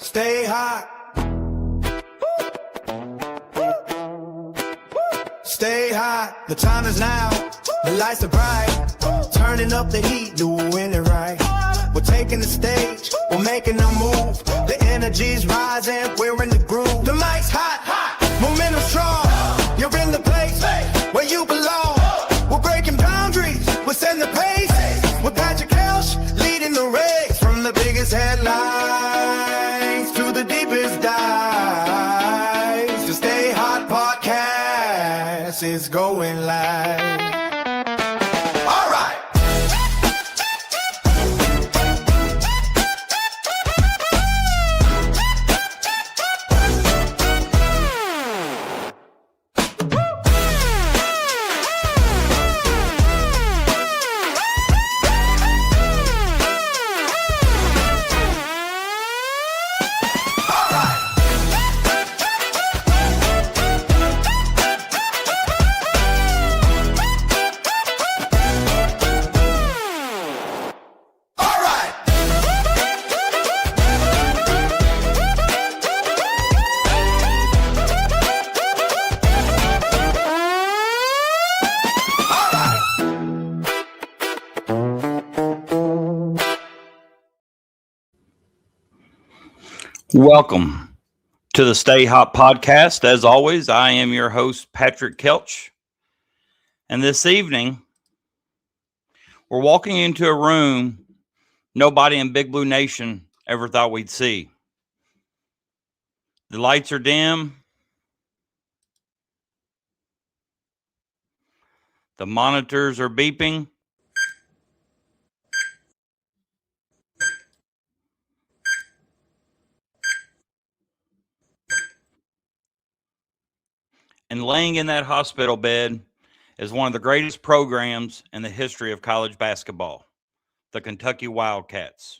Stay hot. Stay hot. The time is now. The lights are bright. Turning up the heat, doing it right. We're taking the stage. We're making a move. The energy's rising. We're in the groove. The mic's hot. Momentum strong. You're in the place where you belong. We're breaking boundaries. We're setting the pace. With Kelsch leading the race. From the biggest headlines to the deepest dives. The Stay Hot podcast is going live. All right. Welcome to the Stay Hot podcast. As always, I am your host, Patrick Kelsch. And this evening, we're walking into a room nobody in Big Blue Nation ever thought we'd see. The lights are dim. The monitors are beeping. And laying in that hospital bed is one of the greatest programs in the history of college basketball, the Kentucky Wildcats.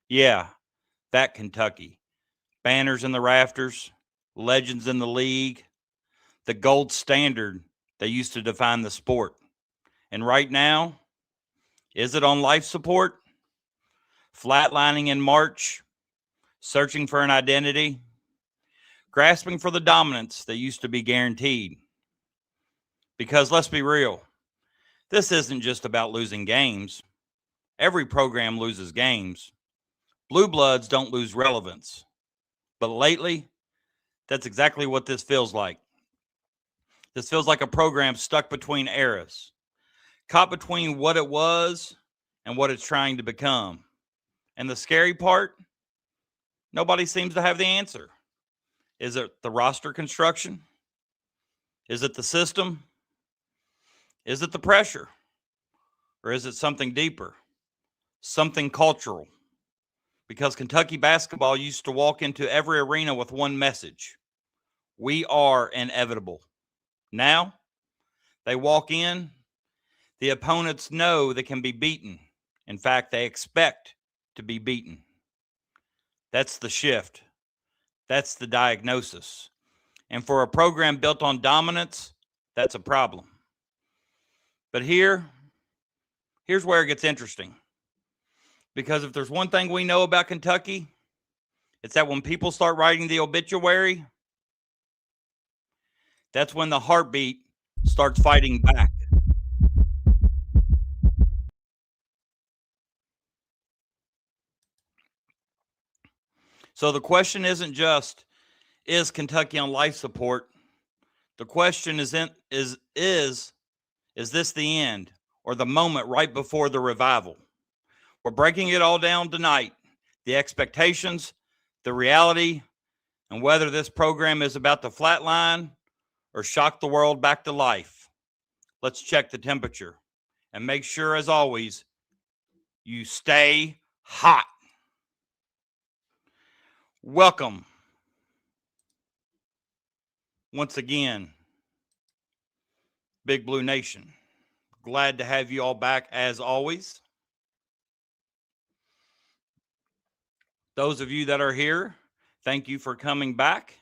Yeah, that Kentucky. Banners in the rafters, legends in the league, the gold standard that used to define the sport. And right now, is it on life support? Flatlining in March, searching for an identity, grasping for the dominance that used to be guaranteed. Because let's be real, this isn't just about losing games. Every program loses games. Blue Bloods don't lose relevance. But lately, that's exactly what this feels like. This feels like a program stuck between eras, caught between what it was and what it's trying to become. And the scary part, nobody seems to have the answer. Is it the roster construction? Is it the system? Is it the pressure? Or is it something deeper? Something cultural? Because Kentucky basketball used to walk into every arena with one message. We are inevitable. Now, they walk in, the opponents know they can be beaten. In fact, they expect to be beaten. That's the shift. That's the diagnosis. And for a program built on dominance, that's a problem. But here's where it gets interesting. Because if there's one thing we know about Kentucky, it's that when people start writing the obituary, that's when the heartbeat starts fighting back. So the question isn't just, is Kentucky on life support? The question is this the end or the moment right before the revival? We're breaking it all down tonight. The expectations, the reality, and whether this program is about to flatline or shock the world back to life. Let's check the temperature and make sure, as always, you stay hot. Welcome once again, Big Blue Nation. Glad to have you all back as always. Those of you that are here, thank you for coming back.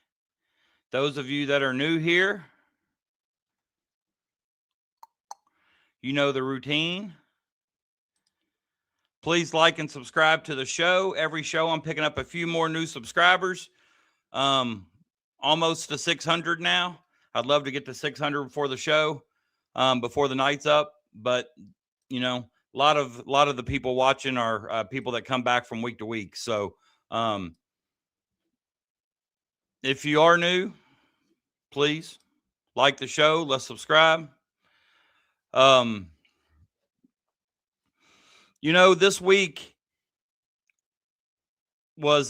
Those of you that are new here, you know the routine. Please like and subscribe to the show. Every show I'm picking up a few more new subscribers. Almost to 600 now. I'd love to get to 600 before the show, before the night's up. But, you know, a lot of the people watching are people that come back from week to week. So if you are new, please like the show. Let's subscribe. You know, this week was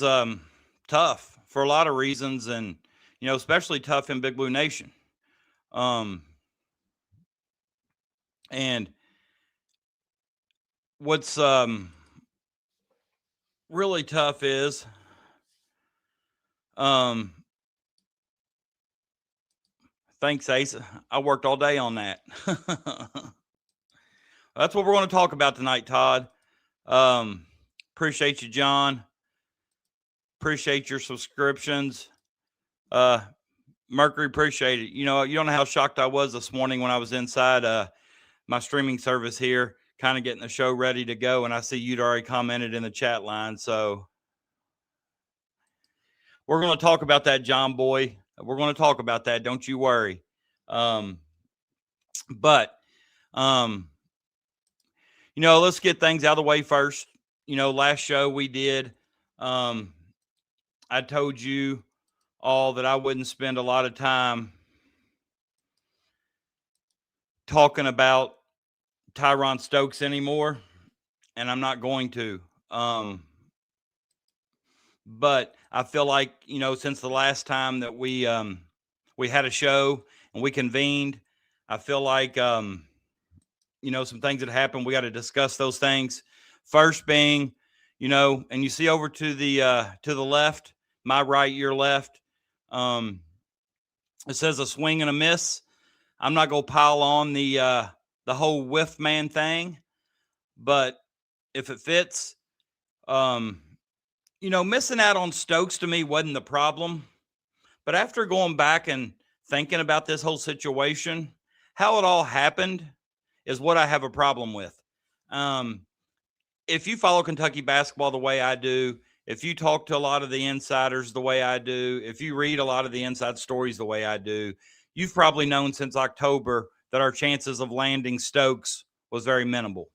tough for a lot of reasons, and you know, especially tough in Big Blue Nation. And what's really tough is thanks, Ace. I worked all day on that. That's what we're going to talk about tonight, Todd. Appreciate you, John. Appreciate your subscriptions. Mercury, appreciate it. You know, you don't know how shocked I was this morning when I was inside my streaming service here, kind of getting the show ready to go, and I see you'd already commented in the chat line. So we're going to talk about that, John Boy. We're going to talk about that. Don't you worry. But you know, let's get things out of the way first. You know, last show we did, I told you all that I wouldn't spend a lot of time talking about Tyron Stokes anymore, and I'm not going to. But I feel like, you know, since the last time that we had a show and we convened, I feel like you know, some things that happened. We got to discuss those things. First being, you know, and you see over to the left, my right, your left. It says a swing and a miss. I'm not gonna pile on the whole whiff man thing, but if it fits, you know, missing out on Stokes to me wasn't the problem. But after going back and thinking about this whole situation, how it all happened is what I have a problem with. If you follow Kentucky basketball the way I do, if you talk to a lot of the insiders the way I do, if you read a lot of the inside stories the way I do, you've probably known since October that our chances of landing Stokes was very minimal.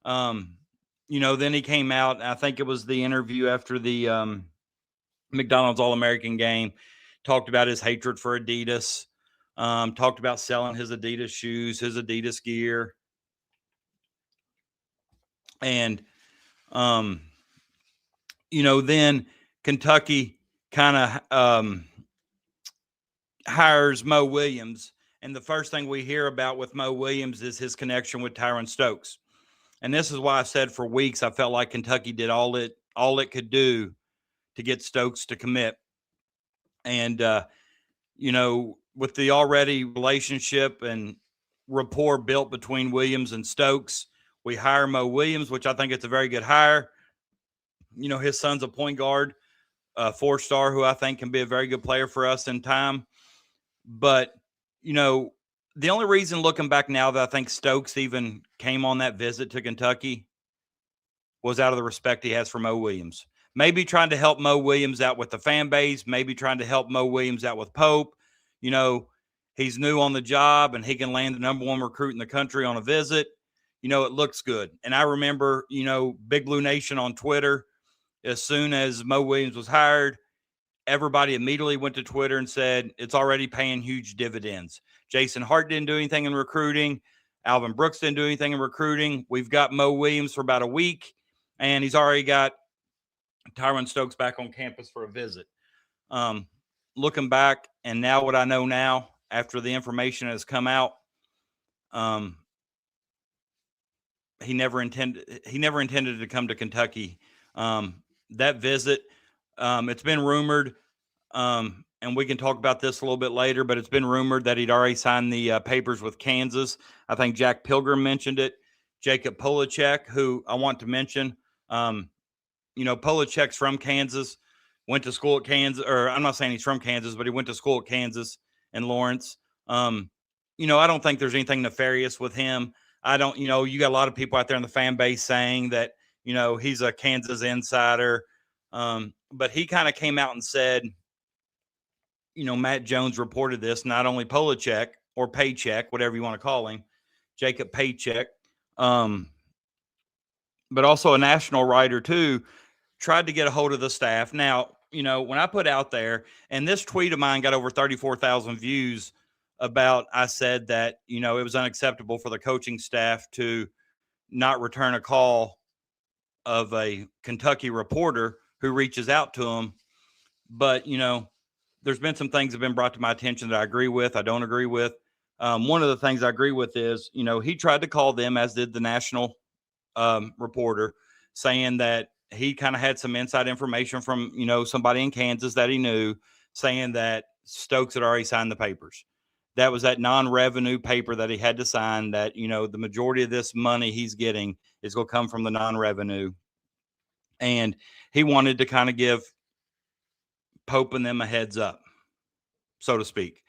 You know, then he came out, I think it was the interview after the McDonald's All-American game, talked about his hatred for Adidas, talked about selling his Adidas shoes, his Adidas gear. And, you know, then Kentucky kind of hires Mo Williams. And the first thing we hear about with Mo Williams is his connection with Tyron Stokes. And this is why I said for weeks I felt like Kentucky did all it could do to get Stokes to commit. And, you know, with the already relationship and rapport built between Williams and Stokes, we hire Mo Williams, which I think it's a very good hire. You know, his son's a point guard, a 4-star, who I think can be a very good player for us in time. But, you know, the only reason looking back now that I think Stokes even came on that visit to Kentucky was out of the respect he has for Mo Williams. Maybe trying to help Mo Williams out with the fan base, maybe trying to help Mo Williams out with Pope. You know, he's new on the job and he can land the #1 recruit in the country on a visit. You know, it looks good. And I remember, you know, Big Blue Nation on Twitter, as soon as Mo Williams was hired, everybody immediately went to Twitter and said, it's already paying huge dividends. Jason Hart didn't do anything in recruiting. Alvin Brooks didn't do anything in recruiting. We've got Mo Williams for about a week, and he's already got Tyron Stokes back on campus for a visit. Looking back, and now what I know now, after the information has come out, he never intended to come to Kentucky. That visit, it's been rumored, and we can talk about this a little bit later, but it's been rumored that he'd already signed the papers with Kansas. I think Jack Pilgrim mentioned it. Jacob Polachek, who I want to mention, you know, Polachek's from Kansas, went to school at Kansas, or I'm not saying he's from Kansas, but he went to school at Kansas and Lawrence. You know, I don't think there's anything nefarious with him. I don't, you know, you got a lot of people out there in the fan base saying that He's a Kansas insider. But he kind of came out and said, Matt Jones reported this, not only Polachek or Paycheck, whatever you want to call him, Jacob Paycheck, but also a national writer too, tried to get a hold of the staff. Now, when I put out there, and this tweet of mine got over 34,000 views about, I said that, it was unacceptable for the coaching staff to not return a call of a Kentucky reporter who reaches out to them. But, there's been some things that have been brought to my attention that I agree with, I don't agree with. One of the things I agree with is, he tried to call them, as did the national reporter, saying that he kind of had some inside information from, somebody in Kansas that he knew, saying that Stokes had already signed the papers. That was that non-revenue paper that he had to sign, that, the majority of this money he's getting is going to come from the non-revenue. And he wanted to kind of give Pope and them a heads up, so to speak.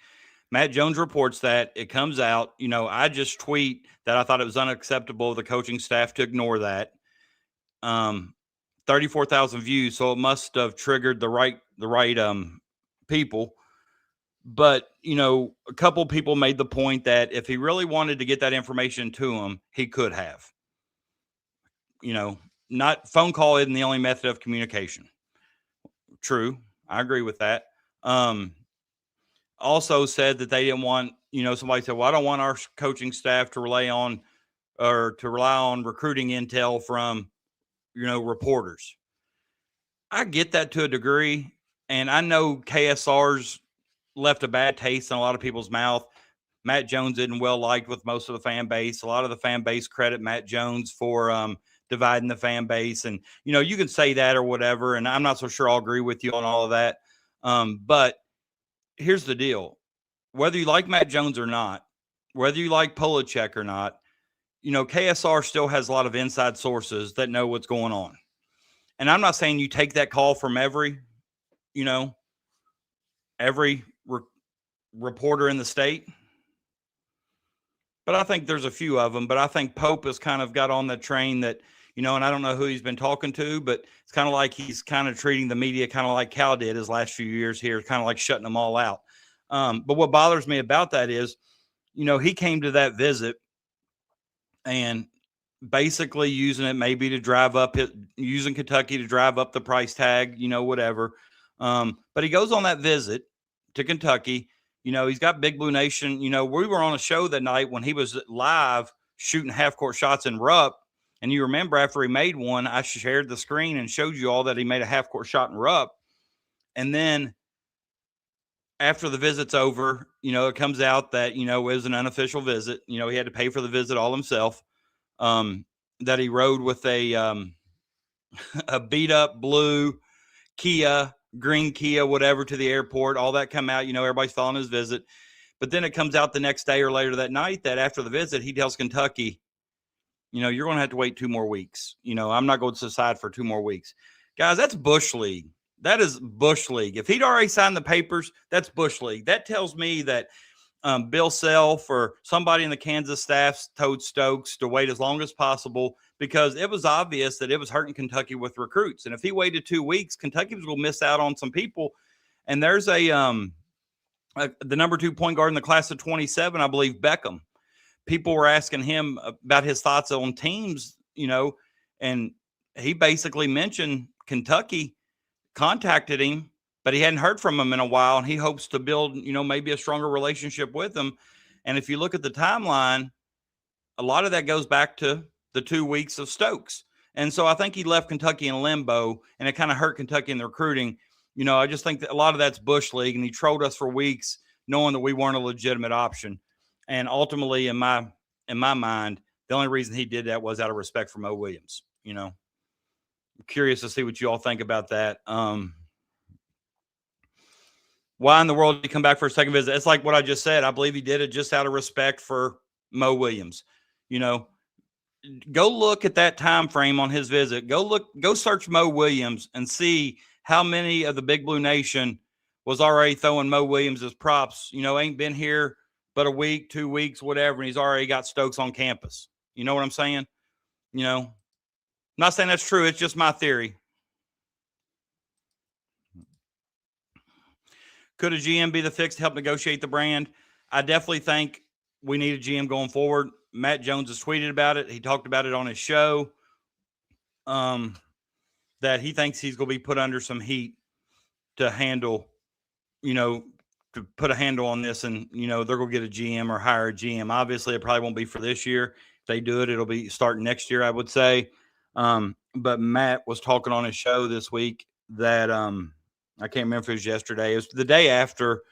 Matt Jones reports that. It comes out. I just tweet that I thought it was unacceptable of the coaching staff to ignore that. 34,000 views, so it must have triggered the right people. But, a couple people made the point that if he really wanted to get that information to him, he could have. Not phone call isn't the only method of communication. True. I agree with that. Also said that they didn't want, somebody said, well, I don't want our coaching staff to rely on recruiting intel from, reporters. I get that to a degree. And I know KSR's left a bad taste in a lot of people's mouth. Matt Jones isn't well liked with most of the fan base. A lot of the fan base credit Matt Jones for dividing the fan base. And, you can say that or whatever. And I'm not so sure I'll agree with you on all of that. But here's the deal. Whether you like Matt Jones or not, whether you like Polachek or not, KSR still has a lot of inside sources that know what's going on. And I'm not saying you take that call from every reporter in the state. But I think there's a few of them. But I think Pope has kind of got on the train that, and I don't know who he's been talking to, but it's kind of like he's kind of treating the media kind of like Cal did his last few years here, kind of like shutting them all out. But what bothers me about that is, he came to that visit and basically using it maybe to drive up using Kentucky to drive up the price tag, whatever. But he goes on that visit to Kentucky. He's got Big Blue Nation. We were on a show that night when he was live shooting half-court shots in Rupp. And you remember after he made one, I shared the screen and showed you all that he made a half-court shot in Rupp. And then after the visit's over, it comes out that, it was an unofficial visit. He had to pay for the visit all himself. That he rode with a beat-up blue Kia, green Kia, whatever, to the airport. All that come out, everybody's following his visit. But then it comes out the next day or later that night that after the visit, he tells Kentucky, you're going to have to wait 2 more weeks. I'm not going to decide for 2 more weeks. Guys, that's Bush League. That is Bush League. If he'd already signed the papers, that's Bush League. That tells me that Bill Self or somebody in the Kansas staff told Stokes to wait as long as possible because it was obvious that it was hurting Kentucky with recruits. And if he waited 2 weeks, Kentucky was going to miss out on some people. And there's the number 2 point guard in the class of 27, I believe, Beckham. People were asking him about his thoughts on teams, and he basically mentioned Kentucky contacted him, but he hadn't heard from him in a while, and he hopes to build, maybe a stronger relationship with them. And if you look at the timeline, a lot of that goes back to the 2 weeks of Stokes. And so I think he left Kentucky in limbo, and it kind of hurt Kentucky in the recruiting. I just think that a lot of that's Bush League, and he trolled us for weeks knowing that we weren't a legitimate option. And ultimately, in my mind, the only reason he did that was out of respect for Mo Williams. I'm curious to see what you all think about that. Why in the world did he come back for a second visit? It's like what I just said. I believe he did it just out of respect for Mo Williams. Go look at that time frame on his visit. Go search Mo Williams and see how many of the Big Blue Nation was already throwing Mo Williams as props. Ain't been here but a week, 2 weeks, whatever, and he's already got Stokes on campus. You know what I'm saying? not saying that's true. It's just my theory. Could a GM be the fix to help negotiate the brand? I definitely think we need a GM going forward. Matt Jones has tweeted about it. He talked about it on his show. That he thinks he's going to be put under some heat to handle, to put a handle on this, and they're going to get a GM or hire a GM. Obviously, it probably won't be for this year. If they do it, it'll be starting next year, I would say. But Matt was talking on his show this week that I can't remember if it was yesterday. It was the day after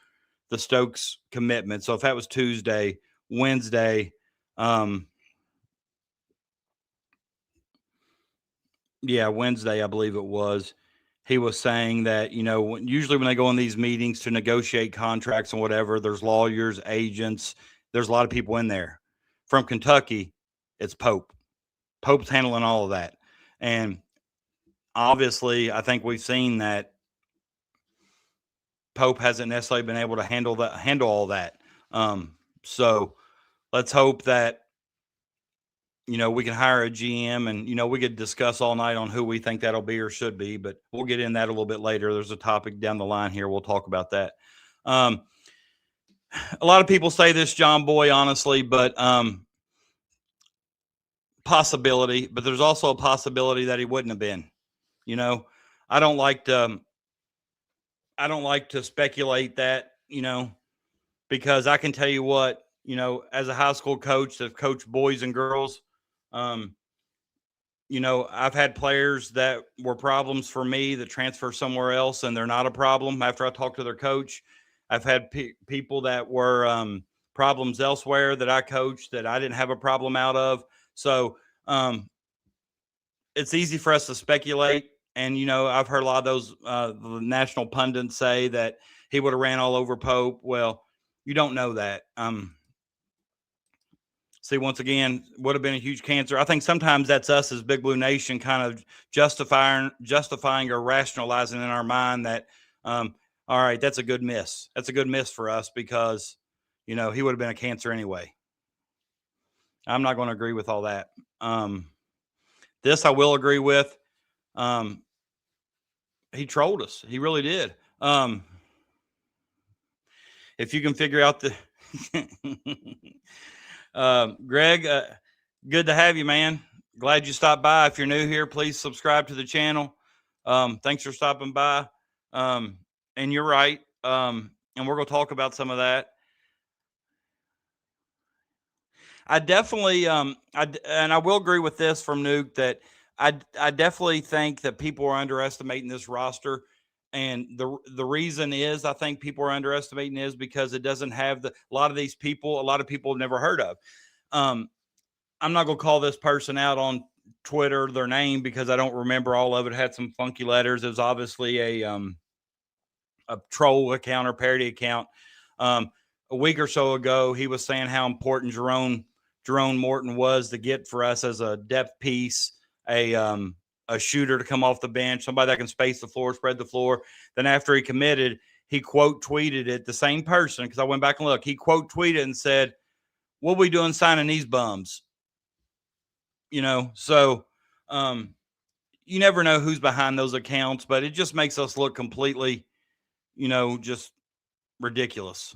the Stokes commitment. So if that was Tuesday, Wednesday, Wednesday, I believe it was. He was saying that, usually when they go in these meetings to negotiate contracts and whatever, there's lawyers, agents, there's a lot of people in there. From Kentucky, it's Pope. Pope's handling all of that. And obviously, I think we've seen that Pope hasn't necessarily been able to handle all that. So let's hope that, we can hire a GM, and, we could discuss all night on who we think that'll be or should be, but we'll get in that a little bit later. There's a topic down the line here. We'll talk about that. A lot of people say this, John Boy, honestly, but possibility, but there's also a possibility that he wouldn't have been. I don't like to speculate that, because I can tell you what, as a high school coach that coached boys and girls, I've had players that were problems for me that transfer somewhere else and they're not a problem after I talk to their coach. I've had people that were problems elsewhere that I coached that I didn't have a problem out of. So it's easy for us to speculate. And, I've heard a lot of those the national pundits say that he would have ran all over Pope. Well, you don't know that. See, once again, would have been a huge cancer. I think sometimes that's us as Big Blue Nation kind of justifying or rationalizing in our mind that, all right, that's a good miss. That's a good miss for us because, he would have been a cancer anyway. I'm not going to agree with all that. This I will agree with. He trolled us. He really did. If you can figure out the Greg, good to have you, man. Glad you stopped by. If you're new here, please subscribe to the channel. Thanks for stopping by. And you're right. And we're going to talk about some of that. I definitely, and I will agree with this from Nuke that I definitely think that people are underestimating this roster. And the reason is I think people are underestimating is because it doesn't have a lot of people have never heard of. I'm not going to call this person out on Twitter, their name, because I don't remember all of it. It had some funky letters. It was obviously a troll account or parody account. A week or so ago, he was saying how important Jerome Morton was to get for us as a depth piece, a shooter to come off the bench, somebody that can space the floor, spread the floor. Then after he committed, he quote tweeted it, the same person, because I went back and looked. He quote tweeted and said, "What are we doing signing these bums?" So you never know who's behind those accounts, but it just makes us look completely, just ridiculous.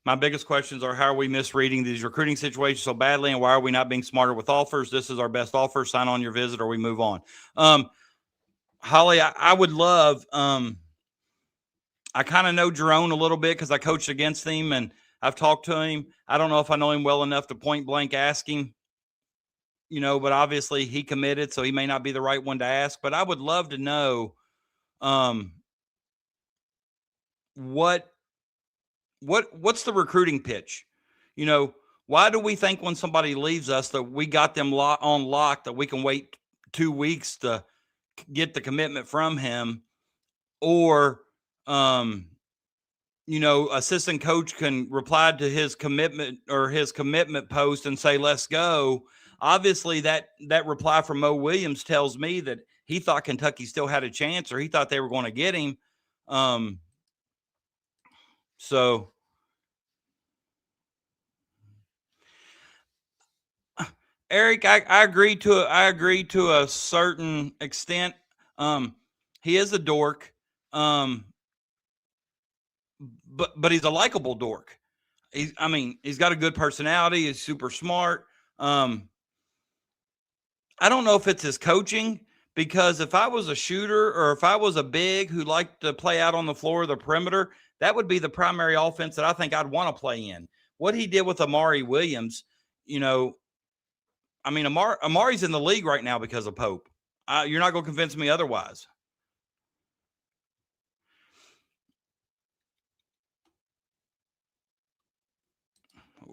My biggest questions are, how are we misreading these recruiting situations so badly, and why are we not being smarter with offers? This is our best offer. Sign on your visit or we move on. Holly, I would love I kind of know Jerome a little bit because I coached against him and I've talked to him. I don't know if I know him well enough to point blank ask him, but obviously he committed, so he may not be the right one to ask. But I would love to know what's the recruiting pitch? Why do we think when somebody leaves us that we got them on lock, that we can wait 2 weeks to get the commitment from him? Or, assistant coach can reply to his commitment post and say, "Let's go." Obviously that reply from Mo Williams tells me that he thought Kentucky still had a chance, or he thought they were going to get him. So Eric, I agree to a certain extent. He is a dork, but he's a likable dork. He's got a good personality. He's super smart. I don't know if it's his coaching, because if I was a shooter or if I was a big who liked to play out on the floor of the perimeter, that would be the primary offense that I think I'd want to play in. What he did with Amari Williams, Amari's in the league right now because of Pope. You're not going to convince me otherwise.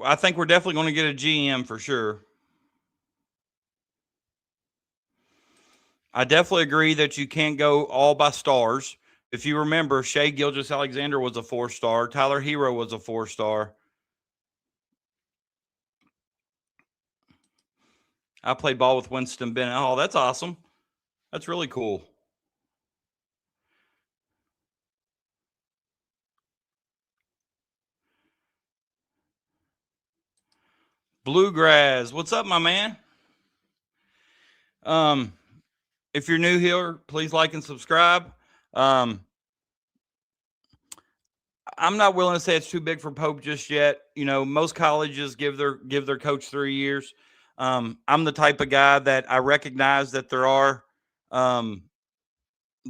I think we're definitely going to get a GM for sure. I definitely agree that you can't go all by stars. If you remember, Shea Gilgeous-Alexander was a 4-star. Tyler Hero was a 4-star. I played ball with Winston Bennett. Oh, that's awesome. That's really cool. Bluegrass, what's up, my man? If you're new here, please like and subscribe. I'm not willing to say it's too big for Pope just yet. Most colleges give their coach 3 years. I'm the type of guy that I recognize that there are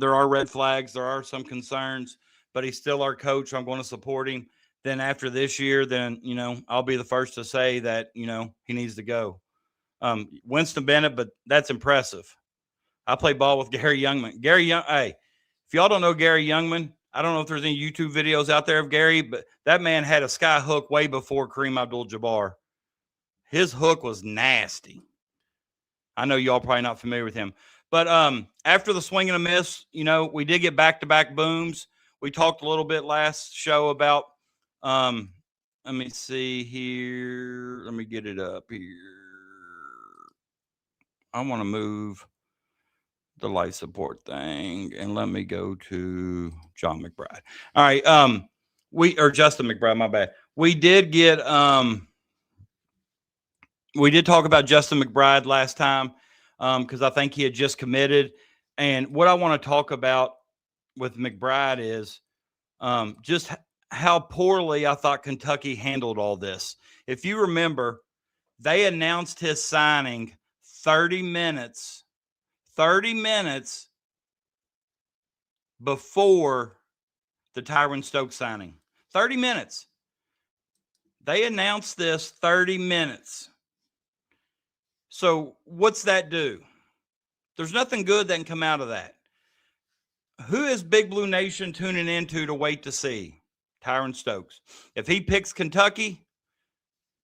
red flags, there are some concerns, but he's still our coach. I'm going to support him. Then after this year, then I'll be the first to say that he needs to go. Winston Bennett, but that's impressive. I play ball with Gary Youngman. Hey, if y'all don't know Gary Youngman, I don't know if there's any YouTube videos out there of Gary, but that man had a sky hook way before Kareem Abdul-Jabbar. His hook was nasty. I know y'all probably not familiar with him. But after the swing and a miss, we did get back-to-back booms. We talked a little bit last show about, let me see here. Let me get it up here. I want to move the life support thing, and let me go to John McBride. All right. Justin McBride, my bad. We did talk about Justin McBride last time, because I think he had just committed. And what I want to talk about with McBride is just how poorly I thought Kentucky handled all this. If you remember, they announced his signing 30 minutes before the Tyron Stokes signing. 30 minutes. They announced this 30 minutes. So what's that do? There's nothing good that can come out of that. Who is Big Blue Nation tuning into to wait to see? Tyron Stokes. If he picks Kentucky,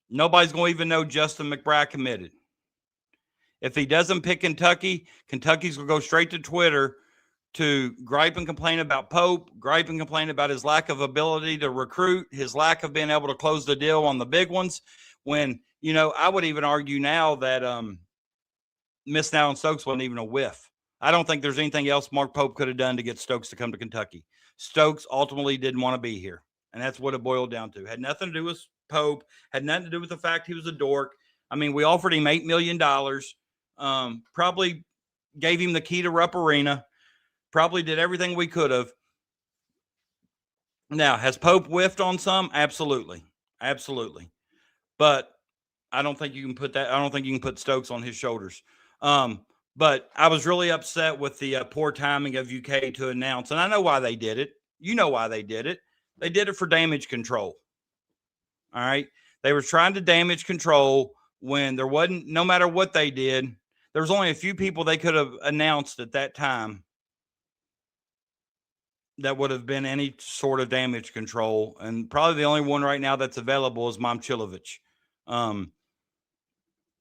nobody's going to even know Justin McBride committed. If he doesn't pick Kentucky, Kentucky's going to go straight to Twitter to gripe and complain about Pope, gripe and complain about his lack of ability to recruit, his lack of being able to close the deal on the big ones. When, I would even argue now that missing out on Stokes wasn't even a whiff. I don't think there's anything else Mark Pope could have done to get Stokes to come to Kentucky. Stokes ultimately didn't want to be here, and that's what it boiled down to. Had nothing to do with Pope, had nothing to do with the fact he was a dork. We offered him $8 million, probably gave him the key to Rupp Arena, probably did everything we could have. Now, has Pope whiffed on some? Absolutely. Absolutely. But I don't think you can put Stokes on his shoulders. But I was really upset with the poor timing of UK to announce, and I know why they did it. You know why they did it. They did it for damage control. All right. They were trying to damage control when there wasn't, no matter what they did, there was only a few people they could have announced at that time that would have been any sort of damage control. And probably the only one right now that's available is Momcilovic.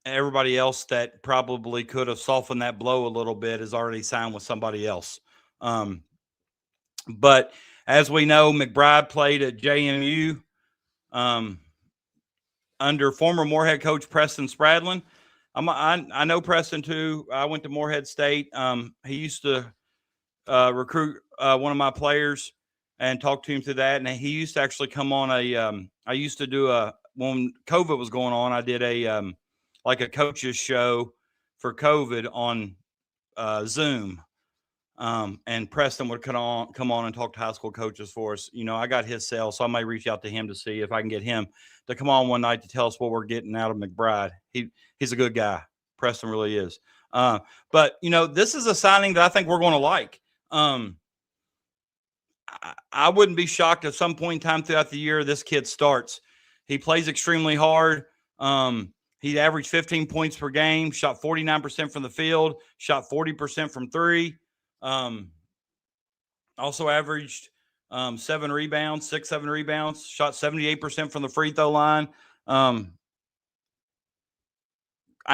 Everybody else that probably could have softened that blow a little bit is already signed with somebody else. But as we know, McBride played at JMU under former Morehead coach Preston Spradlin. I know Preston too. I went to Morehead State. He used to recruit one of my players and talk to him through that. And he used to actually come on I used to do when COVID was going on, I did a like a coach's show for COVID on Zoom. And Preston would come on and talk to high school coaches for us. I got his cell, so I may reach out to him to see if I can get him to come on one night to tell us what we're getting out of McBride. He's a good guy. Preston really is. But this is a signing that I think we're going to like. I wouldn't be shocked at some point in time throughout the year this kid starts. He plays extremely hard. He averaged 15 points per game, shot 49% from the field, shot 40% from three. Also averaged 7 rebounds, 7 rebounds, shot 78% from the free throw line. I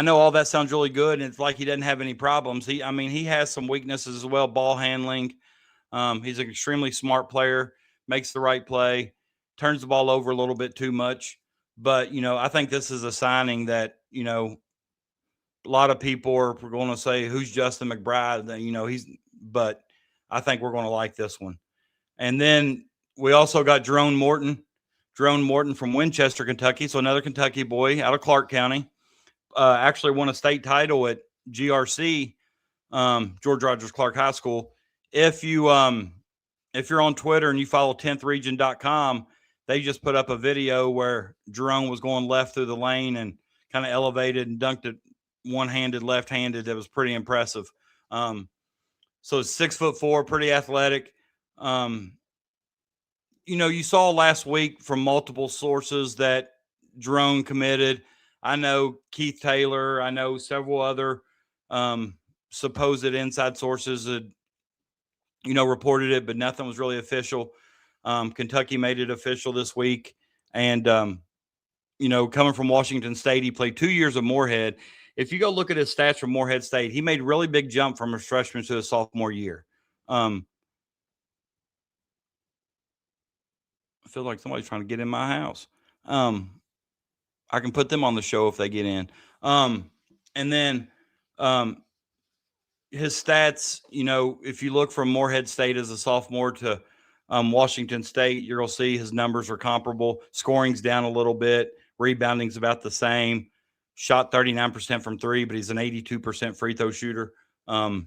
know all that sounds really good, and it's like he doesn't have any problems. He has some weaknesses as well, ball handling. He's an extremely smart player, makes the right play, turns the ball over a little bit too much. But, I think this is a signing that, a lot of people are going to say, who's Justin McBride? But I think we're going to like this one. And then we also got Jerome Morton from Winchester, Kentucky. So another Kentucky boy out of Clark County. Actually won a state title at GRC, George Rogers Clark High School. If you're on Twitter and you follow 10thregion.com, they just put up a video where Jerome was going left through the lane and kind of elevated and dunked it one-handed, left-handed. That was pretty impressive. So 6'4", pretty athletic. You saw last week from multiple sources that Jerome committed. I know Keith Taylor. I know several other supposed inside sources that, reported it, but nothing was really official. Kentucky made it official this week. And, coming from Washington State, he played 2 years of Moorhead. If you go look at his stats from Moorhead State, he made a really big jump from his freshman to his sophomore year. I feel like somebody's trying to get in my house. I can put them on the show if they get in. And then his stats, if you look from Moorhead State as a sophomore to Washington State, you're going to see his numbers are comparable. Scoring's down a little bit. Rebounding's about the same. Shot 39% from three, but he's an 82% free throw shooter. I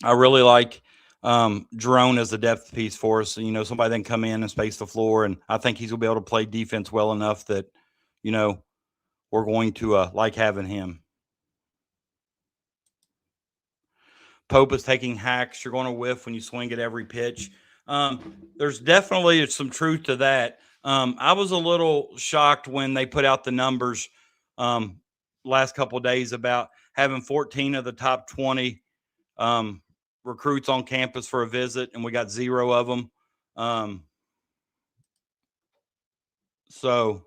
really like Jerome as a depth piece for us. Somebody that can come in and space the floor, and I think he's going to be able to play defense well enough that, we're going to like having him. Pope is taking hacks. You're going to whiff when you swing at every pitch. There's definitely some truth to that. I was a little shocked when they put out the numbers last couple of days about having 14 of the top 20 recruits on campus for a visit, and we got 0 of them. So,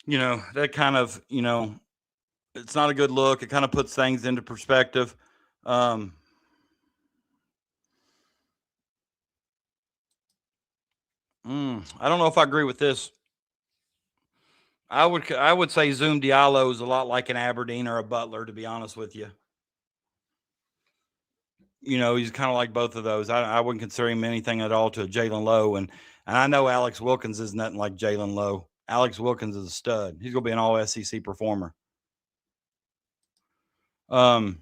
that kind of, it's not a good look. It kind of puts things into perspective. I don't know if I agree with this. I would say Zoom Diallo is a lot like an Aberdeen or a Butler, to be honest with you. He's kind of like both of those. I wouldn't consider him anything at all to Jalen Lowe. And I know Alex Wilkins is nothing like Jalen Lowe. Alex Wilkins is a stud. He's going to be an all-SEC performer. What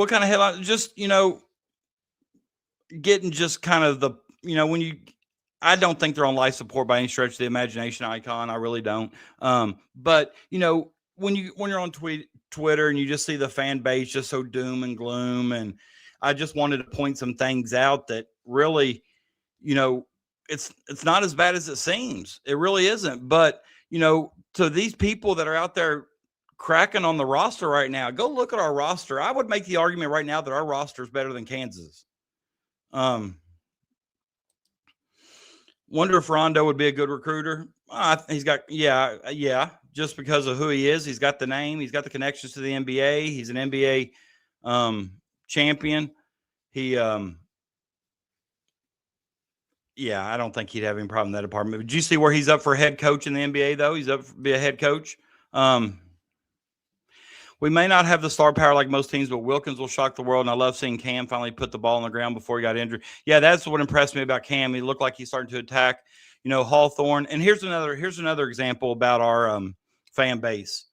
kind of headline? Just, getting just kind of the, I don't think they're on life support by any stretch of the imagination, Icon. I really don't. But, when you're on Twitter and you just see the fan base just so doom and gloom, and I just wanted to point some things out that really, it's not as bad as it seems. It really isn't. But, to these people that are out there cracking on the roster right now, go look at our roster. I would make the argument right now that our roster is better than Kansas. Wonder if Rondo would be a good recruiter. He's got, yeah, just because of who he is. He's got the name. He's got the connections to the NBA. He's an NBA champion. I don't think he'd have any problem in that department. Did you see where he's up for head coach in the NBA, though? He's up to be a head coach. We may not have the star power like most teams, but Wilkins will shock the world. And I love seeing Cam finally put the ball on the ground before he got injured. Yeah, that's what impressed me about Cam. He looked like he's starting to attack, Hawthorne. And here's another example about our fan base.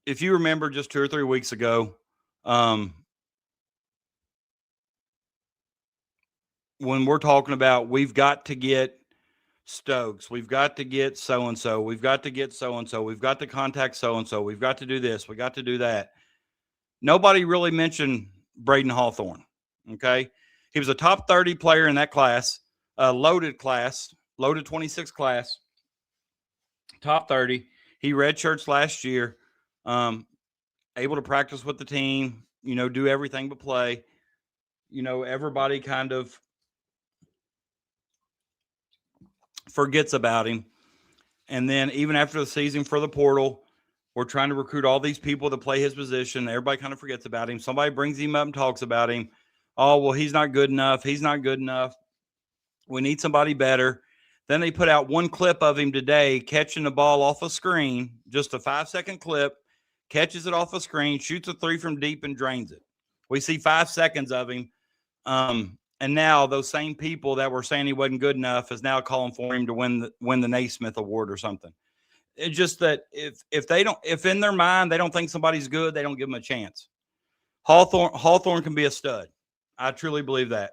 If you remember just 2 or 3 weeks ago, when we're talking about we've got to get Stokes, we've got to get so-and-so, we've got to get so-and-so, we've got to contact so-and-so, we've got to do this, we got to do that. Nobody really mentioned Braden Hawthorne, okay? He was a top 30 player in that class, loaded 26 class, top 30. He redshirts last year, able to practice with the team, do everything but play. Everybody kind of forgets about him. And then even after the season for the portal, we're trying to recruit all these people to play his position. Everybody kind of forgets about him. Somebody brings him up and talks about him. Oh, well, he's not good enough. He's not good enough. We need somebody better. Then they put out one clip of him today catching the ball off a screen, just a 5-second clip, catches it off a screen, shoots a 3 from deep and drains it. We see 5 seconds of him. And now those same people that were saying he wasn't good enough is now calling for him to win the Naismith Award or something. It's just that if in their mind they don't think somebody's good, they don't give them a chance. Hawthorne can be a stud. I truly believe that.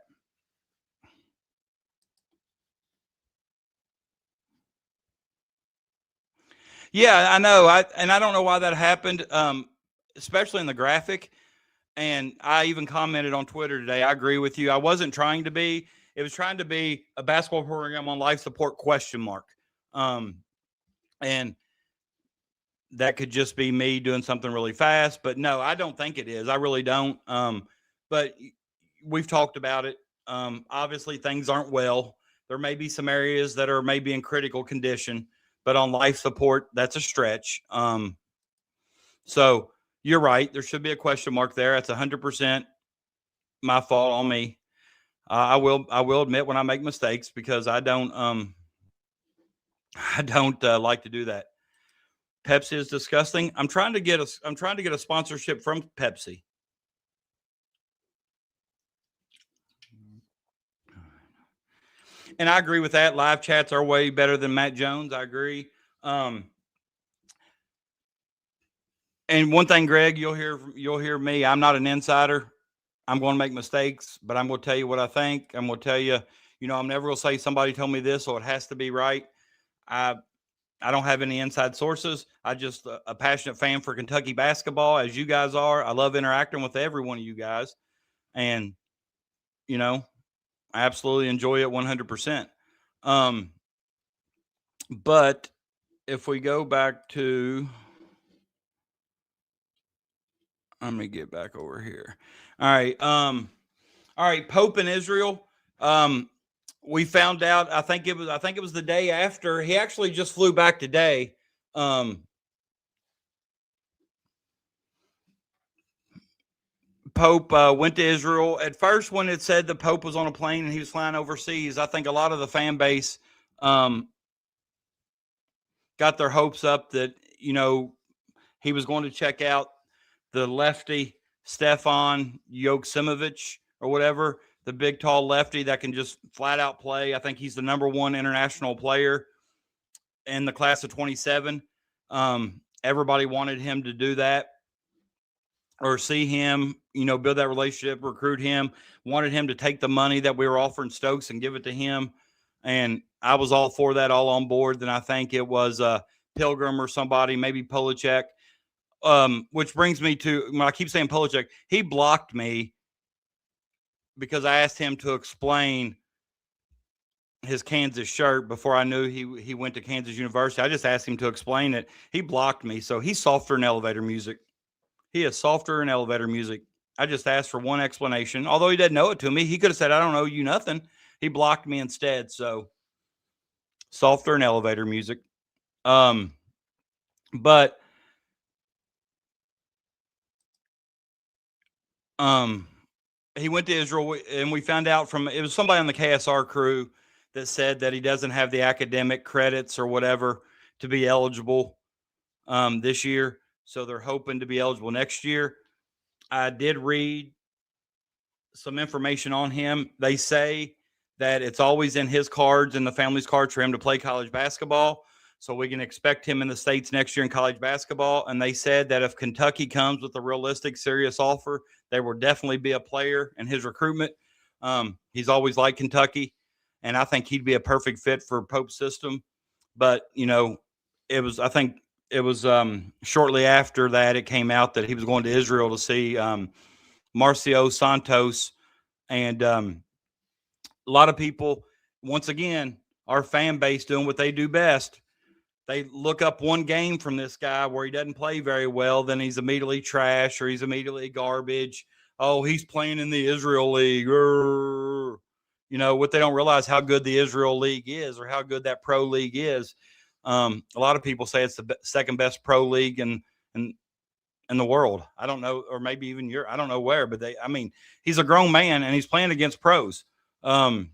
Yeah, I know. I don't know why that happened, especially in the graphic. And I even commented on Twitter today. I agree with you. I wasn't trying to be. It was trying to be a basketball program on life support ? And that could just be me doing something really fast. But no, I don't think it is. I really don't. But we've talked about it. Obviously, things aren't well. There may be some areas that are maybe in critical condition, but on life support, that's a stretch. So you're right. There should be a question mark there. That's 100% my fault on me. I will admit when I make mistakes because I don't like to do that. Pepsi is disgusting. I'm trying to get a sponsorship from Pepsi. And I agree with that. Live chats are way better than Matt Jones. I agree. And one thing, Greg, you'll hear me. I'm not an insider. I'm going to make mistakes, but I'm going to tell you what I think. I'm going to tell you, I'm never going to say somebody told me this, so it has to be right. I don't have any inside sources. I'm just a passionate fan for Kentucky basketball, as you guys are. I love interacting with every one of you guys. And, I absolutely enjoy it 100%. But if we go back to, let me get back over here. All right. All right. Pope in Israel. We found out, I think it was the day after. He actually just flew back today. Pope went to Israel. At first, when it said the Pope was on a plane and he was flying overseas, I think a lot of the fan base got their hopes up that, he was going to check out the lefty Stefan Joksimovic or whatever, the big, tall lefty that can just flat out play. I think he's the #1 international player in the class of 27. Everybody wanted him to do that or see him, build that relationship, recruit him, wanted him to take the money that we were offering Stokes and give it to him. And I was all for that, all on board. Then I think it was Pilgrim or somebody, maybe Polachek, which brings me to, when I keep saying Polachek, he blocked me because I asked him to explain his Kansas shirt before I knew he went to Kansas University. I just asked him to explain it. He blocked me. So he's softer in elevator music. He is softer in elevator music. I just asked for one explanation. Although he didn't know it to me, he could have said, I don't know you nothing. He blocked me instead. So softer in elevator music. But he went to Israel, and we found out it was somebody on the KSR crew that said that he doesn't have the academic credits or whatever to be eligible. this year. So they're hoping to be eligible next year. I did read some information on him. They say that it's always in his cards and the family's cards for him to play college basketball. So we can expect him in the States next year in college basketball. And they said that if Kentucky comes with a realistic, serious offer, there will definitely be a player in his recruitment. He's always liked Kentucky, and I think he'd be a perfect fit for Pope's system. But, I think it was shortly after that it came out that he was going to Israel to see Marcio Santos. And a lot of people, once again, our fan base doing what they do best. They look up one game from this guy where he doesn't play very well, then he's immediately trash or he's immediately garbage. Oh, he's playing in the Israel League. What they don't realize how good the Israel League is or how good that pro league is. A lot of people say it's the second best pro league in the world. I don't know, or maybe even Europe. I don't know where, but he's a grown man and he's playing against pros. And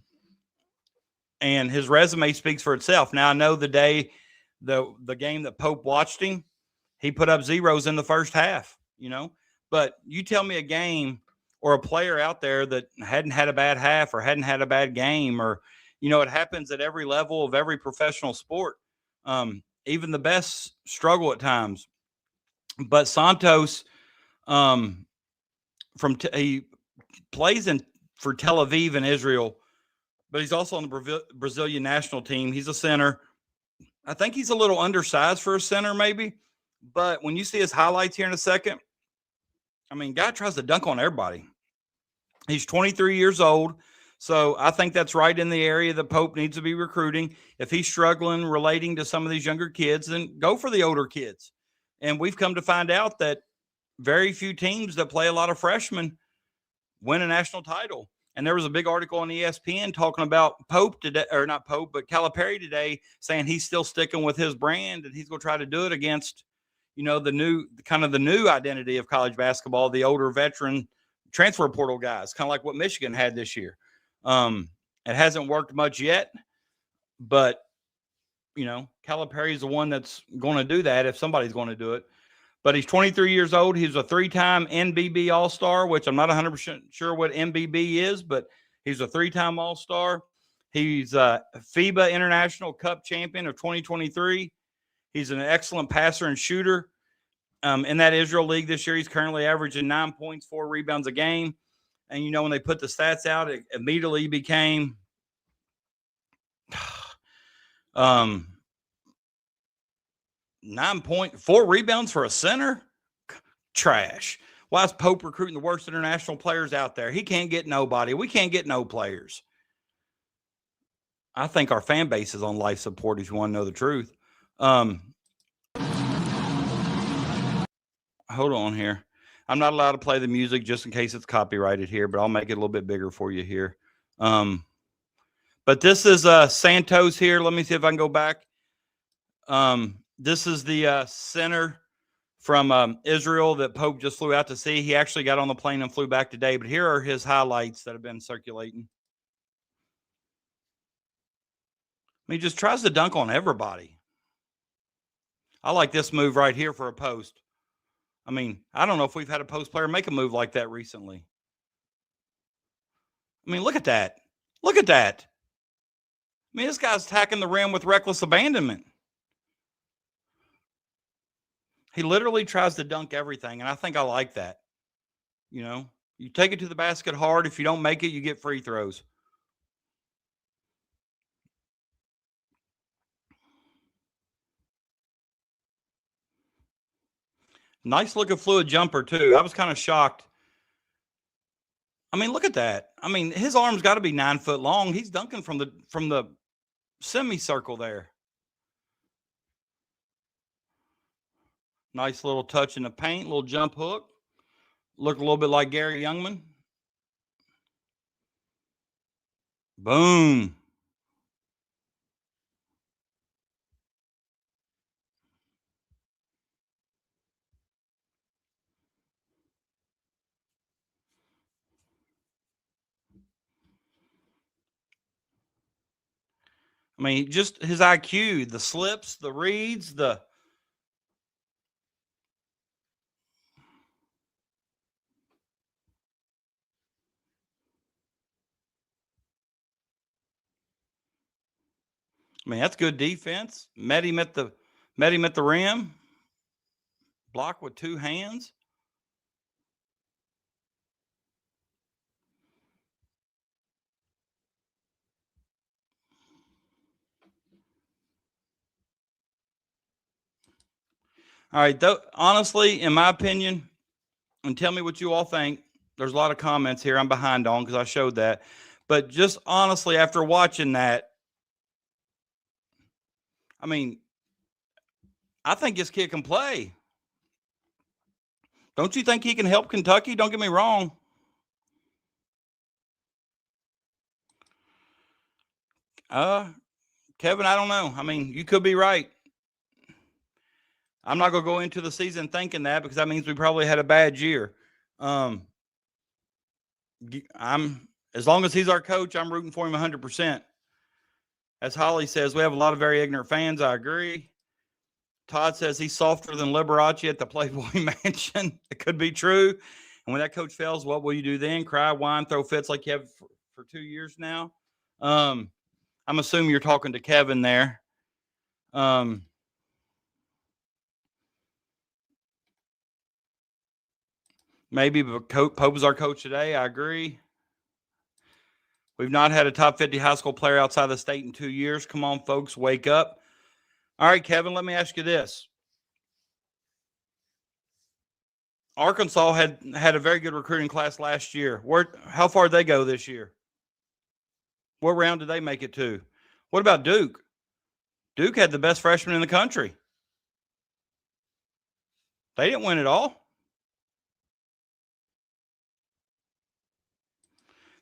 his resume speaks for itself. Now I know the game that Pope watched him, he put up zeros in the first half, but you tell me a game or a player out there that hadn't had a bad half or hadn't had a bad game, or, it happens at every level of every professional sport. Even the best struggle at times. But Santos, he plays for Tel Aviv in Israel, but he's also on the Brazilian national team. He's a center. I think he's a little undersized for a center, maybe. But when you see his highlights here in a second, guy tries to dunk on everybody. He's 23 years old. So I think that's right in the area that Pope needs to be recruiting. If he's struggling relating to some of these younger kids, then go for the older kids. And we've come to find out that very few teams that play a lot of freshmen win a national title. And there was a big article on ESPN talking about Pope today, or not Pope, but Calipari today, saying he's still sticking with his brand and he's going to try to do it against, the new identity of college basketball, the older veteran transfer portal guys, kind of like what Michigan had this year. It hasn't worked much yet, but Calipari is the one that's going to do that if somebody's going to do it. But he's 23 years old. He's a 3-time NBB All-Star, which I'm not 100% sure what NBB is, but he's a 3-time All-Star. He's a FIBA International Cup champion of 2023. He's an excellent passer and shooter. In that Israel League this year, he's currently averaging 9 points, 4 rebounds a game. And, when they put the stats out, it immediately became 9.4 rebounds for a center? Trash. Why is Pope recruiting the worst international players out there? He can't get nobody. We can't get no players. I think our fan base is on life support if you want to know the truth. Hold on here. I'm not allowed to play the music just in case it's copyrighted here, but I'll make it a little bit bigger for you here. But this is Santos here. Let me see if I can go back. This is the center from Israel that Pope just flew out to see. He actually got on the plane and flew back today, but here are his highlights that have been circulating. He just tries to dunk on everybody. I like this move right here for a post. I don't know if we've had a post player make a move like that recently. Look at that. Look at that. This guy's attacking the rim with reckless abandonment. He literally tries to dunk everything, and I think I like that. You take it to the basket hard. If you don't make it, you get free throws. Nice looking fluid jumper, too. I was kind of shocked. Look at that. His arm's got to be 9 foot long. He's dunking from the semicircle there. Nice little touch in the paint, little jump hook. Look a little bit like Gary Youngman. Boom. Just his IQ, the slips, the reads, I mean, that's good defense. Met him at the rim. Block with two hands. All right, though, honestly, in my opinion, and tell me what you all think. There's a lot of comments here I'm behind on because I showed that. But just honestly, after watching that, I mean, I think this kid can play. Don't you think he can help Kentucky? Don't get me wrong. Kevin, I don't know. I mean, you could be right. I'm not going to go into the season thinking that because that means we probably had a bad year. I'm as long as he's our coach, I'm rooting for him 100%. As Holly says, we have a lot of very ignorant fans. I agree. Todd says he's softer than Liberace at the Playboy Mansion. It could be true. And when that coach fails, what will you do then? Cry, whine, throw fits like you have for 2 years now? I'm assuming you're talking to Kevin there. Maybe, but Pope is our coach today. I agree. We've not had a top 50 high school player outside the state in 2 years. Come on, folks, wake up. All right, Kevin, let me ask you this. Arkansas had a very good recruiting class last year. How far did they go this year? What round did they make it to? What about Duke? Duke had the best freshman in the country. They didn't win it all.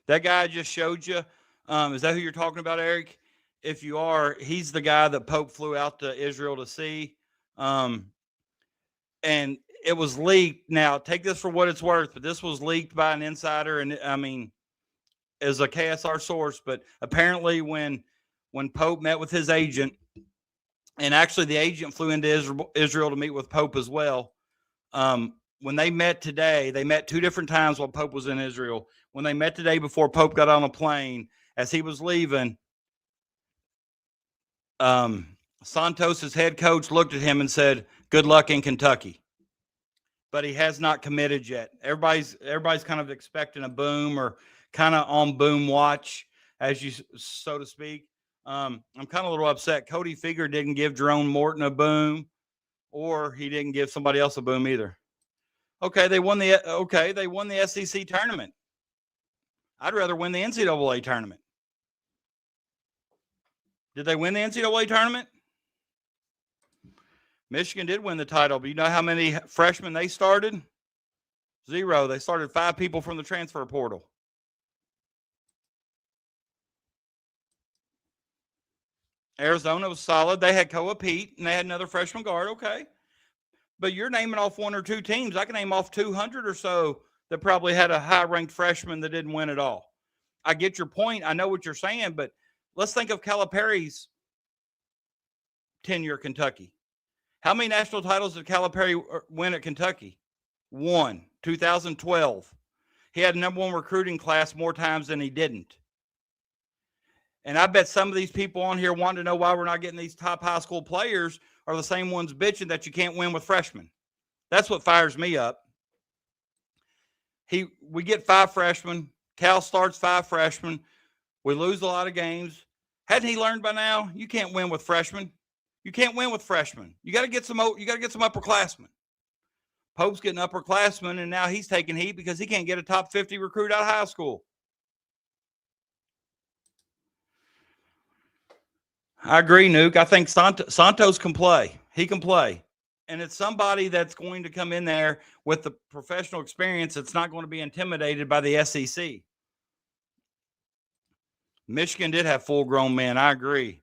That guy I just showed you, is that who you're talking about, Eric? If you are, he's the guy that Pope flew out to Israel to see. And it was leaked. Now, take this for what it's worth, but this was leaked by an insider, and I mean, as a KSR source. But apparently, when Pope met with his agent, and actually the agent flew into Israel to meet with Pope as well. When they met today, they met 2 different times while Pope was in Israel. When they met today before Pope got on a plane, as he was leaving, Santos' head coach looked at him and said, "Good luck in Kentucky." But he has not committed yet. Everybody's kind of expecting a boom or kind of on boom watch, so to speak. I'm kind of a little upset. Cody Figure didn't give Jerome Morton a boom, or he didn't give somebody else a boom either. Okay, they won the SEC tournament. I'd rather win the NCAA tournament. Did they win the NCAA tournament? Michigan did win the title, but you know how many freshmen they started? 0. They started 5 people from the transfer portal. Arizona was solid. They had Koa Pete, and they had another freshman guard. Okay. But you're naming off 1 or 2 teams. I can name off 200 or so that probably had a high-ranked freshman that didn't win at all. I get your point. I know what you're saying, but let's think of Calipari's tenure at Kentucky. How many national titles did Calipari win at Kentucky? 1, 2012. He had #1 recruiting class more times than he didn't. And I bet some of these people on here wanting to know why we're not getting these top high school players are the same ones bitching that you can't win with freshmen. That's what fires me up. We get 5 freshmen. Cal starts 5 freshmen. We lose a lot of games. Hadn't he learned by now? You can't win with freshmen. You can't win with freshmen. You got to get some upperclassmen. Pope's getting upperclassmen, and now he's taking heat because he can't get a top 50 recruit out of high school. I agree, Nuke. I think Santos can play. He can play. And it's somebody that's going to come in there with the professional experience that's not going to be intimidated by the SEC. Michigan did have full-grown men. I agree.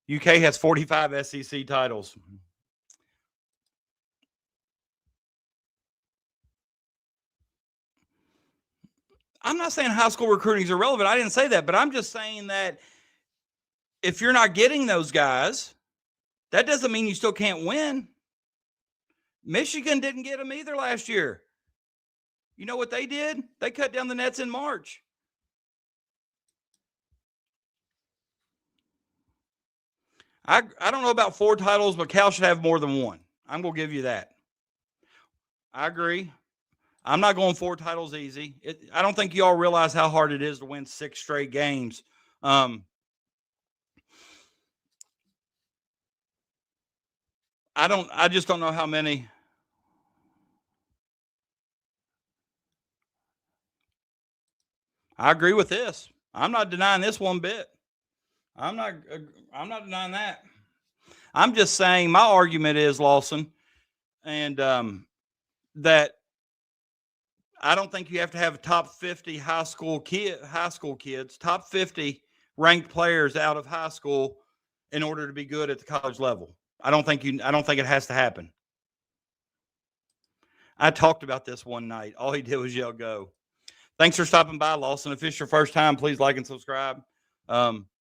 UK has 45 SEC titles. I'm not saying high school recruiting is irrelevant. I didn't say that, but I'm just saying that if you're not getting those guys, that doesn't mean you still can't win. Michigan didn't get them either last year. You know what they did? They cut down the nets in March. I don't know about 4 titles, but Cal should have more than one. I'm going to give you that. I agree. I'm not going 4 titles easy. I don't think you all realize how hard it is to win 6 straight games. I just don't know how many. I agree with this. I'm not denying this one bit. I'm not denying that. I'm just saying my argument is, Lawson, and that I don't think you have to have a top 50 high school kids, top 50 ranked players out of high school in order to be good at the college level. I don't think it has to happen. I talked about this one night. All he did was yell go. Thanks for stopping by, Lawson. If it's your first time, please like and subscribe.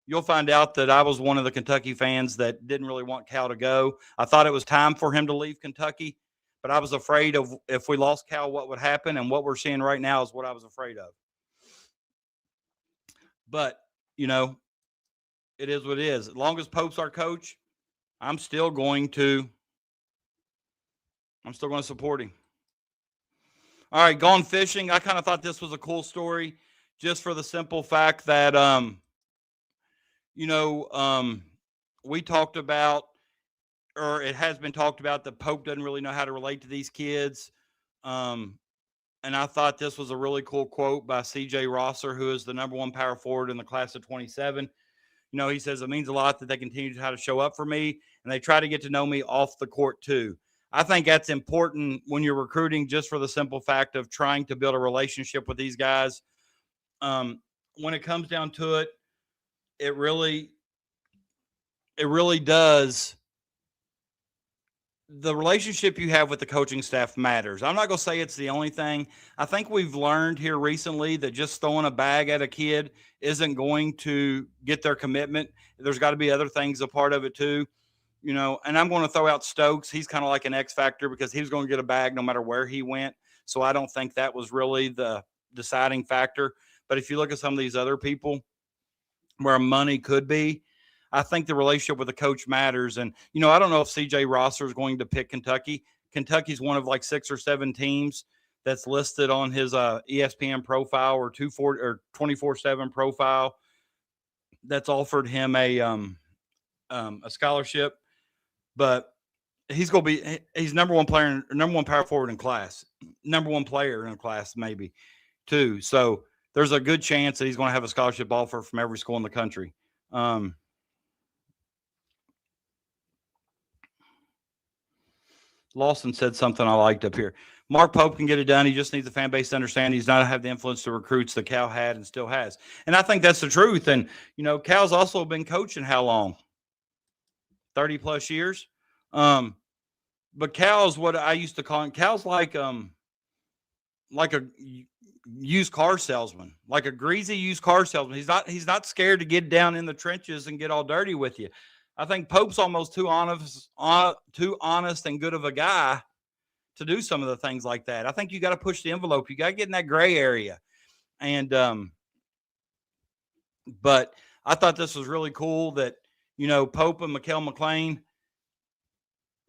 You'll find out that I was one of the Kentucky fans that didn't really want Cal to go. I thought it was time for him to leave Kentucky, but I was afraid of if we lost Cal, what would happen. And what we're seeing right now is what I was afraid of. But, you know, it is what it is. As long as Pope's our coach, I'm still going to support him. All right, gone fishing. I kind of thought this was a cool story just for the simple fact that, we talked about, or it has been talked about, that Pope doesn't really know how to relate to these kids. And I thought this was a really cool quote by C.J. Rosser, who is the #1 power forward in the class of 27. He says, it means a lot that they continue to show up for me, and they try to get to know me off the court too. I think that's important when you're recruiting, just for the simple fact of trying to build a relationship with these guys. When it comes down to it, it really does. The relationship you have with the coaching staff matters. I'm not going to say it's the only thing. I think we've learned here recently that just throwing a bag at a kid isn't going to get their commitment. There's got to be other things a part of it too. And I'm going to throw out Stokes. He's kind of like an X factor because he was going to get a bag no matter where he went. So I don't think that was really the deciding factor. But if you look at some of these other people where money could be, I think the relationship with the coach matters. And, I don't know if C.J. Rosser is going to pick Kentucky. Kentucky's one of like 6 or 7 teams that's listed on his ESPN profile or 24/7 profile that's offered him a scholarship. But he's going to be – he's #1 player, #1 power forward in class, #1 player in class maybe too. So there's a good chance that he's going to have a scholarship offer from every school in the country. Lawson said something I liked up here. Mark Pope can get it done. He just needs the fan base to understand he's not have the influence to recruits that Cal had and still has. And I think that's the truth. And, Cal's also been coaching how long? 30 plus years. But Cal's what I used to call him. Cal's like a used car salesman, like a greasy used car salesman. He's not scared to get down in the trenches and get all dirty with you. I think Pope's almost too honest and good of a guy to do some of the things like that. I think you got to push the envelope. You got to get in that gray area. And, but I thought this was really cool that, Pope and Mikel McLean,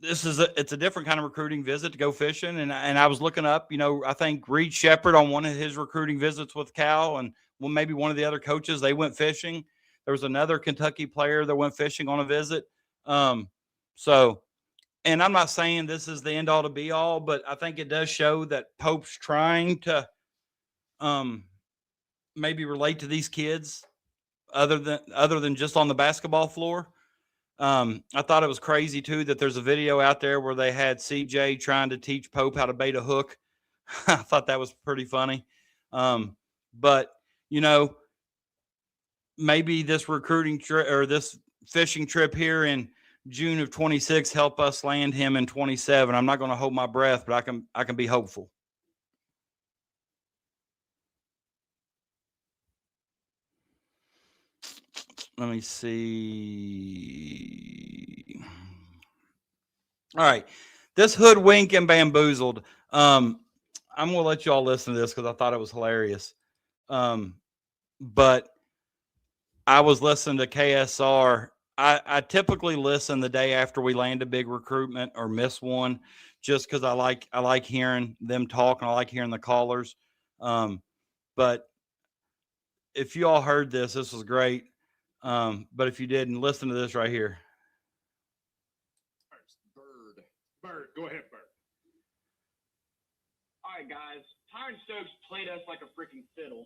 it's a different kind of recruiting visit to go fishing. And I was looking up, I think Reed Shepard on one of his recruiting visits with Cal and maybe one of the other coaches, they went fishing. There was another Kentucky player that went fishing on a visit. And I'm not saying this is the end all to be all, but I think it does show that Pope's trying to maybe relate to these kids other than just on the basketball floor. I thought it was crazy too that there's a video out there where they had CJ trying to teach Pope how to bait a hook. I thought that was pretty funny. But maybe this recruiting trip or this fishing trip here in June of 26 help us land him in 27. I'm not going to hold my breath, but I can be hopeful. Let me see. All right. This hoodwink and bamboozled. I'm going to let y'all listen to this because I thought it was hilarious. But I was listening to KSR I typically listen the day after we land a big recruitment or miss one, just because I like hearing them talk and I like hearing the callers. But if you all heard this was great. But if you didn't, listen to this right here. Bird, go ahead, Bird. All right, guys. Tyron Stokes played us like a freaking fiddle.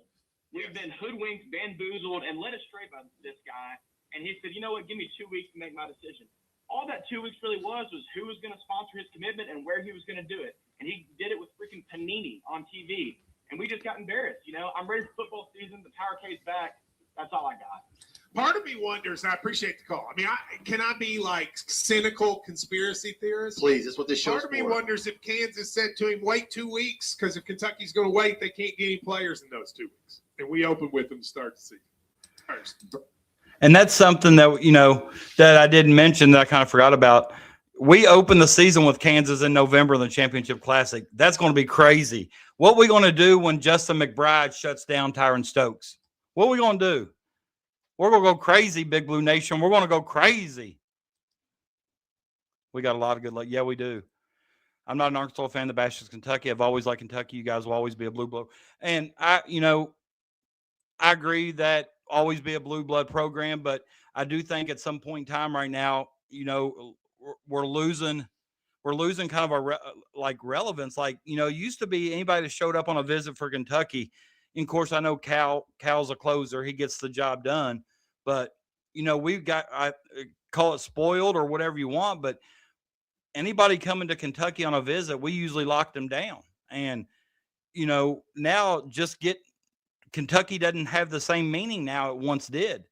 We've been hoodwinked, bamboozled, and led astray by this guy. And he said, you know what, give me 2 weeks to make my decision. All that 2 weeks really was who was going to sponsor his commitment and where he was going to do it. And he did it with freaking Panini on TV. And we just got embarrassed. I'm ready for football season. The Power K's back. That's all I got. Part of me wonders, and I appreciate the call. I mean, can I be like cynical conspiracy theorist? Please, that's what this show's Part of me for. wonders if Kansas said to him, wait 2 weeks, because if Kentucky's going to wait, they can't get any players in those 2 weeks. And we open with them to start the season. First. And that's something that, that I didn't mention that I kind of forgot about. We open the season with Kansas in November in the Championship Classic. That's going to be crazy. What are we going to do when Justin McBride shuts down Tyron Stokes? What are we going to do? We're going to go crazy, Big Blue Nation. We're going to go crazy. We got a lot of good luck. Yeah, we do. I'm not an Arkansas fan that bashes Kentucky. I've always liked Kentucky. You guys will always be a blue blood. And I agree that always be a blue blood program, but I do think at some point in time right now, we're losing kind of our relevance. Like, used to be anybody that showed up on a visit for Kentucky. And of course, I know Cal's a closer. He gets the job done. But, we've got, I call it spoiled or whatever you want, but anybody coming to Kentucky on a visit, we usually lock them down. And, now just Kentucky doesn't have the same meaning now it once did.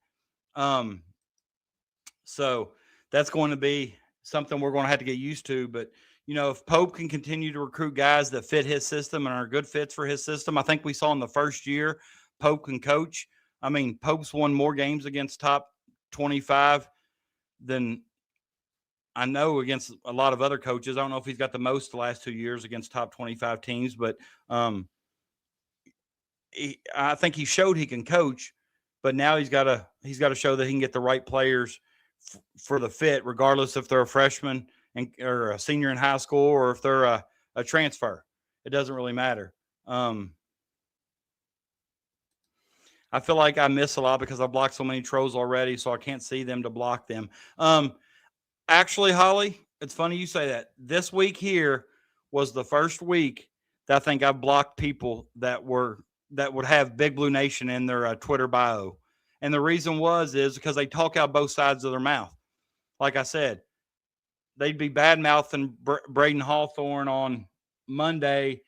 So that's going to be something we're going to have to get used to. But, if Pope can continue to recruit guys that fit his system and are good fits for his system, I think we saw in the first year Pope can coach. I mean, Pope's won more games against top 25 than I know against a lot of other coaches. I don't know if he's got the most the last 2 years against top 25 teams, but I think he showed he can coach, but now he's got to show that he can get the right players for the fit, regardless if they're a freshman or a senior in high school or if they're a transfer. It doesn't really matter. I feel like I miss a lot because I blocked so many trolls already, so I can't see them to block them. Actually, Holly, it's funny you say that. This week here was the first week that I think I've blocked people that would have Big Blue Nation in their Twitter bio. And the reason is because they talk out both sides of their mouth. Like I said, they'd be bad-mouthing Braden Hawthorne on Monday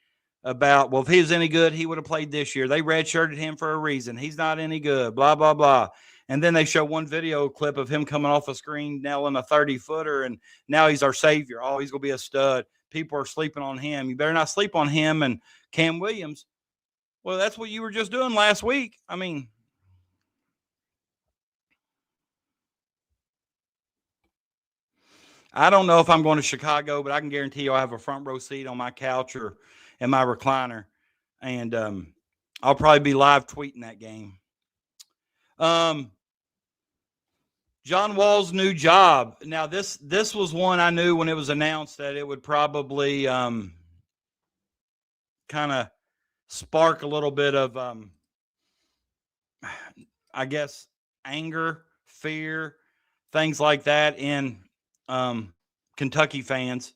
about, well, if he was any good, he would have played this year. They redshirted him for a reason. He's not any good, blah, blah, blah. And then they show one video clip of him coming off a screen, nailing a 30-footer, and now he's our savior. Oh, he's going to be a stud. People are sleeping on him. You better not sleep on him and Cam Williams. Well, that's what you were just doing last week. I mean, I don't know if I'm going to Chicago, but I can guarantee you I'll have a front row seat on my couch or in my recliner. And I'll probably be live tweeting that game. John Wall's new job. Now, this was one I knew when it was announced that it would probably kind of spark a little bit of, I guess, anger, fear, things like that in Kentucky fans.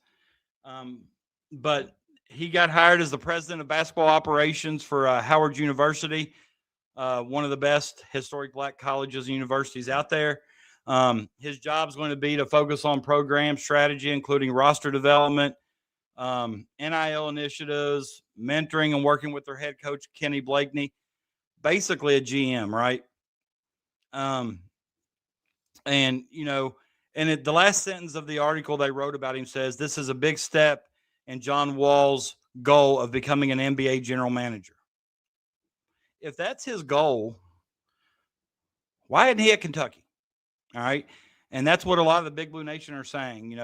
But he got hired as the president of basketball operations for Howard University, one of the best historic black colleges and universities out there. His job is going to be to focus on program strategy, including roster development, NIL initiatives, mentoring, and working with their head coach, Kenny Blakeney. Basically a GM, right? And, the last sentence of the article they wrote about him says, this is a big step in John Wall's goal of becoming an NBA general manager. If that's his goal, why isn't he at Kentucky? All right. And that's what a lot of the Big Blue Nation are saying.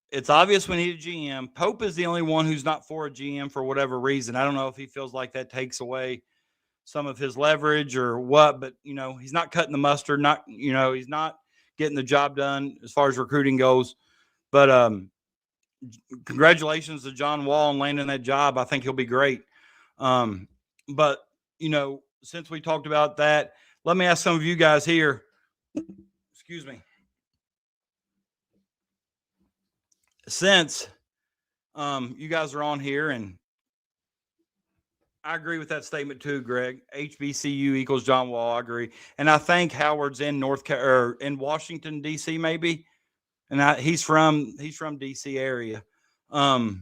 It's obvious we need a GM. Pope is the only one who's not for a GM for whatever reason. I don't know if he feels like that takes away some of his leverage or what, but, he's not cutting the mustard. He's not getting the job done as far as recruiting goes. But congratulations to John Wall on landing that job. I think he'll be great. But, since we talked about that, let me ask some of you guys here. Excuse me. Since you guys are on here, and I agree with that statement too, Greg. HBCU equals John Wall. I agree, and I think Howard's in in Washington D.C. maybe, and he's from D.C. area. But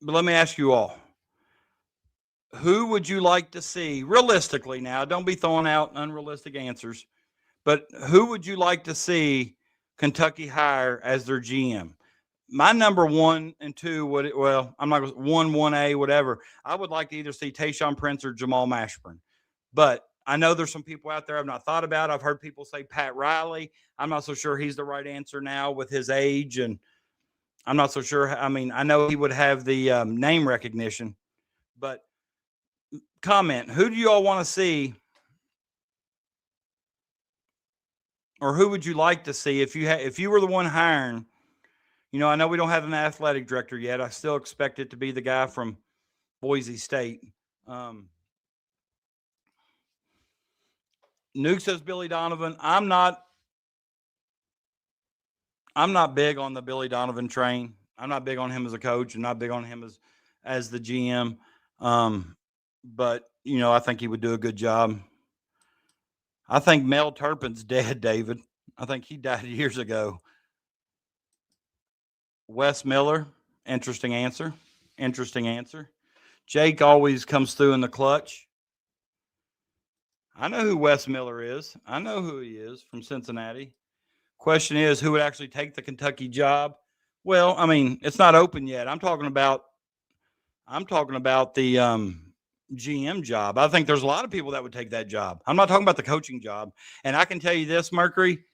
let me ask you all: who would you like to see realistically? Now, don't be throwing out unrealistic answers, but who would you like to see Kentucky hire as their GM? My number 1 and 2 I'm not 1A, whatever. I would like to either see Tayshaun Prince or Jamal Mashburn. But I know there's some people out there I've not thought about. I've heard people say Pat Riley. I'm not so sure he's the right answer now with his age, and I'm not so sure. I mean, I know he would have the name recognition, but comment, who do you all want to see, or who would you like to see if you were the one hiring? I know we don't have an athletic director yet. I still expect it to be the guy from Boise State. Nuke says Billy Donovan. I'm not big on the Billy Donovan train. I'm not big on him as a coach, and not big on him as the GM. But I think he would do a good job. I think Mel Turpin's dead, David. I think he died years ago. Wes Miller, interesting answer. Jake always comes through in the clutch. I know who Wes Miller is. I know who he is from Cincinnati. Question is, who would actually take the Kentucky job? Well, I mean, it's not open yet. I'm talking about the GM job. I think there's a lot of people that would take that job. I'm not talking about the coaching job. And I can tell you this, Mercury,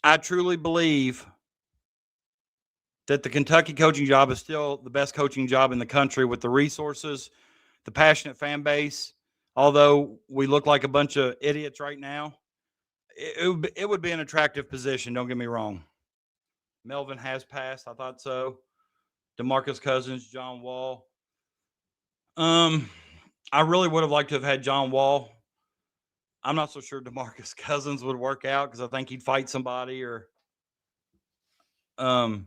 I truly believe that the Kentucky coaching job is still the best coaching job in the country, with the resources, the passionate fan base. Although we look like a bunch of idiots right now, it would be an attractive position. Don't get me wrong. Melvin has passed. I thought so. DeMarcus Cousins, John Wall. I really would have liked to have had John Wall. I'm not so sure DeMarcus Cousins would work out, because I think he'd fight somebody, or you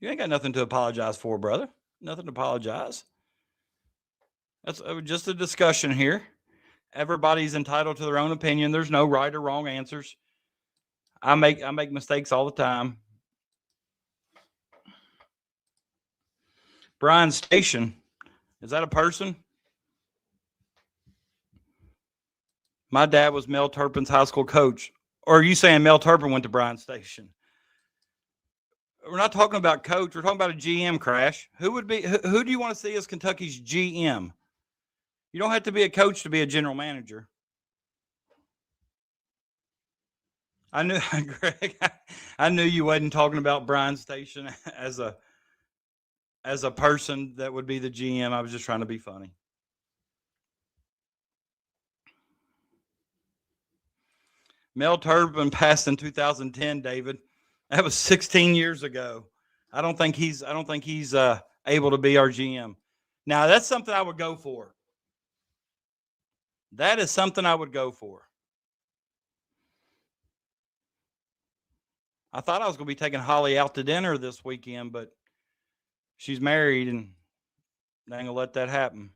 ain't got nothing to apologize for, brother. Nothing to apologize. That's just a discussion here. Everybody's entitled to their own opinion. There's no right or wrong answers. I make mistakes all the time. Brian Station, is that a person? My dad was Mel Turpin's high school coach. Or are you saying Mel Turpin went to Brian Station? We're not talking about coach. We're talking about a GM, Crash. Who do you want to see as Kentucky's GM? You don't have to be a coach to be a general manager. I knew, Greg, I knew you wasn't talking about Brian Station as a person that would be the GM. I was just trying to be funny. Mel Turpin passed in 2010, David. That was 16 years ago. I don't think he's able to be our GM. Now, that's something I would go for. That is something I would go for. I thought I was going to be taking Holly out to dinner this weekend, but she's married, and I ain't going to let that happen.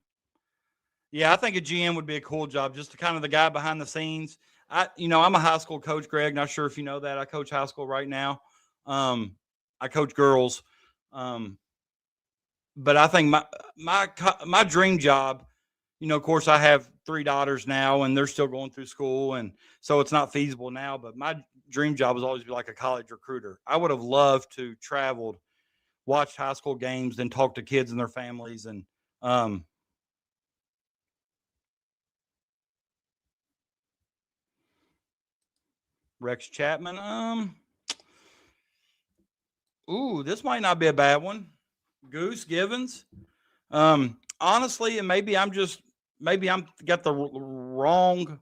Yeah, I think a GM would be a cool job, just kind of the guy behind the scenes. I'm a high school coach, Greg. Not sure if you know that. I coach high school right now. I coach girls. But I think my dream job, of course, I have 3 daughters now, and they're still going through school, and so it's not feasible now. But my dream job was always be like a college recruiter. I would have loved to traveled, watched high school games, then talk to kids and their families, and Rex Chapman. This might not be a bad one. Goose Givens. Honestly, and maybe I'm just maybe I'm got the wrong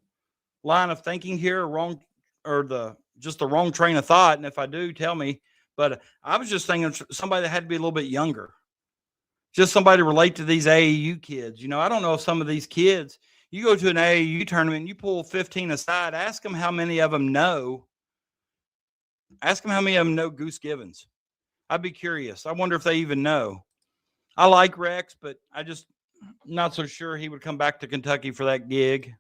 line of thinking here, or the wrong train of thought. And if I do, tell me. But I was just thinking somebody that had to be a little bit younger, just somebody to relate to these AAU kids. I don't know if some of these kids, you go to an AAU tournament, and you pull 15 aside, ask them how many of them know. Ask them how many of them know Goose Givens. I'd be curious. I wonder if they even know. I like Rex, but I just not so sure he would come back to Kentucky for that gig.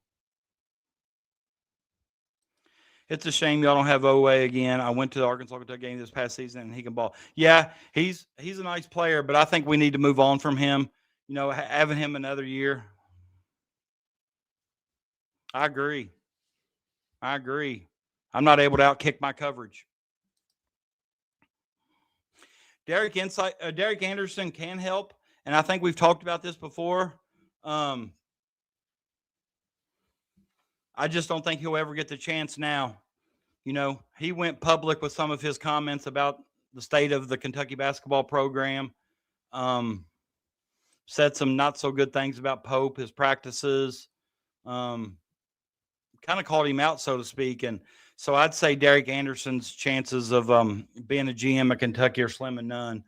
It's a shame y'all don't have OA again. I went to the Arkansas Kentucky game this past season, and he can ball. Yeah, he's a nice player, but I think we need to move on from him. Having him another year. I agree. I'm not able to outkick my coverage. Derek Anderson can help, and I think we've talked about this before. I just don't think he'll ever get the chance now. He went public with some of his comments about the state of the Kentucky basketball program. Said some not so good things about Pope, his practices. Kind of called him out, so to speak. And so I'd say Derek Anderson's chances of being a GM at Kentucky are slim and none.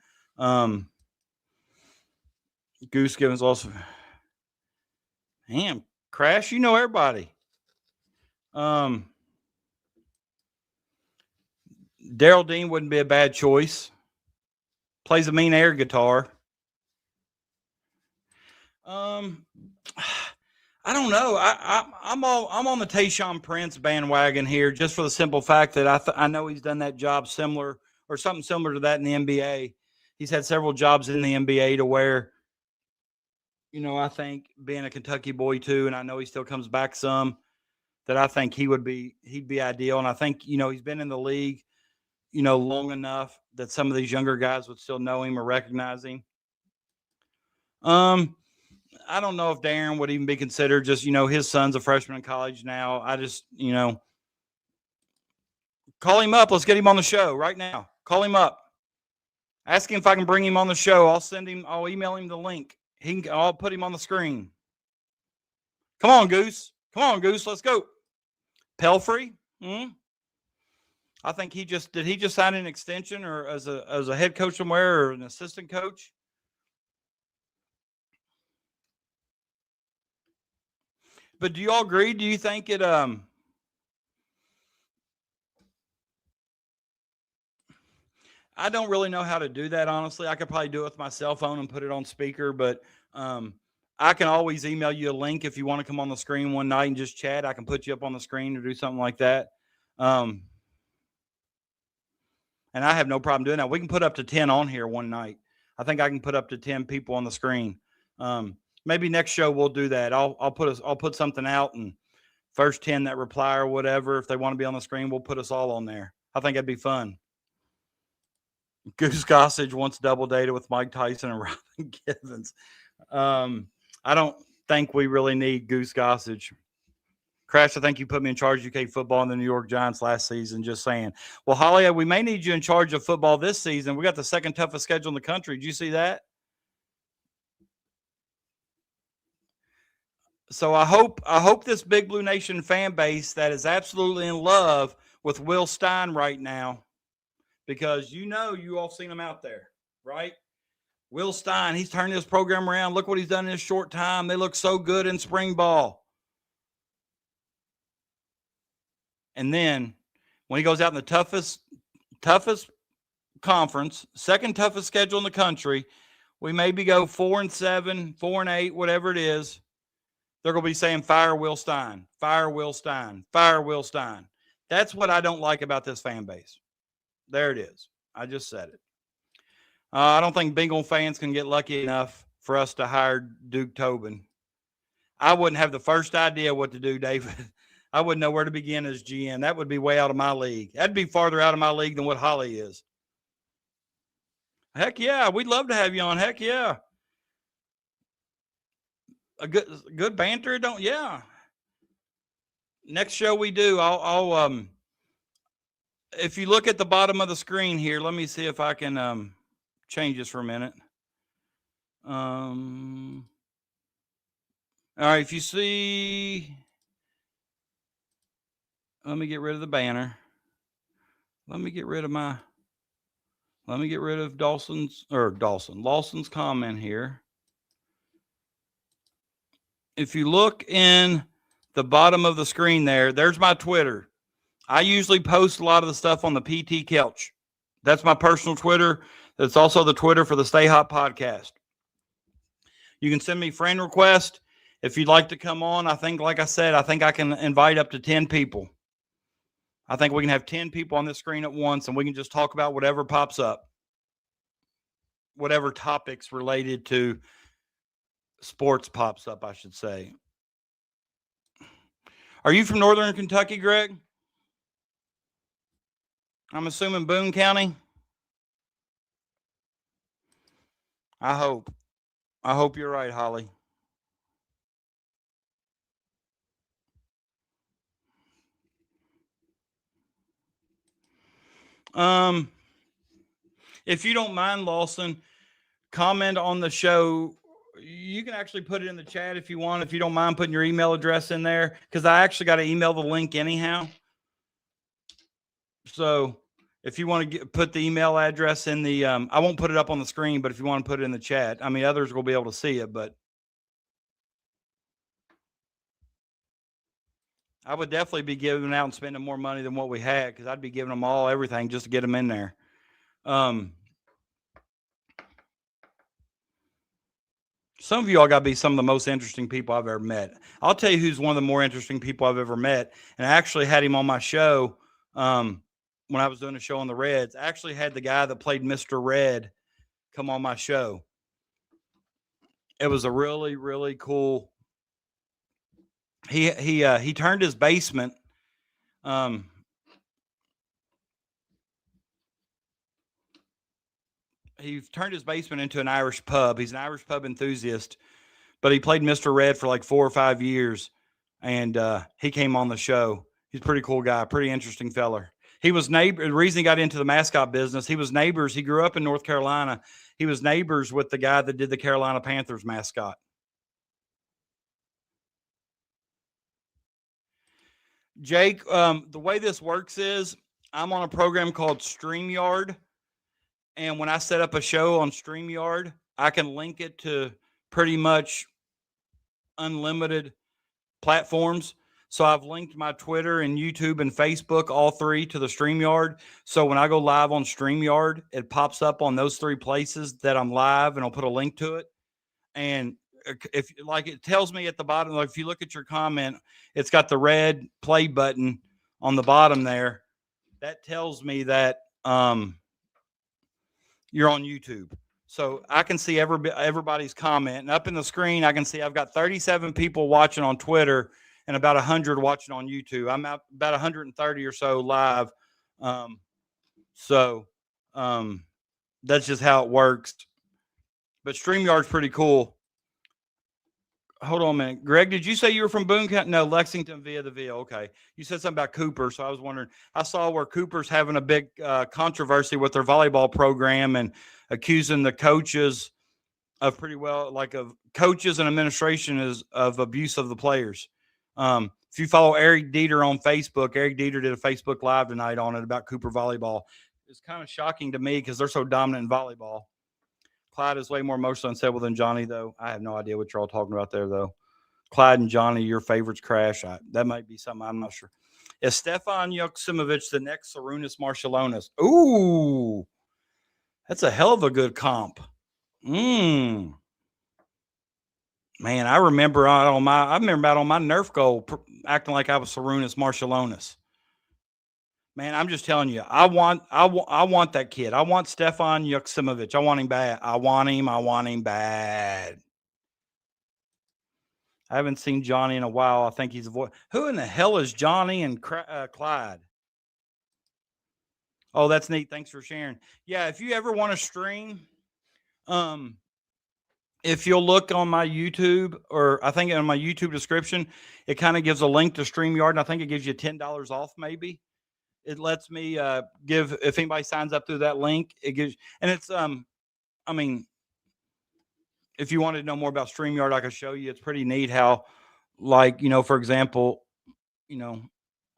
Goose Givens also. Damn, Crash, you know everybody. Daryl Dean wouldn't be a bad choice. Plays a mean air guitar. I don't know. I'm on the Tayshaun Prince bandwagon here, just for the simple fact that I know he's done that job similar or something similar to that in the NBA. He's had several jobs in the NBA to where, I think being a Kentucky boy too, and I know he still comes back some, that I think he'd be ideal. And I think, he's been in the league, long enough that some of these younger guys would still know him or recognize him. I don't know if Darren would even be considered. Just, his son's a freshman in college now. I just, call him up. Let's get him on the show right now. Call him up. Ask him if I can bring him on the show. I'll email him the link. I'll put him on the screen. Come on, Goose. Let's go. Pelfrey. I think did he just sign an extension or as a head coach somewhere or an assistant coach? But do you all agree? Do you think it I don't really know how to do that, honestly. I could probably do it with my cell phone and put it on speaker, but I can always email you a link if you want to come on the screen one night and just chat. I can put you up on the screen or do something like that. And I have no problem doing that. We can put up to 10 on here one night. I think I can put up to 10 people on the screen. Maybe next show we'll do that. I'll put something out, and first 10 that reply or whatever, if they want to be on the screen, we'll put us all on there. I think that'd be fun. Goose Gossage once double dated with Mike Tyson and Robin Givens. I don't think we really need Goose Gossage. Crash, I think you put me in charge of UK football and the New York Giants last season, just saying. Well, Holly, we may need you in charge of football this season. We got the second toughest schedule in the country. Did you see that? So I hope this Big Blue Nation fan base that is absolutely in love with Will Stein right now, because you all seen him out there, right? Will Stein, he's turned this program around. Look what he's done in his short time. They look so good in spring ball. And then when he goes out in the toughest conference, second toughest schedule in the country, we maybe go 4-7, 4-8, whatever it is. They're going to be saying, fire Will Stein, fire Will Stein, fire Will Stein. That's what I don't like about this fan base. There it is. I just said it. I don't think Bengal fans can get lucky enough for us to hire Duke Tobin. I wouldn't have the first idea what to do, David. I wouldn't know where to begin as GM. That would be way out of my league. That'd be farther out of my league than what Holly is. Heck yeah, we'd love to have you on. Heck yeah. A good banter, yeah. Next show we do, I'll if you look at the bottom of the screen here, let me see if I can change this for a minute. All right, if you see, let me get rid of the banner. Let me get rid of Lawson's comment here. If you look in the bottom of the screen there's my Twitter. I usually post a lot of the stuff on the PT Kelch. That's my personal Twitter. That's also the Twitter for the Stay Hot podcast. You can send me friend request if you'd like to come on. I think, like I said, I think I can invite up to 10 people. I think we can have 10 people on this screen at once, and we can just talk about whatever pops up, whatever topics related to sports pops up, I should say. Are you from Northern Kentucky, Greg? I'm assuming Boone County. I hope you're right, Holly. If you don't mind, Lawson, comment on the show. You can actually put it in the chat if you want, if you don't mind putting your email address in there, because I actually got to email the link anyhow. So if you want to put the email address in the, I won't put it up on the screen, but if you want to put it in the chat, I mean, others will be able to see it, but I would definitely be giving out and spending more money than what we had, because I'd be giving them all everything just to get them in there. Some of you all got to be some of the most interesting people I've ever met. I'll tell you who's one of the more interesting people I've ever met. And I actually had him on my show when I was doing a show on the Reds. I actually had the guy that played Mr. Red come on my show. It was a really, really cool. He turned his basement. He turned his basement into an Irish pub. He's an Irish pub enthusiast, but he played Mr. Red for like 4 or 5 years, and he came on the show. He's a pretty cool guy, pretty interesting feller. He was neighbor. The reason he got into the mascot business, he was neighbors. He grew up in North Carolina. He was neighbors with the guy that did the Carolina Panthers mascot. Jake, the way this works is I'm on a program called StreamYard. And when I set up a show on StreamYard, I can link it to pretty much unlimited platforms. So I've linked my Twitter and YouTube and Facebook, all three, to the StreamYard. So when I go live on StreamYard, it pops up on those 3 places that I'm live, and I'll put a link to it. And if like it tells me at the bottom, like if you look at your comment, it's got the red play button on the bottom there. That tells me that you're on YouTube. So I can see everybody's comment. And up in the screen, I can see I've got 37 people watching on Twitter and about 100 watching on YouTube. I'm about 130 or so live. That's just how it works. But StreamYard's pretty cool. Hold on a minute. Greg, did you say you were from Boone County? No, Lexington via the VIA. Okay. You said something about Cooper, so I was wondering. I saw where Cooper's having a big controversy with their volleyball program and accusing the coaches of coaches and administration of abuse of the players. If you follow Eric Dieter on Facebook, Eric Dieter did a Facebook Live tonight on it about Cooper volleyball. It's kind of shocking to me because they're so dominant in volleyball. Clyde is way more emotionally unstable than Johnny, though. I have no idea what you're all talking about there, though. Clyde and Johnny, your favorites crash. That might be something I'm not sure. Is Stefan Joksimovic the next Sarunas Marciulionis? Ooh, that's a hell of a good comp. Man, I remember out on my Nerf goal acting like I was Sarunas Marciulionis. Man, I'm just telling you, I want that kid. I want Stefan Joksimovic. I want him bad. I want him bad. I haven't seen Johnny in a while. I think he's a voice. Who in the hell is Johnny and Clyde? Oh, that's neat. Thanks for sharing. Yeah, if you ever want to stream, if you'll look on my YouTube, or I think in my YouTube description, it kind of gives a link to StreamYard, and I think it gives you $10 off maybe. It lets me if anybody signs up through that link, it gives, and it's, if you wanted to know more about StreamYard, I could show you. It's pretty neat how, like, for example,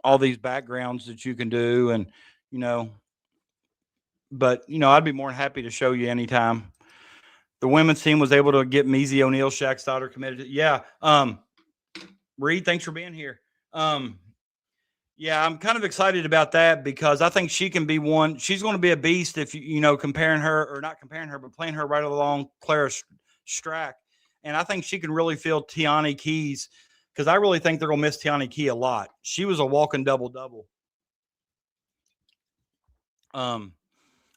all these backgrounds that you can do, and, but, I'd be more than happy to show you anytime. The women's team was able to get Measy O'Neal, Shaq's daughter, committed. Yeah. Reed, thanks for being here. Yeah, I'm kind of excited about that because I think she can be one. She's going to be a beast if comparing her, or not comparing her, but playing her right along Clara Strack. And I think she can really fill Tiani Key's, because I really think they're going to miss Tiani Key a lot. She was a walking double-double. I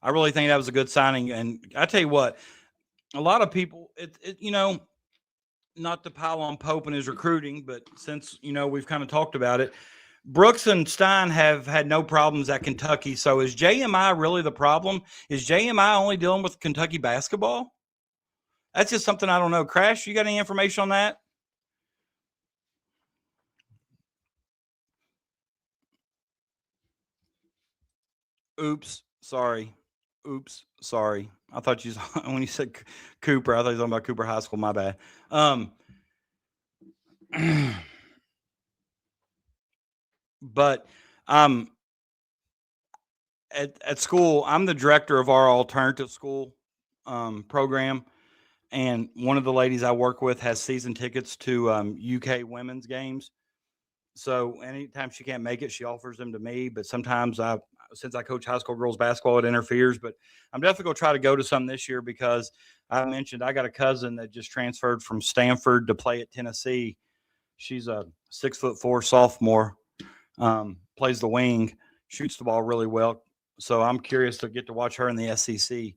really think that was a good signing. And I tell you what, a lot of people, not to pile on Pope and his recruiting, but since, we've kind of talked about it, Brooks and Stein have had no problems at Kentucky. So is JMI really the problem? Is JMI only dealing with Kentucky basketball? That's just something I don't know. Crash, you got any information on that? Oops, sorry. I thought you, when you said Cooper, I thought you were talking about Cooper High School. My bad. But at school, I'm the director of our alternative school program. And one of the ladies I work with has season tickets to UK women's games. So anytime she can't make it, she offers them to me. But sometimes since I coach high school girls basketball, it interferes. But I'm definitely going to try to go to some this year, because I mentioned I got a cousin that just transferred from Stanford to play at Tennessee. She's a 6'4" sophomore, plays the wing, shoots the ball really well. So I'm curious to get to watch her in the SEC.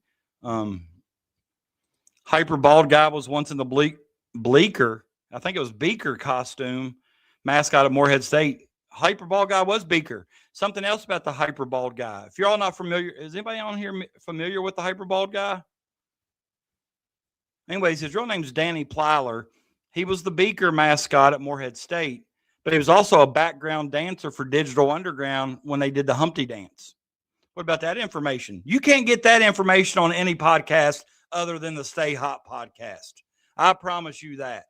Hyper bald guy was once in the Bleecker. I think it was Beaker costume mascot at Morehead State. Hyper bald guy was Beaker. Something else about the hyper bald guy. If you're all not familiar, is anybody on here familiar with the hyper bald guy? Anyways, his real name's Danny Plyler. He was the Beaker mascot at Morehead State, but he was also a background dancer for Digital Underground when they did the Humpty Dance. What about that information? You can't get that information on any podcast other than the Stay Hot podcast. I promise you that.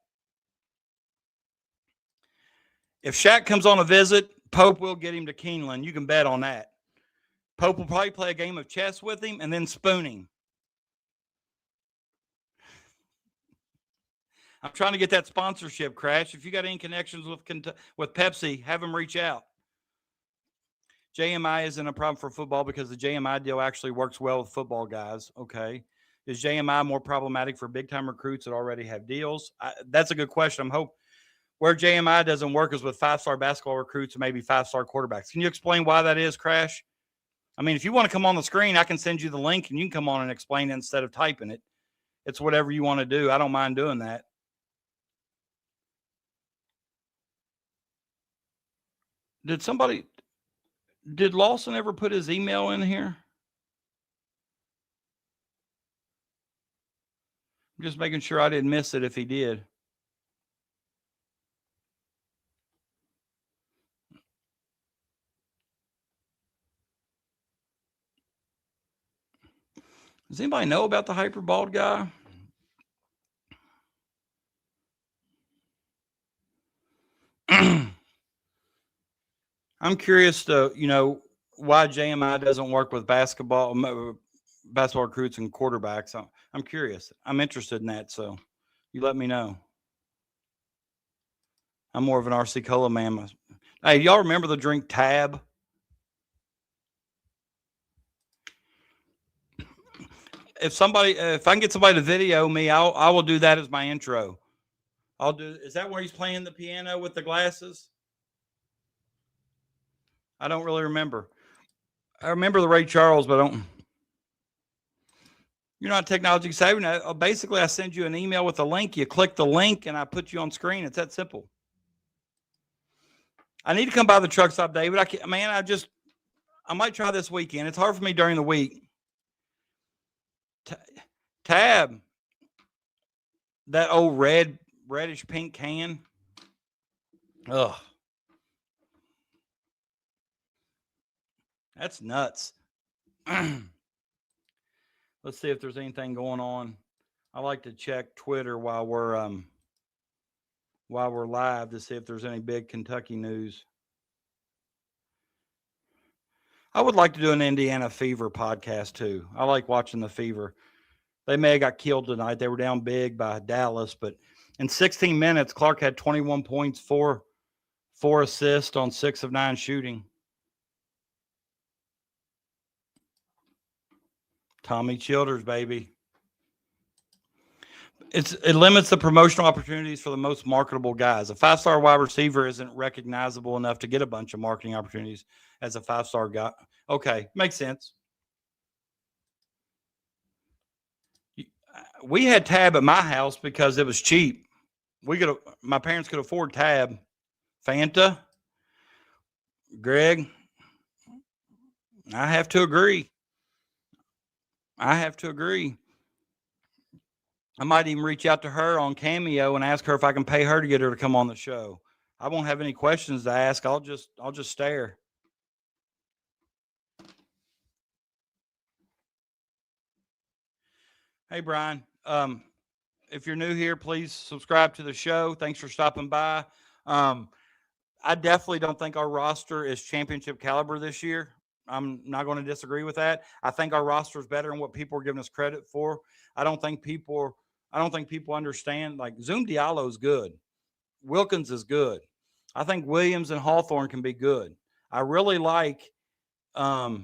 If Shaq comes on a visit, Pope will get him to Keeneland. You can bet on that. Pope will probably play a game of chess with him and then spoon him. I'm trying to get that sponsorship, Crash. If you got any connections with Pepsi, have them reach out. JMI isn't a problem for football because the JMI deal actually works well with football guys. Okay. Is JMI more problematic for big-time recruits that already have deals? That's a good question. Where JMI doesn't work is with five-star basketball recruits and maybe five-star quarterbacks. Can you explain why that is, Crash? I mean, if you want to come on the screen, I can send you the link and you can come on and explain it instead of typing it. It's whatever you want to do. I don't mind doing that. Did Lawson ever put his email in here? I'm just making sure I didn't miss it if he did. Does anybody know about the hyper bald guy? I'm curious to, why JMI doesn't work with basketball recruits and quarterbacks. I'm curious. I'm interested in that. So you let me know. I'm more of an RC Cola man. Hey, y'all remember the drink Tab? If I can get somebody to video me, I will do that as my intro. Is that where he's playing the piano with the glasses? I don't really remember. I remember the Ray Charles, but I don't. You're not technology savvy. Basically, I send you an email with a link. You click the link, and I put you on screen. It's that simple. I need to come by the truck stop, David. I might try this weekend. It's hard for me during the week. Tab, that old reddish pink can. Ugh. That's nuts. Let's see if there's anything going on. I like to check Twitter while we're live to see if there's any big Kentucky news. I would like to do an Indiana Fever podcast too. I like watching the Fever. They may have got killed tonight. They were down big by Dallas, but in 16 minutes, Clark had 21 points, four assists on 6 of 9 shooting. Tommy Childers, baby. It limits the promotional opportunities for the most marketable guys. A 5-star wide receiver isn't recognizable enough to get a bunch of marketing opportunities as a 5-star guy. Okay, makes sense. We had Tab at my house because it was cheap. My parents could afford Tab. Fanta, Greg, I have to agree. I might even reach out to her on Cameo and ask her if I can pay her to get her to come on the show. I won't have any questions to ask. I'll just stare. Hey, Brian. If you're new here, please subscribe to the show. Thanks for stopping by. I definitely don't think our roster is championship caliber this year. I'm not going to disagree with that. I think our roster is better than what people are giving us credit for. I don't think people understand. Like, Zoom Diallo is good. Wilkins is good. I think Williams and Hawthorne can be good. I really like Njai,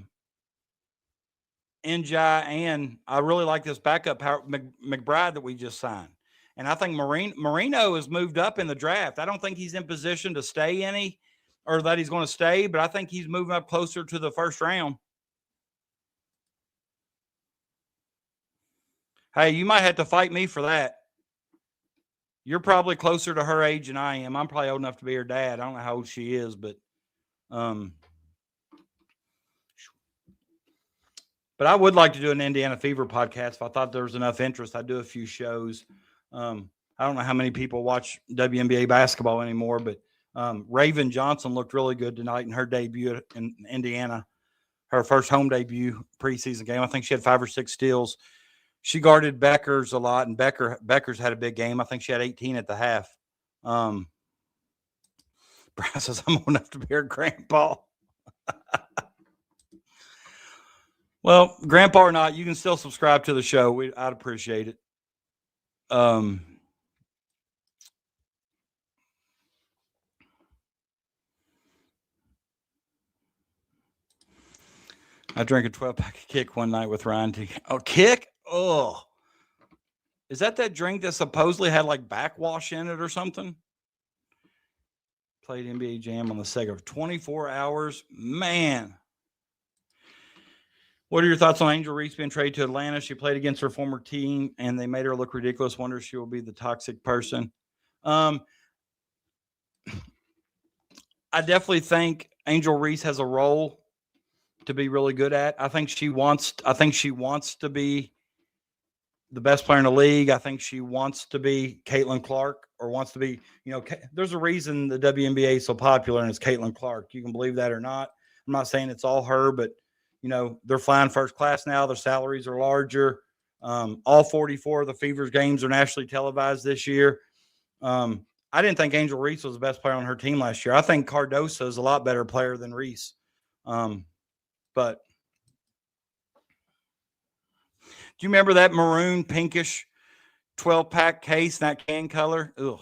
and I really like this backup McBride that we just signed. And I think Marino has moved up in the draft. I don't think he's in position to stay or that he's going to stay, but I think he's moving up closer to the first round. Hey, you might have to fight me for that. You're probably closer to her age than I am. I'm probably old enough to be her dad. I don't know how old she is, but I would like to do an Indiana Fever podcast. If I thought there was enough interest, I'd do a few shows. I don't know how many people watch WNBA basketball anymore, but Raven Johnson looked really good tonight in her debut in Indiana, her first home debut preseason game. I think she had 5 or 6 steals. She guarded Beckers a lot, and Beckers had a big game. I think she had 18 at the half. Brad says, I'm old enough to be her grandpa. Well, grandpa or not, you can still subscribe to the show. I'd appreciate it. I drank a 12-pack of Kick one night with Ryan. Kick? Oh. Is that drink that supposedly had like backwash in it or something? Played NBA Jam on the Sega for 24 hours. Man. What are your thoughts on Angel Reese being traded to Atlanta? She played against her former team, and they made her look ridiculous. Wonder if she will be the toxic person. I definitely think Angel Reese has a role to be really good at. I think she wants to be the best player in the league. I think she wants to be Caitlin Clark, or wants to be, there's a reason the WNBA is so popular, and it's Caitlin Clark. You can believe that or not. I'm not saying it's all her, but they're flying first class now. Their salaries are larger. All 44 of the Fever's games are nationally televised this year. I didn't think Angel Reese was the best player on her team last year. I think Cardoso is a lot better player than Reese. But do you remember that maroon pinkish 12-pack case, that can color? Ugh.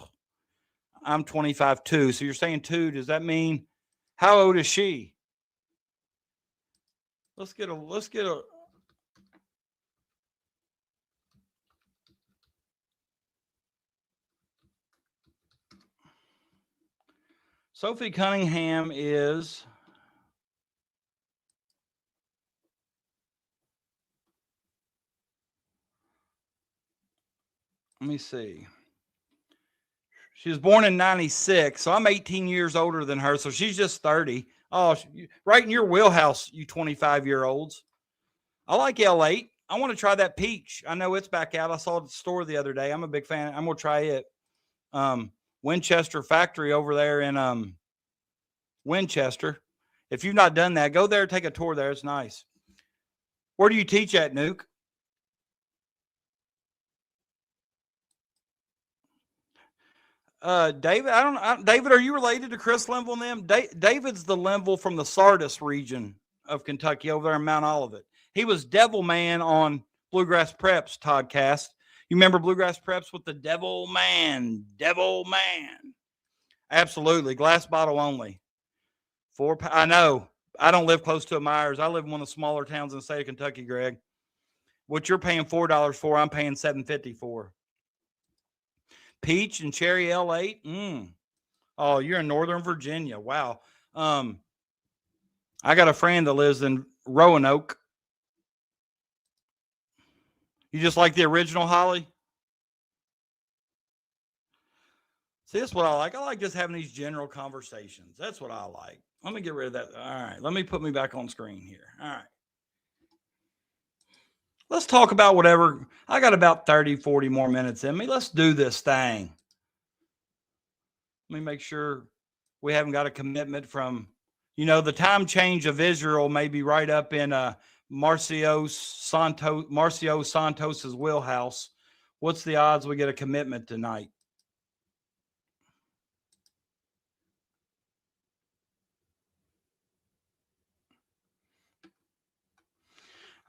I'm 25 too. So you're saying 2. Does that mean, how old is she? Let's get a Sophie Cunningham is let me see. She was born in 96, so I'm 18 years older than her, so she's just 30. Oh, right in your wheelhouse, you 25-year-olds. I like L8. I want to try that peach. I know it's back out. I saw it at the store the other day. I'm a big fan. I'm going to try it. Winchester Factory over there in Winchester. If you've not done that, go there, take a tour there. It's nice. Where do you teach at, Nuke? David, David, are you related to Chris Linville and them? David's the Linville from the Sardis region of Kentucky over there in Mount Olivet. He was Devil Man on Bluegrass Preps podcast. You remember Bluegrass Preps with the Devil Man? Absolutely. Glass bottle only. I know. I don't live close to a Myers. I live in one of the smaller towns in the state of Kentucky, Greg. What you're paying $4 for, I'm paying $7.50 for. Peach and cherry L8. Oh, you're in Northern Virginia. Wow. I got a friend that lives in Roanoke. You just like the original Holly? See, that's what I like. I like just having these general conversations. That's what I like. Let me get rid of that. All right. Let me put me back on screen here. All right. Let's talk about whatever. I got about 30, 40 more minutes in me. Let's do this thing. Let me make sure we haven't got a commitment from, the time change of Israel may be right up in Marcio Santos's wheelhouse. What's the odds we get a commitment tonight?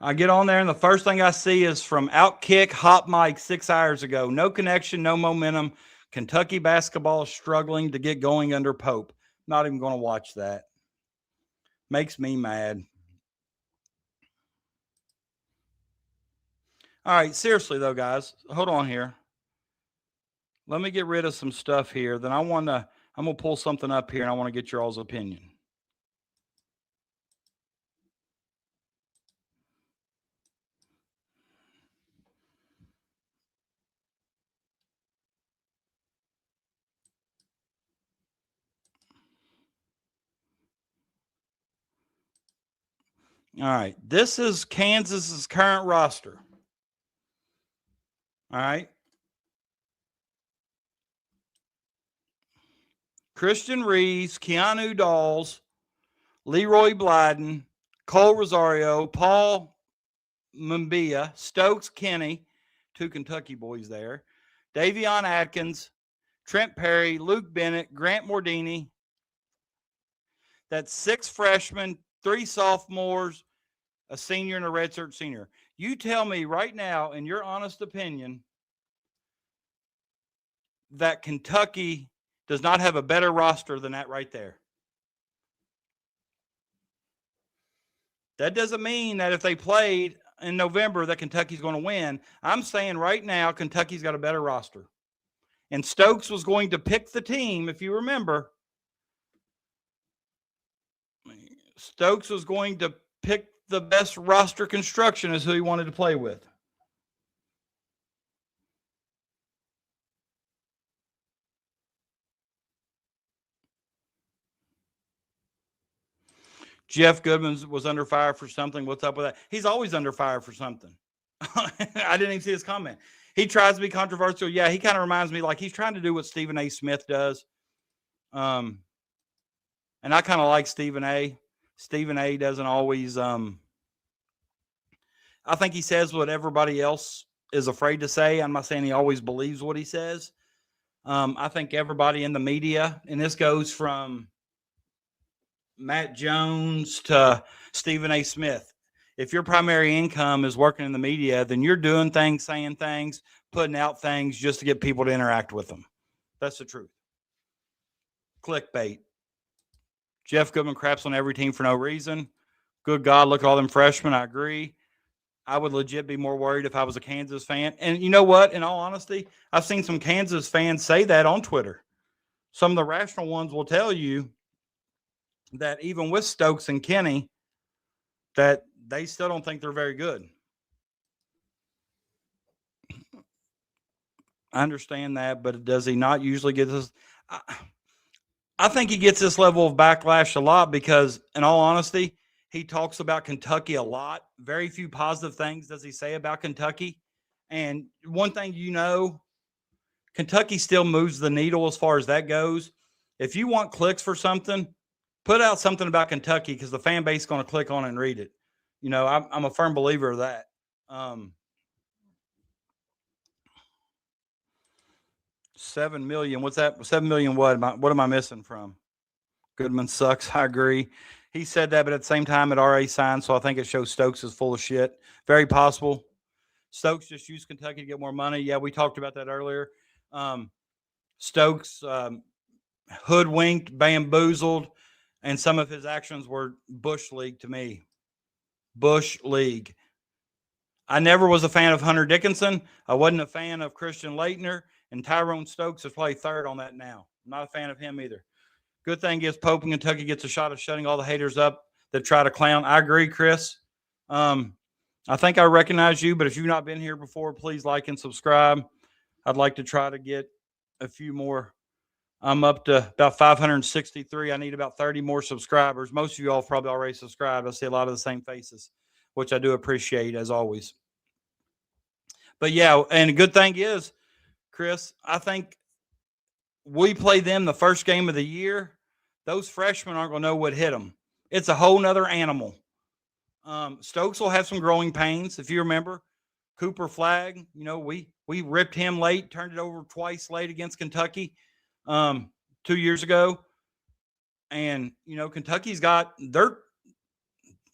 I get on there, and the first thing I see is from Outkick Hot Mike 6 hours ago. No connection, no momentum. Kentucky basketball is struggling to get going under Pope. Not even going to watch that. Makes me mad. All right, seriously, though, guys. Hold on here. Let me get rid of some stuff here. Then I'm going to pull something up here, and I want to get your all's opinion. All right. This is Kansas's current roster. All right. Christian Reeves, Keanu Dawes, Leroy Blyden, Cole Rosario, Paul Mbia, Stokes Kenny, 2 Kentucky boys there, Davion Atkins, Trent Perry, Luke Bennett, Grant Mordini. That's 6 freshmen, 3 sophomores, a senior, and a redshirt senior. You tell me right now, in your honest opinion, that Kentucky does not have a better roster than that right there. That doesn't mean that if they played in November that Kentucky's going to win. I'm saying right now Kentucky's got a better roster. And Stokes was going to pick the team, if you remember. Stokes was going to pick the best roster construction as who he wanted to play with. Jeff Goodman was under fire for something. What's up with that? He's always under fire for something. I didn't even see his comment. He tries to be controversial. Yeah, he kind of reminds me like he's trying to do what Stephen A. Smith does. And I kind of like Stephen A. Stephen A. doesn't always I think he says what everybody else is afraid to say. I'm not saying he always believes what he says. I think everybody in the media, and this goes from Matt Jones to Stephen A. Smith. If your primary income is working in the media, then you're doing things, saying things, putting out things just to get people to interact with them. That's the truth. Clickbait. Jeff Goodman craps on every team for no reason. Good God, look at all them freshmen. I agree. I would legit be more worried if I was a Kansas fan. And you know what? In all honesty, I've seen some Kansas fans say that on Twitter. Some of the rational ones will tell you that even with Stokes and Kenny, that they still don't think they're very good. I understand that, but does he not usually get this? I think he gets this level of backlash a lot because, in all honesty, he talks about Kentucky a lot. Very few positive things does he say about Kentucky. And one thing Kentucky still moves the needle as far as that goes. If you want clicks for something, put out something about Kentucky because the fan base is going to click on it and read it. I'm a firm believer of that. 7 million. What's that? 7 million. What am I missing from? Goodman sucks. I agree. He said that, but at the same time, it already signed, so I think it shows Stokes is full of shit. Very possible. Stokes just used Kentucky to get more money. Yeah, we talked about that earlier. Stokes hoodwinked, bamboozled, and some of his actions were Bush League to me. Bush League. I never was a fan of Hunter Dickinson. I wasn't a fan of Christian Leitner, and Tyron Stokes is probably third on that now. I'm not a fan of him either. Good thing is Pope in Kentucky gets a shot of shutting all the haters up that try to clown. I agree, Chris. I think I recognize you, but if you've not been here before, please like and subscribe. I'd like to try to get a few more. I'm up to about 563. I need about 30 more subscribers. Most of you all have probably already subscribed. I see a lot of the same faces, which I do appreciate as always. But yeah, and a good thing is, Chris, I think we play them the first game of the year. Those freshmen aren't going to know what hit them. It's a whole nother animal. Stokes will have some growing pains. If you remember, Cooper Flagg, we ripped him late, turned it over twice late against Kentucky 2 years ago. And, Kentucky's got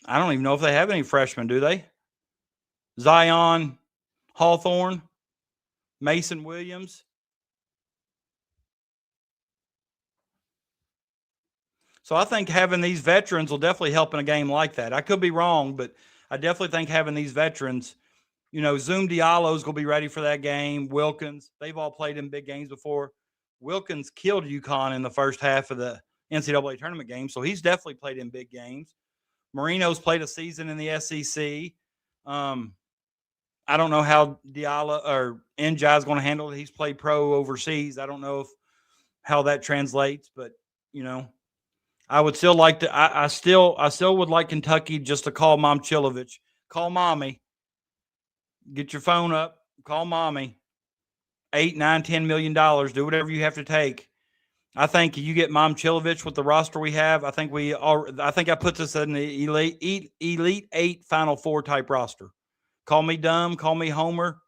I don't even know if they have any freshmen, do they? Zion, Hawthorne, Mason Williams. So I think having these veterans will definitely help in a game like that. I could be wrong, but I definitely think having these veterans, Zoom Diallo's going to be ready for that game. Wilkins, they've all played in big games before. Wilkins killed UConn in the first half of the NCAA tournament game, so he's definitely played in big games. Marino's played a season in the SEC. I don't know how Diallo or Njai is going to handle it. He's played pro overseas. I don't know how that translates, but I would still like to. I still would like Kentucky just to call Mom Chilovich. Call mommy. Get your phone up. Call mommy. $8, $9, $10 million. Do whatever you have to take. I think you get Mom Chilovich with the roster we have. I think that puts us in the elite 8 Final Four type roster. Call me dumb. Call me Homer.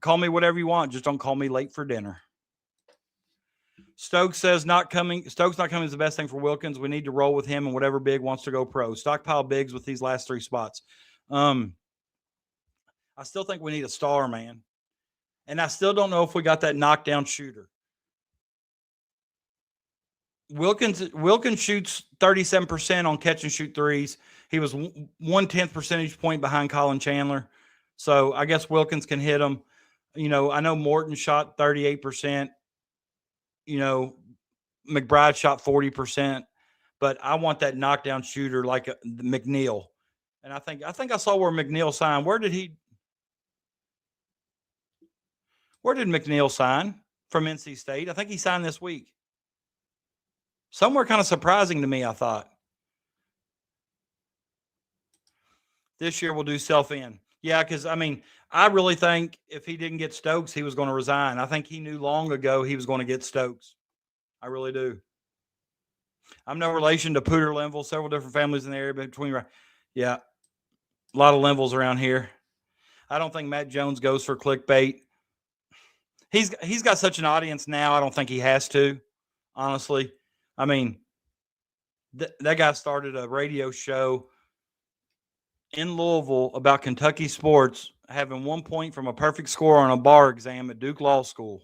Call me whatever you want. Just don't call me late for dinner. Stokes says not coming is the best thing for Wilkins. We need to roll with him and whatever big wants to go pro. Stockpile bigs with these last 3 spots. I still think we need a star, man. And I still don't know if we got that knockdown shooter. Wilkins shoots 37% on catch and shoot threes. He was 1/10 percentage point behind Colin Chandler. So I guess Wilkins can hit him. I know Morton shot 38%. McBride shot 40%, but I want that knockdown shooter like McNeil. And I think I saw where McNeil signed. Where did McNeil sign from NC State? I think he signed this week. Somewhere kind of surprising to me, I thought. This year we'll do self-in. Yeah, because, I really think if he didn't get Stokes, he was going to resign. I think he knew long ago he was going to get Stokes. I really do. I'm no relation to Pooter Linville, several different families in the area between. Yeah, a lot of Linvilles around here. I don't think Matt Jones goes for clickbait. He's got such an audience now, I don't think he has to, honestly. That guy started a radio show in Louisville about Kentucky sports, having 1 point from a perfect score on a bar exam at Duke Law School.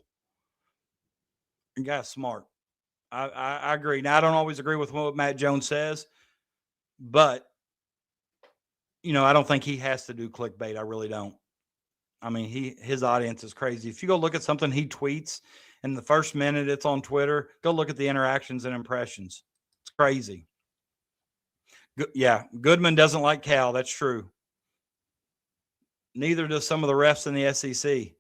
The guy's smart. I agree. Now, I don't always agree with what Matt Jones says, but, I don't think he has to do clickbait. I really don't. His audience is crazy. If you go look at something he tweets in the first minute it's on Twitter, go look at the interactions and impressions. It's crazy. Yeah, Goodman doesn't like Cal. That's true. Neither does some of the refs in the SEC.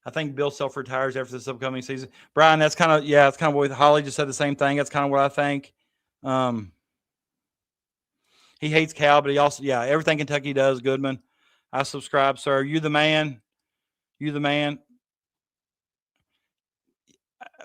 I think Bill Self retires after this upcoming season. Brian, it's kind of what Holly just said the same thing. That's kind of what I think. He hates Cal, but he also, everything Kentucky does, Goodman. I subscribe, sir. You the man. You the man.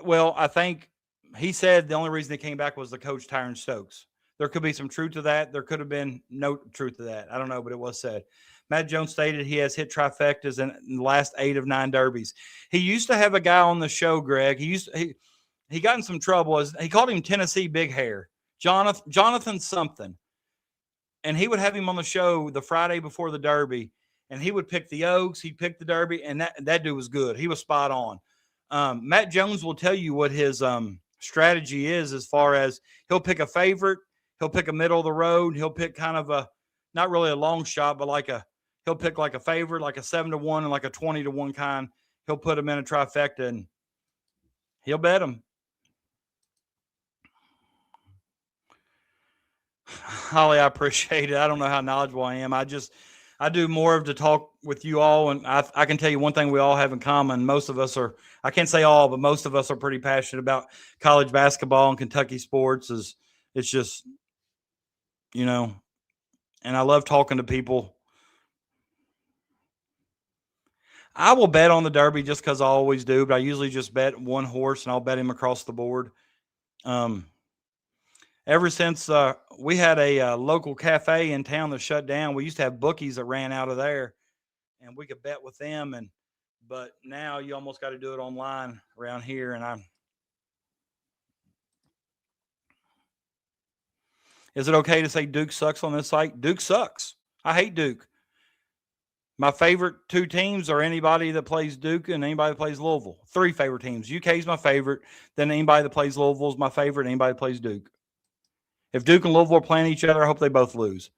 Well, I think he said the only reason he came back was the coach Tyron Stokes. There could be some truth to that. There could have been no truth to that. I don't know, but it was said. Matt Jones stated he has hit trifectas in the last 8 of 9 derbies. He used to have a guy on the show, Greg. He got in some trouble. He called him Tennessee Big Hair, Jonathan something. And he would have him on the show the Friday before the Derby, and he would pick the Oaks, he'd pick the Derby, and that dude was good. He was spot on. Matt Jones will tell you what his strategy is as far as he'll pick a favorite, he'll pick a middle of the road, he'll pick kind of a not really a long shot, but he'll pick like a favorite, like a 7-1 and like a 20-1 kind. He'll put them in a trifecta and he'll bet them. Holly, I appreciate it. I don't know how knowledgeable I am. I do more of to talk with you all, and I can tell you one thing we all have in common. Most of us are, I can't say all, but most of us are pretty passionate about college basketball and Kentucky sports. It's just, and I love talking to people. I will bet on the Derby just because I always do, but I usually just bet one horse, and I'll bet him across the board. Ever since we had a local cafe in town that shut down, we used to have bookies that ran out of there, and we could bet with them. But now you almost got to do it online around here. And is it okay to say Duke sucks on this site? Duke sucks. I hate Duke. My favorite 2 teams are anybody that plays Duke and anybody that plays Louisville. 3 favorite teams. UK is my favorite. Then anybody that plays Louisville is my favorite. Anybody that plays Duke. If Duke and Louisville are playing each other, I hope they both lose.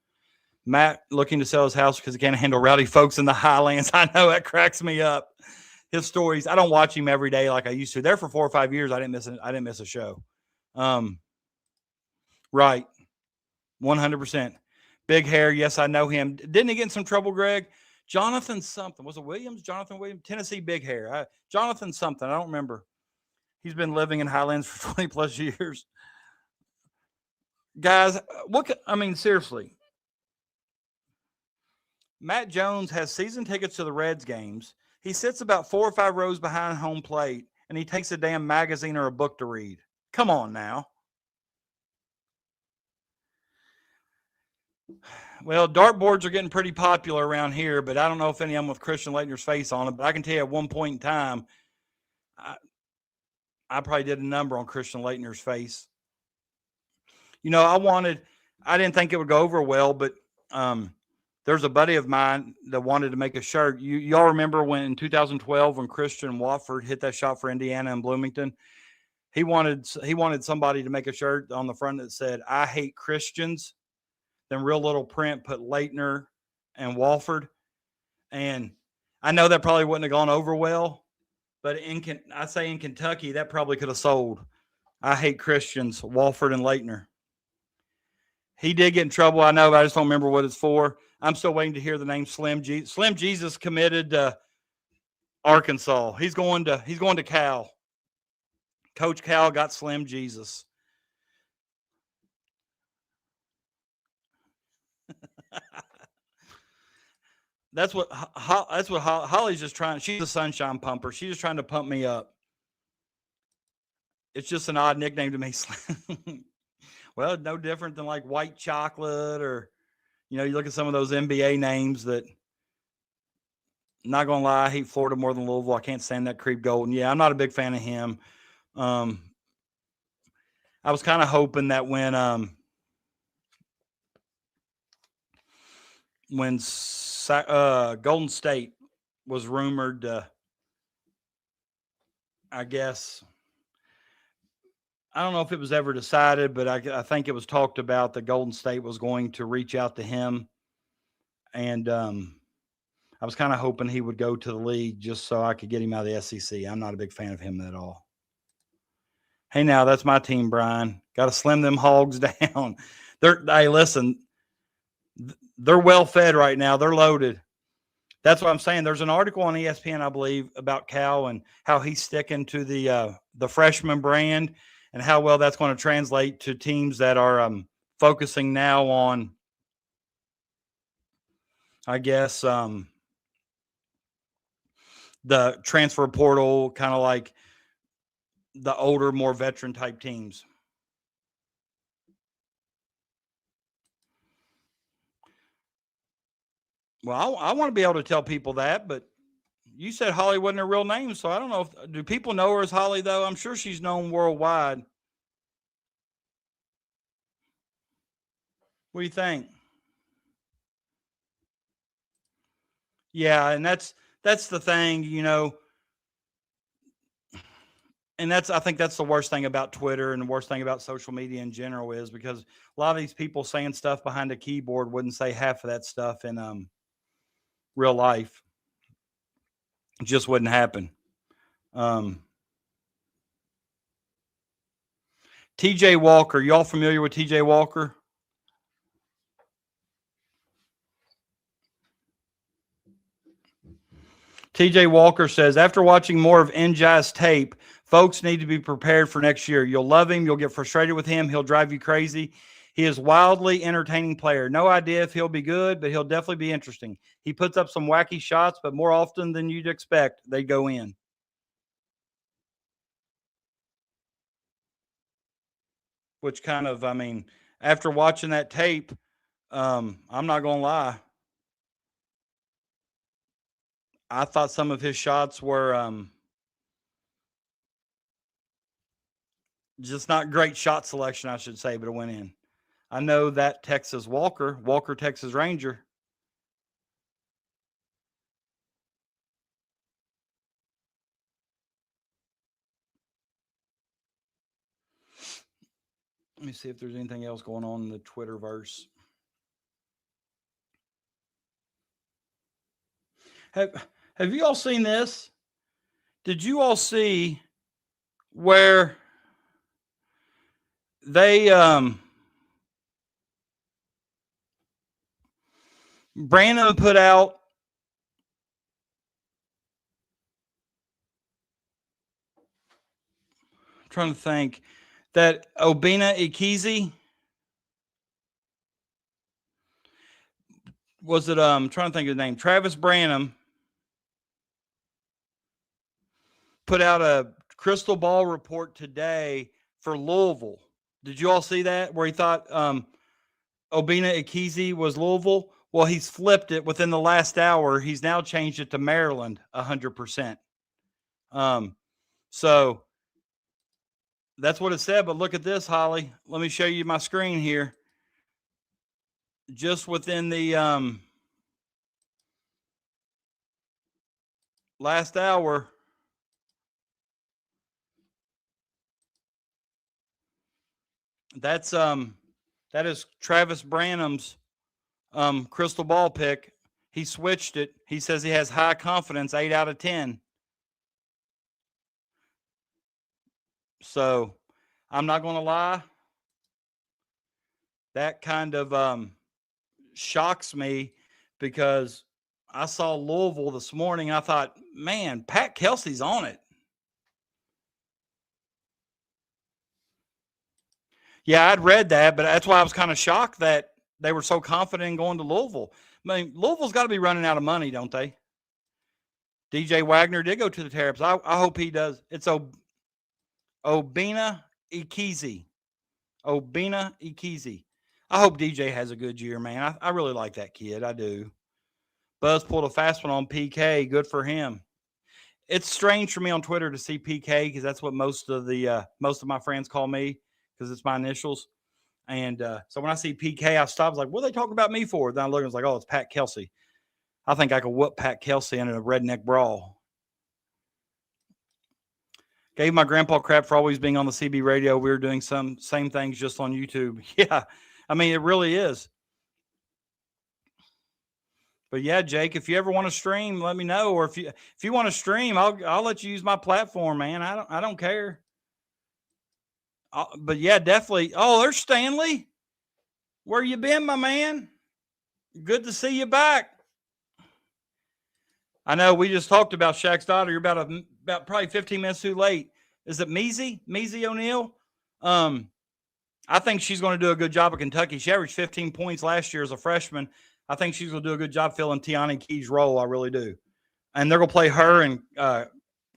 Matt looking to sell his house because he can't handle rowdy folks in the Highlands. I know, that cracks me up. His stories. I don't watch him every day like I used to. There for 4 or 5 years, I didn't miss a show. Right, 100%. Big hair. Yes, I know him. Didn't he get in some trouble, Greg? Jonathan something. Was it Williams? Jonathan Williams? Tennessee Big Hair. Jonathan something. I don't remember. He's been living in Highlands for 20 plus years. Guys, seriously. Matt Jones has season tickets to the Reds games. He sits about 4 or 5 rows behind home plate, and he takes a damn magazine or a book to read. Come on now. Well, dartboards are getting pretty popular around here, but I don't know if any of them with Christian Leitner's face on it. But I can tell you at one point in time, I probably did a number on Christian Leitner's face. I didn't think it would go over well, but there's a buddy of mine that wanted to make a shirt. Y'all remember when in 2012 when Christian Watford hit that shot for Indiana and Bloomington? He wanted somebody to make a shirt on the front that said, "I hate Christians." Then real little print put Leitner and Walford. And I know that probably wouldn't have gone over well, but in Kentucky, that probably could have sold. I hate Christians, Walford and Leitner. He did get in trouble, I know, but I just don't remember what it's for. I'm still waiting to hear the name Slim Jesus. Slim Jesus committed to Arkansas. He's going to Cal. Coach Cal got Slim Jesus. That's what Holly's just trying. She's a sunshine pumper. She's just trying to pump me up. It's just an odd nickname to me. Well, no different than like white chocolate, or you look at some of those NBA names that. Not gonna lie, I hate Florida more than Louisville. I can't stand that Creep Golden. Yeah, I'm not a big fan of him. I was kind of hoping that when Golden State was rumored, I guess, I don't know if it was ever decided, but I think it was talked about that Golden State was going to reach out to him. And I was kind of hoping he would go to the league just so I could get him out of the SEC. I'm not a big fan of him at all. Hey, now that's my team, Brian. Got to slim them hogs down. Hey, listen, they're well fed right now. They're loaded. That's what I'm saying. There's an article on ESPN, I believe, about Cal and how he's sticking to the freshman brand and how well that's going to translate to teams that are focusing now on, I guess, the transfer portal, kind of like the older, more veteran type teams. Well, I want to be able to tell people that, but you said Holly wasn't her real name, so I don't know do people know her as Holly though? I'm sure she's known worldwide. What do you think? Yeah, and that's the thing, and I think that's the worst thing about Twitter and the worst thing about social media in general is because a lot of these people saying stuff behind a keyboard wouldn't say half of that stuff in real life. It just wouldn't happen. TJ Walker, y'all familiar with TJ Walker? TJ Walker says, after watching more of NJ's tape, folks need to be prepared for next year. You'll love him. You'll get frustrated with him. He'll drive you crazy. He is wildly entertaining player. No idea if he'll be good, but he'll definitely be interesting. He puts up some wacky shots, but more often than you'd expect, they go in. Which kind of, after watching that tape, I'm not going to lie. I thought some of his shots were just not great shot selection, I should say, but it went in. I know that Texas Walker, Texas Ranger. Let me see if there's anything else going on in the Twitterverse. Have you all seen this? Did you all see where they Brandon put out I'm trying to think that Obina Ikizi was it I'm trying to think of the name. Travis Branham put out a crystal ball report today for Louisville. Did you all see that? Where he thought Obina Ikizi was Louisville? Well, he's flipped it within the last hour. He's now changed it to Maryland 100%. So that's what it said. But look at this, Holly. Let me show you my screen here. Just within the last hour, that is Travis Branham's crystal ball pick. He switched it. He says he has high confidence, 8 out of 10. So I'm not going to lie. That kind of shocks me because I saw Louisville this morning. I thought, man, Pat Kelsey's on it. Yeah, I'd read that, but that's why I was kind of shocked that they were so confident in going to Louisville. I mean, Louisville's got to be running out of money, don't they? DJ Wagner did go to the Terrapins. I hope he does. It's Obina Ikizi. Obina Ikizi. I hope DJ has a good year, man. I really like that kid. I do. Buzz pulled a fast one on PK. Good for him. It's strange for me on Twitter to see PK because that's what most of my friends call me because it's my initials. And so when I see PK, I stop. I was like, what are they talking about me for? Then I look and I was like, oh, it's Pat Kelsey. I think I could whoop Pat Kelsey in a redneck brawl. Gave my grandpa crap for always being on the CB radio. We were doing some same things just on YouTube. Yeah, I mean, it really is. But yeah, Jake, if you ever want to stream, let me know. Or if you want to stream, I'll let you use my platform, man. I don't care. But yeah, definitely. Oh, there's Stanley. Where you been, my man? Good to see you back. I know we just talked about Shaq's daughter. You're about probably 15 minutes too late. Is it Measy O'Neal? I think she's going to do a good job at Kentucky. She averaged 15 points last year as a freshman. I think she's going to do a good job filling Tiani Key's role. I really do. And they're going to play her and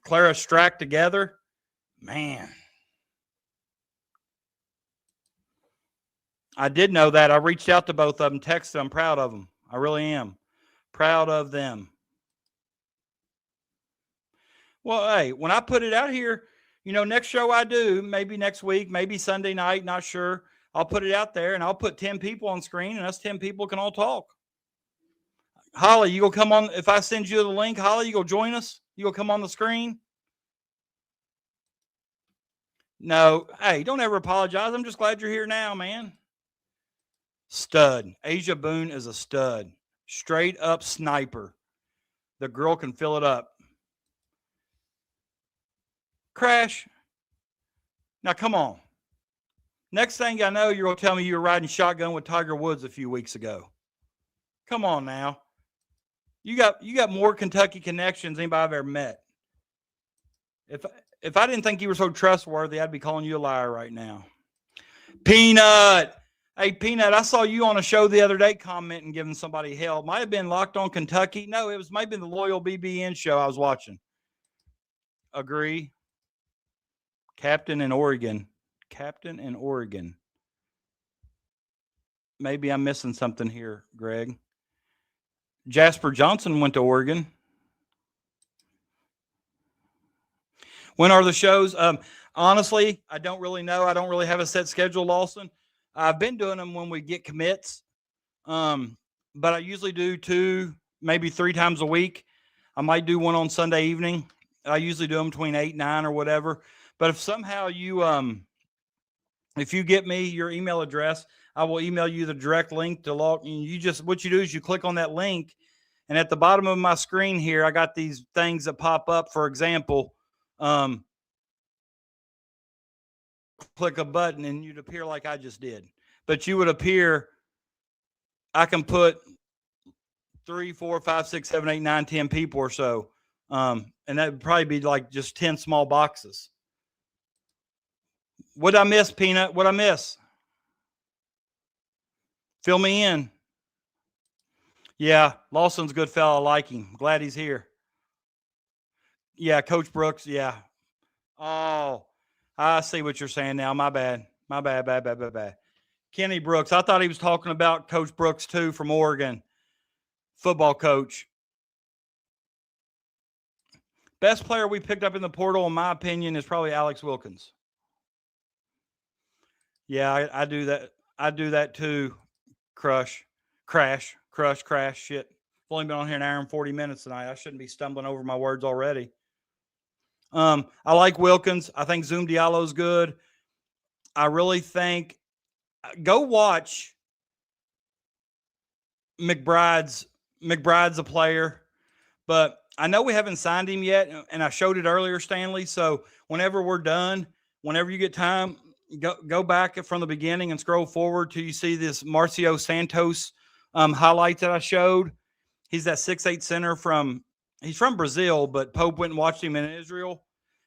Clara Strack together. Man. I did know that. I reached out to both of them, texted them. I'm proud of them. I really am. Proud of them. Well, hey, when I put it out here, next show I do, maybe next week, maybe Sunday night, not sure. I'll put it out there and I'll put 10 people on screen and us 10 people can all talk. Holly, you go come on. If I send you the link, Holly, you go join us. You go come on the screen. No, hey, don't ever apologize. I'm just glad you're here now, man. Stud. Asia Boone is a stud. Straight up sniper. The girl can fill it up. Crash. Now, come on. Next thing I know, you're going to tell me you were riding shotgun with Tiger Woods a few weeks ago. Come on now. You got more Kentucky connections than anybody I've ever met. If I didn't think you were so trustworthy, I'd be calling you a liar right now. Peanut. Hey, Peanut, I saw you on a show the other day commenting, giving somebody hell. Might have been Locked on Kentucky. No, it was maybe the Loyal BBN show I was watching. Agree. Captain in Oregon. Maybe I'm missing something here, Greg. Jasper Johnson went to Oregon. When are the shows? Honestly, I don't really know. I don't really have a set schedule, Lawson. I've been doing them when we get commits. But I usually do 2, maybe 3 times a week. I might do one on Sunday evening. I usually do them between 8 and 9 or whatever. But if somehow if you get me your email address, I will email you the direct link to log. What you do is you click on that link, and at the bottom of my screen here, I got these things that pop up. For example, click a button and you'd appear like I just did. But you would appear, I can put 3, 4, 5, 6, 7, 8, 9, 10 people or so. And that would probably be like just 10 small boxes. What'd I miss, Peanut? What'd I miss? Fill me in. Yeah, Lawson's a good fellow. I like him. Glad he's here. Yeah, Coach Brooks. Yeah. Oh, I see what you're saying now. My bad. Bad. Kenny Brooks. I thought he was talking about Coach Brooks, too, from Oregon. Football coach. Best player we picked up in the portal, in my opinion, is probably Alex Wilkins. Yeah, I do that. I do that, too. Crash. Shit. I've only been on here an hour and 40 minutes tonight. I shouldn't be stumbling over my words already. I like Wilkins. I think Zoom Diallo's good. I really think go watch McBride's a player, but I know we haven't signed him yet, and I showed it earlier, Stanley. So whenever we're done, whenever you get time, go back from the beginning and scroll forward till you see this Marcio Santos highlight that I showed. He's that 6'8" center he's from Brazil, but Pope went and watched him in Israel.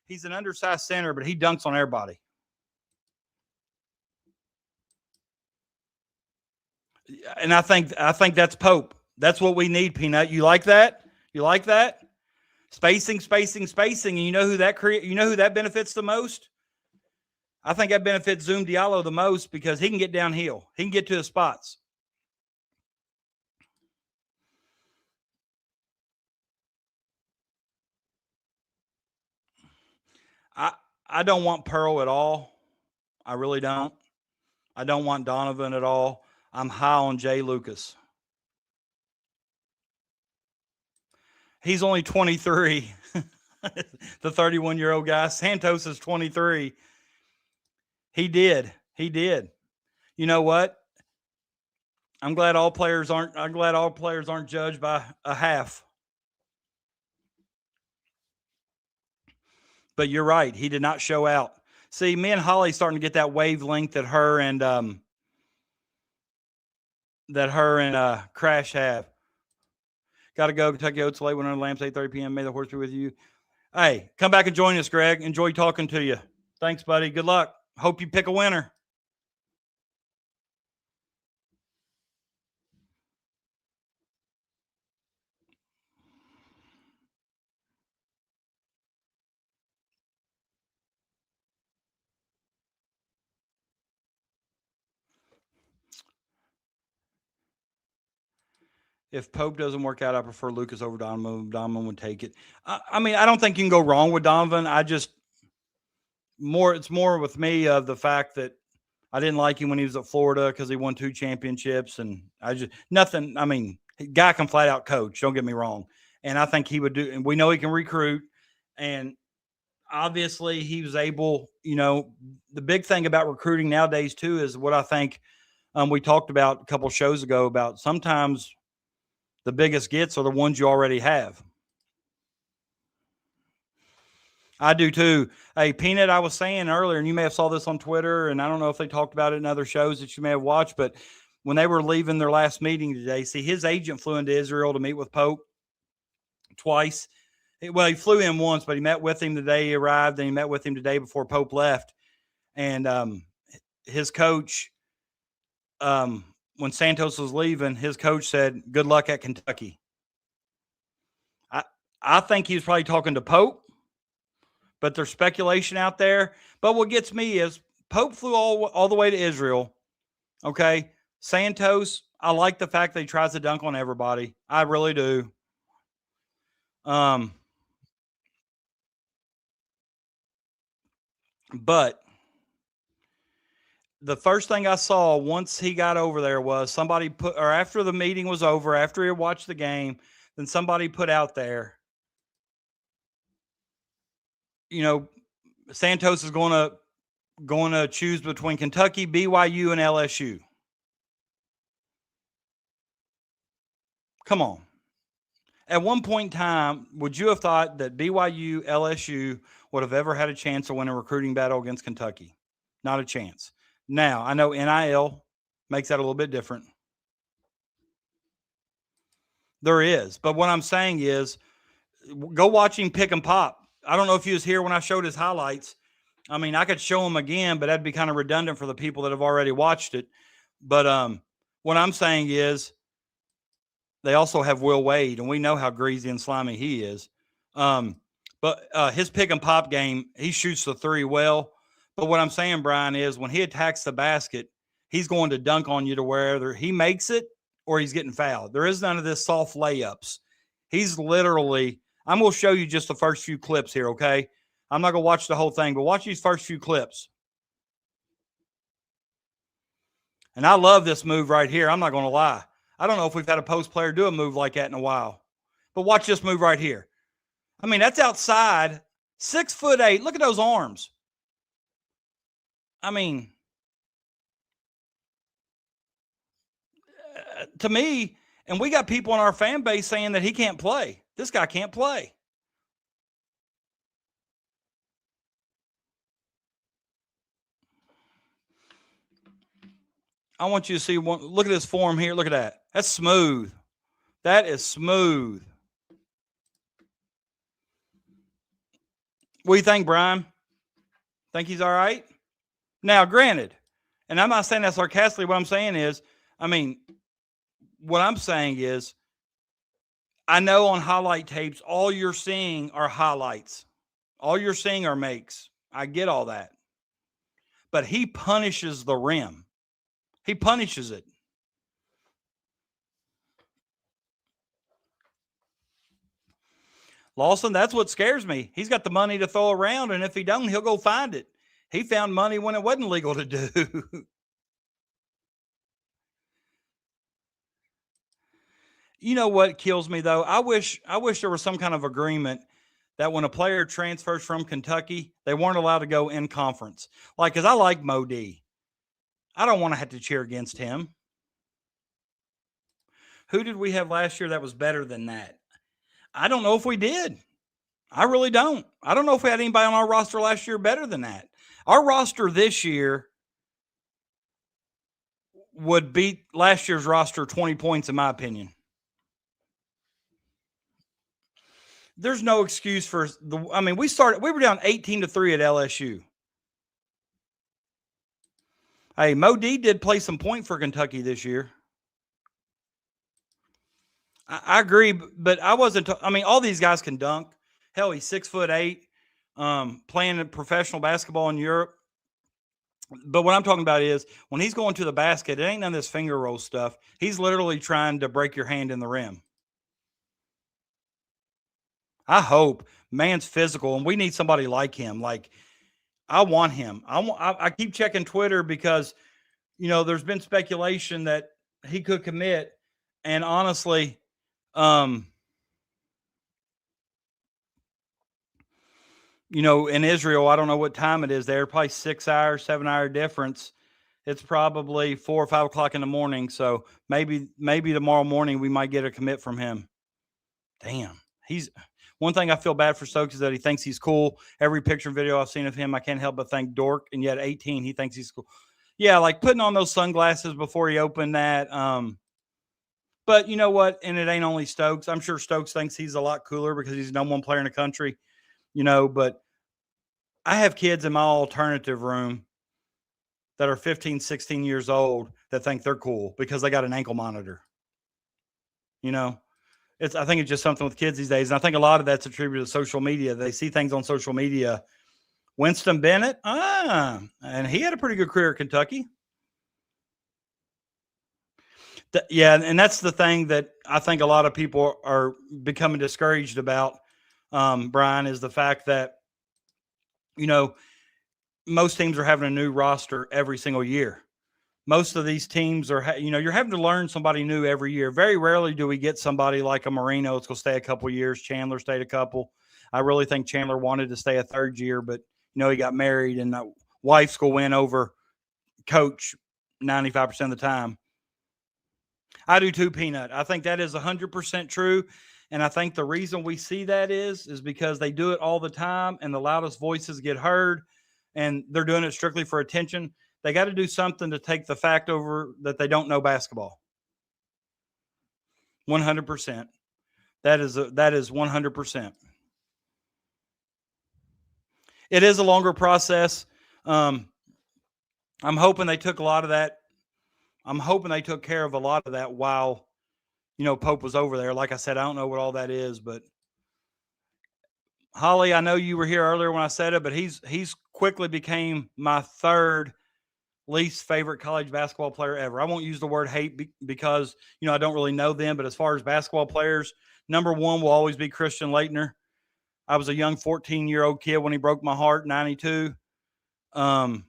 He's an undersized center, but he dunks on everybody. And I think that's Pope. That's what we need, Peanut. You like that? Spacing. And you know who that benefits the most? I think that benefits Zoom Diallo the most because he can get downhill. He can get to the spots. I don't want Pearl at all. I really don't. I don't want Donovan at all. I'm high on Jay Lucas. He's only 23. The 31-year-old guy. Santos is 23. He did. You know what? I'm glad all players aren't judged by a half. But you're right. He did not show out. See, me and Holly starting to get that wavelength that her and Crash have. Got to go. Kentucky Oats late 100 Lamps, 8:30 p.m. May the horse be with you. Hey, come back and join us, Greg. Enjoy talking to you. Thanks, buddy. Good luck. Hope you pick a winner. If Pope doesn't work out, I prefer Lucas over Donovan. Donovan would take it. I mean, I don't think you can go wrong with Donovan. It's more with me of the fact that I didn't like him when he was at Florida because he won 2 championships, and nothing. I mean, guy can flat out coach. Don't get me wrong, and I think he would do. And we know he can recruit, and obviously he was able. The big thing about recruiting nowadays too is what I think we talked about a couple shows ago about sometimes the biggest gets are the ones you already have. I do too. Hey, Peanut, I was saying earlier, and you may have saw this on Twitter, and I don't know if they talked about it in other shows that you may have watched, but when they were leaving their last meeting today, see, his agent flew into Israel to meet with Pope twice. Well, he flew in once, but he met with him the day he arrived, and he met with him the day before Pope left. And his coach, when Santos was leaving, his coach said, "Good luck at Kentucky." I think he was probably talking to Pope, but there's speculation out there. But what gets me is Pope flew all the way to Israel. Okay. Santos, I like the fact that he tries to dunk on everybody. I really do. But the first thing I saw once he got over there was somebody or after the meeting was over, after he watched the game, then somebody put out there, Santos is going to choose between Kentucky, BYU, and LSU. Come on. At one point in time, would you have thought that BYU, LSU would have ever had a chance to win a recruiting battle against Kentucky? Not a chance. Now, I know NIL makes that a little bit different. There is. But what I'm saying is, go watch him pick and pop. I don't know if he was here when I showed his highlights. I mean, I could show him again, but that'd be kind of redundant for the people that have already watched it. But what I'm saying is, they also have Will Wade, and we know how greasy and slimy he is. But his pick and pop game, he shoots the 3 well. But what I'm saying, Brian, is when he attacks the basket, he's going to dunk on you to where he makes it or he's getting fouled. There is none of this soft layups. He's literally – I'm going to show you just the first few clips here, okay? I'm not going to watch the whole thing, but watch these first few clips. And I love this move right here. I'm not going to lie. I don't know if we've had a post player do a move like that in a while. But watch this move right here. I mean, that's outside. 6'8". Look at those arms. I mean, to me, and we got people in our fan base saying that he can't play. This guy can't play. I want you to see one. Look at this form here. Look at that. That's smooth. That is smooth. What do you think, Brian? Think he's all right? Now, granted, and I'm not saying that sarcastically. What I'm saying is, what I'm saying is, I know on highlight tapes, all you're seeing are highlights. All you're seeing are makes. I get all that. But he punishes the rim. He punishes it. Lawson, that's what scares me. He's got the money to throw around, and if he don't, he'll go find it. He found money when it wasn't legal to do. You know what kills me, though? I wish there was some kind of agreement that when a player transfers from Kentucky, they weren't allowed to go in conference. Like, because I like Mo D. I don't want to have to cheer against him. Who did we have last year that was better than that? I don't know if we did. I really don't. I don't know if we had anybody on our roster last year better than that. Our roster this year would beat last year's roster 20 points, in my opinion. There's no excuse for we were down 18-3 at LSU. Hey, Mo D did play some point for Kentucky this year. I agree, but I wasn't. All these guys can dunk. Hell, he's 6'8", playing professional basketball in Europe. But what I'm talking about is when he's going to the basket, it ain't none of this finger roll stuff. He's literally trying to break your hand in the rim. I hope man's physical, and we need somebody like him. Like, I want him. I keep checking Twitter because, there's been speculation that he could commit. And honestly, in Israel, I don't know what time it is there, probably 6 hours, 7 hour difference. It's probably 4 or 5 o'clock in the morning. So maybe tomorrow morning we might get a commit from him. Damn. One thing I feel bad for Stokes is that he thinks he's cool. Every picture and video I've seen of him, I can't help but think dork. And yet 18, he thinks he's cool. Yeah, like putting on those sunglasses before he opened that. But you know what? And it ain't only Stokes. I'm sure Stokes thinks he's a lot cooler because he's the #1 player in the country, but I have kids in my alternative room that are 15, 16 years old that think they're cool because they got an ankle monitor. I think it's just something with kids these days. And I think a lot of that's attributed to social media. They see things on social media. Winston Bennett, and he had a pretty good career at Kentucky. Yeah, and that's the thing that I think a lot of people are becoming discouraged about, Brian, is the fact that, most teams are having a new roster every single year. Most of these teams are, you're having to learn somebody new every year. Very rarely do we get somebody like a Marino that's going to stay a couple years. Chandler stayed a couple. I really think Chandler wanted to stay a third year, but, he got married, and the wife's going to win over coach 95% of the time. I do too, Peanut. I think that is 100% true. And I think the reason we see that is because they do it all the time and the loudest voices get heard, and they're doing it strictly for attention. They got to do something to take the fact over that they don't know basketball. 100%. That is 100%. It is a longer process. I'm hoping they took a lot of that. I'm hoping they took care of a lot of that while, Pope was over there. Like I said, I don't know what all that is, but Holly, I know you were here earlier when I said it, but he's quickly became my third least favorite college basketball player ever. I won't use the word hate because, I don't really know them, but as far as basketball players, #1 will always be Christian Laettner. I was a young 14-year-old kid when he broke my heart, 92. I'm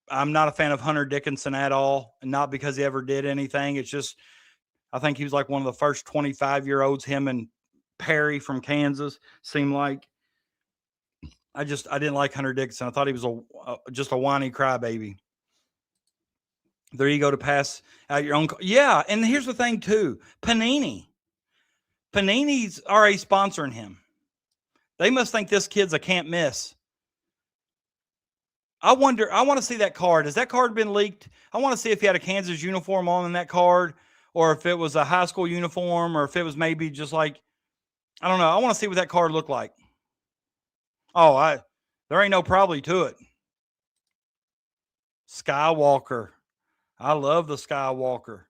not a fan of Hunter Dickinson at all, and not because he ever did anything. It's just, I think he was like one of the first 25-year-olds, him and Perry from Kansas seemed like. I didn't like Hunter Dickinson. I thought he was just a whiny crybaby. There you go, to pass out your own. Yeah, and here's the thing too. Panini's already sponsoring him. They must think this kid's a can't miss. I want to see that card. Has that card been leaked? I want to see if he had a Kansas uniform on in that card, or if it was a high school uniform, or if it was maybe just like, I don't know. I want to see what that card looked like. Oh, there ain't no probably to it. Skywalker. I love the Skywalker.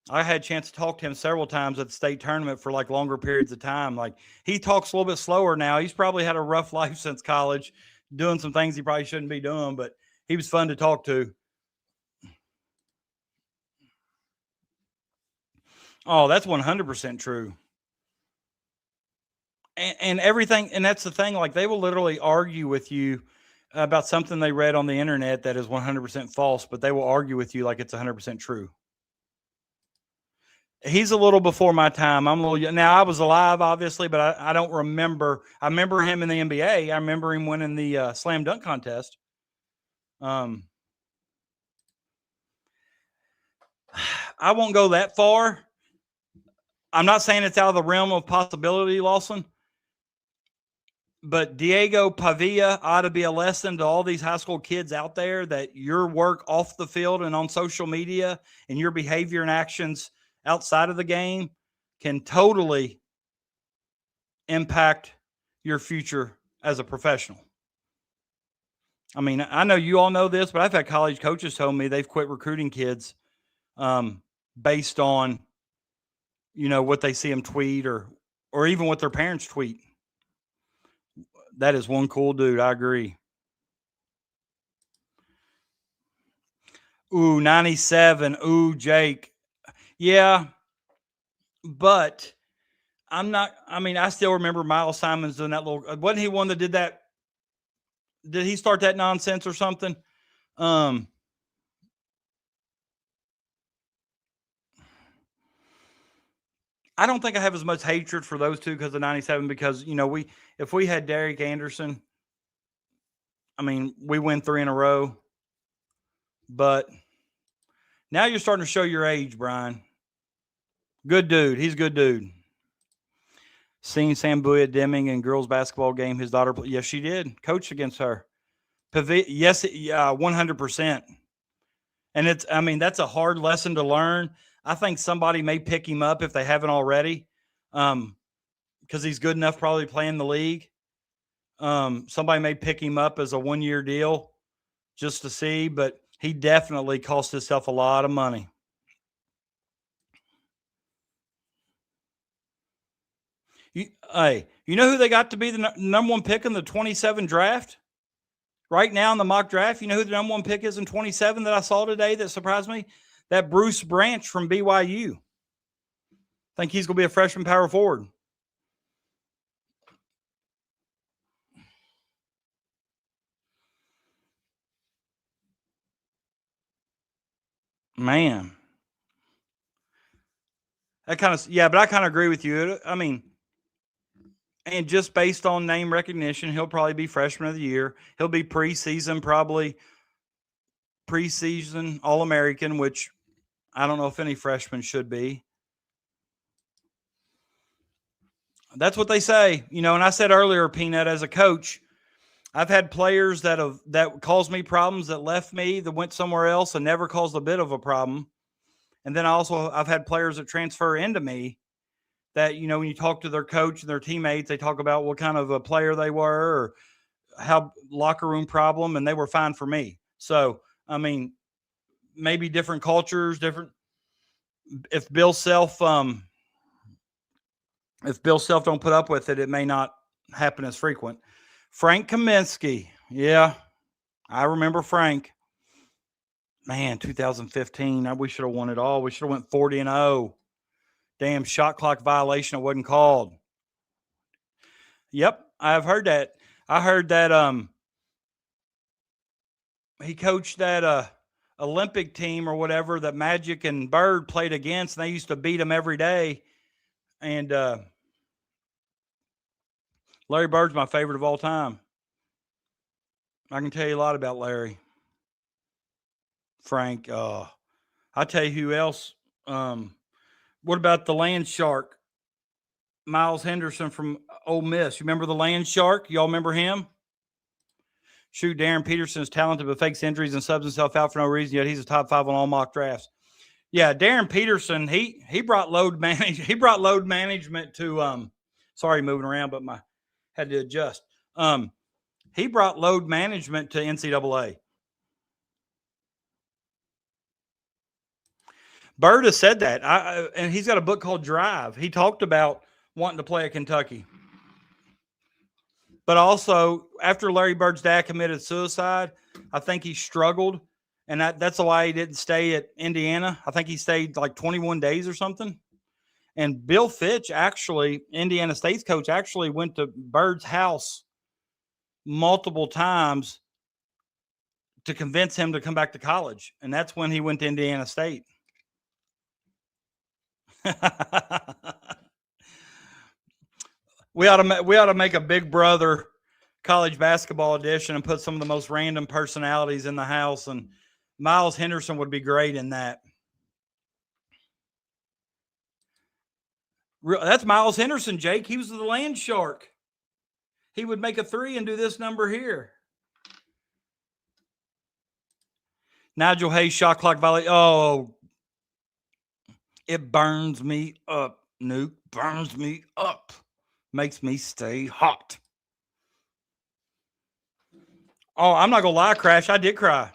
I had a chance to talk to him several times at the state tournament for like longer periods of time. Like, he talks a little bit slower now. He's probably had a rough life since college, doing some things he probably shouldn't be doing, but he was fun to talk to. Oh, that's 100% true. And everything, and that's the thing, like, they will literally argue with you about something they read on the internet that is 100% false, but they will argue with you like it's 100% true. He's a little before my time. I'm a little, now I was alive, obviously, but I don't remember. I remember him in the NBA. I remember him winning the slam dunk contest. I won't go that far. I'm not saying it's out of the realm of possibility, Lawson, but Diego Pavia ought to be a lesson to all these high school kids out there that your work off the field and on social media and your behavior and actions outside of the game can totally impact your future as a professional. I mean, I know you all know this, but I've had college coaches tell me they've quit recruiting kids based on, what they see them tweet or even what their parents tweet. That is one cool dude. I agree. Ooh, 97. Ooh, Jake. Yeah, but I'm not. I mean, I still remember Miles Simons doing that little. Wasn't he one that did that? Did he start that nonsense or something? Um, I don't think I have as much hatred for those two because of 97 because, if we had Derek Anderson, I mean, we win 3 in a row. But now you're starting to show your age, Brian. Good dude. He's a good dude. Seen Sambuya Deming in girls basketball game. His daughter, yes, she did. Coached against her. Yes, 100%. And that's a hard lesson to learn. I think somebody may pick him up if they haven't already, because he's good enough probably to play in the league. Somebody may pick him up as a 1-year deal just to see, but he definitely cost himself a lot of money. You know who they got to be the number one pick in the 27 draft? Right now in the mock draft, you know who the number one pick is in 27 that I saw today that surprised me? That Bruce Branch from BYU. I think he's going to be a freshman power forward. Man. But I kind of agree with you. I mean, and just based on name recognition, he'll probably be freshman of the year. He'll be preseason All-American, which I don't know if any freshman should be. That's what they say, and I said earlier, Peanut, as a coach, I've had players that caused me problems that left me, that went somewhere else and never caused a bit of a problem. And then I've had players that transfer into me that, when you talk to their coach and their teammates, they talk about what kind of a player they were or how locker room problem, and they were fine for me. So, I mean, maybe different cultures, if Bill Self don't put up with it, it may not happen as frequent. Frank Kaminsky. Yeah, I remember Frank. Man, 2015. We should have won it all. We should have went 40-0. Damn shot clock violation. It wasn't called. Yep, I've heard that. I heard that he coached that Olympic team or whatever that Magic and Bird played against, and they used to beat them every day. And Larry Bird's my favorite of all time. I can tell you a lot about Larry. Frank. I'll tell you who else. What about the land shark? Miles Henderson from Ole Miss. You remember the land shark? Y'all remember him? Shoot, Darren Peterson is talented but fakes injuries and subs himself out for no reason, yet he's a top 5 on all mock drafts. Yeah, Darren Peterson, he brought load management to sorry, moving around, but had to adjust. He brought load management to NCAA. Bird has said that. And he's got a book called Drive. He talked about wanting to play at Kentucky. But also, after Larry Bird's dad committed suicide, I think he struggled. And that's why he didn't stay at Indiana. I think he stayed like 21 days or something. And Bill Fitch, actually, Indiana State's coach, actually went to Bird's house multiple times to convince him to come back to college. And that's when he went to Indiana State. We ought to make a Big Brother college basketball edition and put some of the most random personalities in the house, and Miles Henderson would be great in that. That's Miles Henderson, Jake. He was the land shark. He would make a 3 and do this number here. Nigel Hayes shot clock volley. Oh, it burns me up, Nuke. Burns me up. Makes me stay hot. Oh, I'm not going to lie, Crash. I did cry.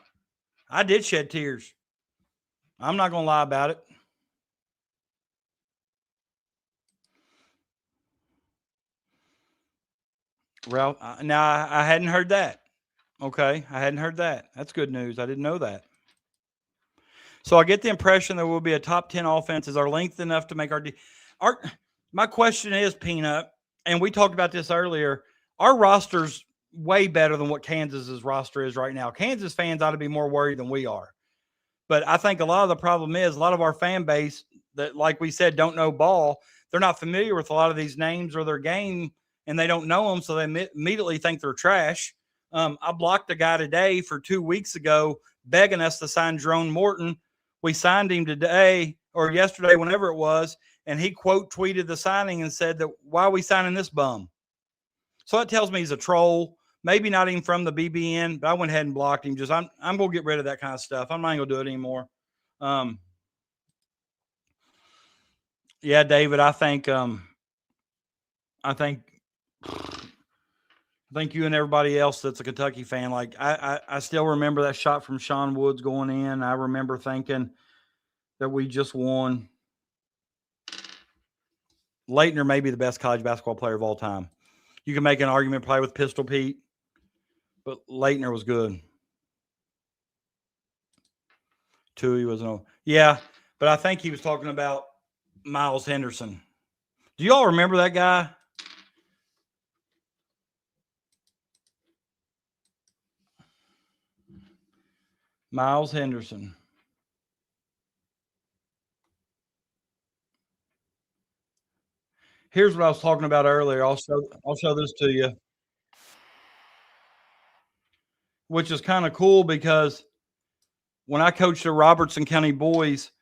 I did shed tears. I'm not going to lie about it. Ralph, now I hadn't heard that. Okay, I hadn't heard that. That's good news. I didn't know that. So I get the impression there will be a top 10 offense. Is our length enough to make my question is, Peanut, and we talked about this earlier, our roster's way better than what Kansas's roster is right now. Kansas fans ought to be more worried than we are. But I think a lot of the problem is a lot of our fan base that, like we said, don't know ball. They're not familiar with a lot of these names or their game, and they don't know them, so they immediately think they're trash. I blocked a guy today for 2 weeks ago begging us to sign Jerome Morton. We signed him today or yesterday, whenever it was, and he quote tweeted the signing and said that, why are we signing this bum? So that tells me he's a troll, maybe not even from the BBN, but I went ahead and blocked him. Just I'm going to get rid of that kind of stuff. I'm not going to do it anymore. Yeah, David, I think you and everybody else that's a Kentucky fan, like I still remember that shot from Sean Woods going in. I remember thinking that we just won. Leitner may be the best college basketball player of all time. You can make an argument probably with Pistol Pete, but Leitner was good. Tui was yeah, but I think he was talking about Miles Henderson. Do you all remember that guy? Miles Henderson. Here's what I was talking about earlier. I'll show this to you, which is kind of cool because when I coached the Robertson County boys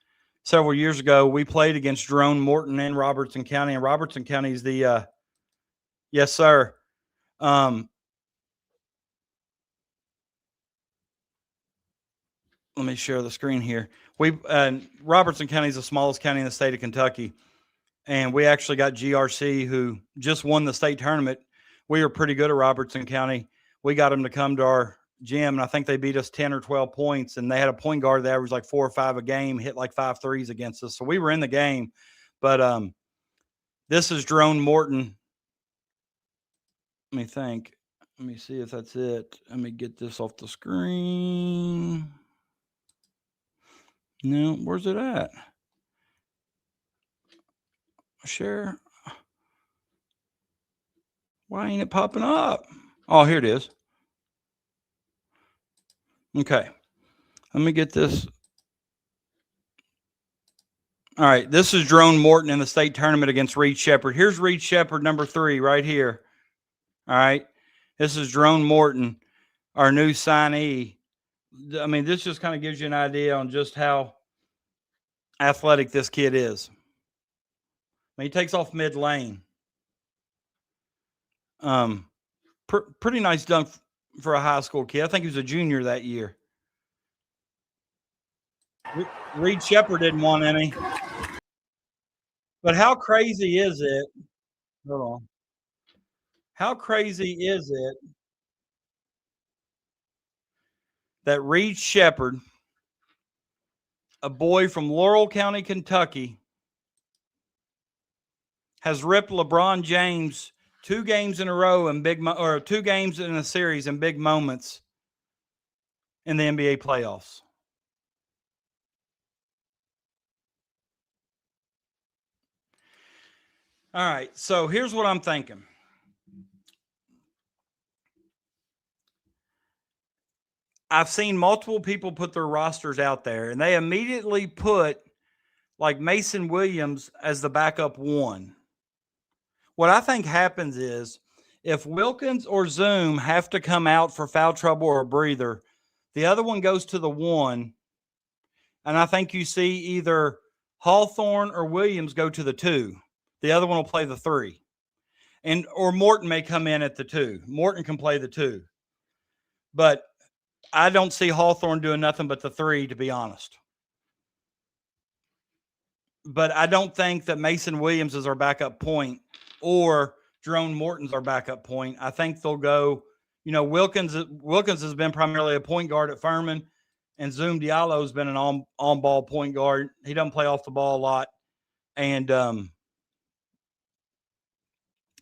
several years ago, we played against Jerome Morton in Robertson County, and Robertson County is the yes, sir. Let me share the screen here. Robertson County is the smallest county in the state of Kentucky. And we actually got GRC, who just won the state tournament. We were pretty good at Robertson County. We got them to come to our gym, and I think they beat us 10 or 12 points. And they had a point guard that averaged like 4 or 5 a game, hit like 5 threes against us. So we were in the game. But this is Jerome Morton. Let me think. Let me see if that's it. Let me get this off the screen. No, where's it at? Share. Why ain't it popping up? Oh, here it is. Okay. Let me get this. All right. This is Jerome Morton in the state tournament against Reed Shepherd. Here's Reed Shepherd, number 3, right here. All right. This is Jerome Morton, our new signee. I mean, this just kind of gives you an idea on just how athletic this kid is. I mean, he takes off mid lane. Pretty nice dunk for a high school kid. I think he was a junior that year. Reed Shepherd didn't want any. But how crazy is it? Hold on. How crazy is it that Reed Shepherd, a boy from Laurel County, Kentucky, has ripped LeBron James 2 games in a row in or 2 games in a series in big moments in the NBA playoffs? All right, so here's what I'm thinking. I've seen multiple people put their rosters out there, and they immediately put like Mason Williams as the backup 1. What I think happens is if Wilkins or Zoom have to come out for foul trouble or a breather, the other one goes to the 1. And I think you see either Hawthorne or Williams go to the 2. The other one will play the 3. Or Morton may come in at the 2. Morton can play the 2. But I don't see Hawthorne doing nothing but the 3, to be honest. But I don't think that Mason Williams is our backup point or Jerome Morton's our backup point. I think they'll go, Wilkins has been primarily a point guard at Furman, and Zoom Diallo has been an on-ball point guard. He doesn't play off the ball a lot. And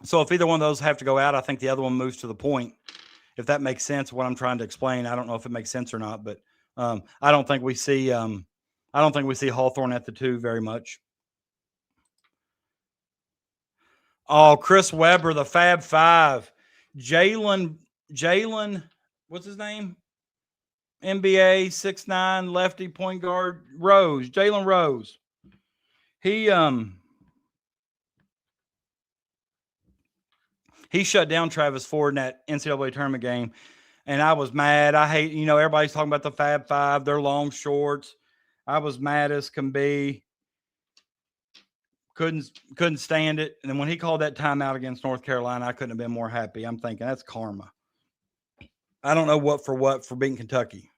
so if either one of those have to go out, I think the other one moves to the point, if that makes sense, what I'm trying to explain. I don't know if it makes sense or not, but I don't think we see I don't think we see Hawthorne at the 2 very much. Oh, Chris Webber, the Fab Five. Jalen, what's his name? NBA 6'9", lefty point guard, Rose, Jalen Rose. He shut down Travis Ford in that NCAA tournament game, and I was mad. I hate, everybody's talking about the Fab Five, their long shorts. I was mad as can be. Couldn't stand it. And then when he called that timeout against North Carolina, I couldn't have been more happy. I'm thinking that's karma. I don't know what for beating Kentucky.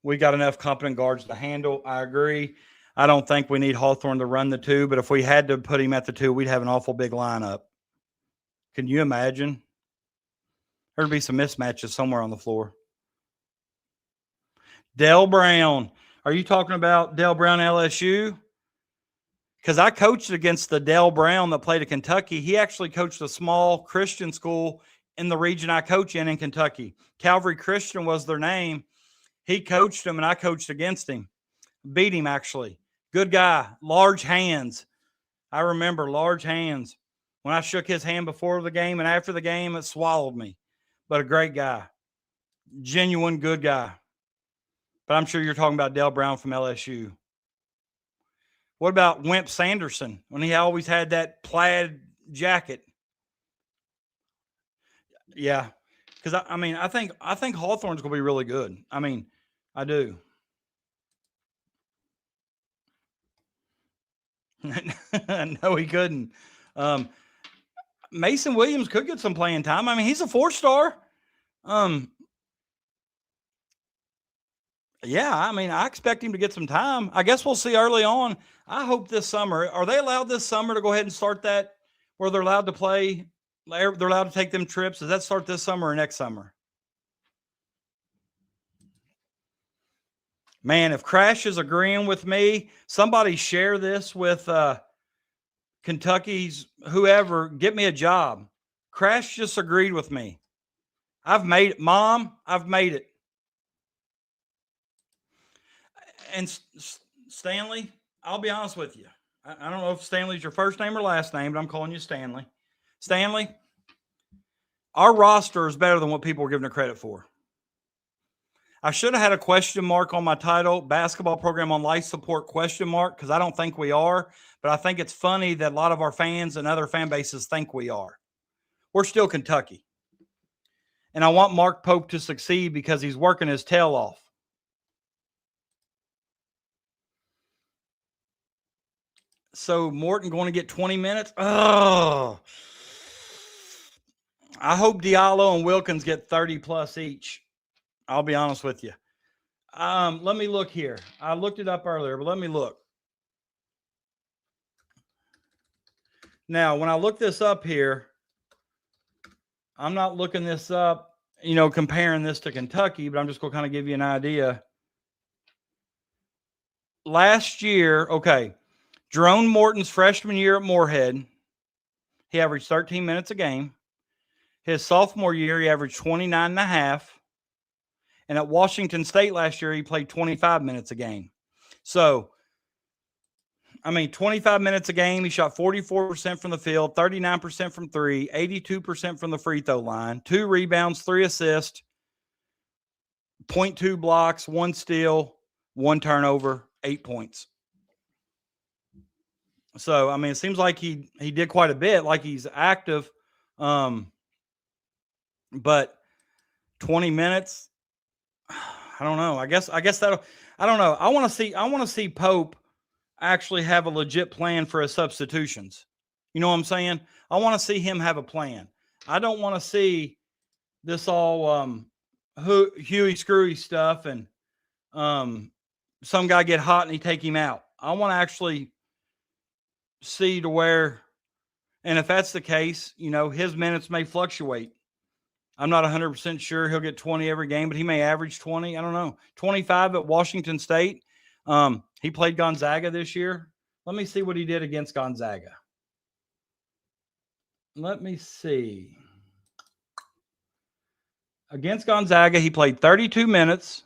We got enough competent guards to handle. I agree. I don't think we need Hawthorne to run the 2, but if we had to put him at the 2, we'd have an awful big lineup. Can you imagine? There'd be some mismatches somewhere on the floor. Dell Brown. Are you talking about Dell Brown LSU? Because I coached against the Dell Brown that played at Kentucky. He actually coached a small Christian school in the region I coach in Kentucky. Calvary Christian was their name. He coached him, and I coached against him. Beat him, actually. Good guy. Large hands. I remember large hands. When I shook his hand before the game and after the game, it swallowed me. But a great guy. Genuine good guy. But I'm sure you're talking about Dell Brown from LSU. What about Wimp Sanderson when he always had that plaid jacket? Yeah, because I think Hawthorne's going to be really good. I do. No, he couldn't. Mason Williams could get some playing time. He's a 4-star. Yeah, I expect him to get some time. I guess we'll see early on. I hope this summer. Are they allowed this summer to go ahead and start that where they're allowed to play? They're allowed to take them trips. Does that start this summer or next summer? Man, if Crash is agreeing with me, somebody share this with Kentucky's whoever. Get me a job. Crash just agreed with me. I've made it. Mom, I've made it. And Stanley, I'll be honest with you. I don't know if Stanley's your first name or last name, but I'm calling you Stanley. Stanley, our roster is better than what people are giving it credit for. I should have had a question mark on my title, basketball program on life support question mark, because I don't think we are, but I think it's funny that a lot of our fans and other fan bases think we are. We're still Kentucky. And I want Mark Pope to succeed because he's working his tail off. So Morton going to get 20 minutes? Oh, I hope Diallo and Wilkins get 30 plus each. I'll be honest with you. Let me look here. I looked it up earlier, but let me look. Now, when I look this up here, I'm not looking this up, comparing this to Kentucky, but I'm just going to kind of give you an idea. Last year, okay, Jerome Morton's freshman year at Moorhead, he averaged 13 minutes a game. His sophomore year, he averaged 29.5. And at Washington State last year, he played 25 minutes a game. So, 25 minutes a game. He shot 44% from the field, 39% from 3, 82% from the free throw line, 2 rebounds, 3 assists, 0.2 blocks, 1 steal, 1 turnover, 8 points. So, it seems like he did quite a bit, like he's active. But 20 minutes, I don't know. I guess that'll, I don't know. I want to see Pope actually have a legit plan for his substitutions. You know what I'm saying? I want to see him have a plan. I don't want to see this all Huey Screwy stuff and some guy get hot and he take him out. I want to actually see to where, and if that's the case, his minutes may fluctuate. I'm not 100% sure he'll get 20 every game, but he may average 20. I don't know. 25 at Washington State. He played Gonzaga this year. Let me see what he did against Gonzaga. Let me see. Against Gonzaga, he played 32 minutes,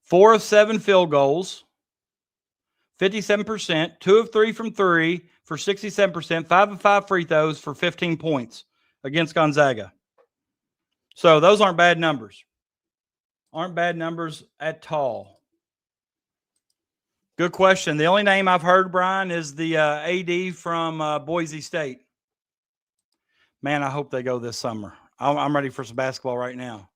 4 of 7 field goals, 57%, 2 of 3 from 3 for 67%, 5 of 5 free throws for 15 points against Gonzaga. So those aren't bad numbers. Aren't bad numbers at all. Good question. The only name I've heard, Brian, is the AD from Boise State. Man, I hope they go this summer. I'm ready for some basketball right now.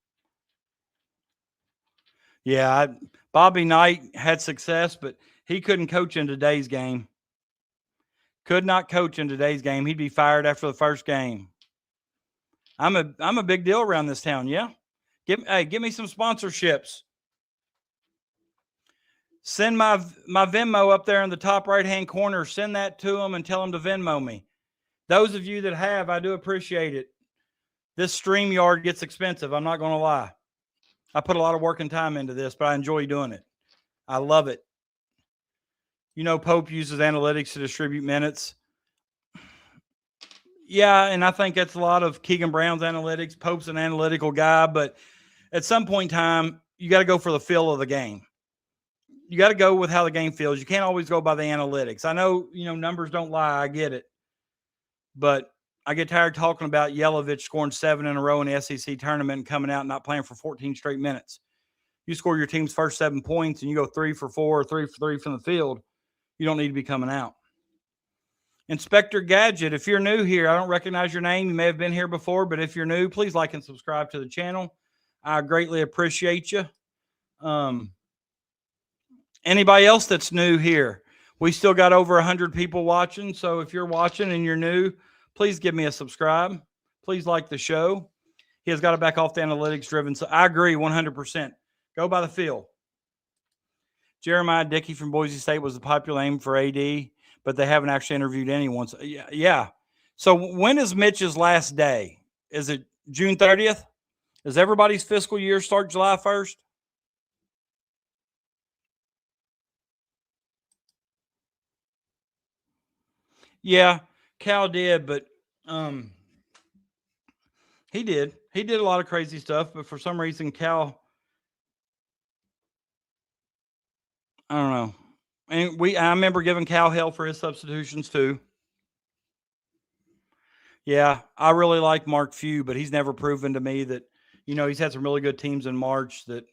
Yeah, Bobby Knight had success, but he couldn't coach in today's game. Could not coach in today's game. He'd be fired after the first game. I'm a big deal around this town, yeah? Give me some sponsorships. Send my Venmo up there in the top right-hand corner. Send that to them and tell them to Venmo me. Those of you that have, I do appreciate it. This StreamYard gets expensive. I'm not going to lie. I put a lot of work and time into this, but I enjoy doing it. I love it. You know, Pope uses analytics to distribute minutes. Yeah, and I think that's a lot of Keegan Brown's analytics. Pope's an analytical guy, but at some point in time, you got to go for the feel of the game. You got to go with how the game feels. You can't always go by the analytics. I know, numbers don't lie. I get it. But I get tired talking about Yelovich scoring 7 in a row in the SEC tournament and coming out and not playing for 14 straight minutes. You score your team's first 7 points and you go 3 for 4 or 3 for 3 from the field. You don't need to be coming out. Inspector Gadget, if you're new here, I don't recognize your name. You may have been here before, but if you're new, please like and subscribe to the channel. I greatly appreciate you. Anybody else that's new here? We still got over 100 people watching, so if you're watching and you're new, please give me a subscribe. Please like the show. He has got to back off the analytics driven, so I agree 100%. Go by the feel. Jeremiah Dickey from Boise State was the popular name for AD, but they haven't actually interviewed anyone. So, yeah. So when is Mitch's last day? Is it June 30th? Does everybody's fiscal year start July 1st? Yeah, Cal did, but he did. He did a lot of crazy stuff, but for some reason, Cal, I don't know. And I remember giving Cal hell for his substitutions too. Yeah, I really like Mark Few, but he's never proven to me that, he's had some really good teams in March that.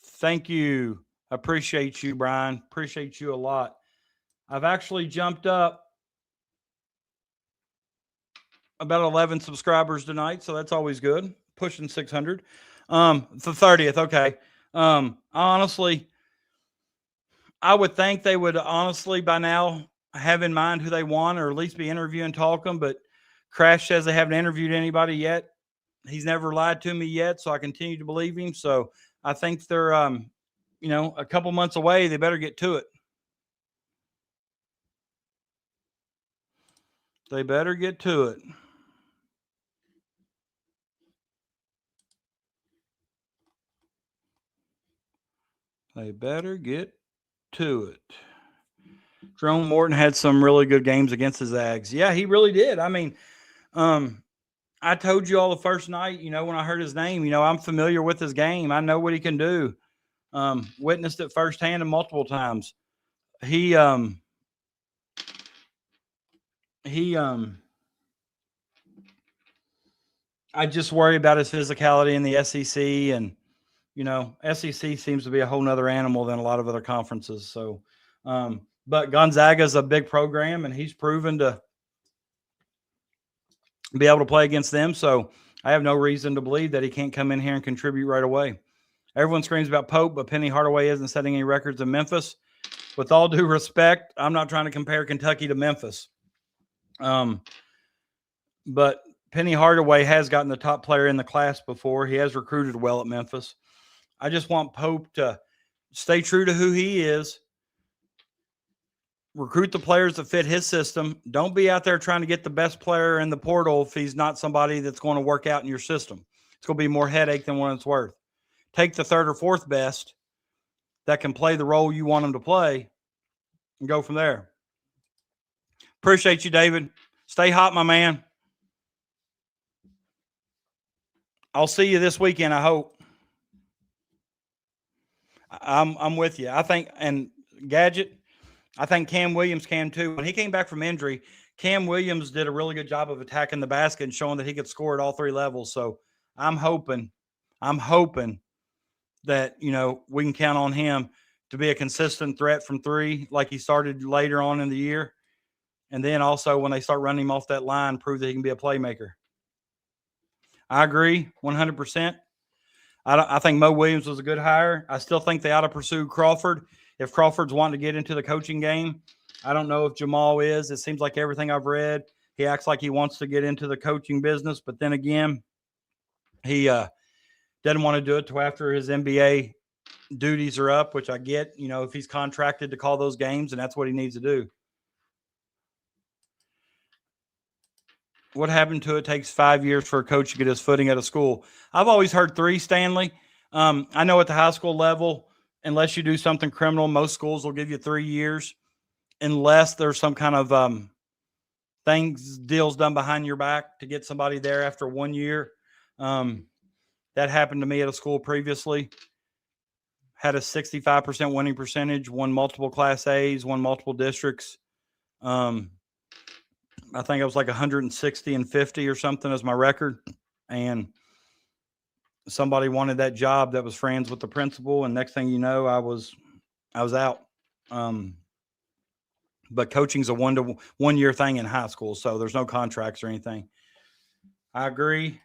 Thank you. Appreciate you, Brian. Appreciate you a lot. I've actually jumped up about 11 subscribers tonight, so that's always good. Pushing 600. The 30th, okay. Honestly, I would think they would honestly by now have in mind who they want, or at least be interviewing, talking, but Crash says they haven't interviewed anybody yet. He's never lied to me yet, so I continue to believe him. So I think they're, a couple months away. They better get to it. They better get to it. They better get to it. Jerome Morton had some really good games against the Zags. Yeah, he really did. I mean, I told you all the first night, when I heard his name, I'm familiar with his game. I know what he can do. Witnessed it firsthand and multiple times. I just worry about his physicality in the SEC, and SEC seems to be a whole nother animal than a lot of other conferences. So, but Gonzaga is a big program, and he's proven to be able to play against them. So I have no reason to believe that he can't come in here and contribute right away. Everyone screams about Pope, but Penny Hardaway isn't setting any records in Memphis. With all due respect, I'm not trying to compare Kentucky to Memphis. But Penny Hardaway has gotten the top player in the class before. He has recruited well at Memphis. I just want Pope to stay true to who he is. Recruit the players that fit his system. Don't be out there trying to get the best player in the portal if he's not somebody that's going to work out in your system. It's going to be more headache than what it's worth. Take the third or fourth best that can play the role you want them to play and go from there. Appreciate you, David. Stay hot, my man. I'll see you this weekend, I hope. I'm with you. I think, and Gadget, I think Cam Williams can too. When he came back from injury, Cam Williams did a really good job of attacking the basket and showing that he could score at all three levels. So I'm hoping that, we can count on him to be a consistent threat from three, like he started later on in the year. And then also when they start running him off that line, prove that he can be a playmaker. I agree 100%. I think Mo Williams was a good hire. I still think they ought to pursue Crawford. If Crawford's wanting to get into the coaching game, I don't know if Jamal is. It seems like everything I've read, he acts like he wants to get into the coaching business. But then again, he doesn't want to do it till after his NBA duties are up, which I get, if he's contracted to call those games, and that's what he needs to do. What happened to it takes 5 years for a coach to get his footing at a school? I've always heard 3, Stanley. I know at the high school level, unless you do something criminal, most schools will give you 3 years, unless there's some kind of deals done behind your back to get somebody there after 1 year. That happened to me at a school previously. Had a 65% winning percentage, won multiple Class A's, won multiple districts. I think I was like 160 and 50 or something as my record. And somebody wanted that job that was friends with the principal. And next thing you know, I was out. But coaching's a 1 year thing in high school. So there's no contracts or anything. I agree.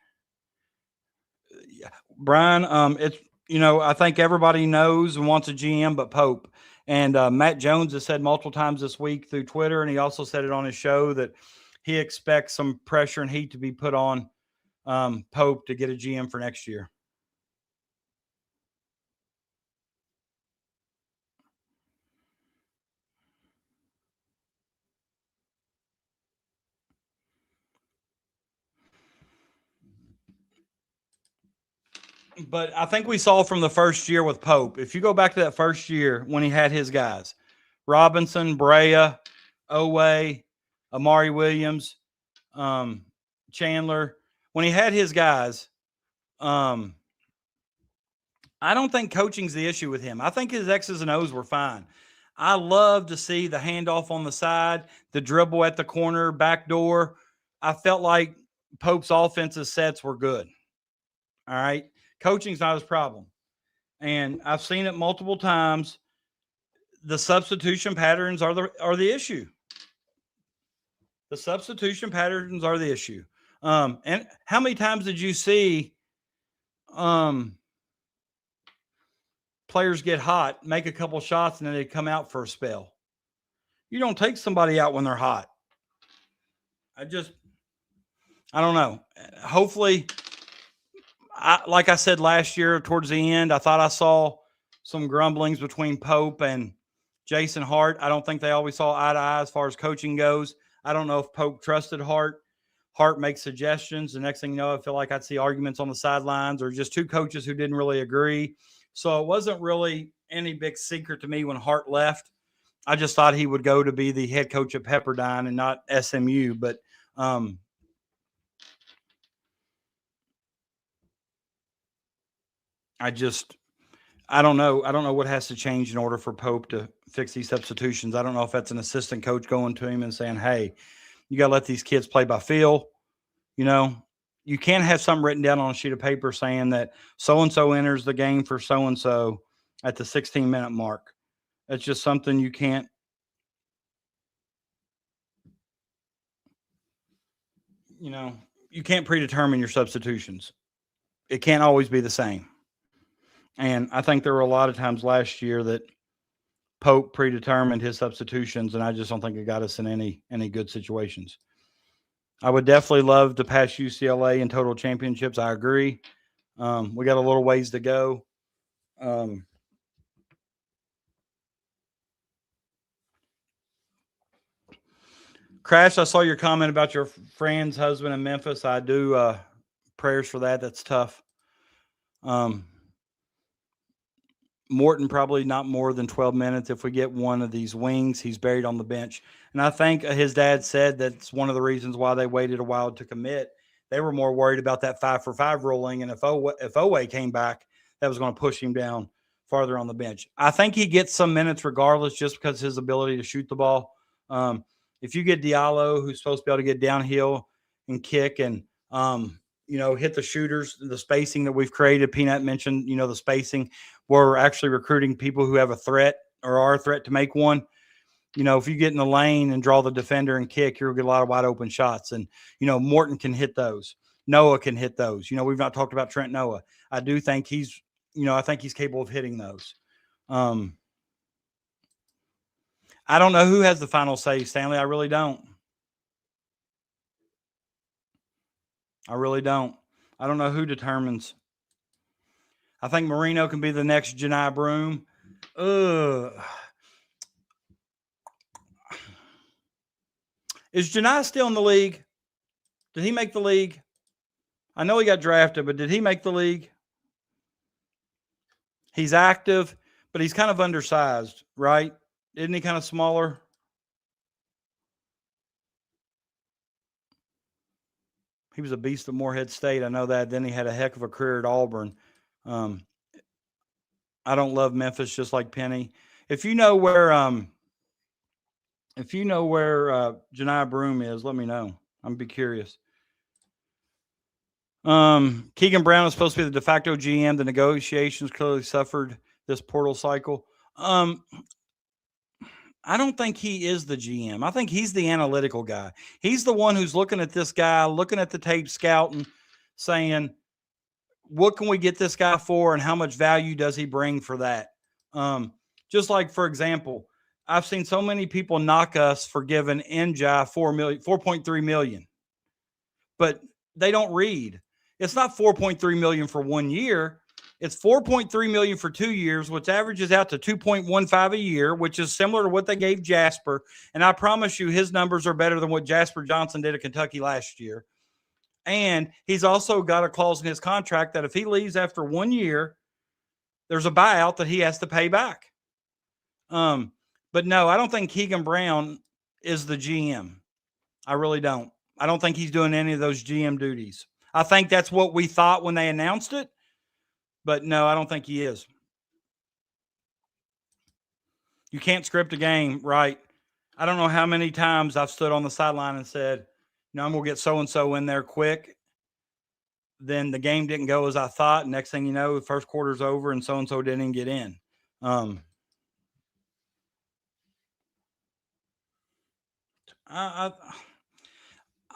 Yeah. Brian, it's, I think everybody knows and wants a GM, but Pope. And Matt Jones has said multiple times this week through Twitter, and he also said it on his show, that he expects some pressure and heat to be put on Pope to get a GM for next year. But I think we saw from the first year with Pope, if you go back to that first year when he had his guys, Robinson, Brea, Owe, Amari Williams, Chandler, when he had his guys, I don't think coaching's the issue with him. I think his X's and O's were fine. I love to see the handoff on the side, the dribble at the corner, back door. I felt like Pope's offensive sets were good. All right. Coaching's not his problem. And I've seen it multiple times. The substitution patterns are the issue. The substitution patterns are the issue. And how many times did you see players get hot, make a couple shots, and then they come out for a spell? You don't take somebody out when they're hot. I don't know. Hopefully, like I said last year, towards the end, I thought I saw some grumblings between Pope and Jason Hart. I don't think they always saw eye to eye as far as coaching goes. I don't know if Pope trusted Hart. Hart makes suggestions. The next thing you know, I feel like I'd see arguments on the sidelines, or just two coaches who didn't really agree. So it wasn't really any big secret to me when Hart left. I just thought he would go to be the head coach at Pepperdine and not SMU. But I don't know. I don't know what has to change in order for Pope to fix these substitutions. I don't know if that's an assistant coach going to him and saying, hey, you got to let these kids play by feel. You can't have something written down on a sheet of paper saying that so-and-so enters the game for so-and-so at the 16-minute mark. It's just something you can't. You can't predetermine your substitutions. It can't always be the same. And I think there were a lot of times last year that Pope predetermined his substitutions, and I just don't think it got us in any good situations. I would definitely love to pass UCLA in total championships. I agree. We got a little ways to go. Crash, I saw your comment about your friend's husband in Memphis. I do prayers for that. That's tough. Morton probably not more than 12 minutes. If we get one of these wings, he's buried on the bench. And I think his dad said that's one of the reasons why they waited a while to commit. They were more worried about that 5-for-5 ruling. And if Owe came back, that was going to push him down as farther on the bench. I think he gets some minutes regardless, just because his ability to shoot the ball. If you get Diallo, who's supposed to be able to get downhill and kick and, hit the shooters, the spacing that we've created, Peanut mentioned, the spacing, we're actually recruiting people who have a threat or are a threat to make one. If you get in the lane and draw the defender and kick, you'll get a lot of wide open shots. And, Morton can hit those. Noah can hit those. We've not talked about Trent Noah. I do think he's capable of hitting those. I don't know who has the final say, Stanley. I really don't. I don't know who determines. I think Marino can be the next Janai Broom. Is Janai still in the league? Did he make the league? I know he got drafted, but did he make the league? He's active, but he's kind of undersized, right? Isn't he kind of smaller? He was a beast at Morehead State. I know that. Then he had a heck of a career at Auburn. I don't love Memphis, just like Penny. If you know where Janai Broom is, let me know. I'm be curious. Keegan Brown is supposed to be the de facto GM. The negotiations clearly suffered this portal cycle. I don't think he is the GM. I think he's the analytical guy. He's the one who's looking at this guy, looking at the tape, scouting, saying, what can we get this guy for and how much value does he bring for that? Just like, for example, I've seen so many people knock us for giving NJI $4.3 million, but they don't read. It's not $4.3 million for 1 year. It's $4.3 million for 2 years, which averages out to $2.15 a year, which is similar to what they gave Jasper. And I promise you, his numbers are better than what Jasper Johnson did at Kentucky last year. And he's also got a clause in his contract that if he leaves after 1 year, there's a buyout that he has to pay back. But no, I don't think Keegan Brown is the GM. I really don't. I don't think he's doing any of those GM duties. I think that's what we thought when they announced it. But no, I don't think he is. You can't script a game, right? I don't know how many times I've stood on the sideline and said, I'm going to get so-and-so in there quick. Then the game didn't go as I thought. Next thing you know, the first quarter's over and so-and-so didn't even get in.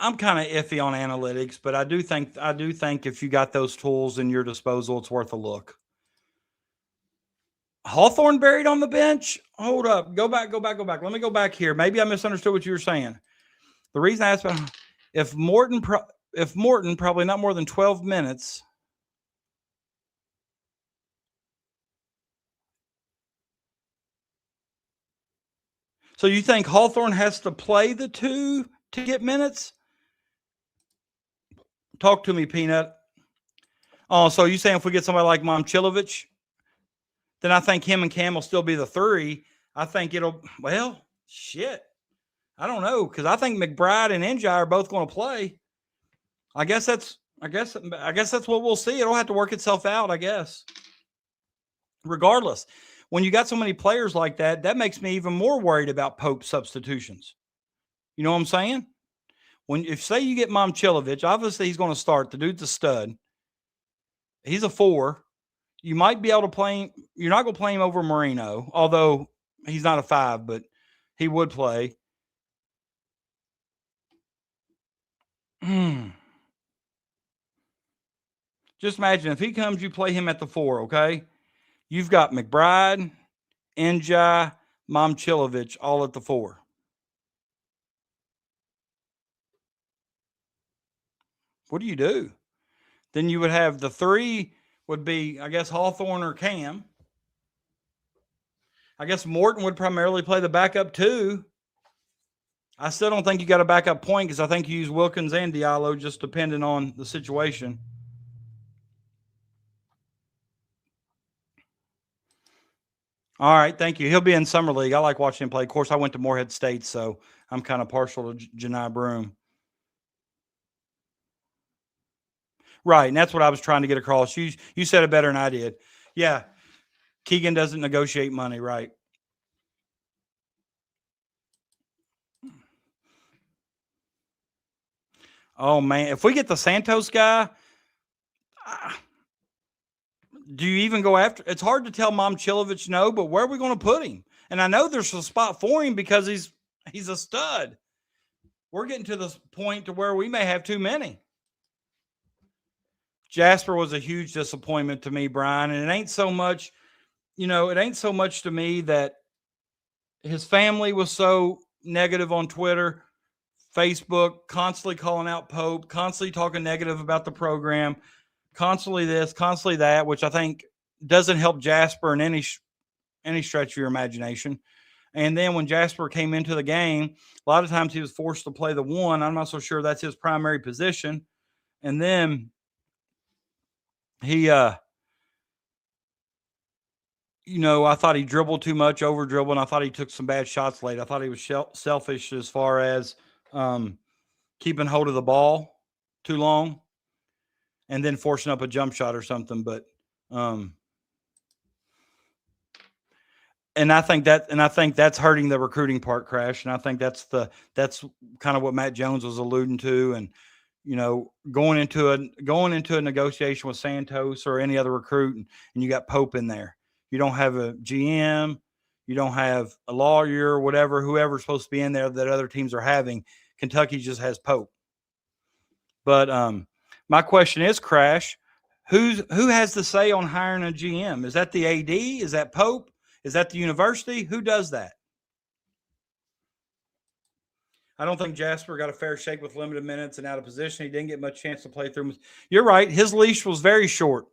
I'm kind of iffy on analytics, but I do think if you got those tools in your disposal, it's worth a look. Hawthorne buried on the bench? Hold up. Go back. Let me go back here. Maybe I misunderstood what you were saying. The reason I asked about if Morton probably not more than 12 minutes. So you think Hawthorne has to play the two to get minutes? Talk to me, Peanut. Oh, so you saying if we get somebody like Momcilovic, then I think him and Cam will still be the three. I think shit. I don't know, because I think McBride and NJ are both going to play. I guess that's what we'll see. It'll have to work itself out, I guess. Regardless, when you got so many players like that, that makes me even more worried about Pope substitutions. You know what I'm saying? If say you get Momcilovic, obviously he's going to start. The dude's a stud. He's a 4. You might be able to play him. You're not going to play him over Marino, although he's not a 5, but he would play. Just imagine if he comes, you play him at the 4, okay? You've got McBride, NJ, Momcilovic all at the 4. What do you do? Then you would have the 3 would be, I guess, Hawthorne or Cam. I guess Morton would primarily play the backup 2. I still don't think you got a backup point because I think you use Wilkins and Diallo just depending on the situation. All right, thank you. He'll be in Summer League. I like watching him play. Of course, I went to Morehead State, so I'm kind of partial to Janai Broom. Right, and that's what I was trying to get across. You said it better than I did. Yeah. Keegan doesn't negotiate money, right? Oh, man. If we get the Santos guy, do you even go after? It's hard to tell Momcilovic no, but where are we going to put him? And I know there's a spot for him because he's a stud. We're getting to this point to where we may have too many. Jasper was a huge disappointment to me, Brian. And it ain't so much, it ain't so much to me that his family was so negative on Twitter, Facebook, constantly calling out Pope, constantly talking negative about the program, constantly this, constantly that, which I think doesn't help Jasper in any stretch of your imagination. And then when Jasper came into the game, a lot of times he was forced to play the one. I'm not so sure that's his primary position. And then he, I thought he dribbled too much, over dribbled, and I thought he took some bad shots late. I thought he was selfish as far as keeping hold of the ball too long and then forcing up a jump shot or something. But and I think that's hurting the recruiting part, Crash. And I think that's kind of what Matt Jones was alluding to. And going into a negotiation with Santos or any other recruit, and you got Pope in there. You don't have a GM, you don't have a lawyer, whatever, whoever's supposed to be in there that other teams are having. Kentucky just has Pope. But my question is, Crash, who has the say on hiring a GM? Is that the AD? Is that Pope? Is that the university? Who does that? I don't think Jasper got a fair shake with limited minutes and out of position. He didn't get much chance to play through. You're right. His leash was very short.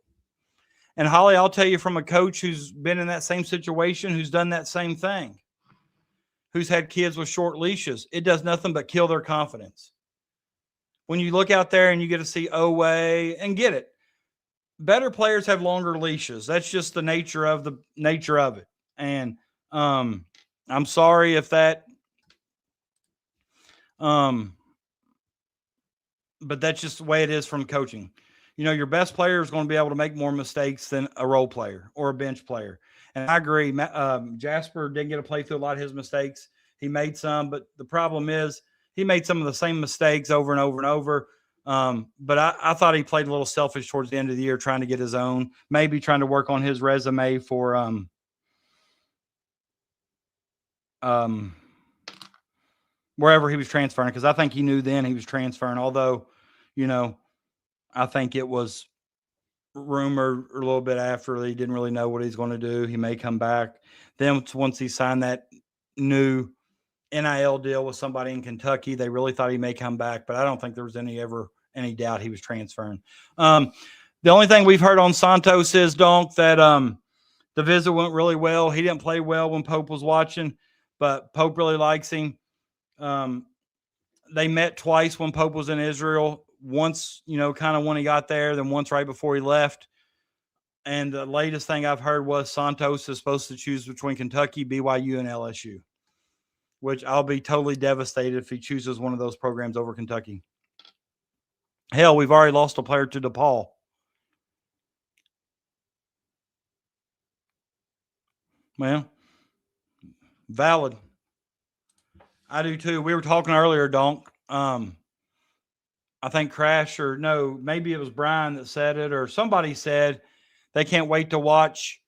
And Holly, I'll tell you from a coach who's been in that same situation, who's done that same thing, who's had kids with short leashes, it does nothing but kill their confidence. When you look out there and you get to see Oweh and get it, better players have longer leashes. That's just the nature of it. And I'm sorry if that, but that's just the way it is from coaching. Your best player is going to be able to make more mistakes than a role player or a bench player. And I agree. Jasper didn't get to play through a lot of his mistakes. He made some, but the problem is he made some of the same mistakes over and over and over. But I thought he played a little selfish towards the end of the year, trying to get his own, maybe trying to work on his resume for wherever he was transferring, because I think he knew then he was transferring, although, I think it was rumored a little bit after he didn't really know what he's going to do. He may come back. Then once he signed that new NIL deal with somebody in Kentucky, they really thought he may come back, but I don't think there was any doubt he was transferring. The only thing we've heard on Santos is, Donk, that the visit went really well. He didn't play well when Pope was watching, but Pope really likes him. They met twice when Pope was in Israel. Once, kind of when he got there, then once right before he left. And the latest thing I've heard was Santos is supposed to choose between Kentucky, BYU, and LSU, which I'll be totally devastated if he chooses one of those programs over Kentucky. Hell, we've already lost a player to DePaul. Well, valid. I do too. We were talking earlier, Donk. I think Crash, or no, maybe it was Brian that said it, or somebody said they can't wait to watch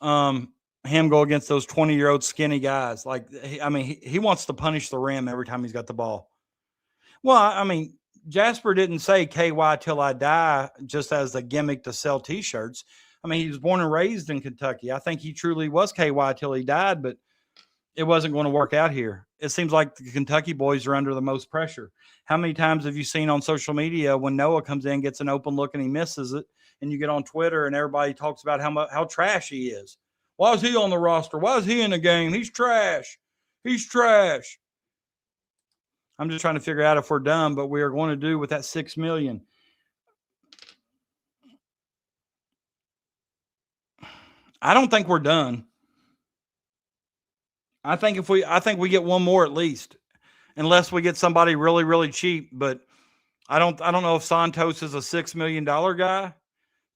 him go against those 20-year-old skinny guys. Like, he wants to punish the rim every time he's got the ball. Well, Jasper didn't say KY till I die just as a gimmick to sell T-shirts. He was born and raised in Kentucky. I think he truly was KY till he died, but it wasn't going to work out here. It seems like the Kentucky boys are under the most pressure. How many times have you seen on social media when Noah comes in, gets an open look, and he misses it, and you get on Twitter and everybody talks about how trash he is? Why is he on the roster? Why is he in the game? He's trash. He's trash. I'm just trying to figure out if we're done, but we are going to do with that $6 million. I don't think we're done. I think we get one more at least, unless we get somebody really, really cheap. But I don't know if Santos is a $6 million guy,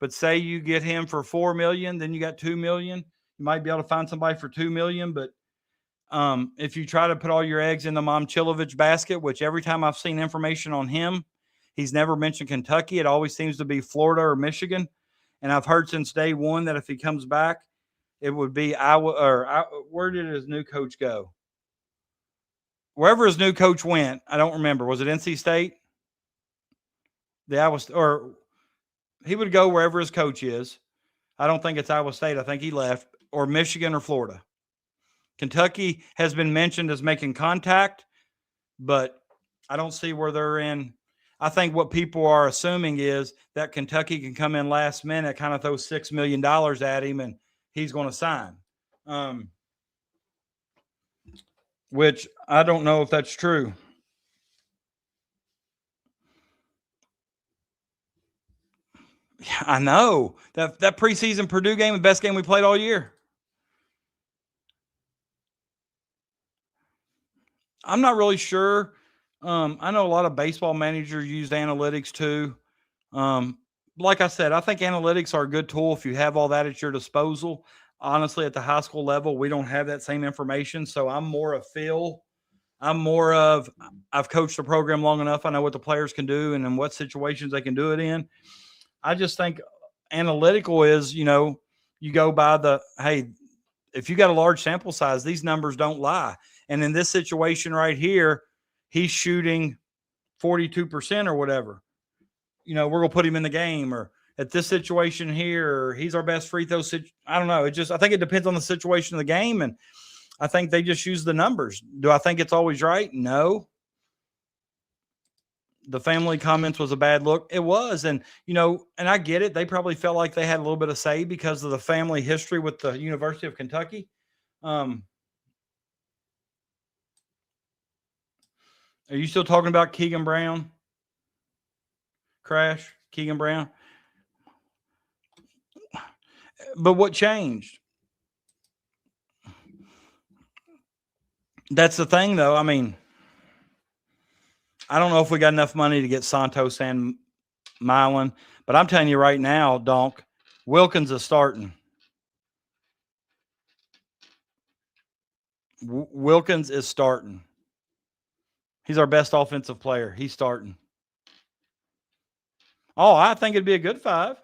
but say you get him for $4 million, then you got $2 million. You might be able to find somebody for $2 million, but if you try to put all your eggs in the Momchilovich basket, which every time I've seen information on him, he's never mentioned Kentucky. It always seems to be Florida or Michigan. And I've heard since day one that if he comes back, it would be Iowa or where did his new coach go? Wherever his new coach went, I don't remember. Was it NC State? Or he would go wherever his coach is. I don't think it's Iowa State. I think he left, or Michigan or Florida. Kentucky has been mentioned as making contact, but I don't see where they're in. I think what people are assuming is that Kentucky can come in last minute, kind of throw $6 million at him, and he's going to sign. Which I don't know if that's true. Yeah, I know. That preseason Purdue game, the best game we played all year. I'm not really sure. I know a lot of baseball managers use analytics too. Like I said, I think analytics are a good tool if you have all that at your disposal. Honestly, at the high school level, we don't have that same information. So I'm more of Phil. I've coached the program long enough. I know what the players can do and in what situations they can do it in. I just think analytical is, you go by hey, if you got a large sample size, these numbers don't lie. And in this situation right here, he's shooting 42% or whatever. We're going to put him in the game, or at this situation here, or he's our best free throw. I don't know. I think it depends on the situation of the game. And I think they just use the numbers. Do I think it's always right? No. The family comments was a bad look. It was. And, and I get it. They probably felt like they had a little bit of say because of the family history with the University of Kentucky. Are you still talking about Keegan Brown? Crash? Keegan Brown? But what changed? That's the thing, though. I mean, I don't know if we got enough money to get Santos and Milan, but I'm telling you right now, Donk, Wilkins is starting. Wilkins is starting. He's our best offensive player. He's starting. Oh, I think it'd be a good 5.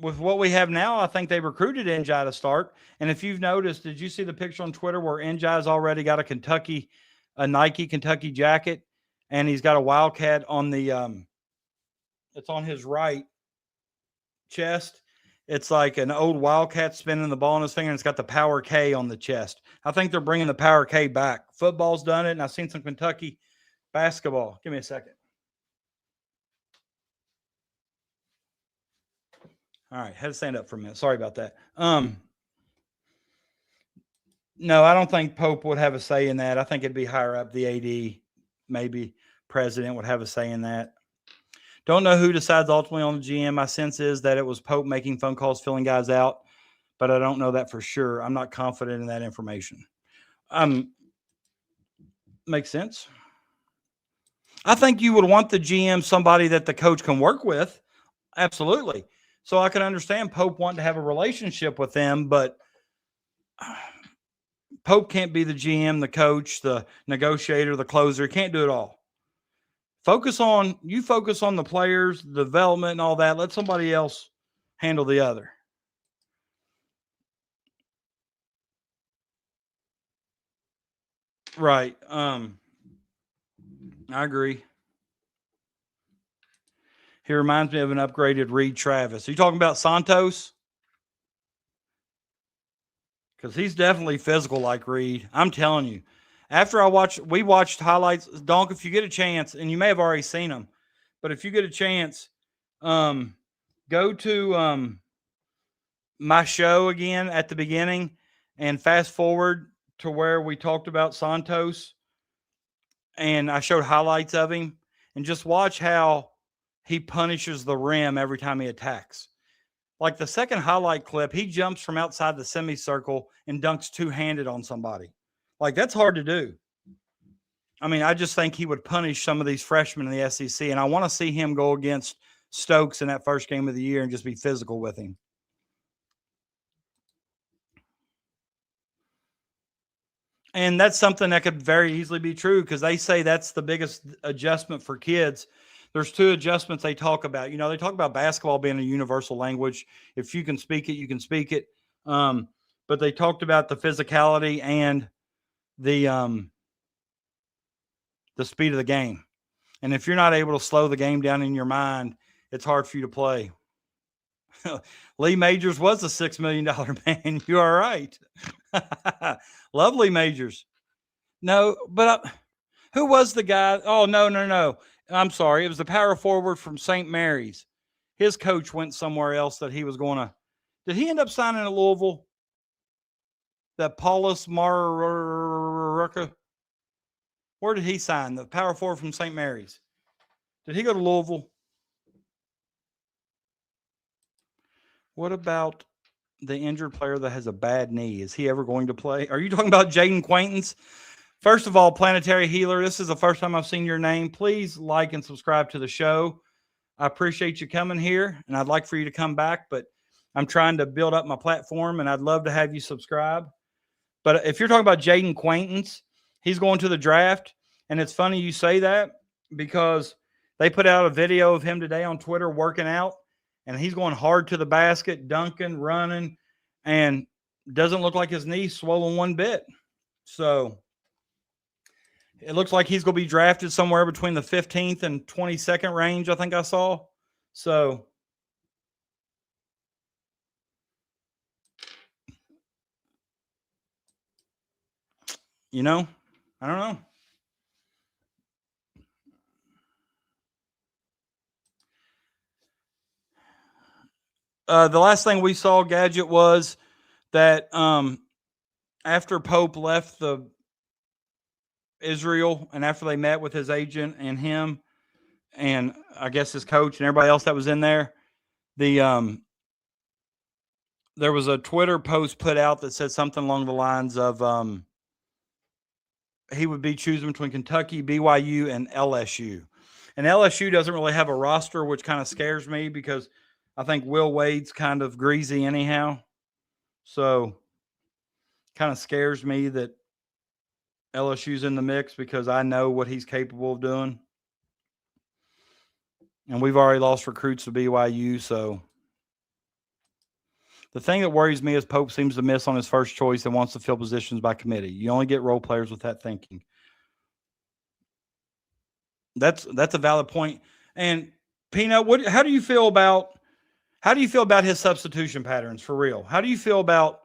With what we have now, I think they recruited Njai to start. And if you've noticed, did you see the picture on Twitter where Njai's already got a Nike Kentucky jacket, and he's got a Wildcat on the it's on his right chest. It's like an old Wildcat spinning the ball in his finger, and it's got the Power K on the chest. I think they're bringing the Power K back. Football's done it, and I've seen some Kentucky basketball. Give me a second. All right, had to stand up for a minute. Sorry about that. No, I don't think Pope would have a say in that. I think it'd be higher up. The AD, maybe president would have a say in that. Don't know who decides ultimately on the GM. My sense is that it was Pope making phone calls, filling guys out, but I don't know that for sure. I'm not confident in that information. Makes sense. I think you would want the GM somebody that the coach can work with. Absolutely. So I can understand Pope wanting to have a relationship with them, but Pope can't be the GM, the coach, the negotiator, the closer. He can't do it all. Focus on the players, the development and all that. Let somebody else handle the other. Right. I agree. He reminds me of an upgraded Reed Travis. Are you talking about Santos? Because he's definitely physical like Reed. I'm telling you. After we watched highlights. Donk, if you get a chance, and you may have already seen them, but if you get a chance, go to my show again at the beginning and fast forward to where we talked about Santos. And I showed highlights of him, and just watch how he punishes the rim every time he attacks. Like the second highlight clip, he jumps from outside the semicircle and dunks two-handed on somebody. Like, that's hard to do. I mean, I just think he would punish some of these freshmen in the SEC, and I want to see him go against Stokes in that first game of the year and just be physical with him. And that's something that could very easily be true because they say that's the biggest adjustment for kids. There's two adjustments they talk about. You know, they talk about basketball being a universal language. If you can speak it, you can speak it. But they talked about the physicality and the speed of the game. And if you're not able to slow the game down in your mind, it's hard for you to play. Lee Majors was a $6 million man. You are right. Lovely Majors. No, but who was the guy? Oh, no. I'm sorry. It was the power forward from St. Mary's. His coach went somewhere else that he was going to. Did he end up signing at Louisville? That Paulus Marurka? Where did he sign? The power forward from St. Mary's. Did he go to Louisville? What about the injured player that has a bad knee? Is he ever going to play? Are you talking about Jaden Quaintance? First of all, Planetary Healer, this is the first time I've seen your name. Please like and subscribe to the show. I appreciate you coming here, and I'd like for you to come back, but I'm trying to build up my platform, and I'd love to have you subscribe. But if you're talking about Jaden Quaintance, he's going to the draft, and it's funny you say that because they put out a video of him today on Twitter working out, and he's going hard to the basket, dunking, running, and doesn't look like his knee's swollen one bit. So it looks like he's going to be drafted somewhere between the 15th and 22nd range, I think I saw. So you know, I don't know. The last thing we saw, Gadget, was that after Pope left the Israel and after they met with his agent and him and I guess his coach and everybody else that was in there, there was a Twitter post put out that said something along the lines of he would be choosing between Kentucky, BYU, and LSU. And LSU doesn't really have a roster, which kind of scares me because I think Will Wade's kind of greasy anyhow. So kind of scares me that LSU's in the mix because I know what he's capable of doing. And we've already lost recruits to BYU. So the thing that worries me is Pope seems to miss on his first choice and wants to fill positions by committee. You only get role players with that thinking. That's a valid point. And Peanut, how do you feel about his substitution patterns for real? How do you feel about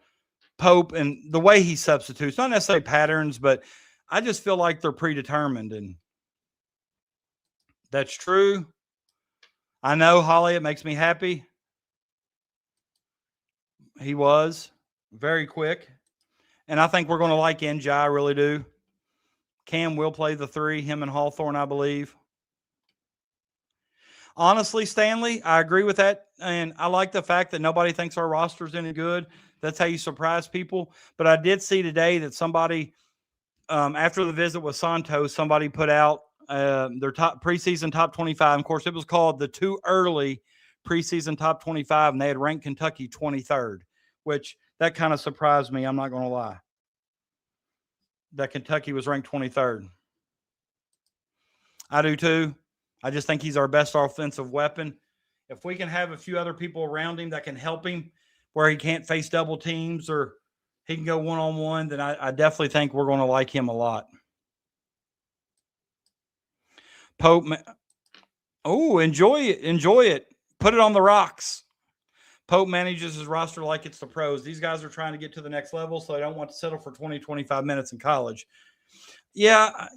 Pope and the way he substitutes? Not necessarily patterns, but I just feel like they're predetermined, and that's true. I know, Holly, it makes me happy. He was very quick, and I think we're going to like NJ. I really do. Cam will play the 3, him and Hawthorne, I believe. Honestly, Stanley, I agree with that, and I like the fact that nobody thinks our roster's any good. That's how you surprise people. But I did see today that somebody, after the visit with Santos, somebody put out their preseason top 25. Of course, it was called the too early preseason top 25, and they had ranked Kentucky 23rd, which that kind of surprised me. I'm not going to lie. That Kentucky was ranked 23rd. I do too. I just think he's our best offensive weapon. If we can have a few other people around him that can help him where he can't face double teams or he can go one-on-one, then I definitely think we're going to like him a lot. Pope, enjoy it. Put it on the rocks. Pope manages his roster like it's the pros. These guys are trying to get to the next level, so they don't want to settle for 20, 25 minutes in college. Yeah,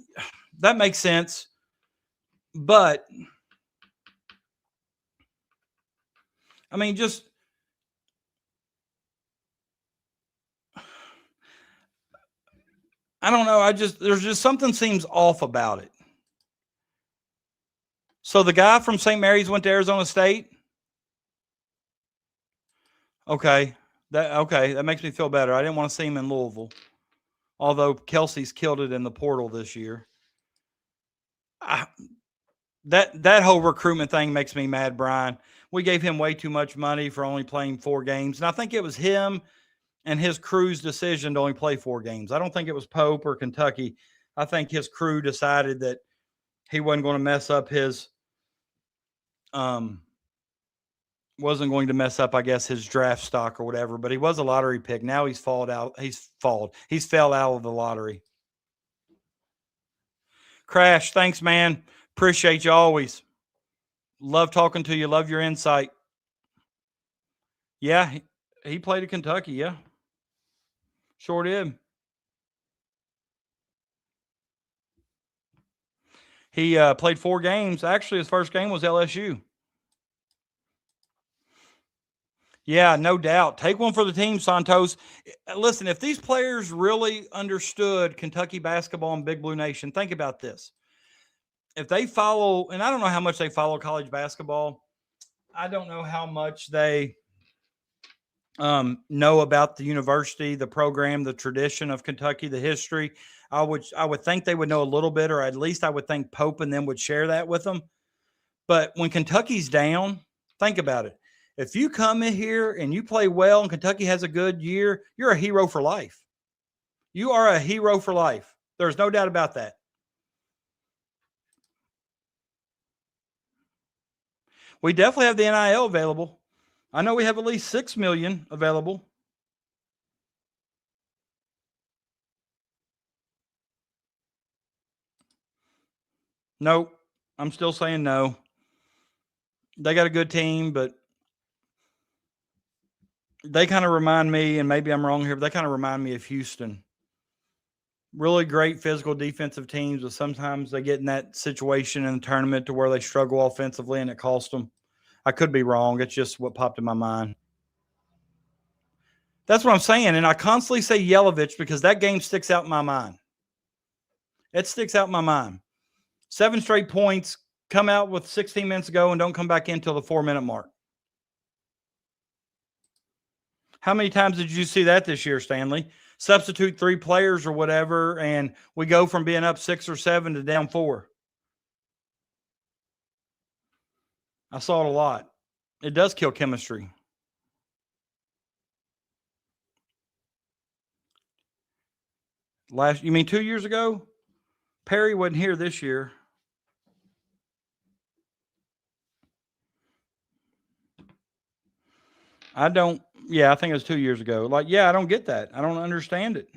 that makes sense. But, I mean, I don't know. There's just something seems off about it. So the guy from St. Mary's went to Arizona State. Okay. That makes me feel better. I didn't want to see him in Louisville. Although Kelsey's killed it in the portal this year. That whole recruitment thing makes me mad, Brian. We gave him way too much money for only playing 4 games. And I think it was him and his crew's decision to only play 4 games. I don't think it was Pope or Kentucky. I think his crew decided that he wasn't going to mess up his wasn't going to mess up, I guess, his draft stock or whatever, but he was a lottery pick. Now he's fell out of the lottery. Crash, thanks, man. Appreciate you always. Love talking to you. Love your insight. Yeah, he played at Kentucky, yeah. Sure did. He played 4 games. Actually, his first game was LSU. Yeah, no doubt. Take one for the team, Santos. Listen, if these players really understood Kentucky basketball and Big Blue Nation, think about this. If they follow, and I don't know how much they follow college basketball. I don't know how much they know about the university, the program, the tradition of Kentucky, the history. I would think they would know a little bit, or at least I would think Pope and them would share that with them. But when Kentucky's down, think about it. If you come in here and you play well and Kentucky has a good year, you're a hero for life. You are a hero for life. There's no doubt about that. We definitely have the NIL available. I know we have at least 6 million available. Nope. I'm still saying no. They got a good team, but they kind of remind me, and maybe I'm wrong here, but they kind of remind me of Houston. Really great physical defensive teams, but sometimes they get in that situation in the tournament to where they struggle offensively and it costs them. I could be wrong. It's just what popped in my mind. That's what I'm saying. And I constantly say Yelovich because that game sticks out in my mind. It sticks out in my mind. 7 straight points, come out with 16 minutes to go and don't come back in until the 4-minute mark. How many times did you see that this year, Stanley? Substitute 3 players or whatever, and we go from being up 6 or 7 to down 4. I saw it a lot. It does kill chemistry. You mean 2 years ago? Perry wasn't here this year. I think it was 2 years ago. I don't get that. I don't understand it.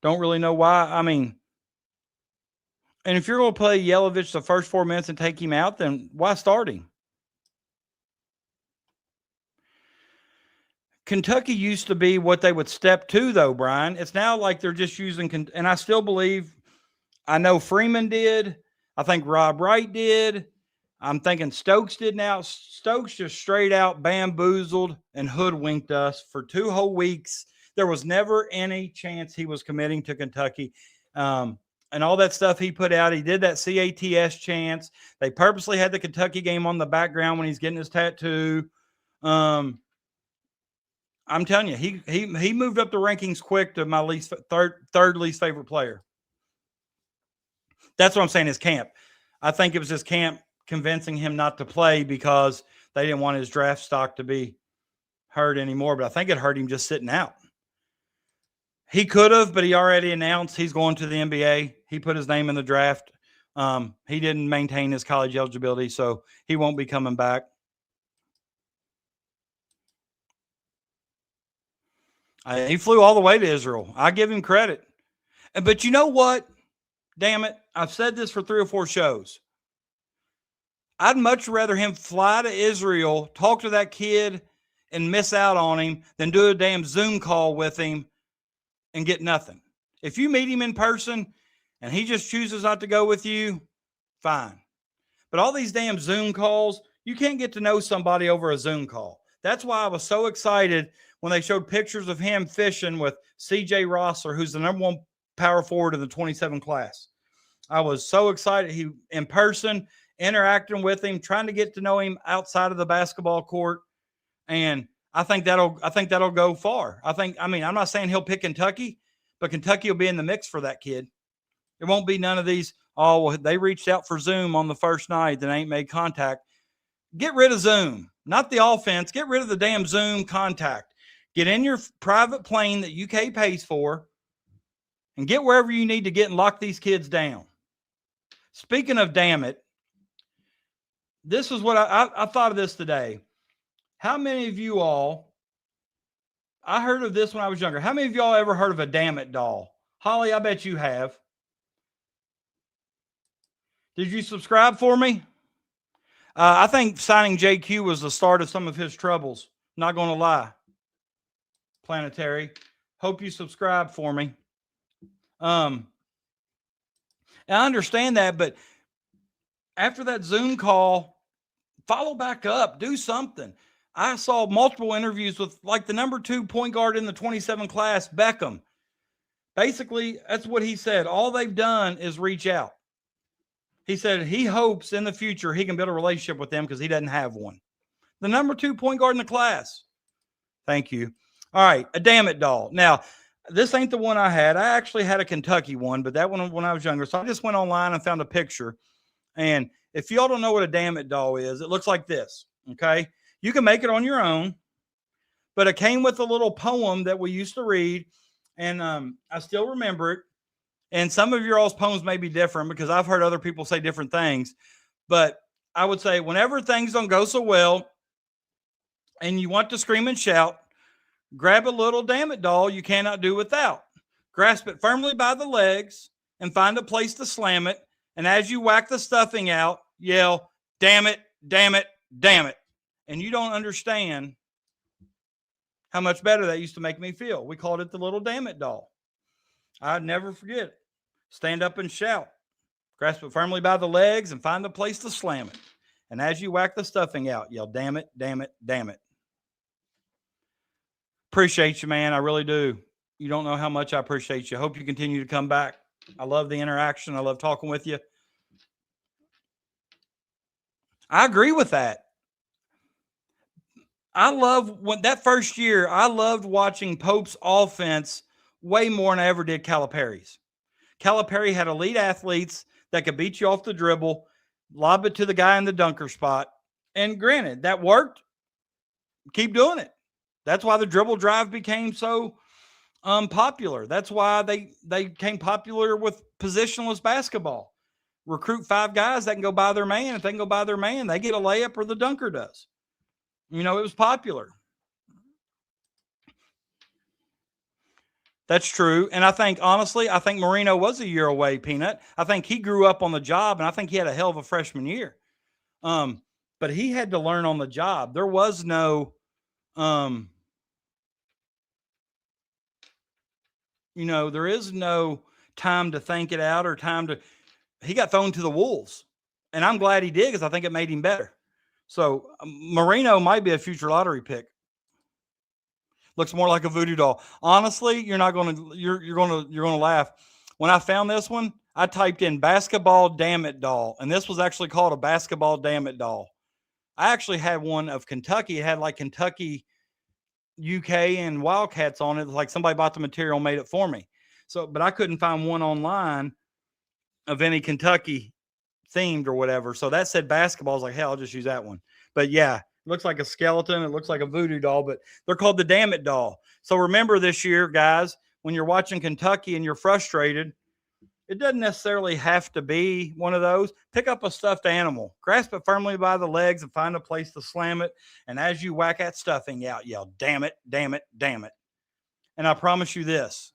Don't really know why. I mean, and if you're going to play Yelovich the first 4 minutes and take him out, then why start him? Kentucky used to be what they would step to, though, Brian. It's now like they're just using, and I still believe, I know Freeman did. I think Rob Wright did. I'm thinking Stokes did now. Stokes just straight out bamboozled and hoodwinked us for 2 whole weeks. There was never any chance he was committing to Kentucky. And all that stuff he put out, he did that CATS chance. They purposely had the Kentucky game on the background when he's getting his tattoo. I'm telling you, he moved up the rankings quick to my third least favorite player. That's what I'm saying, his camp. I think it was his camp convincing him not to play because they didn't want his draft stock to be hurt anymore. But I think it hurt him just sitting out. He could have, but he already announced he's going to the NBA. He put his name in the draft. He didn't maintain his college eligibility, so he won't be coming back. He flew all the way to Israel. I give him credit. But you know what? Damn it. I've said this for 3 or 4 shows. I'd much rather him fly to Israel, talk to that kid, and miss out on him than do a damn Zoom call with him and get nothing. If you meet him in person and he just chooses not to go with you, fine. But all these damn Zoom calls, you can't get to know somebody over a Zoom call. That's why I was so excited when they showed pictures of him fishing with C.J. Rossler, who's the #1 power forward in the 27 class. I was so excited. He in person, interacting with him, trying to get to know him outside of the basketball court. And I think that'll go far. I'm not saying he'll pick Kentucky, but Kentucky will be in the mix for that kid. It won't be none of these, they reached out for Zoom on the first night that ain't made contact. Get rid of Zoom, not the offense. Get rid of the damn Zoom contact. Get in your private plane that UK pays for and get wherever you need to get and lock these kids down. Speaking of damn it, this is what I thought of this today. How many of you all, I heard of this when I was younger. How many of y'all ever heard of a damn it doll? Holly, I bet you have. Did you subscribe for me? I think signing JQ was the start of some of his troubles. Not going to lie. Planetary. Hope you subscribe for me. I understand that, but after that Zoom call, follow back up. Do something. I saw multiple interviews with like the number 2 point guard in the 27 class, Beckham. Basically, that's what he said. All they've done is reach out. He said he hopes in the future he can build a relationship with them because he doesn't have one. The number 2 point guard in the class. Thank you. All right, a damn it doll. Now, this ain't the one I had. I actually had a Kentucky one, but that one when I was younger. So I just went online and found a picture. And if y'all don't know what a damn it doll is, it looks like this, okay? You can make it on your own, but it came with a little poem that we used to read, and I still remember it. And some of your all's poems may be different because I've heard other people say different things. But I would say whenever things don't go so well and you want to scream and shout, grab a little damn it doll you cannot do without. Grasp it firmly by the legs and find a place to slam it. And as you whack the stuffing out, yell, damn it, damn it, damn it. And you don't understand how much better that used to make me feel. We called it the little damn it doll. I'd never forget it. Stand up and shout. Grasp it firmly by the legs and find a place to slam it. And as you whack the stuffing out, yell, damn it, damn it, damn it. Appreciate you, man. I really do. You don't know how much I appreciate you. Hope you continue to come back. I love the interaction. I love talking with you. I agree with that. I love when that first year, I loved watching Pope's offense way more than I ever did Calipari's. Calipari had elite athletes that could beat you off the dribble, lob it to the guy in the dunker spot. And granted, that worked. Keep doing it. That's why the dribble drive became so popular. That's why they became popular with positionless basketball. Recruit 5 guys that can go by their man. If they can go by their man, they get a layup or the dunker does. You know, it was popular. That's true. And I think, honestly, I think Marino was a year away, Peanut. I think he grew up on the job, and I think he had a hell of a freshman year. But he had to learn on the job. There was no, there is no time to think it out or time to, he got thrown to the wolves. And I'm glad he did because I think it made him better. So Marino might be a future lottery pick. Looks more like a voodoo doll. Honestly, you're going to laugh. When I found this one, I typed in basketball damn it doll, and this was actually called a basketball damn it doll. I actually had one of Kentucky. It had like Kentucky, UK, and Wildcats on it. It was like somebody bought the material and made it for me. So, but I couldn't find one online of any Kentucky themed or whatever. So that said basketball. I was like, hell, I'll just use that one. But yeah, it looks like a skeleton. It looks like a voodoo doll, but they're called the damn it doll. So remember this year, guys, when you're watching Kentucky and you're frustrated, it doesn't necessarily have to be one of those. Pick up a stuffed animal, grasp it firmly by the legs and find a place to slam it. And as you whack that stuffing out, yell, damn it, damn it, damn it. And I promise you this,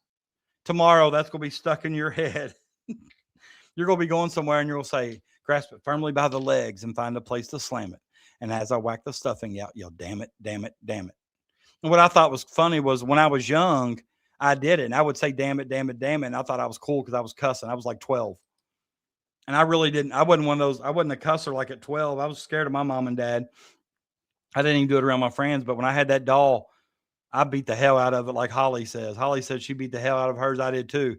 tomorrow that's going to be stuck in your head. You're going to be going somewhere and you'll say, grasp it firmly by the legs and find a place to slam it. And as I whack the stuffing out, yell, damn it, damn it, damn it. And what I thought was funny was when I was young, I did it. And I would say, damn it, damn it, damn it. And I thought I was cool because I was cussing. I was like 12. And I really didn't. I wasn't one of those. I wasn't a cusser like at 12. I was scared of my mom and dad. I didn't even do it around my friends. But when I had that doll, I beat the hell out of it like Holly says. Holly said she beat the hell out of hers. I did too.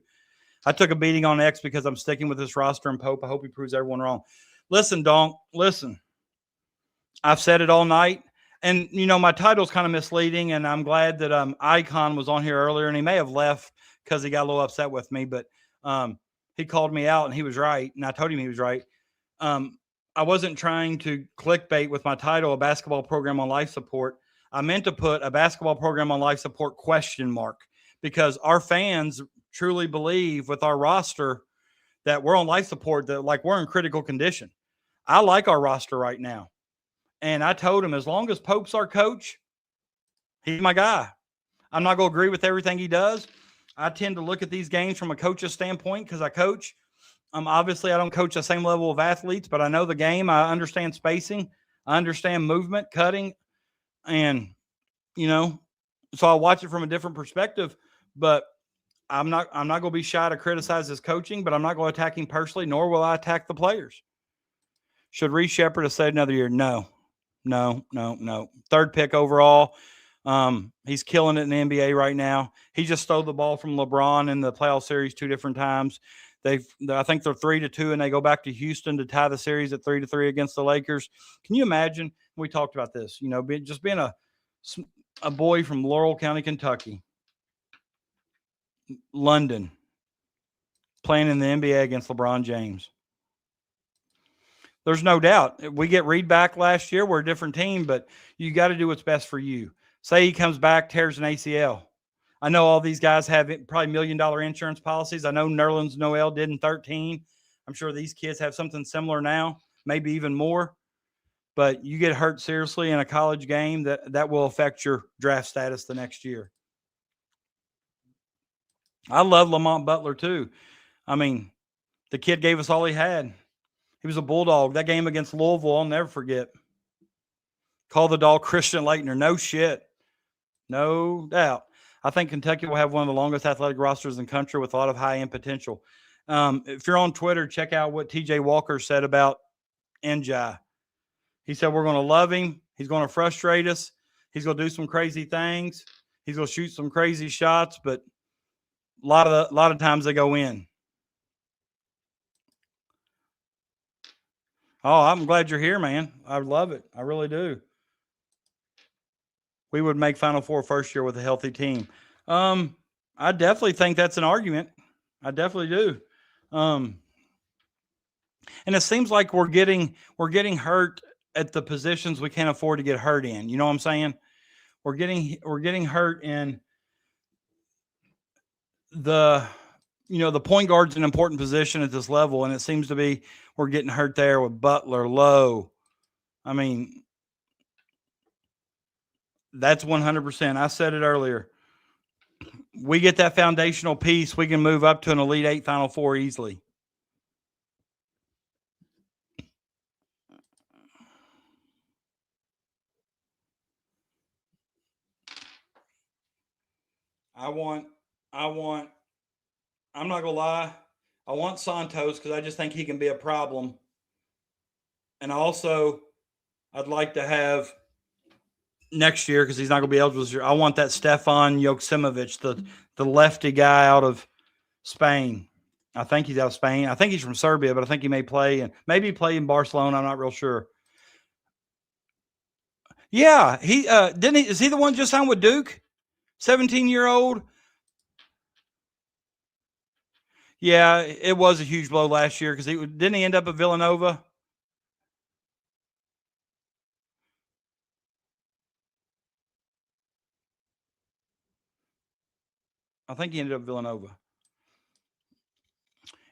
I took a beating on X because I'm sticking with this roster and Pope. I hope he proves everyone wrong. Listen, Donk, listen. I've said it all night. And, my title's kind of misleading, and I'm glad that Icon was on here earlier, and he may have left because he got a little upset with me, but he called me out, and he was right, and I told him he was right. I wasn't trying to clickbait with my title, a basketball program on life support. I meant to put a basketball program on life support ? Because our fans truly believe with our roster that we're on life support, that like we're in critical condition. I like our roster right now. And I told him, as long as Pope's our coach, he's my guy. I'm not going to agree with everything he does. I tend to look at these games from a coach's standpoint because I coach. Obviously, I don't coach the same level of athletes, but I know the game. I understand spacing. I understand movement, cutting, and, so I watch it from a different perspective. But I'm not going to be shy to criticize his coaching, but I'm not going to attack him personally, nor will I attack the players. Should Reece Shepard have stayed another year? No. Third pick overall. He's killing it in the NBA right now. He just stole the ball from LeBron in the playoff series 2 different times. I think they're 3-2, and they go back to Houston to tie the series at 3-3 against the Lakers. Can you imagine? We talked about this. Just being a boy from Laurel County, Kentucky, London, playing in the NBA against LeBron James. There's no doubt. We get Reed back last year. We're a different team, but you got to do what's best for you. Say he comes back, tears an ACL. I know all these guys have probably $1 million insurance policies. I know Nerlens Noel did in 13. I'm sure these kids have something similar now, maybe even more. But you get hurt seriously in a college game, that will affect your draft status the next year. I love Lamont Butler too. I mean, the kid gave us all he had. He was a bulldog. That game against Louisville, I'll never forget. Call the dog Christian Laettner. No shit. No doubt. I think Kentucky will have one of the longest athletic rosters in the country with a lot of high-end potential. If you're on Twitter, check out what TJ Walker said about NJ. He said, we're going to love him. He's going to frustrate us. He's going to do some crazy things. He's going to shoot some crazy shots, but a lot of times they go in. Oh, I'm glad you're here, man. I love it. I really do. We would make Final Four first year with a healthy team. I definitely think that's an argument. I definitely do. And it seems like we're getting hurt at the positions we can't afford to get hurt in. You know what I'm saying? We're getting hurt in the point guard's an important position at this level, and it seems to be we're getting hurt there with Butler, Lowe. I mean, that's 100%. I said it earlier. We get that foundational piece, we can move up to an Elite Eight Final Four easily. I'm not going to lie. I want Santos because I just think he can be a problem. And also, I'd like to have next year, because he's not going to be eligible this year, I want that Stefan Joksimovic, the lefty guy out of Spain. I think he's out of Spain. I think he's from Serbia, but I think he may play and maybe play in Barcelona. I'm not real sure. Yeah, he didn't he? Is he the one just signed with Duke? 17-year-old. Yeah, it was a huge blow last year because didn't he end up at Villanova? I think he ended up at Villanova.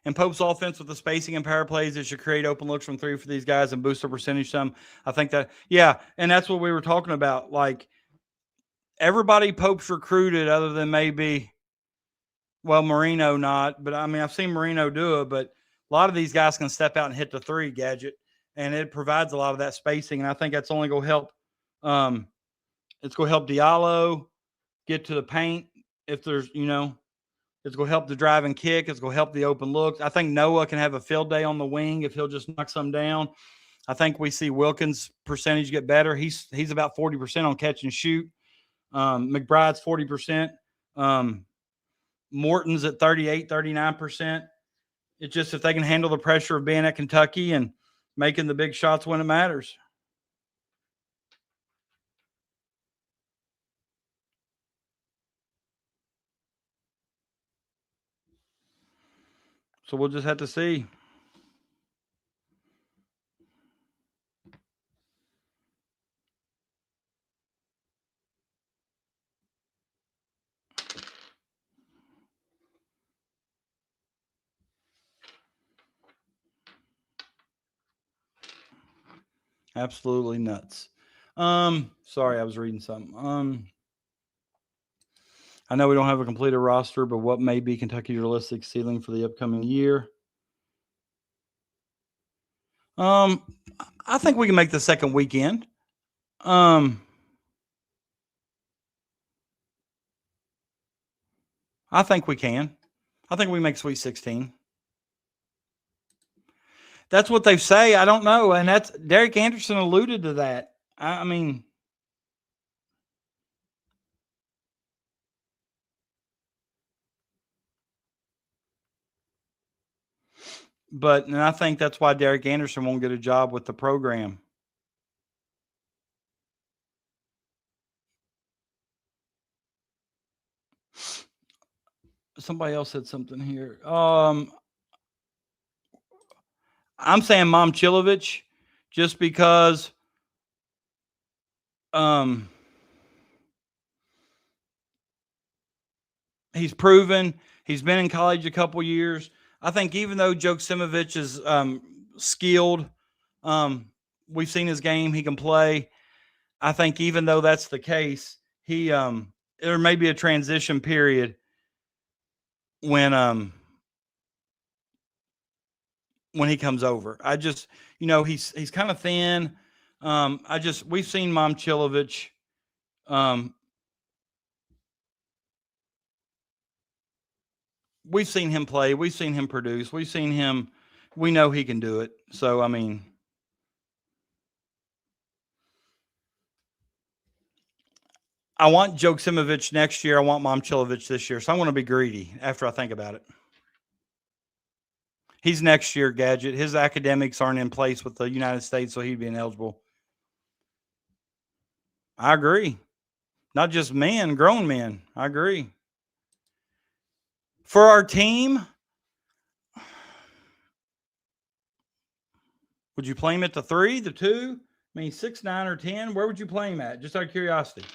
And Pope's offense with the spacing and power plays, it should create open looks from 3 for these guys and boost their percentage some. I think that, yeah, and that's what we were talking about. Like, everybody Pope's recruited other than maybe, well, Marino not, but I mean, I've seen Marino do it, but a lot of these guys can step out and hit the 3 gadget, and it provides a lot of that spacing. And I think that's only going to help. It's going to help Diallo get to the paint if there's, it's going to help the drive and kick. It's going to help the open looks. I think Noah can have a field day on the wing if he'll just knock some down. I think we see Wilkins' percentage get better. He's about 40% on catch and shoot. McBride's 40%. Morton's at 38, 39%. It's just if they can handle the pressure of being at Kentucky and making the big shots when it matters. So we'll just have to see. Absolutely nuts. Sorry, I was reading something. I know we don't have a completed roster, but what may be Kentucky's realistic ceiling for the upcoming year? I think we can make the second weekend. I think we can. I think we make Sweet 16. That's what they say. I don't know, and that's Derek Anderson alluded to that. I mean, but and I think that's why Derek Anderson won't get a job with the program. Somebody else said something here. I'm saying Momchilovich just because he's proven, he's been in college a couple years. I think even though Joksimovic is skilled, we've seen his game, he can play. I think even though that's the case, there may be a transition period when he comes over. I just, he's kind of thin. We've seen Momchilovich. We've seen him play. We've seen him produce. We've seen him. We know he can do it. So, I mean, I want Joksimovic next year. I want Momchilovich this year. So I'm going to be greedy after I think about it. He's next year, Gadget. His academics aren't in place with the United States, so he'd be ineligible. I agree. Not just men, grown men. I agree. For our team, would you play him at the 3, the 2? I mean, 6, 9, or 10? Where would you play him at? Just out of curiosity.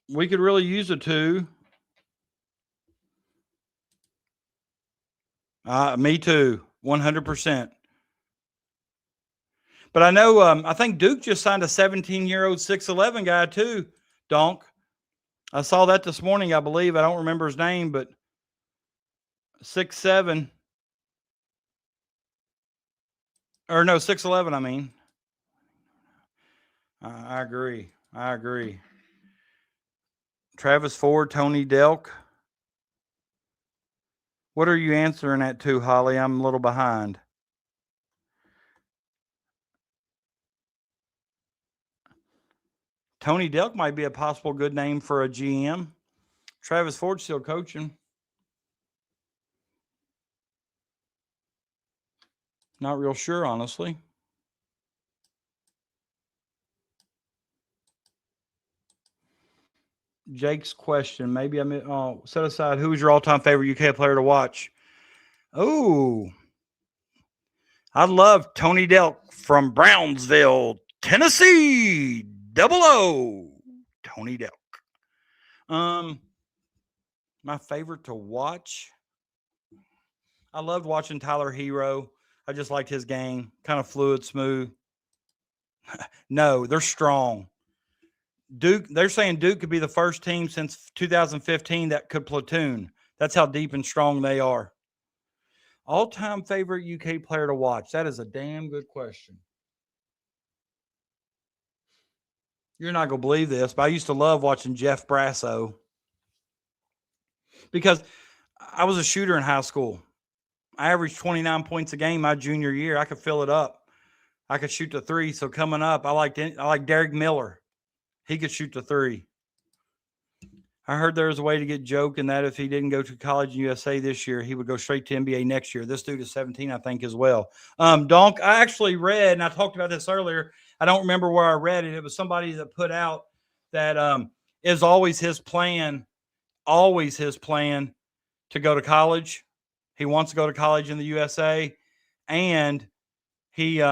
We could really use a 2. Me too, 100%. But I know, I think Duke just signed a 17-year-old 6'11" guy too, Donk. I saw that this morning, I believe. I don't remember his name, but 6'7". Or no, 6'11", I mean. I agree. Travis Ford, Tony Delk. What are you answering at to, Holly? I'm a little behind. Tony Delk might be a possible good name for a GM. Travis Ford's still coaching. Not real sure, honestly. Jake's question. Maybe set aside who was your all-time favorite UK player to watch. Oh, I love Tony Delk from Brownsville, Tennessee. 00. Tony Delk. My favorite to watch. I loved watching Tyler Hero. I just liked his game. Kind of fluid, smooth. No, they're strong. Duke, they're saying Duke could be the first team since 2015 that could platoon. That's how deep and strong they are. All-time favorite UK player to watch? That is a damn good question. You're not going to believe this, but I used to love watching Jeff Brasso because I was a shooter in high school. I averaged 29 points a game my junior year. I could fill it up. I could shoot the 3. So coming up, I like Derek Miller. He could shoot the 3. I heard there was a way to get Joke in that if he didn't go to college in USA this year, he would go straight to NBA next year. This dude is 17, I think, as well. Donk, I actually read, and I talked about this earlier. I don't remember where I read it. It was somebody that put out that is always his plan to go to college. He wants to go to college in the USA, and he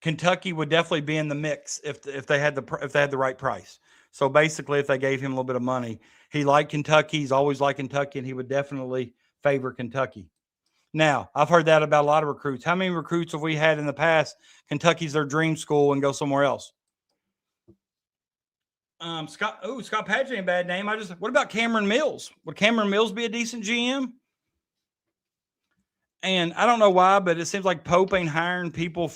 Kentucky would definitely be in the mix if they had the right price. So basically, if they gave him a little bit of money, he liked Kentucky. He's always liked Kentucky, and he would definitely favor Kentucky. Now, I've heard that about a lot of recruits. How many recruits have we had in the past? Kentucky's their dream school and go somewhere else. Scott Patch ain't a bad name. What about Cameron Mills? Would Cameron Mills be a decent GM? And I don't know why, but it seems like Pope ain't hiring people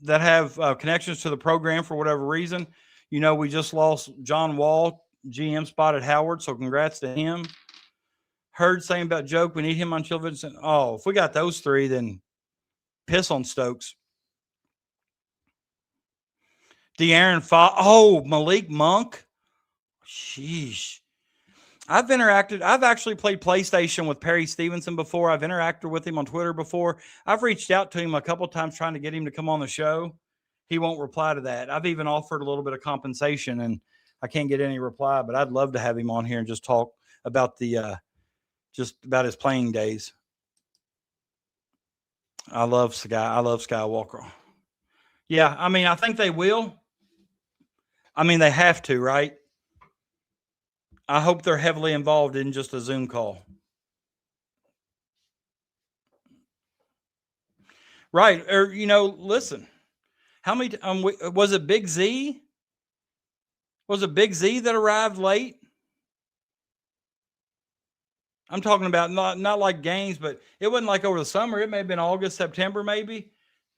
that have connections to the program for whatever reason. You know, we just lost John Wall, GM spot at Howard, so congrats to him. Heard saying about Joke, we need him on television. Oh, if we got those three, then piss on Stokes. De'Aaron Fox. Oh, Malik Monk. Sheesh. I've actually played PlayStation with Perry Stevenson before. I've interacted with him on Twitter before. I've reached out to him a couple of times trying to get him to come on the show. He won't reply to that. I've even offered a little bit of compensation, and I can't get any reply, but I'd love to have him on here and just talk about just about his playing days. I love Skywalker. Yeah, I mean, I think they will. I mean, they have to, right? I hope they're heavily involved in just a Zoom call. Right. Or, listen, how many, was it Big Z? Was it Big Z that arrived late? I'm talking about not like games, but it wasn't like over the summer. It may have been August, September, maybe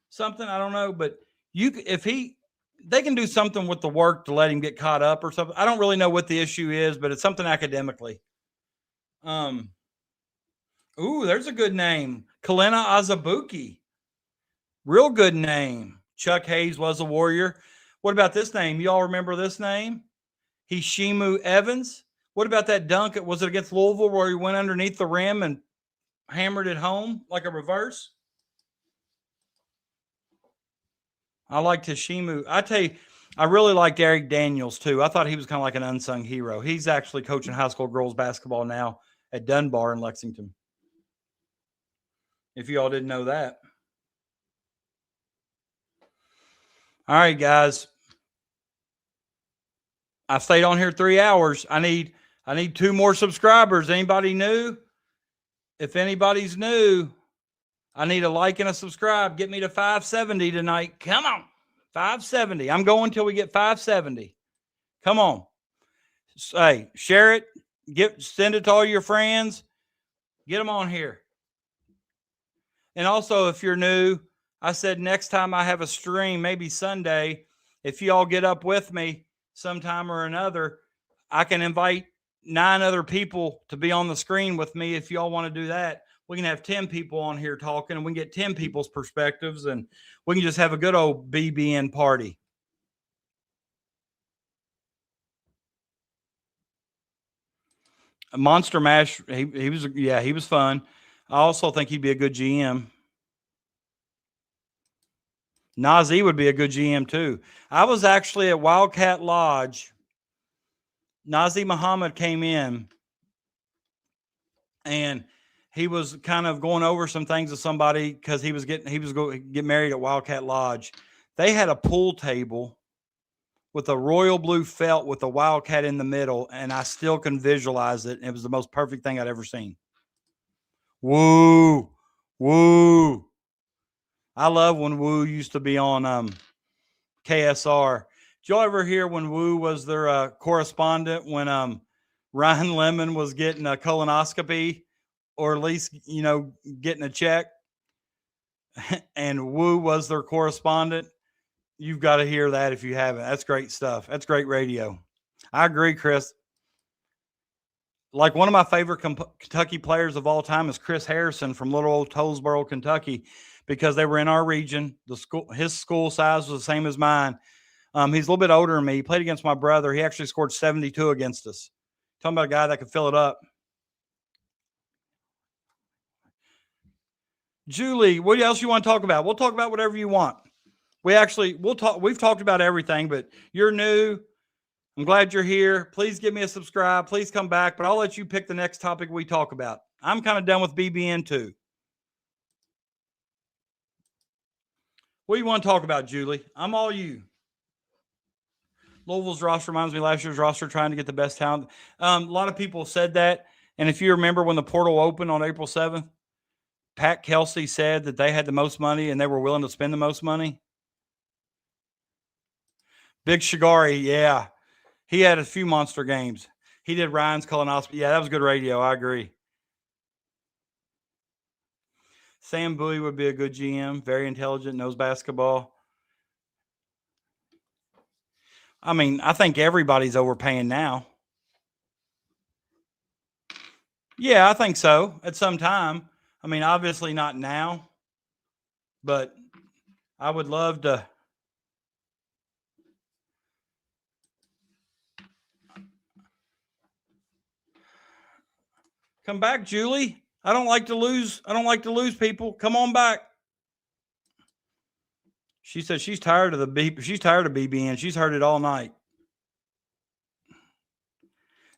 something. I don't know. But they can do something with the work to let him get caught up or something. I don't really know what the issue is, but it's something academically. Ooh, there's a good name. Kalena Azabuki. Real good name. Chuck Hayes was a Warrior. What about this name? Y'all remember this name? Hishimu Evans. What about that dunk? Was it against Louisville where he went underneath the rim and hammered it home like a reverse? I liked Hishimu. I tell you, I really liked Eric Daniels too. I thought he was kind of like an unsung hero. He's actually coaching high school girls basketball now at Dunbar in Lexington. If you all didn't know that. All right, guys. I've stayed on here 3 hours. I need 2 more subscribers. Anybody new? If anybody's new, I need a like and a subscribe. Get me to 570 tonight. Come on. 570. I'm going till we get 570. Come on. Hey, share it. Send it to all your friends. Get them on here. And also, if you're new, I said next time I have a stream, maybe Sunday, if you all get up with me sometime or another, I can invite 9 other people to be on the screen with me. If y'all want to do that, we can have 10 people on here talking, and we can get 10 people's perspectives, and we can just have a good old BBN party. Monster Mash, he was fun. I also think he'd be a good GM. Nazi would be a good GM too. I was actually at Wildcat Lodge. Nazi Muhammad came in, and he was kind of going over some things with somebody because he was going to get married at Wildcat Lodge. They had a pool table with a royal blue felt with a Wildcat in the middle, and I still can visualize it. It was the most perfect thing I'd ever seen. Woo, woo. I love when Woo used to be on KSR. Did y'all ever hear when Woo was their correspondent when Ryan Lemon was getting a colonoscopy, or at least, getting a check, and Woo was their correspondent? You've got to hear that if you haven't. That's great stuff. That's great radio. I agree, Chris. Like, one of my favorite Kentucky players of all time is Chris Harrison from little old Tollsboro, Kentucky, because they were in our region. His school size was the same as mine. He's a little bit older than me. He played against my brother. He actually scored 72 against us. Talking about a guy that could fill it up. Julie, what else you want to talk about? We'll talk about whatever you want. We've talked about everything, but you're new. I'm glad you're here. Please give me a subscribe. Please come back, but I'll let you pick the next topic we talk about. I'm kind of done with BBN too. What do you want to talk about, Julie? I'm all you. Louisville's roster reminds me of last year's roster, trying to get the best talent. A lot of people said that, And if you remember when the portal opened on April 7th, Pat Kelsey said that they had the most money and they were willing to spend the most money. Big Shigari, yeah. He had a few monster games. He did Ryan's colonoscopy. Yeah, that was good radio. I agree. Sam Bowie would be a good GM. Very intelligent, knows basketball. I mean, I think everybody's overpaying now. Yeah, I think so at some time. I mean, obviously not now, but I would love to. Come back, Julie. I don't like to lose. I don't like to lose people. Come on back. She said she's tired of the beep. She's tired of BBN. She's heard it all night.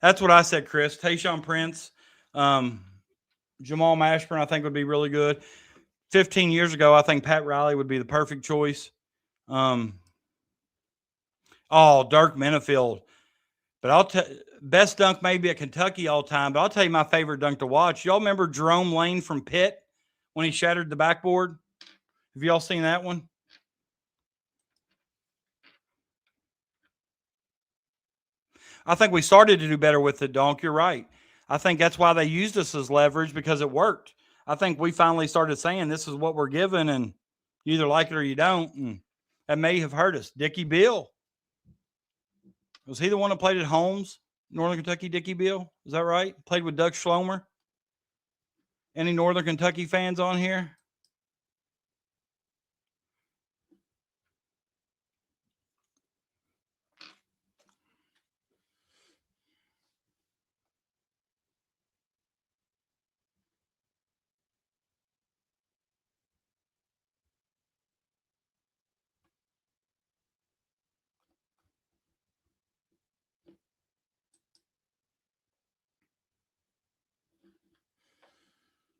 That's what I said, Chris. Tayshaun Prince, Jamal Mashburn, I think would be really good. 15 years ago, I think Pat Riley would be the perfect choice. Dirk Minifield. But I'll tell best dunk maybe at Kentucky all time, but I'll tell you my favorite dunk to watch. Y'all remember Jerome Lane from Pitt when he shattered the backboard? Have y'all seen that one? I think we started to do better with the dunk. You're right. I think that's why they used us as leverage, because it worked. I think we finally started saying this is what we're given, and you either like it or you don't. And that may have hurt us. Dickie Bill. Was he the one that played at Holmes, Northern Kentucky? Dickie Bill? Is that right? Played with Doug Schlomer? Any Northern Kentucky fans on here?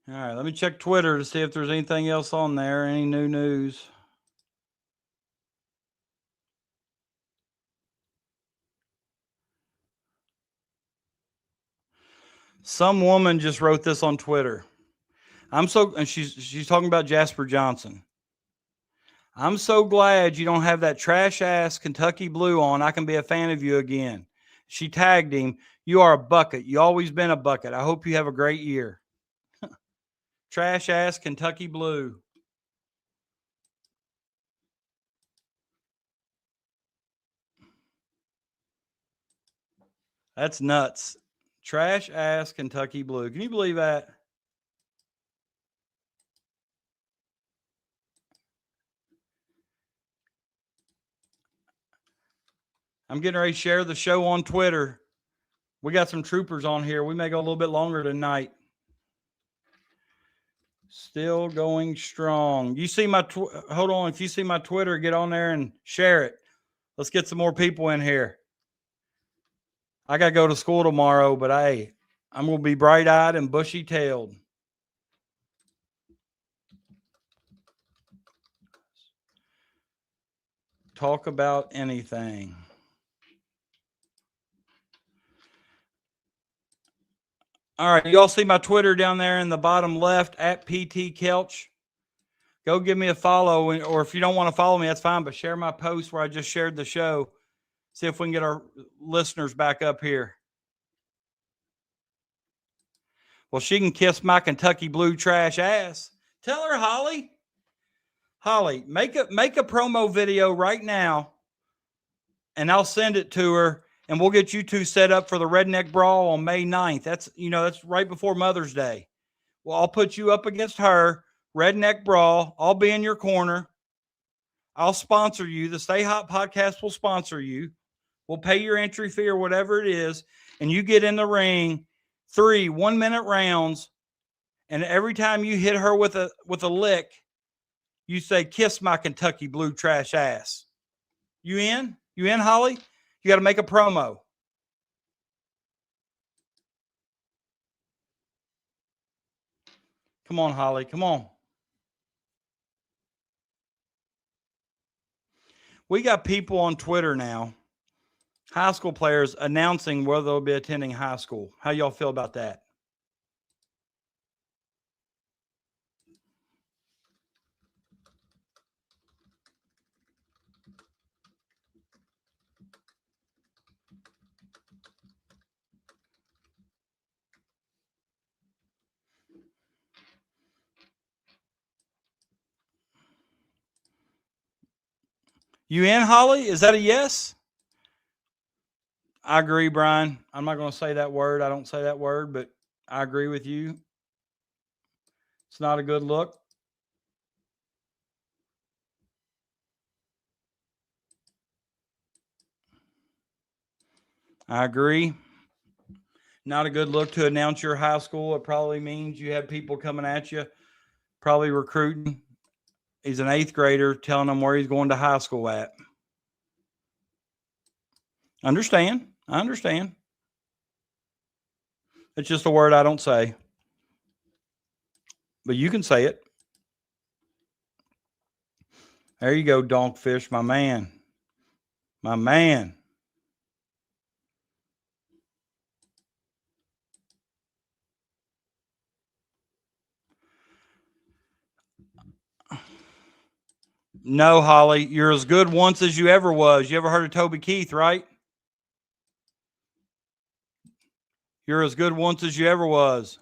All right, let me check Twitter to see if there's anything else on there, any new news. Some woman just wrote this on Twitter. And she's talking about Jasper Johnson. I'm so glad you don't have that trash ass Kentucky blue on. I can be a fan of you again. She tagged him. You are a bucket. You always been a bucket. I hope you have a great year. Trash ass Kentucky blue. That's nuts. Trash ass Kentucky blue. Can you believe that? I'm getting ready to share the show on Twitter. We got some troopers on here. We may go a little bit longer tonight. Still going strong. You see my hold on. If you see my Twitter, get on there and share it. Let's get some more people in here. I got to go to school tomorrow, but hey, I'm going to be bright-eyed and bushy-tailed. Talk about anything. All right, y'all see my Twitter down there in the bottom left at PT Kelch. Go give me a follow, or if you don't want to follow me, that's fine, but share my post where I just shared the show. See if we can get our listeners back up here. Well, she can kiss my Kentucky blue trash ass. Tell her, Holly. Holly, make a promo video right now, and I'll send it to her, and we'll get you two set up for the Redneck Brawl on May 9th. That's right before Mother's Day. Well, I'll put you up against her, Redneck Brawl. I'll be in your corner. I'll sponsor you. The Stay Hot podcast will sponsor you. We'll pay your entry fee or whatever it is, and you get in the ring, 3 1-minute rounds, and every time you hit her with a lick, you say, "Kiss my Kentucky blue trash ass." You in? You in, Holly? You got to make a promo. Come on, Holly. Come on. We got people on Twitter now, high school players, announcing whether they'll be attending high school. How y'all feel about that? You in, Holly? Is that a yes? I agree, Brian. I'm not going to say that word. I don't say that word, but I agree with you. It's not a good look. I agree. Not a good look to announce your high school. It probably means you have people coming at you, probably recruiting. He's an 8th grader telling him where he's going to high school at. Understand? I understand. It's just a word I don't say. But you can say it. There you go, Donkfish, my man. My man. No, Holly, you're as good once as you ever was. You ever heard of Toby Keith, right? You're as good once as you ever was.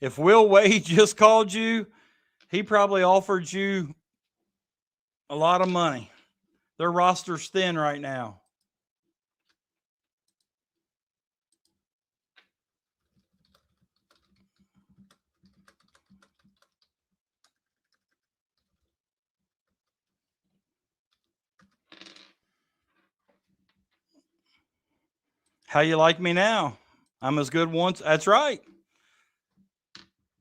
If Will Wade just called you, he probably offered you a lot of money. Their roster's thin right now. How you like me now? I'm as good once. That's right.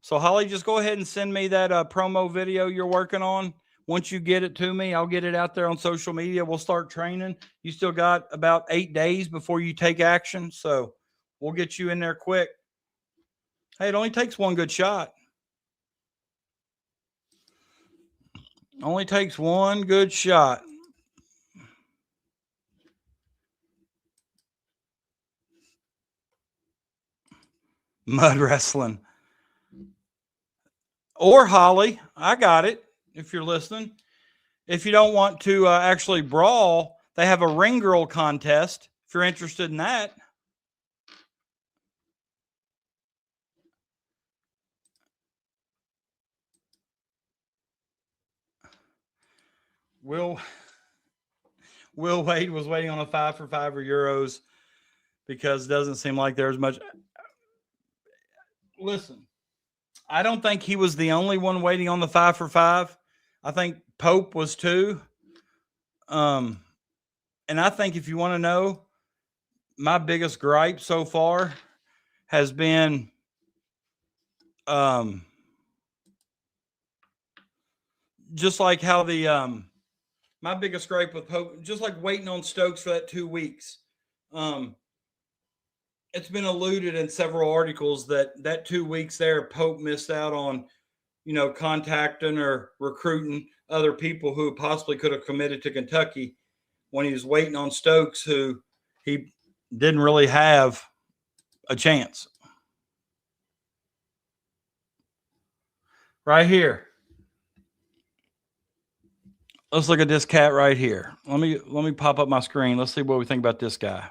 So, Holly, just go ahead and send me that promo video you're working on. Once you get it to me, I'll get it out there on social media. We'll start training. You still got about 8 days before you take action. So we'll get you in there quick. Hey, it only takes one good shot. Only takes one good shot. Mud wrestling. Or Holly, I got it, if you're listening. If you don't want to actually brawl, they have a ring girl contest. If you're interested in that. Will Wade was waiting on a 5 for 5 or Euros because it doesn't seem like there's much. Listen, I don't think he was the only one waiting on the 5 for 5. I think Pope was too. And I think if you want to know, my biggest gripe so far has been just like how the my biggest gripe with Pope, just like waiting on Stokes for that 2 weeks. It's been alluded in several articles that 2 weeks there, Pope missed out on, contacting or recruiting other people who possibly could have committed to Kentucky when he was waiting on Stokes, who he didn't really have a chance. Right here. Let's look at this cat right here. Let me pop up my screen. Let's see what we think about this guy.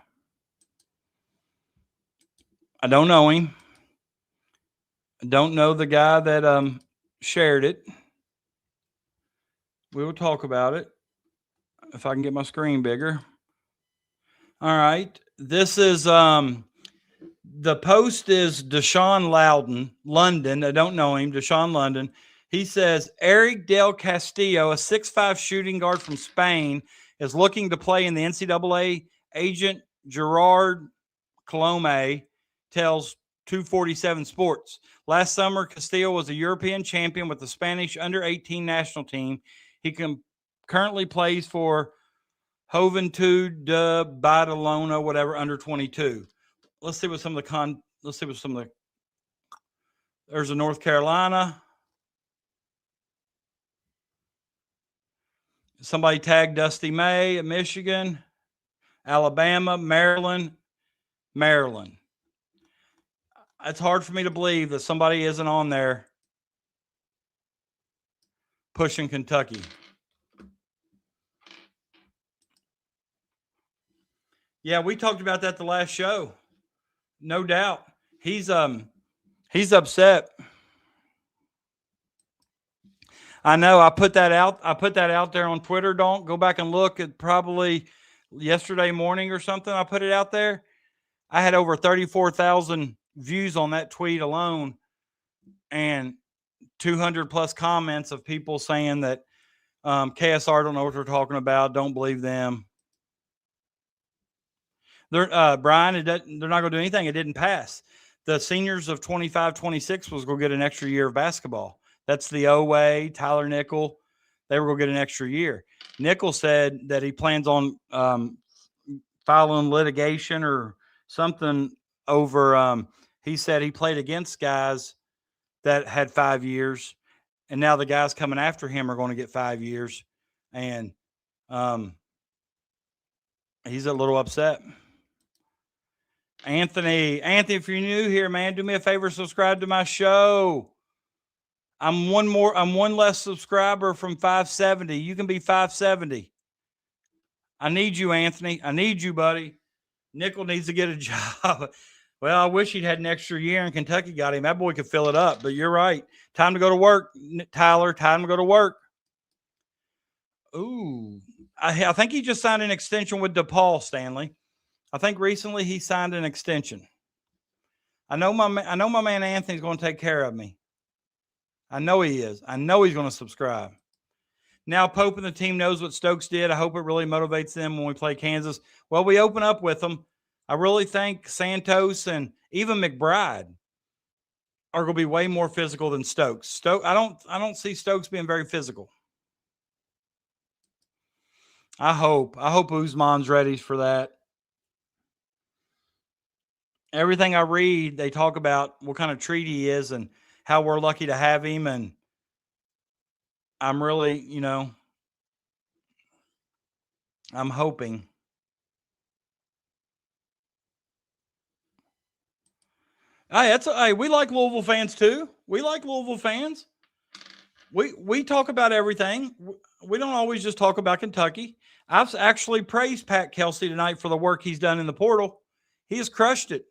I don't know him. I don't know the guy that shared it. We will talk about it if I can get my screen bigger. All right. This is the post is Deshaun London. I don't know him. Deshaun London. He says Eric Del Castillo, a 6'5" shooting guard from Spain, is looking to play in the NCAA. Agent Gerard Colome tells 247 Sports. Last summer, Castillo was a European champion with the Spanish under-18 national team. He currently plays for Juventud de Badalona, whatever, under 22. Let's see what some of the there's a North Carolina. Somebody tagged Dusty May at Michigan, Alabama, Maryland. It's hard for me to believe that somebody isn't on there pushing Kentucky. Yeah, we talked about that the last show. No doubt. He's upset. I know. I put that out there on Twitter. Don't go back and look at probably yesterday morning or something. I put it out there. I had over 34,000 views on that tweet alone, and 200 plus comments of people saying that KSR don't know what they're talking about. Don't believe them. Brian, they're not going to do anything. It didn't pass. The seniors of 25-26 was going to get an extra year of basketball. That's the O-way, Tyler Nickel. They were going to get an extra year. Nickel said that he plans on filing litigation or something over. He said he played against guys that had 5 years, and now the guys coming after him are going to get 5 years. And he's a little upset. Anthony, if you're new here, man, do me a favor, subscribe to my show. I'm one less subscriber from 570. You can be 570. I need you, Anthony. I need you, buddy. Nickel needs to get a job. Well, I wish he'd had an extra year and Kentucky got him. That boy could fill it up, but you're right. Time to go to work, Tyler. Time to go to work. Ooh, I think he just signed an extension with DePaul, Stanley. I think recently he signed an extension. I know my man Anthony's going to take care of me. I know he is. I know he's going to subscribe. Now Pope and the team knows what Stokes did. I hope it really motivates them when we play Kansas. Well, we open up with them. I really think Santos and even McBride are going to be way more physical than Stokes. I don't see Stokes being very physical. I hope Usman's ready for that. Everything I read, they talk about what kind of treat he is and how we're lucky to have him. And I'm really, I'm hoping. Hey, we like Louisville fans too. We like Louisville fans. We talk about everything. We don't always just talk about Kentucky. I've actually praised Pat Kelsey tonight for the work he's done in the portal. He has crushed it.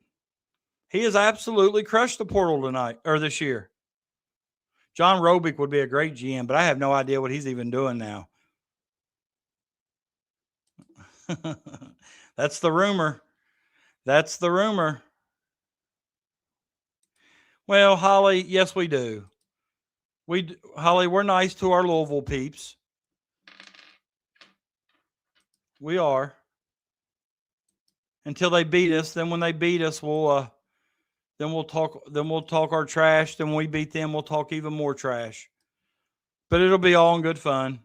He has absolutely crushed the portal tonight or this year. John Robick would be a great GM, but I have no idea what he's even doing now. That's the rumor. That's the rumor. Well, Holly, yes, we do. Holly, we're nice to our Louisville peeps. We are. Until they beat us. Then when they beat us, we'll talk our trash. Then when we beat them, we'll talk even more trash. But it'll be all in good fun.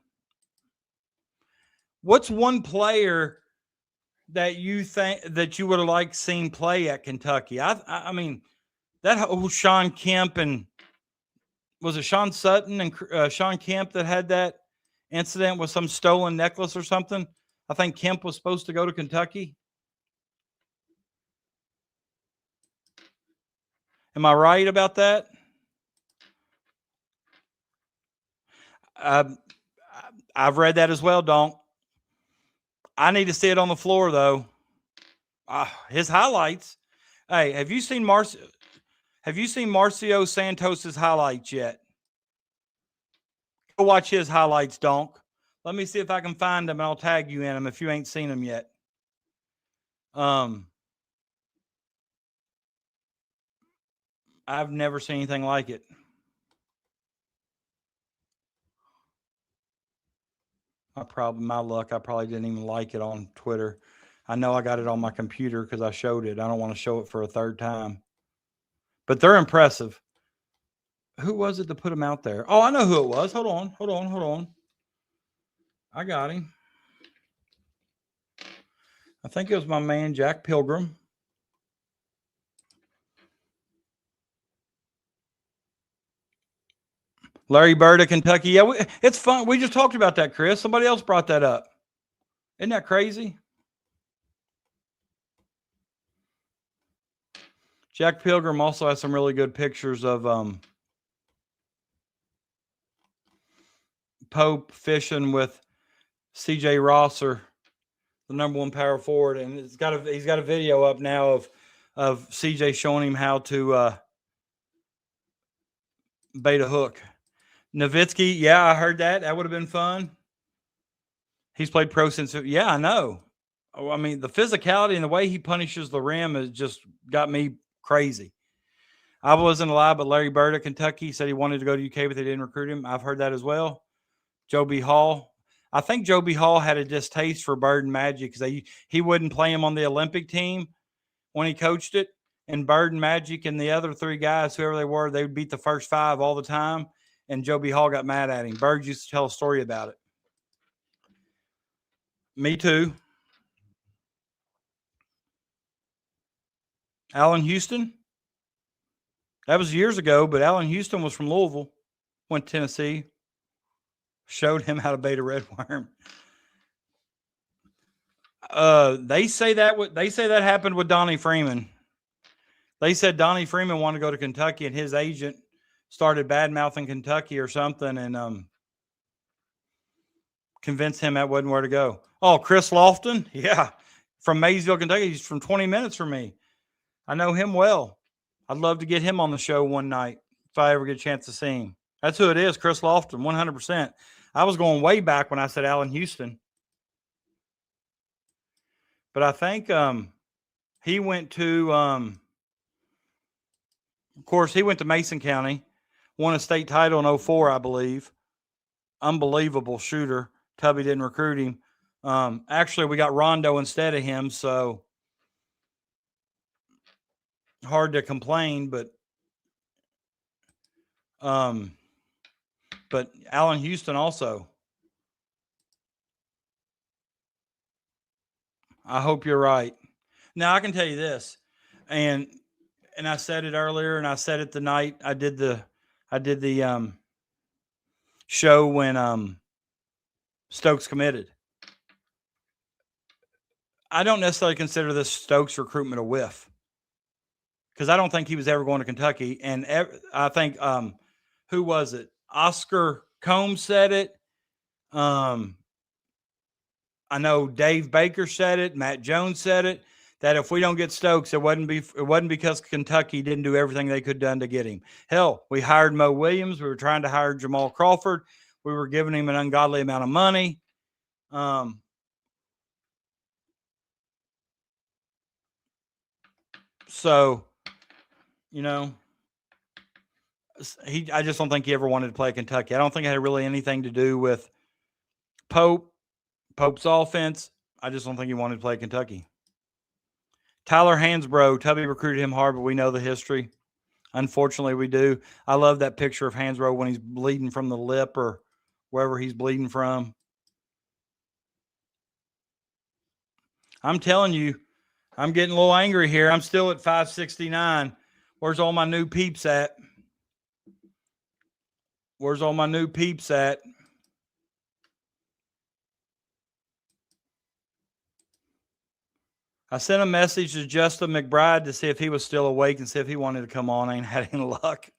What's one player that you think that you would have liked seen play at Kentucky? I mean, that whole Sean Kemp and was it Sean Sutton and Sean Kemp that had that incident with some stolen necklace or something? I think Kemp was supposed to go to Kentucky. Am I right about that? I've read that as well, Donk. I need to see it on the floor, though. His highlights. Hey, have you seen Marcio Santos's highlights yet? Go watch his highlights, Donk. Let me see if I can find them, and I'll tag you in them if you ain't seen them yet. I've never seen anything like it. My luck, I probably didn't even like it on Twitter. I know I got it on my computer because I showed it. I don't want to show it for a third time. But they're impressive. Who was it that put them out there? Oh, I know who it was. Hold on. I got him. I think it was my man, Jack Pilgrim. Larry Bird of Kentucky. Yeah, it's fun. We just talked about that, Chris. Somebody else brought that up. Isn't that crazy? Jack Pilgrim also has some really good pictures of Pope fishing with C.J. Rosser, the number one power forward, and he's got a video up now of C.J. showing him how to bait a hook. Nowitzki, yeah, I heard that. That would have been fun. He's played pro since, yeah, I know. Oh, I mean, the physicality and the way he punishes the rim has just got me crazy. I wasn't alive, but Larry Bird at Kentucky said he wanted to go to UK, but they didn't recruit him. I've heard that as well. Joe B. Hall. I think Joe B. Hall had a distaste for Bird and Magic because he wouldn't play him on the Olympic team when he coached it. And Bird and Magic and the other three guys, whoever they were, they would beat the first five all the time. And Joe B. Hall got mad at him. Bird used to tell a story about it. Me too. Allen Houston. That was years ago, but Allen Houston was from Louisville, went to Tennessee, showed him how to bait a red worm. They say that happened with Donnie Freeman. They said Donnie Freeman wanted to go to Kentucky, and his agent started bad-mouthing Kentucky or something, and convinced him that wasn't where to go. Oh, Chris Lofton, yeah, from Maysville, Kentucky. He's from 20 minutes from me. I know him well. I'd love to get him on the show one night if I ever get a chance to see him. That's who it is, Chris Lofton, 100%. I was going way back when I said Allen Houston. But I think he went to, of course, he went to Mason County, won a state title in 2004, I believe. Unbelievable shooter. Tubby didn't recruit him. Actually, we got Rondo instead of him, so hard to complain, but Allen Houston also. I hope you're right. Now I can tell you this, and I said it earlier, and I said it the night I did the show when Stokes committed. I don't necessarily consider this Stokes recruitment a whiff, because I don't think he was ever going to Kentucky. And I think who was it? Oscar Combs said it. I know Dave Baker said it. Matt Jones said it. That if we don't get Stokes, it wasn't because Kentucky didn't do everything they could have done to get him. Hell, we hired Mo Williams. We were trying to hire Jamal Crawford. We were giving him an ungodly amount of money. So, you know, I just don't think he ever wanted to play Kentucky. I don't think it had really anything to do with Pope's offense. I just don't think he wanted to play Kentucky. Tyler Hansbrough, Tubby recruited him hard, but we know the history. Unfortunately, we do. I love that picture of Hansbrough when he's bleeding from the lip or wherever he's bleeding from. I'm telling you, I'm getting a little angry here. I'm still at 569. Where's all my new peeps at? Where's all my new peeps at? I sent a message to Justin McBride to see if he was still awake and see if he wanted to come on. I ain't had any luck.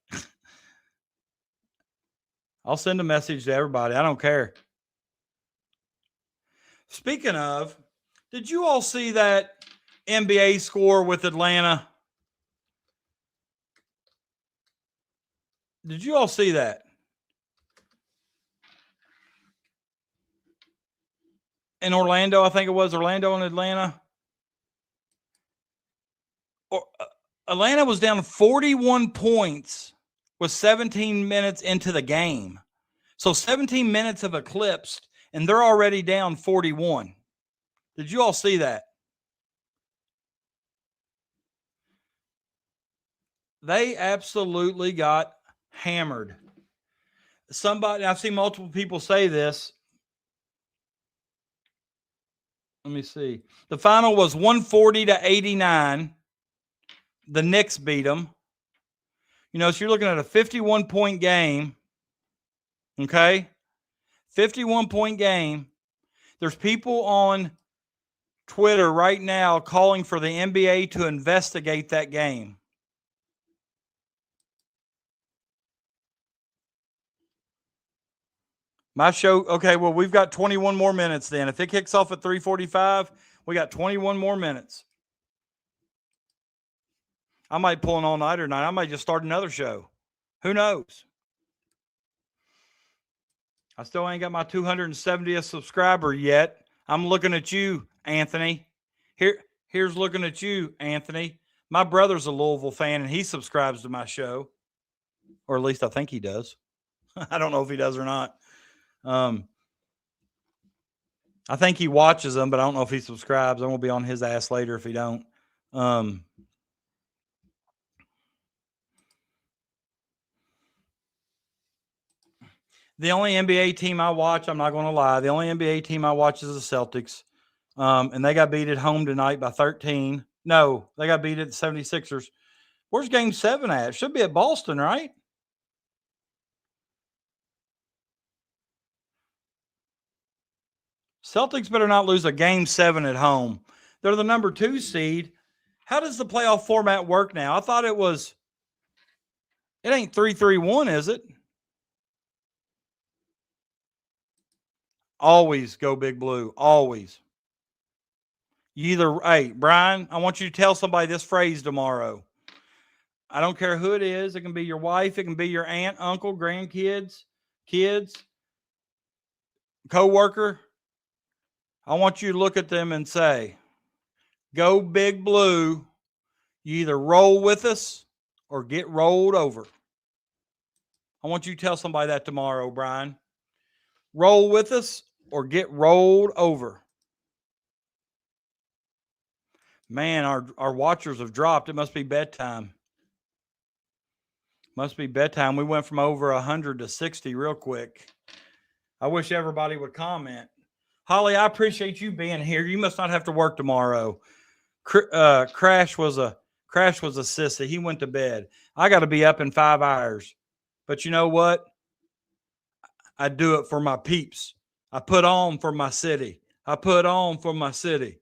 I'll send a message to everybody. I don't care. Speaking of, did you all see that NBA score with Atlanta? Did you all see that? In Orlando, I think it was Orlando and Atlanta. Atlanta was down 41 points with 17 minutes into the game. So 17 minutes have eclipsed, and they're already down 41. Did you all see that? They absolutely got hammered. I've seen multiple people say this. Let me see. The final was 140-89. The Knicks beat them. You know, so you're looking at a 51-point game. Okay? 51-point game. There's people on Twitter right now calling for the NBA to investigate that game. My show, okay, well, we've got 21 more minutes then. If it kicks off at 3:45, we got 21 more minutes. I might pull an all-nighter tonight. I might just start another show. Who knows? I still ain't got my 270th subscriber yet. I'm looking at you, Anthony. Here's looking at you, Anthony. My brother's a Louisville fan, and he subscribes to my show, or at least I think he does. I don't know if he does or not. I think he watches them, but I don't know if he subscribes. I'm gonna be on his ass later if he don't. The only NBA team I watch, I'm not going to lie, the only NBA team I watch is the Celtics. And they got beat at home tonight by 13. No, they got beat at the 76ers. Where's game 7 at? It should be at Boston, right? Celtics better not lose a game 7 at home. They're the number 2 seed. How does the playoff format work now? I thought it ain't 3-3-1, is it? Always go Big Blue. Always. Hey, Brian, I want you to tell somebody this phrase tomorrow. I don't care who it is. It can be your wife. It can be your aunt, uncle, grandkids, kids, coworker. I want you to look at them and say, go Big Blue. You either roll with us or get rolled over. I want you to tell somebody that tomorrow, Brian. Roll with us or get rolled over. Man, our watchers have dropped. It must be bedtime. Must be bedtime. We went from over 100 to 60 real quick. I wish everybody would comment. Holly, I appreciate you being here. You must not have to work tomorrow. Crash was a sissy. He went to bed. I got to be up in 5 hours. But you know what? I do it for my peeps. I put on for my city. I put on for my city.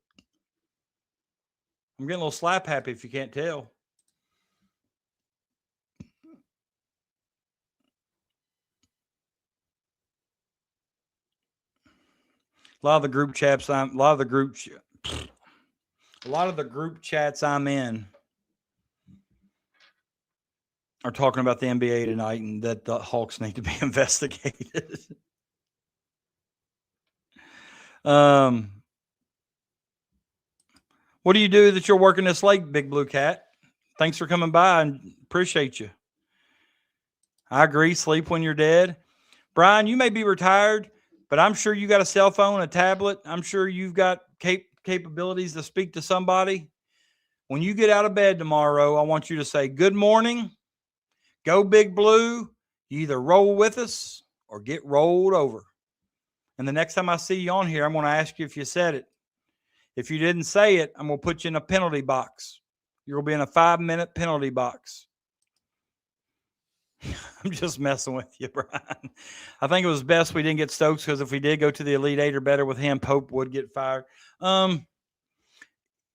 I'm getting a little slap happy if you can't tell. A lot of the group chats I'm in are talking about the NBA tonight and that the Hawks need to be investigated. What do you do that you're working this late, Big Blue Cat? Thanks for coming by and appreciate you. I agree. Sleep when you're dead. Brian, you may be retired, but I'm sure you got a cell phone, a tablet. I'm sure you've got capabilities to speak to somebody. When you get out of bed tomorrow, I want you to say, good morning, go Big Blue. You either roll with us or get rolled over. And the next time I see you on here, I'm going to ask you if you said it. If you didn't say it, I'm going to put you in a penalty box. You're going to be in a 5-minute penalty box. I'm just messing with you, Brian. I think it was best we didn't get Stokes because if we did go to the Elite Eight or better with him, Pope would get fired. I've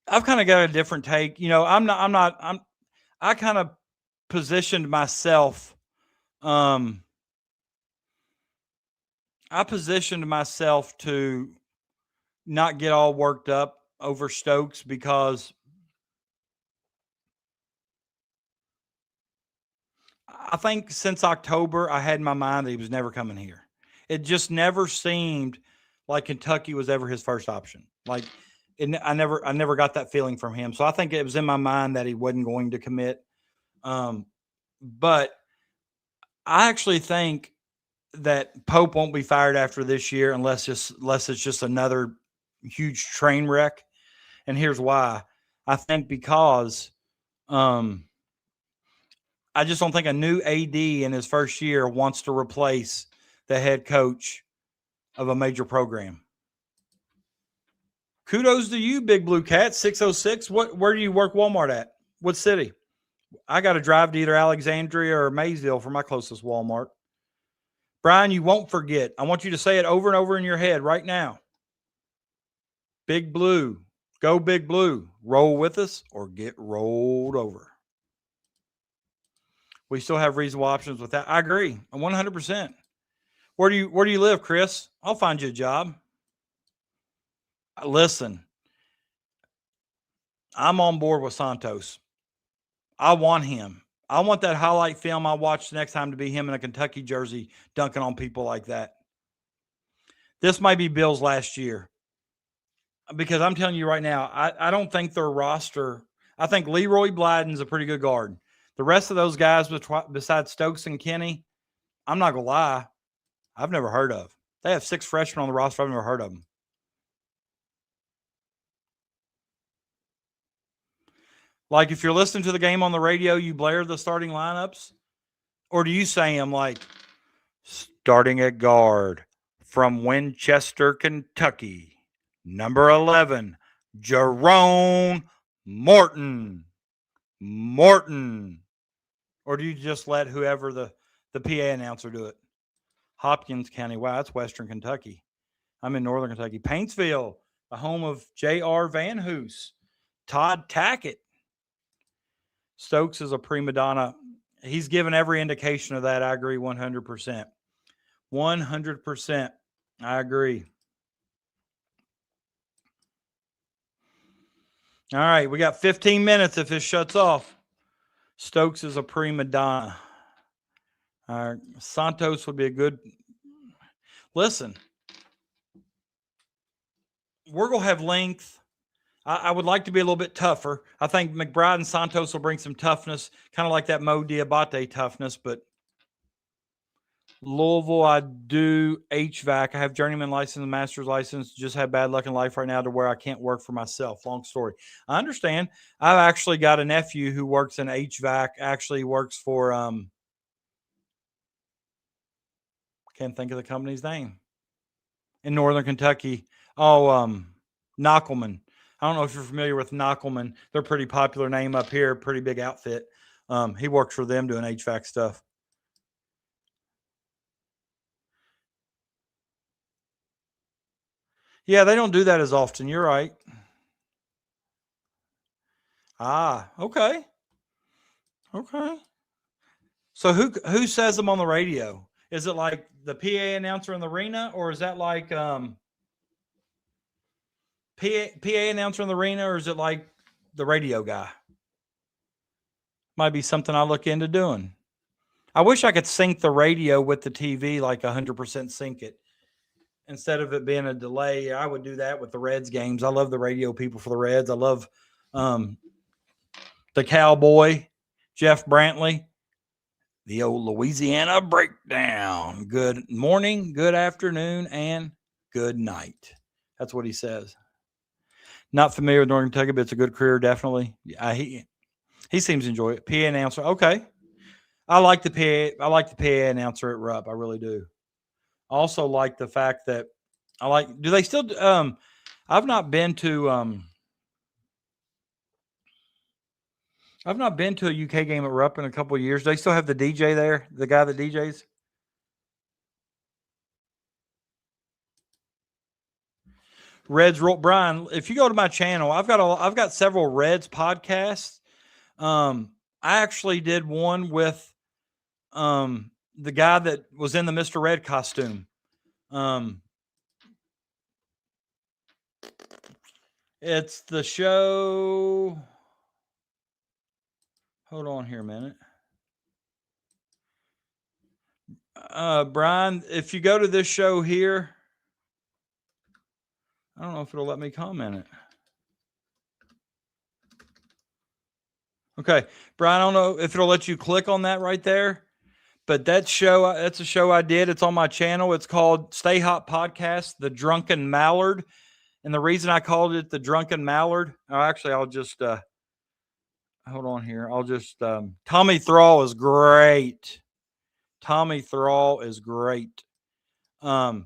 kind of got a different take. You know, I kind of positioned myself. I positioned myself to not get all worked up over Stokes because I think since October, I had in my mind that he was never coming here. It just never seemed like Kentucky was ever his first option. Like, I never got that feeling from him. So I think it was in my mind that he wasn't going to commit. But I actually think that Pope won't be fired after this year unless it's just another huge train wreck. And here's why. I think because I just don't think a new AD in his first year wants to replace the head coach of a major program. Kudos to you, Big Blue Cat, 606. Where do you work Walmart at? What city? I got to drive to either Alexandria or Maysville for my closest Walmart. Brian, you won't forget. I want you to say it over and over in your head right now. Big Blue. Go Big Blue. Roll with us or get rolled over. We still have reasonable options with that. I agree. 100%. Where do you live, Chris? I'll find you a job. Listen, I'm on board with Santos. I want him. I want that highlight film I watch the next time to be him in a Kentucky jersey dunking on people like that. This might be Bill's last year. Because I'm telling you right now, I don't think their roster. I think Leroy Blyden's a pretty good guard. The rest of those guys, besides Stokes and Kenny, I'm not going to lie, I've never heard of. They have 6 freshmen on the roster. I've never heard of them. Like, if you're listening to the game on the radio, you blare the starting lineups? Or do you say them like, starting at guard from Winchester, Kentucky, number 11, Jerome Morton. Or do you just let whoever the PA announcer do it? Hopkins County. Wow, that's Western Kentucky. I'm in Northern Kentucky. Paintsville, the home of J.R. Van Hoos. Todd Tackett. Stokes is a prima donna. He's given every indication of that. I agree 100%. 100%. I agree. All right, we got 15 minutes if this shuts off. Stokes is a prima donna. All right, Santos would be a good. Listen, we're going to have length. I would like to be a little bit tougher. I think McBride and Santos will bring some toughness, kind of like that Mo Diabate toughness. But Louisville, I do HVAC. I have journeyman license, master's license. Just have bad luck in life right now to where I can't work for myself. Long story. I understand. I've actually got a nephew who works in HVAC. Actually works for can't think of the company's name in Northern Kentucky. Oh, Knockelman. I don't know if you're familiar with Knockelman. They're a pretty popular name up here, pretty big outfit. He works for them doing HVAC stuff. Yeah, they don't do that as often. You're right. Ah, okay. Okay. So who says them on the radio? Is it like the PA announcer in the arena, or is that like PA announcer in the arena, or is it like the radio guy? Might be something I look into doing. I wish I could sync the radio with the TV, like 100% sync it. Instead of it being a delay, I would do that with the Reds games. I love the radio people for the Reds. I love the Cowboy, Jeff Brantley, the old Louisiana breakdown. Good morning, good afternoon, and good night. That's what he says. Not familiar with Northern Kentucky, but it's a good career, definitely. He seems to enjoy it. PA announcer, okay. I like the PA announcer at Rupp. I really do. Also like the fact that do they still I've not been to a UK game at Rupp in a couple of years. Do they still have the DJ there, the guy that DJs? Reds roll. Brian, if you go to my channel, I've got several Reds podcasts. I actually did one with the guy that was in the Mr. Red costume. It's the show. Hold on here a minute. Brian, if you go to this show here, I don't know if it'll let me comment it. Okay, Brian, I don't know if it'll let you click on that right there, but that's a show I did. It's on my channel. It's called Stay Hot Podcast, The Drunken Mallard. And the reason I called it The Drunken Mallard, I'll just, hold on here. Tommy Thrall is great. Tommy Thrall is great. All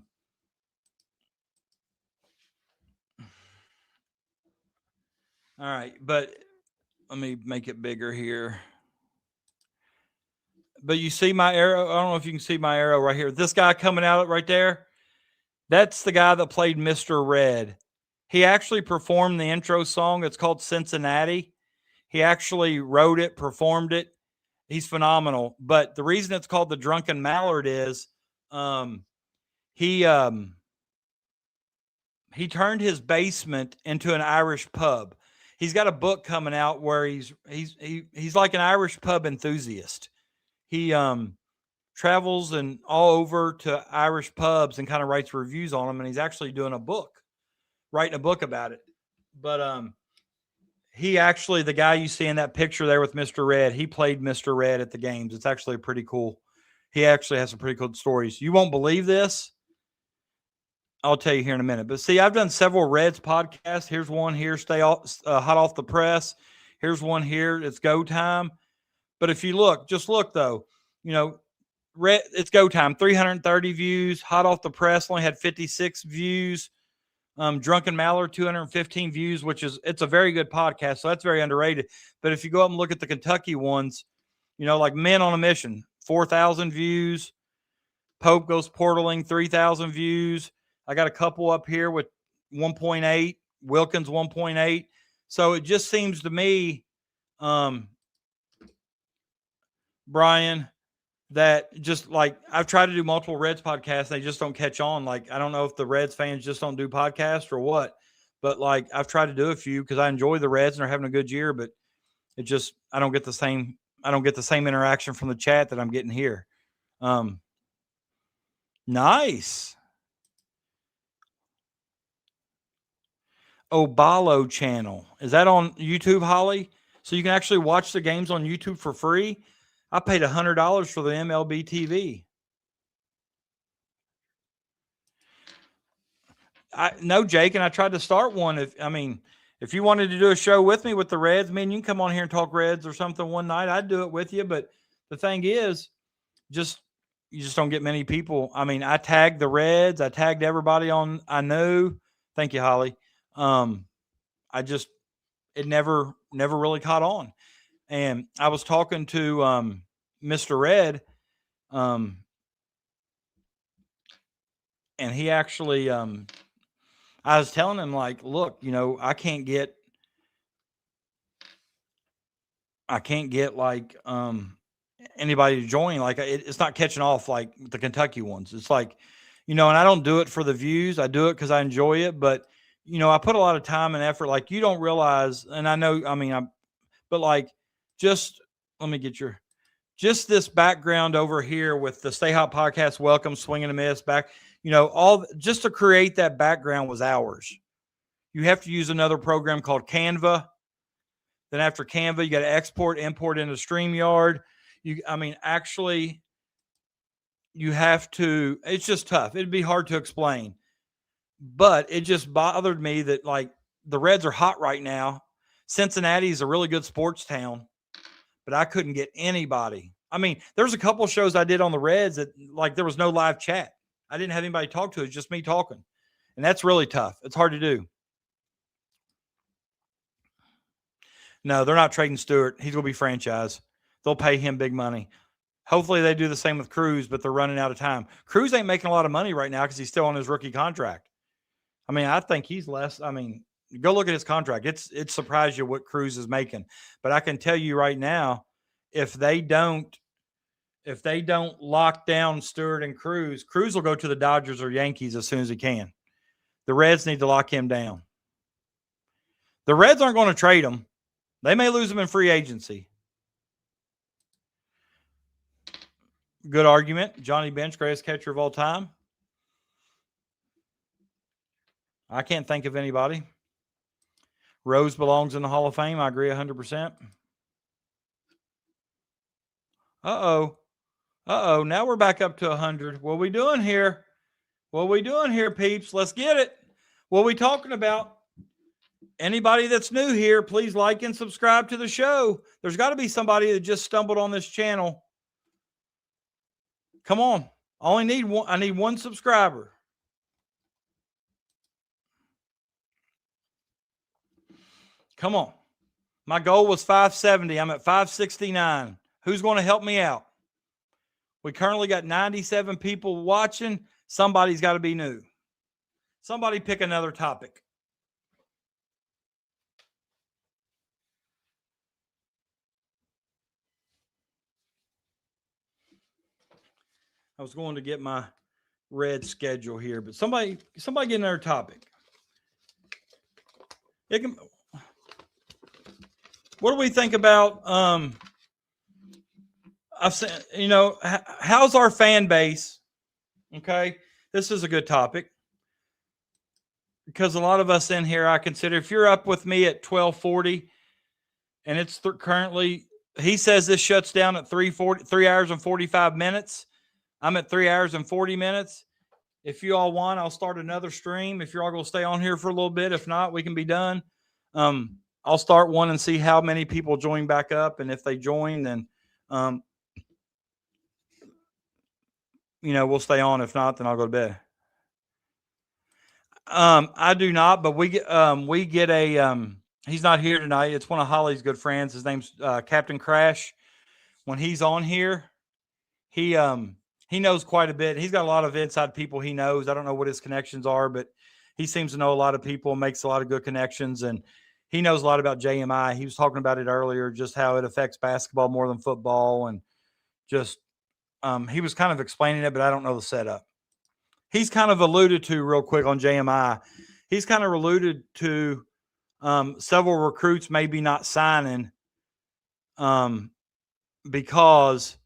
right, but let me make it bigger here. But you see my arrow? I don't know if you can see my arrow right here. This guy coming out right there, that's the guy that played Mr. Red. He actually performed the intro song. It's called Cincinnati. He actually wrote it, performed it. He's phenomenal. But the reason it's called The Drunken Mallard is he turned his basement into an Irish pub. He's got a book coming out where he's like an Irish pub enthusiast. He travels and all over to Irish pubs and kind of writes reviews on them. And he's actually doing writing a book about it. But he actually, the guy you see in that picture there with Mr. Red, he played Mr. Red at the games. It's actually pretty cool. He actually has some pretty cool stories. You won't believe this. I'll tell you here in a minute. But see, I've done several Reds podcasts. Here's one here, hot off the press. Here's one here. It's go time. But if you just look though, it's go time. 330 views. Hot off the press only had 56 views. Drunken Mallard, 215 views, it's a very good podcast. So that's very underrated. But if you go up and look at the Kentucky ones, like Men on a Mission, 4,000 views. Pope Goes Portaling, 3,000 views. I got a couple up here with 1.8, Wilkins 1.8. So it just seems to me, Brian, that just like I've tried to do multiple Reds podcasts, they just don't catch on. Like, I don't know if the Reds fans just don't do podcasts or what, but like I've tried to do a few because I enjoy the Reds and they're having a good year, but I don't get the same interaction from the chat that I'm getting here. Nice. Obalo channel. Is that on YouTube, Holly? So you can actually watch the games on YouTube for free? I paid $100 for the MLB TV. No, Jake, and I tried to start one. If you wanted to do a show with me with the Reds, man, you can come on here and talk Reds or something one night. I'd do it with you. But the thing is, you just don't get many people. I tagged the Reds. I tagged everybody on. I know. Thank you, Holly. It never really caught on. And I was talking to Mr. Red, and he actually, I was telling him, like, look, I can't get like anybody to join. Like, it's not catching off like the Kentucky ones. It's like, and I don't do it for the views. I do it because I enjoy it. But I put a lot of time and effort. Like, you don't realize, and I know, but like, let me get just this background over here with the Stay Hot podcast, Welcome, Swing and a Miss back, all just to create that background was hours. You have to use another program called Canva. Then after Canva, you got to import into StreamYard. Actually, you have to, it's just tough. It'd be hard to explain, but it just bothered me that like the Reds are hot right now. Cincinnati is a really good sports town, but I couldn't get anybody. There's a couple shows I did on the Reds that like there was no live chat. I didn't have anybody to talk to. It's just me talking. And that's really tough. It's hard to do. No, they're not trading Stewart. He's going to be franchised. They'll pay him big money. Hopefully they do the same with Cruz, but they're running out of time. Cruz ain't making a lot of money right now because he's still on his rookie contract. I think he's less. Go look at his contract. It surprised you what Cruz is making. But I can tell you right now, if they don't lock down Stewart and Cruz will go to the Dodgers or Yankees as soon as he can. The Reds need to lock him down. The Reds aren't going to trade him. They may lose him in free agency. Good argument. Johnny Bench, greatest catcher of all time. I can't think of anybody. Rose belongs in the Hall of Fame. I agree 100%. Uh-oh. Now we're back up to 100. What are we doing here? Peeps? Let's get it. What are we talking about? Anybody that's new here, please like and subscribe to the show. There's got to be somebody that just stumbled on this channel. Come on. I need one subscriber. Come on. My goal was 570. I'm at 569. Who's going to help me out? We currently got 97 people watching. Somebody's got to be new. Somebody pick another topic. I was going to get my red schedule here, but somebody get another topic. What do we think about I've said, how's our fan base? Okay, this is a good topic because a lot of us in here, I consider, if you're up with me at 12:40, and it's currently, he says this shuts down at 3 hours and 45 minutes. I'm at 3 hours and 40 minutes. If you all want, I'll start another stream. If you're all going to stay on here for a little bit, if not, we can be done. I'll start one and see how many people join back up. And if they join, then, we'll stay on. If not, then I'll go to bed. I do not, but we get a, he's not here tonight. It's one of Holly's good friends. His name's Captain Crash. When he's on here, he knows quite a bit. He's got a lot of inside people he knows. I don't know what his connections are, but he seems to know a lot of people and makes a lot of good connections. And he knows a lot about JMI. He was talking about it earlier, just how it affects basketball more than football. And just, he was kind of explaining it, but I don't know the setup. He's kind of alluded to real quick on JMI. He's kind of alluded to several recruits maybe not signing because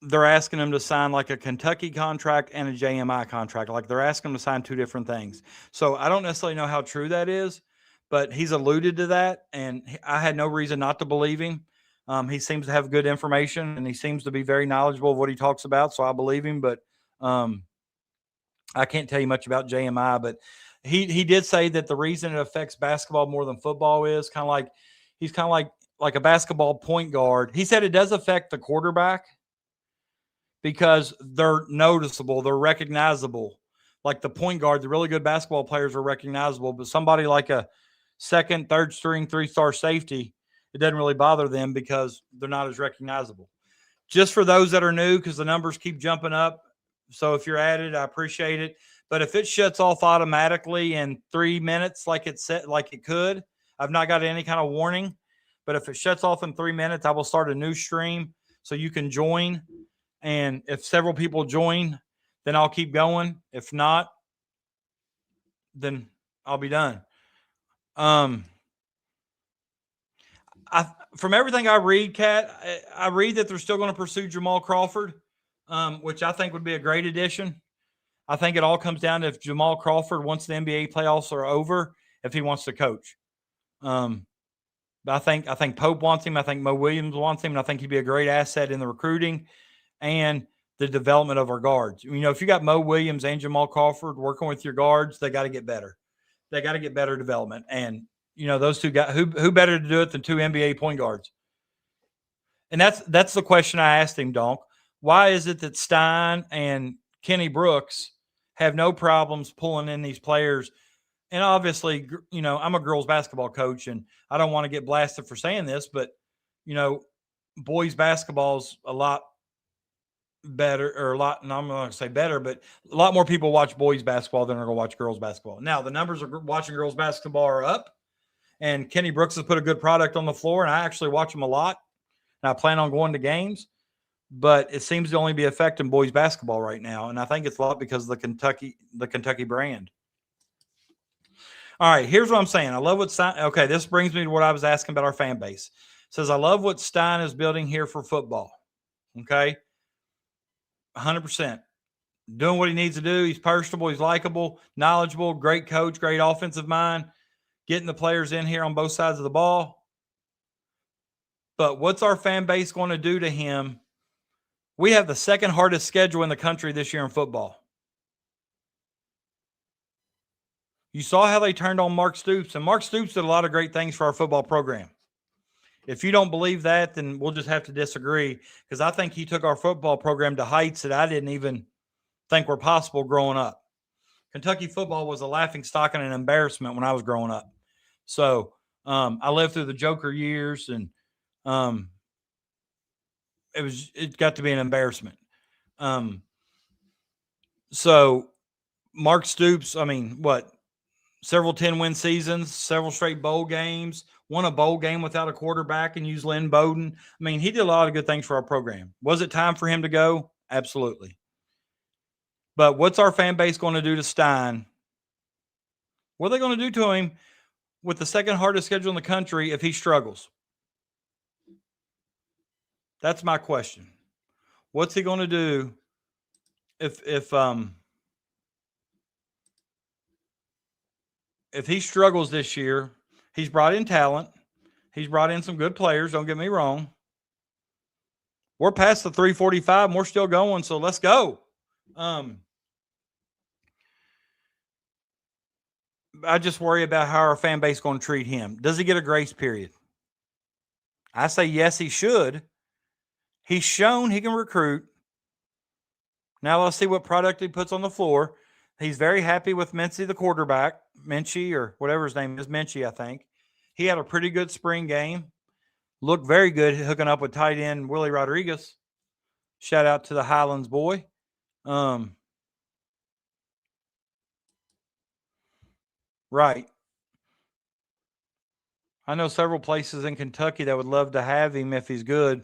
they're asking them to sign like a Kentucky contract and a JMI contract. Like they're asking them to sign two different things. So I don't necessarily know how true that is, but he's alluded to that. And I had no reason not to believe him. He seems to have good information and he seems to be very knowledgeable of what he talks about. So I believe him, but I can't tell you much about JMI, but he did say that the reason it affects basketball more than football is kind of like, he's kind of like a basketball point guard. He said it does affect the quarterback because they're noticeable, they're recognizable. Like the point guard, the really good basketball players are recognizable, but somebody like a second, third string, 3-star safety, it doesn't really bother them because they're not as recognizable. Just for those that are new, because the numbers keep jumping up. So if you're at it, I appreciate it. But if it shuts off automatically in 3 minutes, like it said, like it could, I've not got any kind of warning. But if it shuts off in 3 minutes, I will start a new stream so you can join. And if several people join, then I'll keep going. If not, then I'll be done. From everything I read, Kat, I read that they're still going to pursue Jamal Crawford, which I think would be a great addition. I think it all comes down to if Jamal Crawford, once the NBA playoffs are over, if he wants to coach. But I think Pope wants him. I think Mo Williams wants him. And I think he'd be a great asset in the recruiting and the development of our guards. If you got Mo Williams and Jamal Crawford working with your guards, they got to get better. They got to get better development. And, those two guys, who better to do it than two NBA point guards? And that's the question I asked him, Donk. Why is it that Stein and Kenny Brooks have no problems pulling in these players? And obviously, I'm a girls basketball coach, and I don't want to get blasted for saying this, but, boys basketball is a lot better, or a lot, and I'm not going to say better, but a lot more people watch boys basketball than are going to watch girls basketball. Now, the numbers of watching girls basketball are up, and Kenny Brooks has put a good product on the floor, and I actually watch them a lot, and I plan on going to games. But it seems to only be affecting boys basketball right now. And I think it's a lot because of the Kentucky brand. All right, here's what I'm saying. I love what Stein, okay, this brings me to what I was asking about our fan base. It says, I love what Stein is building here for football. Okay. 100%. Doing what he needs to do. He's personable. He's likable, knowledgeable, great coach, great offensive mind, getting the players in here on both sides of the ball. But what's our fan base going to do to him? We have the second hardest schedule in the country this year in football. You saw how they turned on Mark Stoops, and Mark Stoops did a lot of great things for our football program. If you don't believe that, then we'll just have to disagree, because I think he took our football program to heights that I didn't even think were possible growing up. Kentucky football was a laughingstock and an embarrassment when I was growing up. So I lived through the Joker years, and it got to be an embarrassment. So Mark Stoops, several 10-win seasons, several straight bowl games, won a bowl game without a quarterback and used Lynn Bowden. He did a lot of good things for our program. Was it time for him to go? Absolutely. But what's our fan base going to do to Stein? What are they going to do to him with the second hardest schedule in the country if he struggles? That's my question. What's he going to do if he struggles this year? He's brought in talent. He's brought in some good players. Don't get me wrong. We're past the 345 and we're still going, so let's go. I just worry about how our fan base is going to treat him. Does he get a grace period? I say yes, he should. He's shown he can recruit. Now let's see what product he puts on the floor. He's very happy with Mincy, the quarterback, Minchie or whatever his name is, Minchie, I think. He had a pretty good spring game. Looked very good hooking up with tight end Willie Rodriguez. Shout out to the Highlands boy. Right. I know several places in Kentucky that would love to have him if he's good.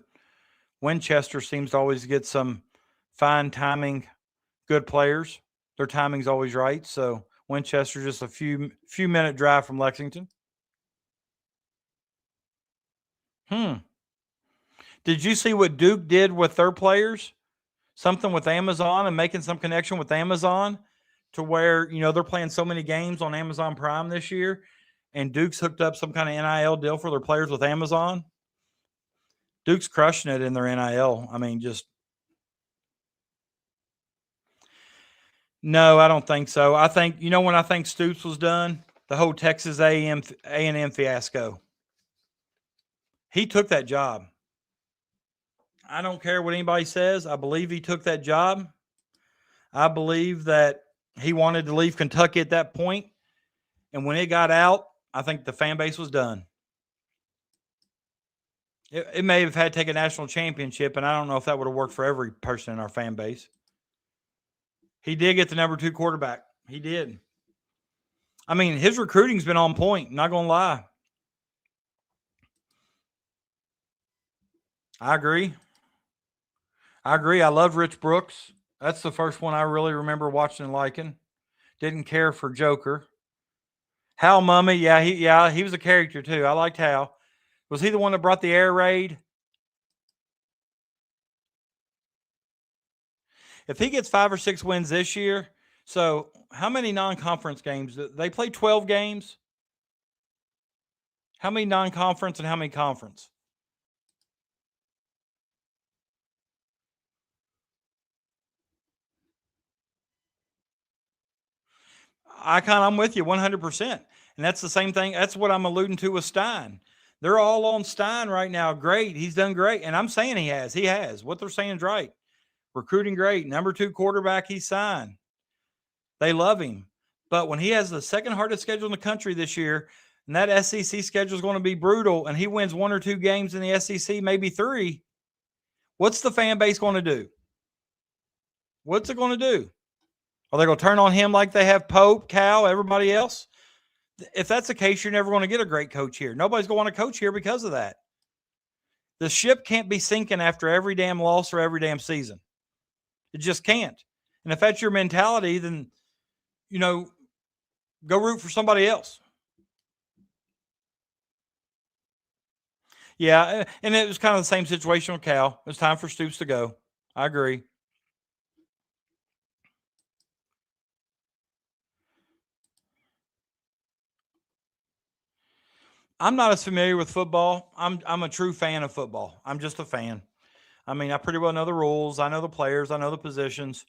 Winchester seems to always get some fine timing, good players. Their timing's always right. So Winchester's just a few minute drive from Lexington. Did you see what Duke did with their players? Something with Amazon and making some connection with Amazon to where, they're playing so many games on Amazon Prime this year, and Duke's hooked up some kind of NIL deal for their players with Amazon. Duke's crushing it in their NIL. I mean, no, I don't think so. I think, when I think Stoops was done, the whole Texas A&M fiasco. He took that job. I don't care what anybody says. I believe he took that job. I believe that he wanted to leave Kentucky at that point. And when it got out, I think the fan base was done. It may have had to take a national championship, and I don't know if that would have worked for every person in our fan base. He did get the number 2 quarterback. He did. I mean, his recruiting's been on point, not going to lie. I agree. I love Rich Brooks. That's the first one I really remember watching and liking. Didn't care for Joker. Hal Mummy, he was a character too. I liked Hal. Was he the one that brought the air raid? If he gets 5 or 6 wins this year, so how many non-conference games? They play 12 games. How many non-conference and how many conference? I'm with you 100%. And that's the same thing. That's what I'm alluding to with Stein. They're all on Stein right now. Great. He's done great. And I'm saying he has. He has. What they're saying is right. Recruiting great. Number 2 quarterback he signed. They love him. But when he has the second hardest schedule in the country this year, and that SEC schedule is going to be brutal, and he wins 1 or 2 games in the SEC, maybe 3, what's the fan base going to do? What's it going to do? Are they going to turn on him like they have Pope, Cal, everybody else? If that's the case, you're never going to get a great coach here. Nobody's going to want to coach here because of that. The ship can't be sinking after every damn loss or every damn season. It just can't. And if that's your mentality, then, go root for somebody else. Yeah, and it was kind of the same situation with Cal. It was time for Stoops to go. I agree. I'm not as familiar with football. I'm a true fan of football. I'm just a fan. I mean, I pretty well know the rules. I know the players. I know the positions.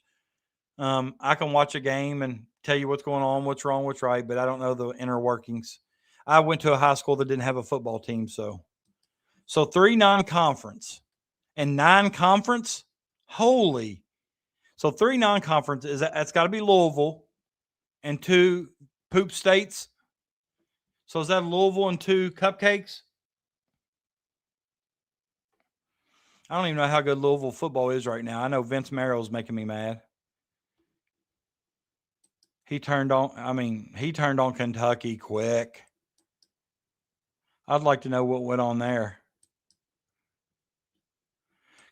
I can watch a game and tell you what's going on, what's wrong, what's right, but I don't know the inner workings. I went to a high school that didn't have a football team, so 3 non-conference and 9 conference. Holy! So 3 non-conference that's got to be Louisville and 2 poop states. So is that Louisville and 2 cupcakes? I don't even know how good Louisville football is right now. I know Vince Merrill's making me mad. He turned on Kentucky quick. I'd like to know what went on there.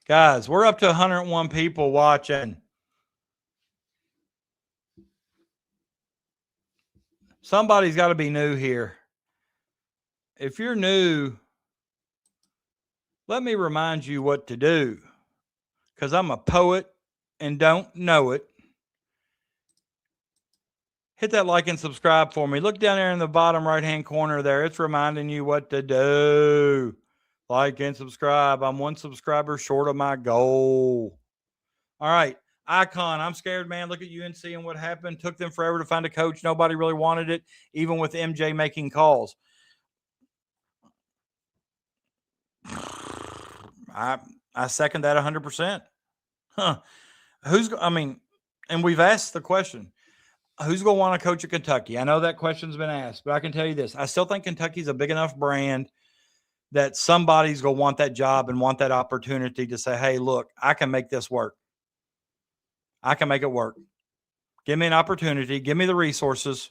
Guys, we're up to 101 people watching. Somebody's got to be new here. if you're new, let me remind you what to do, because I'm a poet and don't know it. Hit that like and subscribe for me. Look down there in the bottom right-hand corner there. It's reminding you what to do. Like and subscribe. I'm 1 subscriber short of my goal. All right. Icon, I'm scared, man. Look at UNC and what happened. Took them forever to find a coach. Nobody really wanted it, even with MJ making calls. I second that 100%. Huh. And we've asked the question, who's going to want to coach at Kentucky? I know that question's been asked, but I can tell you this. I still think Kentucky's a big enough brand that somebody's going to want that job and want that opportunity to say, hey, look, I can make this work. I can make it work. Give me an opportunity. Give me the resources.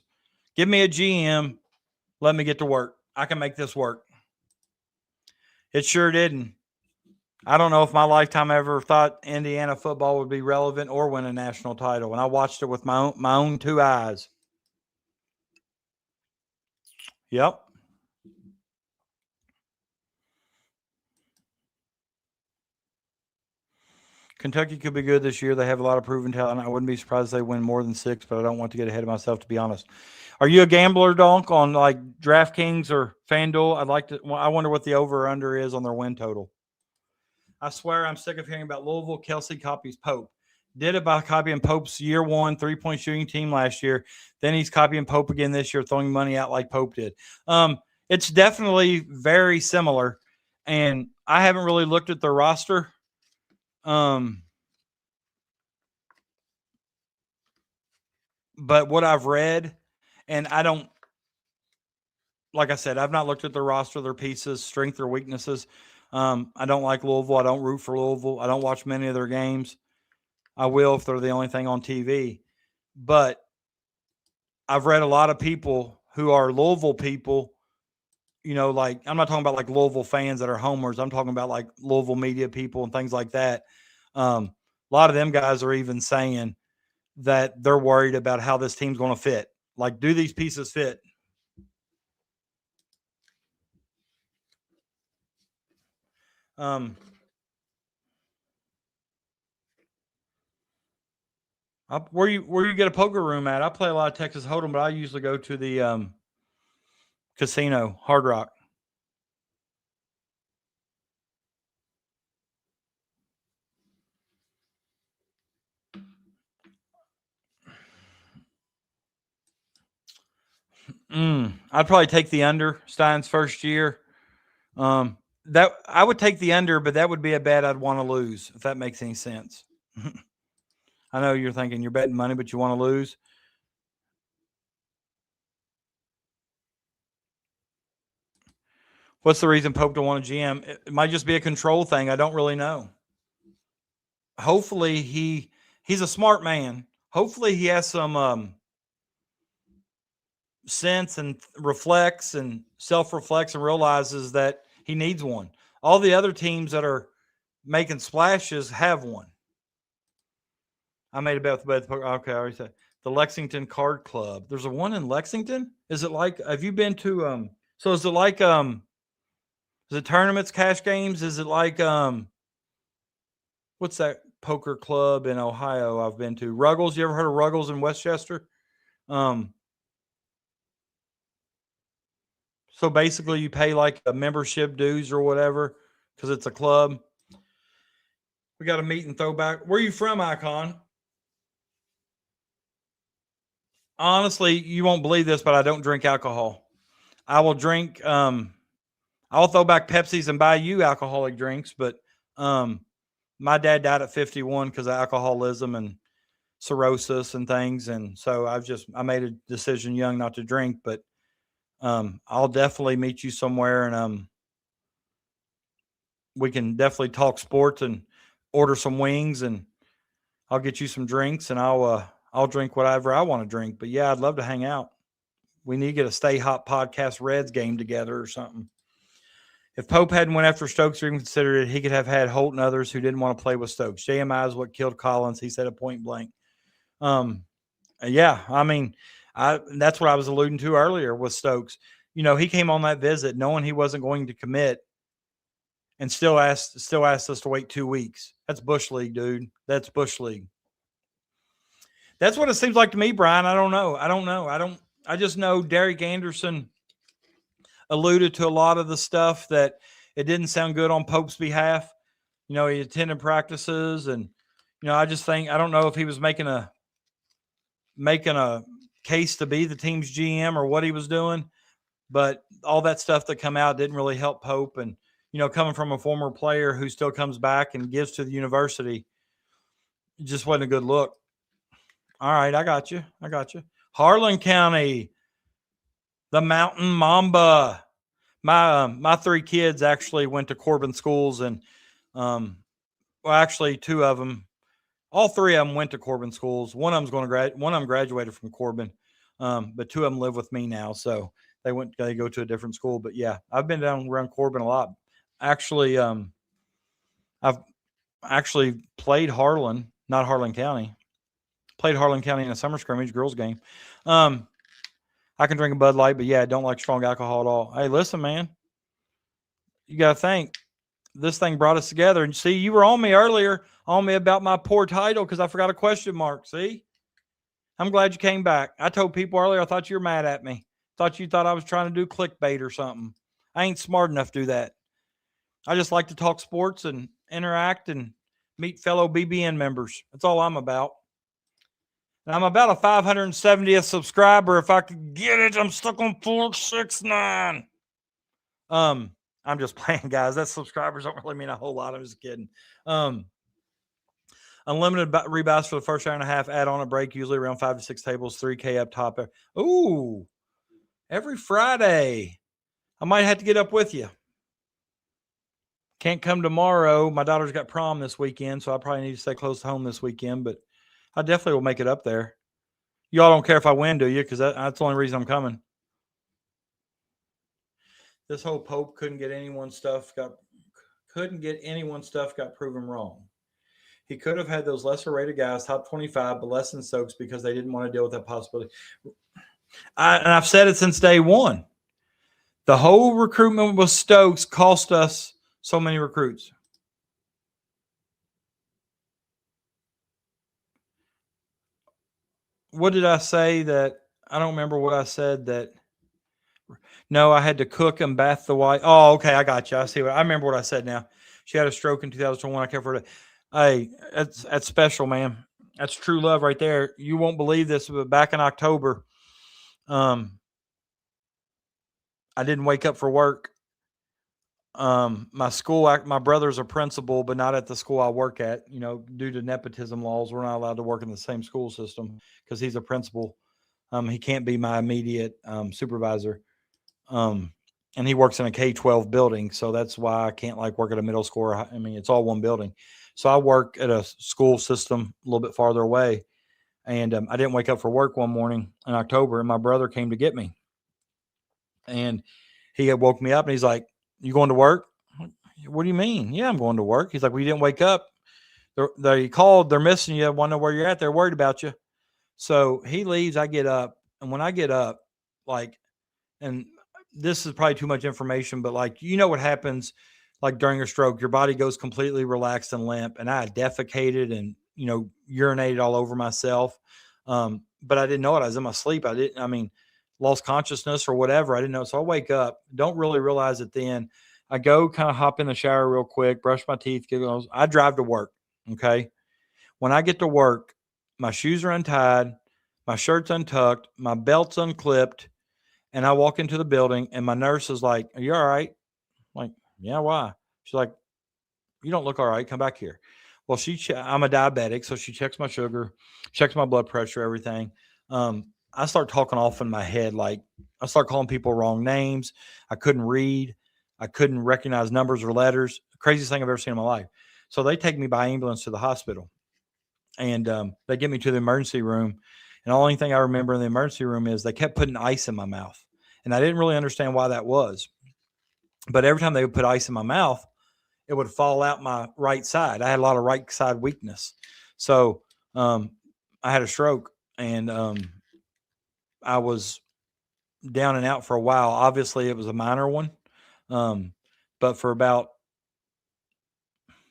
Give me a GM. Let me get to work. I can make this work. It sure didn't. I don't know if my lifetime ever thought Indiana football would be relevant or win a national title. And I watched it with my own 2 eyes. Yep. Kentucky could be good this year. They have a lot of proven talent. I wouldn't be surprised if they win more than 6, but I don't want to get ahead of myself, to be honest. Are you a gambler, Donk, on like DraftKings or FanDuel? I wonder what the over or under is on their win total. I swear I'm sick of hearing about Louisville. Kelsey copies Pope. Did it by copying Pope's year 1 3-point shooting team last year. Then he's copying Pope again this year, throwing money out like Pope did. It's definitely very similar, and I haven't really looked at their roster. But what I've read, and like I said, I've not looked at their roster, their pieces, strength or weaknesses. I don't like Louisville. I don't root for Louisville. I don't watch many of their games. I will if they're the only thing on TV. But I've read a lot of people who are Louisville people, like I'm not talking about like Louisville fans that are homers. I'm talking about like Louisville media people and things like that. A lot of them guys are even saying that they're worried about how this team's going to fit. Like, do these pieces fit? Where you get a poker room at? I play a lot of Texas Hold'em, but I usually go to the casino, Hard Rock. I'd probably take the under Stein's first year. That I would take the under, but that would be a bet I'd want to lose, if that makes any sense. I know you're thinking you're betting money, but you want to lose. What's the reason Pope don't want a GM? It might just be a control thing. I don't really know. Hopefully he's a smart man. Hopefully he has some sense and reflects and self-reflects and realizes that he needs one. All the other teams that are making splashes have one. I made a bet with the okay, I already said the Lexington Card Club. There's a one in Lexington. Is it like, have you been to so is it like is it tournaments, cash games? Is it like what's that poker club in Ohio I've been to? Ruggles. You ever heard of Ruggles in Westchester? So basically you pay like a membership dues or whatever because it's a club. We got a meet and throwback. Where are you from, Icon? Honestly, you won't believe this, but I don't drink alcohol. I will drink, I'll throw back Pepsis and buy you alcoholic drinks, but my dad died at 51 because of alcoholism and cirrhosis and things. And so I made a decision young not to drink, but I'll definitely meet you somewhere and we can definitely talk sports and order some wings and I'll get you some drinks and I'll drink whatever I want to drink. But yeah, I'd love to hang out. We need to get a Stay Hot Podcast Reds game together or something. If Pope hadn't went after Stokes or even considered it, he could have had Holt and others who didn't want to play with Stokes. JMI is what killed Collins. He said at point blank. Yeah, I mean, that's what I was alluding to earlier with Stokes. he came on that visit knowing he wasn't going to commit and still asked us to wait 2 weeks. That's Bush League, dude. That's Bush League. That's what it seems like to me, Brian. I don't know. I just know Derek Anderson alluded to a lot of the stuff that it didn't sound good on Pope's behalf. He attended practices, and I just think, I don't know if he was making a case to be the team's GM or what he was doing, but all that stuff that come out didn't really help Pope. And coming from a former player who still comes back and gives to the university, it just wasn't a good look. All right, I got you. Harlan County, the Mountain Mamba. My 3 kids actually went to Corbin schools, and actually 2 of them, all 3 of them went to Corbin schools. One of them graduated from Corbin, but 2 of them live with me now, so they go to a different school. But yeah, I've been down around Corbin a lot. Actually, I've actually played Harlan, not Harlan County. Played Harlan County in a summer scrimmage girls game. I can drink a Bud Light, but yeah, I don't like strong alcohol at all. Hey, listen, man, you got to think this thing brought us together. And see, you were on me earlier, about my poor title because I forgot a question mark. See, I'm glad you came back. I told people earlier I thought you were mad at me. Thought you thought I was trying to do clickbait or something. I ain't smart enough to do that. I just like to talk sports and interact and meet fellow BBN members. That's all I'm about. And I'm about a 570th subscriber. If I could get it, I'm stuck on 469. I'm just playing, guys. That subscribers don't really mean a whole lot. I'm just kidding. Unlimited rebounds for the first hour and a half. Add on a break, usually around 5 to 6 tables. 3K up top. Ooh, every Friday. I might have to get up with you. Can't come tomorrow. My daughter's got prom this weekend, so I probably need to stay close to home this weekend. But I definitely will make it up there. Y'all don't care if I win, do you? Because that's the only reason I'm coming. This whole Pope couldn't get anyone's stuff got proven wrong. He could have had those lesser rated guys, top 25, but less than Stokes because they didn't want to deal with that possibility. And I've said it since day one. The whole recruitment with Stokes cost us so many recruits. What did I say that? I don't remember what I said that. No, I had to cook and bath the wife. Oh, okay. I got you. I remember what I said now. She had a stroke in 2021. I care for it. Hey, that's special, man. That's true love right there. You won't believe this, but back in October, I didn't wake up for work. My brother's a principal, but not at the school I work at, due to nepotism laws. We're not allowed to work in the same school system because he's a principal. He can't be my immediate supervisor. And he works in a K-12 building. So that's why I can't work at a middle school. I mean, it's all one building. So I work at a school system a little bit farther away. And I didn't wake up for work one morning in October, and my brother came to get me. And he had woke me up, and he's like, "You going to work?" What do you mean? Yeah, I'm going to work. He's like, "Well, you didn't wake up. They called. They're missing you. Want to know where you're at. They're worried about you." So he leaves. I get up. And when I get up, and this is probably too much information, but what happens during a stroke, your body goes completely relaxed and limp. And I defecated and, urinated all over myself. But I didn't know it. I was in my sleep. Lost consciousness or whatever. I didn't know. So I wake up, don't really realize it then. I go kind of hop in the shower real quick, brush my teeth. I drive to work. Okay. When I get to work, my shoes are untied. My shirt's untucked. My belt's unclipped. And I walk into the building and my nurse is like, "Are you all right?" I'm like, "Yeah, why?" She's like, "You don't look all right. Come back here." Well, I'm a diabetic. So she checks my sugar, checks my blood pressure, everything. I start talking off in my head. I start calling people wrong names. I couldn't read. I couldn't recognize numbers or letters. Craziest thing I've ever seen in my life. So they take me by ambulance to the hospital, and they get me to the emergency room. And the only thing I remember in the emergency room is they kept putting ice in my mouth. And I didn't really understand why that was. But every time they would put ice in my mouth, it would fall out my right side. I had a lot of right side weakness. So I had a stroke, and I was down and out for a while. Obviously, it was a minor one, but for about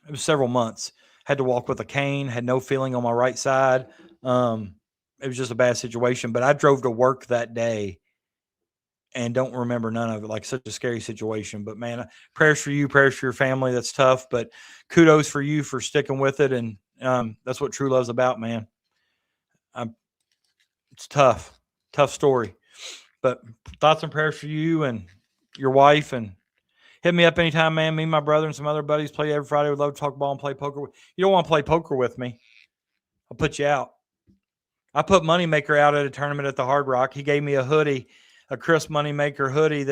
it was several months. Had to walk with a cane. Had no feeling on my right side. It was just a bad situation. But I drove to work that day and don't remember none of it. Like such a scary situation. But man, prayers for you, prayers for your family. That's tough. But kudos for you for sticking with it. And that's what true love's about, man. It's tough story. But thoughts and prayers for you and your wife. And hit me up anytime, man. Me and my brother and some other buddies play every Friday. We'd love to talk ball and play poker. You don't want to play poker with me, I'll put you out. I put Moneymaker out at a tournament at the Hard Rock. He gave me a hoodie, a Chris Moneymaker hoodie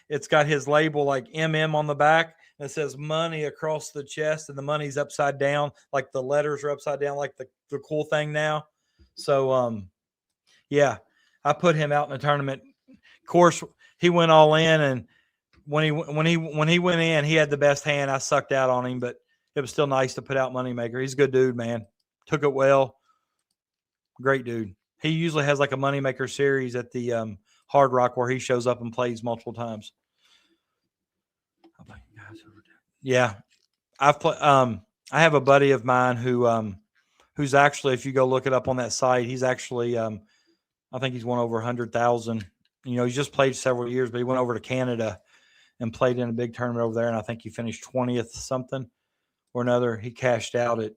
it's got his label like MM on the back. And it says money across the chest, and the money's upside down, like the letters are upside down, like the cool thing now. So yeah, I put him out in the tournament. Of course, he went all in, and when he went in, he had the best hand. I sucked out on him, but it was still nice to put out Moneymaker. He's a good dude, man. Took it well. Great dude. He usually has like a Moneymaker series at the Hard Rock where he shows up and plays multiple times. Yeah, I've played. I have a buddy of mine who's actually, if you go look it up on that site, he's actually I think he's won over 100,000. You know, he's just played several years, but he went over to Canada and played in a big tournament over there, and I think he finished 20th something or another. He cashed out at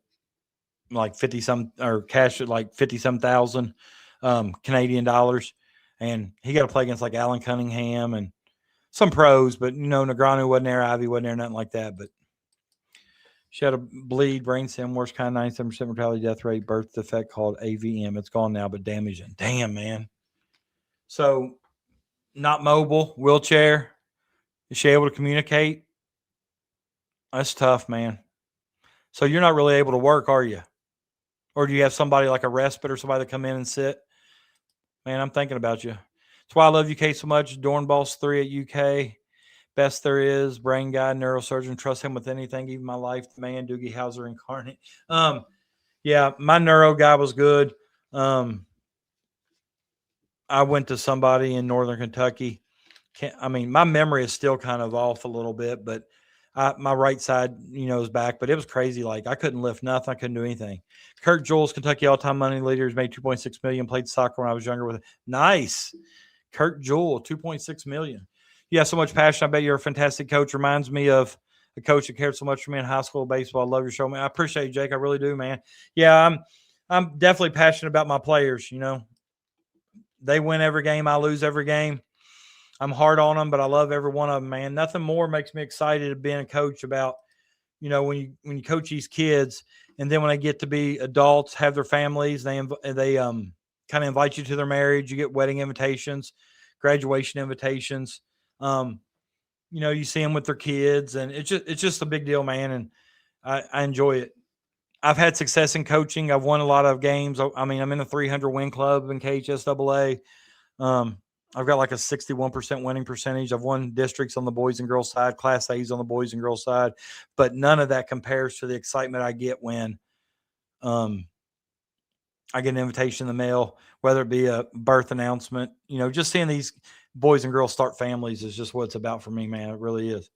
like 50-some thousand Canadian dollars, and he got to play against like Alan Cunningham and some pros, but you know, Negreanu wasn't there, Ivy wasn't there, nothing like that. But she had a bleed, brain stem, worst kind, 97% mortality, death rate, birth defect called AVM. It's gone now, but damaging. Damn, man. So not mobile, wheelchair. Is she able to communicate? That's tough, man. So you're not really able to work, are you? Or do you have somebody like a respite or somebody to come in and sit? Man, I'm thinking about you. That's why I love UK so much. Dornboss 3 at UK. Best there is. Brain guy, neurosurgeon. Trust him with anything, even my life. Man, Doogie Howser incarnate. Yeah, my neuro guy was good. I went to somebody in Northern Kentucky. My memory is still kind of off a little bit, but my right side, is back. But it was crazy. Like I couldn't lift nothing. I couldn't do anything. Kirk Jules, Kentucky all-time money leaders, made $2.6 million. Played soccer when I was younger with it. Nice, Kirk Jewell, $2.6 million. You have so much passion. I bet you're a fantastic coach. Reminds me of a coach that cared so much for me in high school baseball. I love your show, man. I appreciate you, Jake. I really do, man. Yeah, I'm definitely passionate about my players. They win every game. I lose every game. I'm hard on them, but I love every one of them, man. Nothing more makes me excited of being a coach about, when you coach these kids, and then when they get to be adults, have their families, they kind of invite you to their marriage. You get wedding invitations, graduation invitations. You see them with their kids, and it's just a big deal, man. And I enjoy it. I've had success in coaching. I've won a lot of games. I'm in a 300 win club in KHSAA. I've got like a 61% winning percentage. I've won districts on the boys and girls side, class A's on the boys and girls side, but none of that compares to the excitement I get when I get an invitation in the mail, whether it be a birth announcement. Just seeing these boys and girls start families is just what it's about for me, man. It really is.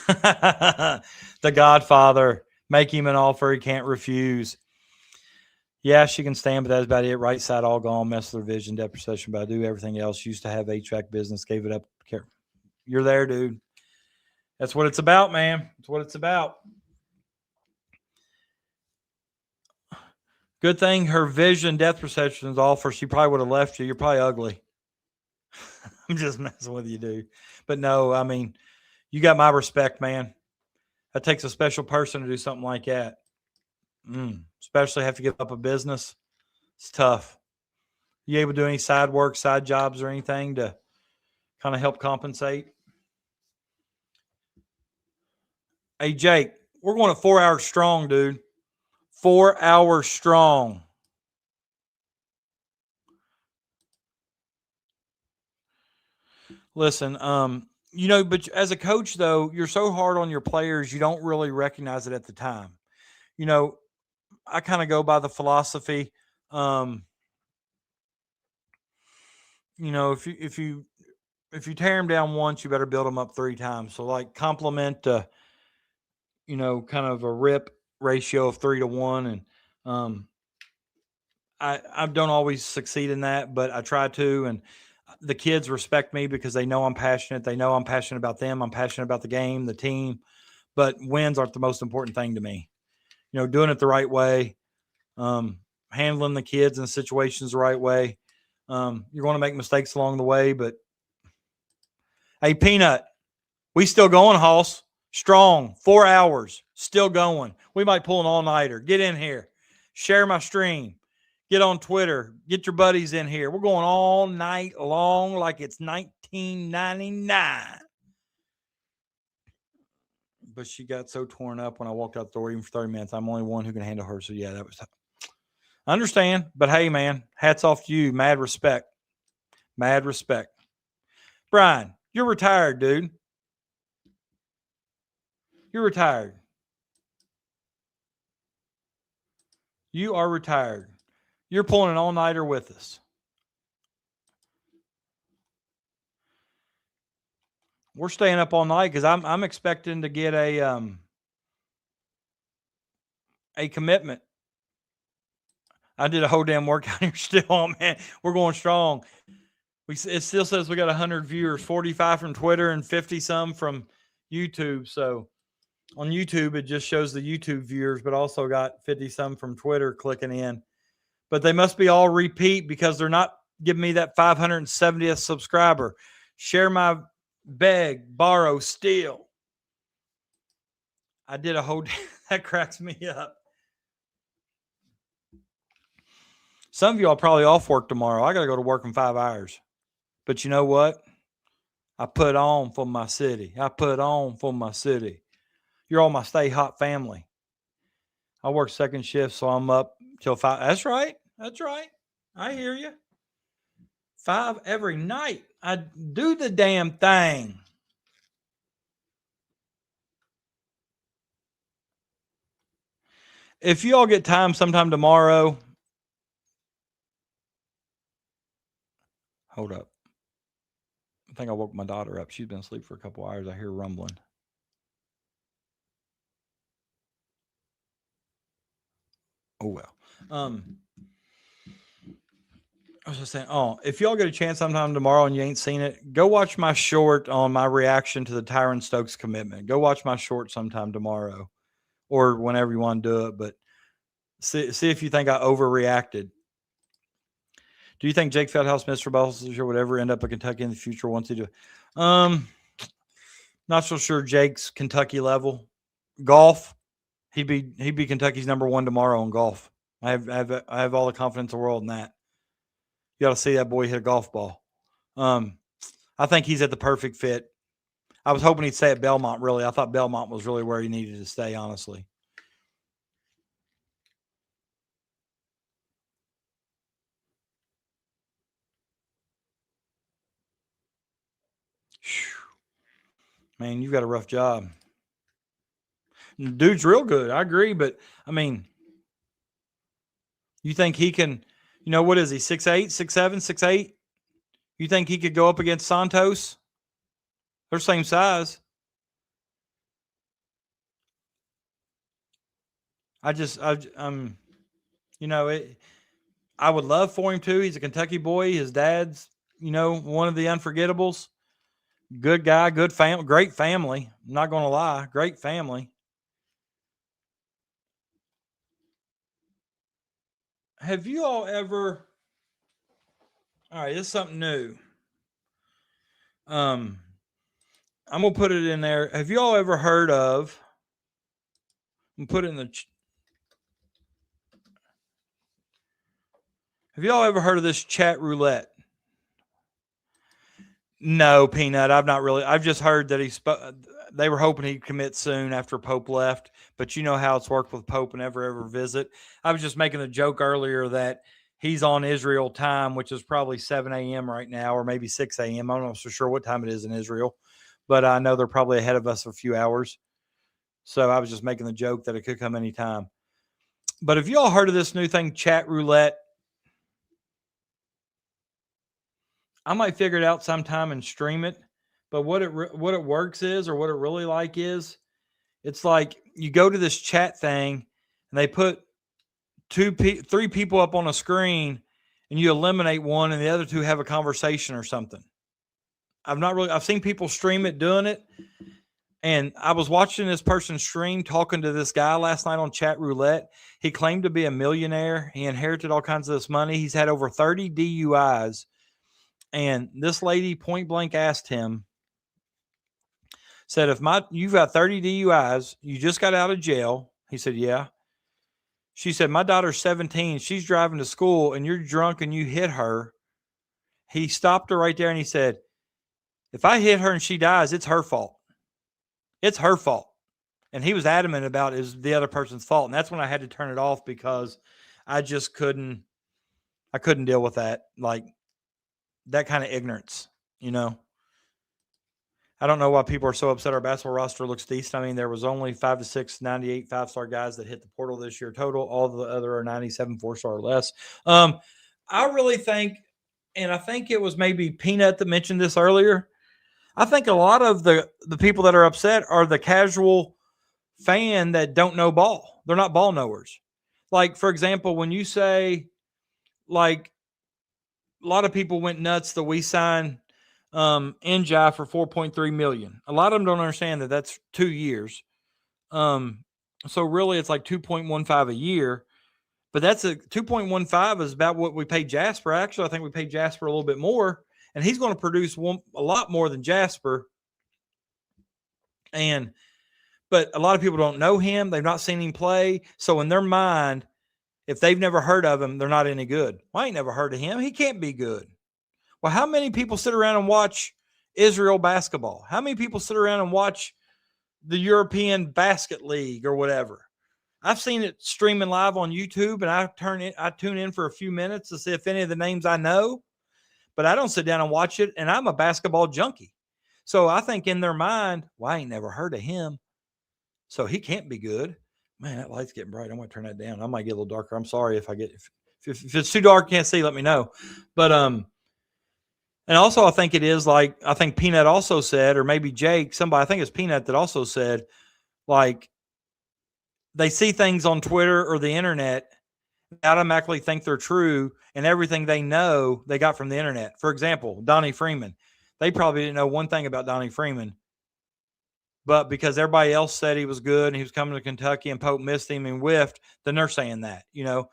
The Godfather, make him an offer he can't refuse. Yeah, she can stand, but that's about it. Right side all gone, mess with her vision, depression, but I do everything else. Used to have HVAC business, gave it up. You're there, dude. That's what it's about, man. That's what it's about. Good thing her vision, depth perception is off, or she probably would have left you. You're probably ugly. I'm just messing with you, dude. But no, you got my respect, man. That takes a special person to do something like that. Especially have to give up a business. It's tough. You able to do any side work, side jobs, or anything to kind of help compensate? Hey, Jake, we're going at 4 hours strong, dude. 4 hours strong. Listen, but as a coach, though, you're so hard on your players, you don't really recognize it at the time. I kind of go by the philosophy. you know, if you tear them down once, you better build them up 3 times. So like compliment, you know, kind of a rip ratio of 3 to 1. And I don't always succeed in that, but I try to. And the kids respect me because they know I'm passionate. They know I'm passionate about them. I'm passionate about the game, the team, but wins aren't the most important thing to me. You know, doing it the right way, handling the kids and situations the right way. You're going to make mistakes along the way, but hey, Peanut, we still going, Hoss. Strong, 4 hours, still going. We might pull an all-nighter. Get in here. Share my stream. Get on Twitter. Get your buddies in here. We're going all night long like it's 1999. But she got so torn up when I walked out the door even for 30 minutes. I'm only one who can handle her. So, yeah, that was tough. I understand. But, hey, man, hats off to you. Mad respect. Mad respect. Brian, you're retired, dude. You're retired. You are retired. You're pulling an all-nighter with us. We're staying up all night because I'm expecting to get a commitment. I did a whole damn workout here still, man. We're going strong. It still says we got 100 viewers, 45 from Twitter and 50 some from YouTube. So on YouTube, it just shows the YouTube viewers, but also got 50 some from Twitter clicking in. But they must be all repeat because they're not giving me that 570th subscriber. Share my beg, borrow, steal. I did a whole that cracks me up. Some of y'all probably off work tomorrow. I got to go to work in 5 hours. But you know what? I put on for my city. I put on for my city. You're all my stay hot family. I work second shift, so I'm up till 5. That's right. That's right. I hear you. 5 every night. I do the damn thing. If you all get time sometime tomorrow, hold up. I think I woke my daughter up. She's been asleep for a couple hours. I hear rumbling. Oh, well. I was just saying, if y'all get a chance sometime tomorrow and you ain't seen it, go watch my short on my reaction to the Tyron Stokes commitment. Go watch my short sometime tomorrow or whenever you want to do it. But see if you think I overreacted. Do you think Jake Feldhouse, Mr. Bosses, or whatever end up at Kentucky in the future once he do? Not so sure Jake's Kentucky level. Golf, he'd be Kentucky's #1 tomorrow in golf. I have all the confidence in the world in that. You got to see that boy hit a golf ball. I think he's at the perfect fit. I was hoping he'd stay at Belmont, really. I thought Belmont was really where he needed to stay, honestly. Man, you've got a rough job. Dude's real good. I agree. But, I mean, you think he can, what is he, 6'8", 6'7", 6'8"? You think he could go up against Santos? They're same size. I would love for him to. He's a Kentucky boy. His dad's, one of the unforgettables. Good guy, good family, great family. I'm not going to lie. Great family. Have you all ever, all right, this is something new. I'm going to put it in there. Have you all ever heard of, I'm going to put it in the, have you all ever heard of this chat roulette? No, Peanut, I've not really. I've just heard that they were hoping he'd commit soon after Pope left, but you know how it's worked with Pope and ever visit. I was just making a joke earlier that he's on Israel time, which is probably 7 a.m. right now, or maybe 6 a.m. I'm not so sure what time it is in Israel, but I know they're probably ahead of us a few hours. So I was just making the joke that it could come anytime. But have you all heard of this new thing, chat roulette? I might figure it out sometime and stream it. But what it works is, or what it really like is, it's like you go to this chat thing and they put three people up on a screen and you eliminate one and the other two have a conversation or something. I've seen people stream it doing it. And I was watching this person stream talking to this guy last night on chat roulette. He claimed to be a millionaire. He inherited all kinds of this money. He's had over 30 DUIs. And this lady point blank asked him, said, you've got 30 DUIs, you just got out of jail. He said, yeah. She said, my daughter's 17. She's driving to school and you're drunk and you hit her. He stopped her right there and he said, if I hit her and she dies, it's her fault. It's her fault. And he was adamant about it was the other person's fault. And that's when I had to turn it off because I just couldn't deal with that. Like that kind of ignorance, you know. I don't know why people are so upset our basketball roster looks decent. I mean, there was only 5 to 6 98 5-star guys that hit the portal this year total. All the other are 97 4-star or less. I really think, and I think it was maybe Peanut that mentioned this earlier, I think a lot of the people that are upset are the casual fan that don't know ball. They're not ball knowers. Like, for example, when you say, like, a lot of people went nuts that we signed NJ for $4.3 million. A lot of them don't understand that that's 2 years. So really it's like 2.15 a year, but that's 2.15 is about what we paid Jasper. Actually, I think we paid Jasper a little bit more, and he's going to produce a lot more than Jasper. But a lot of people don't know him. They've not seen him play. So in their mind, if they've never heard of him, they're not any good. Well, I ain't never heard of him. He can't be good. Well, how many people sit around and watch Israel basketball? How many people sit around and watch the European Basket League or whatever? I've seen it streaming live on YouTube, and I tune in for a few minutes to see if any of the names I know, but I don't sit down and watch it, and I'm a basketball junkie. So I think in their mind, well, I ain't never heard of him, so he can't be good. Man, that light's getting bright. I'm going to turn that down. I might get a little darker. I'm sorry if it's too dark, can't see, let me know. But and also, I think it is like, I think Peanut also said, or maybe Jake, somebody, I think it's Peanut that also said, like, they see things on Twitter or the internet, they automatically think they're true, and everything they know they got from the internet. For example, Donnie Freeman. They probably didn't know one thing about Donnie Freeman, but because everybody else said he was good and he was coming to Kentucky and Pope missed him and whiffed, then they're saying that, you know.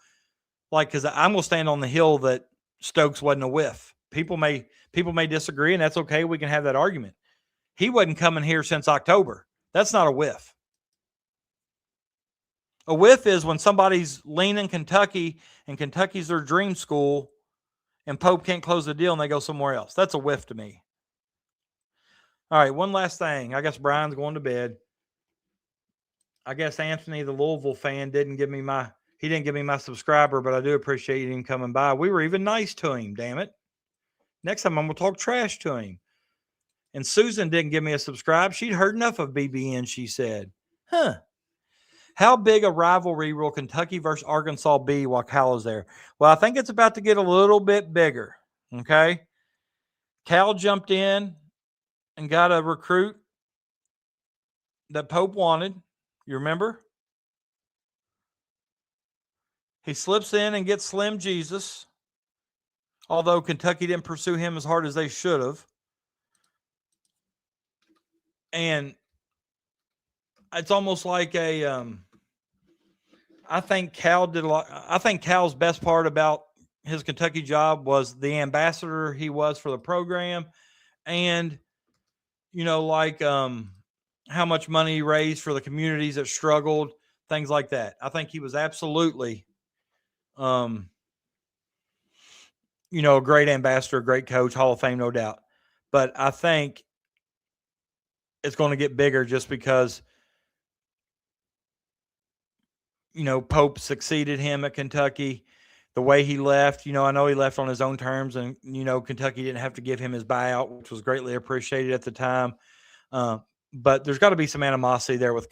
Like, because I'm going to stand on the hill that Stokes wasn't a whiff. People may disagree, and that's okay. We can have that argument. He wasn't coming here since October. That's not a whiff. A whiff is when somebody's leaning Kentucky and Kentucky's their dream school and Pope can't close the deal and they go somewhere else. That's a whiff to me. All right, one last thing. I guess Brian's going to bed. I guess Anthony, the Louisville fan, didn't give me my subscriber, but I do appreciate him coming by. We were even nice to him, damn it. Next time I'm going to talk trash to him. And Susan didn't give me a subscribe. She'd heard enough of BBN, she said. Huh. How big a rivalry will Kentucky versus Arkansas be while Cal is there? Well, I think it's about to get a little bit bigger, okay? Cal jumped in and got a recruit that Pope wanted. You remember? He slips in and gets Slim Jesus, although Kentucky didn't pursue him as hard as they should have. And it's almost like I think Cal did a lot. I think Cal's best part about his Kentucky job was the ambassador he was for the program, and like how much money he raised for the communities that struggled, things like that. I think he was absolutely, a great ambassador, great coach, Hall of Fame, no doubt. But I think it's going to get bigger just because Pope succeeded him at Kentucky. The way he left, I know he left on his own terms, and Kentucky didn't have to give him his buyout, which was greatly appreciated at the time. But there's got to be some animosity there with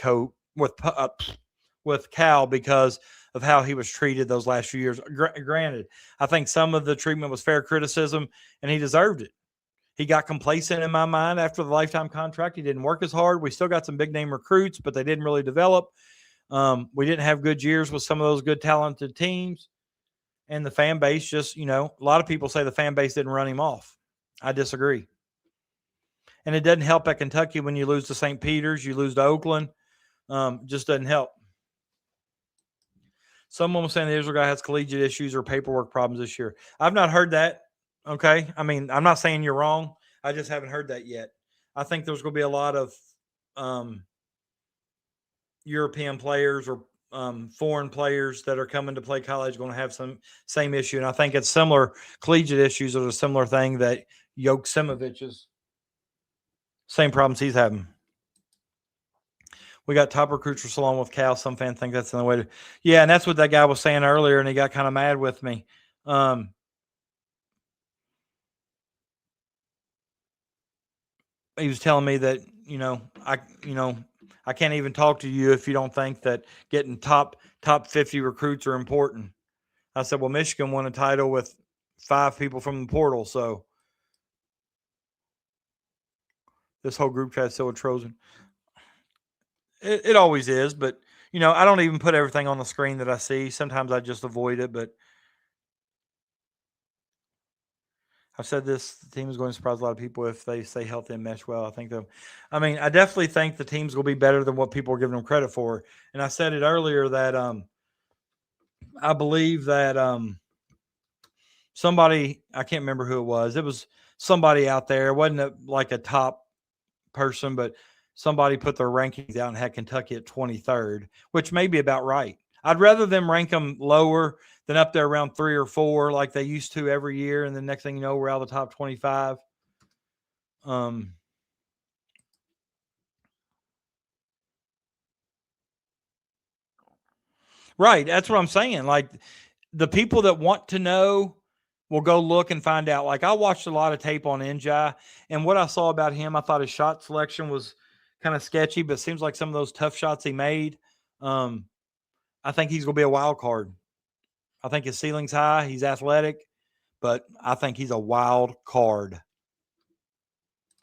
Cal, because of how he was treated those last few years. Granted, I think some of the treatment was fair criticism, and he deserved it. He got complacent in my mind after the lifetime contract. He didn't work as hard. We still got some big name recruits, but they didn't really develop. We didn't have good years with some of those good, talented teams. And the fan base just, a lot of people say the fan base didn't run him off. I disagree. And it doesn't help at Kentucky when you lose to St. Peter's, you lose to Oakland. Just doesn't help. Someone was saying the Israel guy has collegiate issues or paperwork problems this year. I've not heard that. Okay. I mean, I'm not saying you're wrong. I just haven't heard that yet. I think there's going to be a lot of European players or foreign players that are coming to play college going to have some same issue. And I think it's similar. Collegiate issues are a similar thing that Joksimovich's same problems he's having. We got top recruits for Salon with Cal. Some fans think that's the way to. Yeah, and that's what that guy was saying earlier, and he got kind of mad with me. He was telling me that I can't even talk to you if you don't think that getting top 50 recruits are important. I said, well, Michigan won a title with 5 people from the portal, so this whole group chat is still a Trojan. It always is, but, I don't even put everything on the screen that I see. Sometimes I just avoid it, but I've said this, the team is going to surprise a lot of people if they stay healthy and mesh well. I definitely think the team's going to be better than what people are giving them credit for. And I said it earlier that I believe that somebody, I can't remember who it was somebody out there. It wasn't like a top person, but somebody put their rankings out and had Kentucky at 23rd, which may be about right. I'd rather them rank them lower than up there around 3 or 4 like they used to every year. And the next thing you know, we're out of the top 25. Right. That's what I'm saying. Like, the people that want to know will go look and find out. Like, I watched a lot of tape on Njai, and what I saw about him, I thought his shot selection was kind of sketchy, but it seems like some of those tough shots he made. I think he's going to be a wild card. I think his ceiling's high. He's athletic, but I think he's a wild card.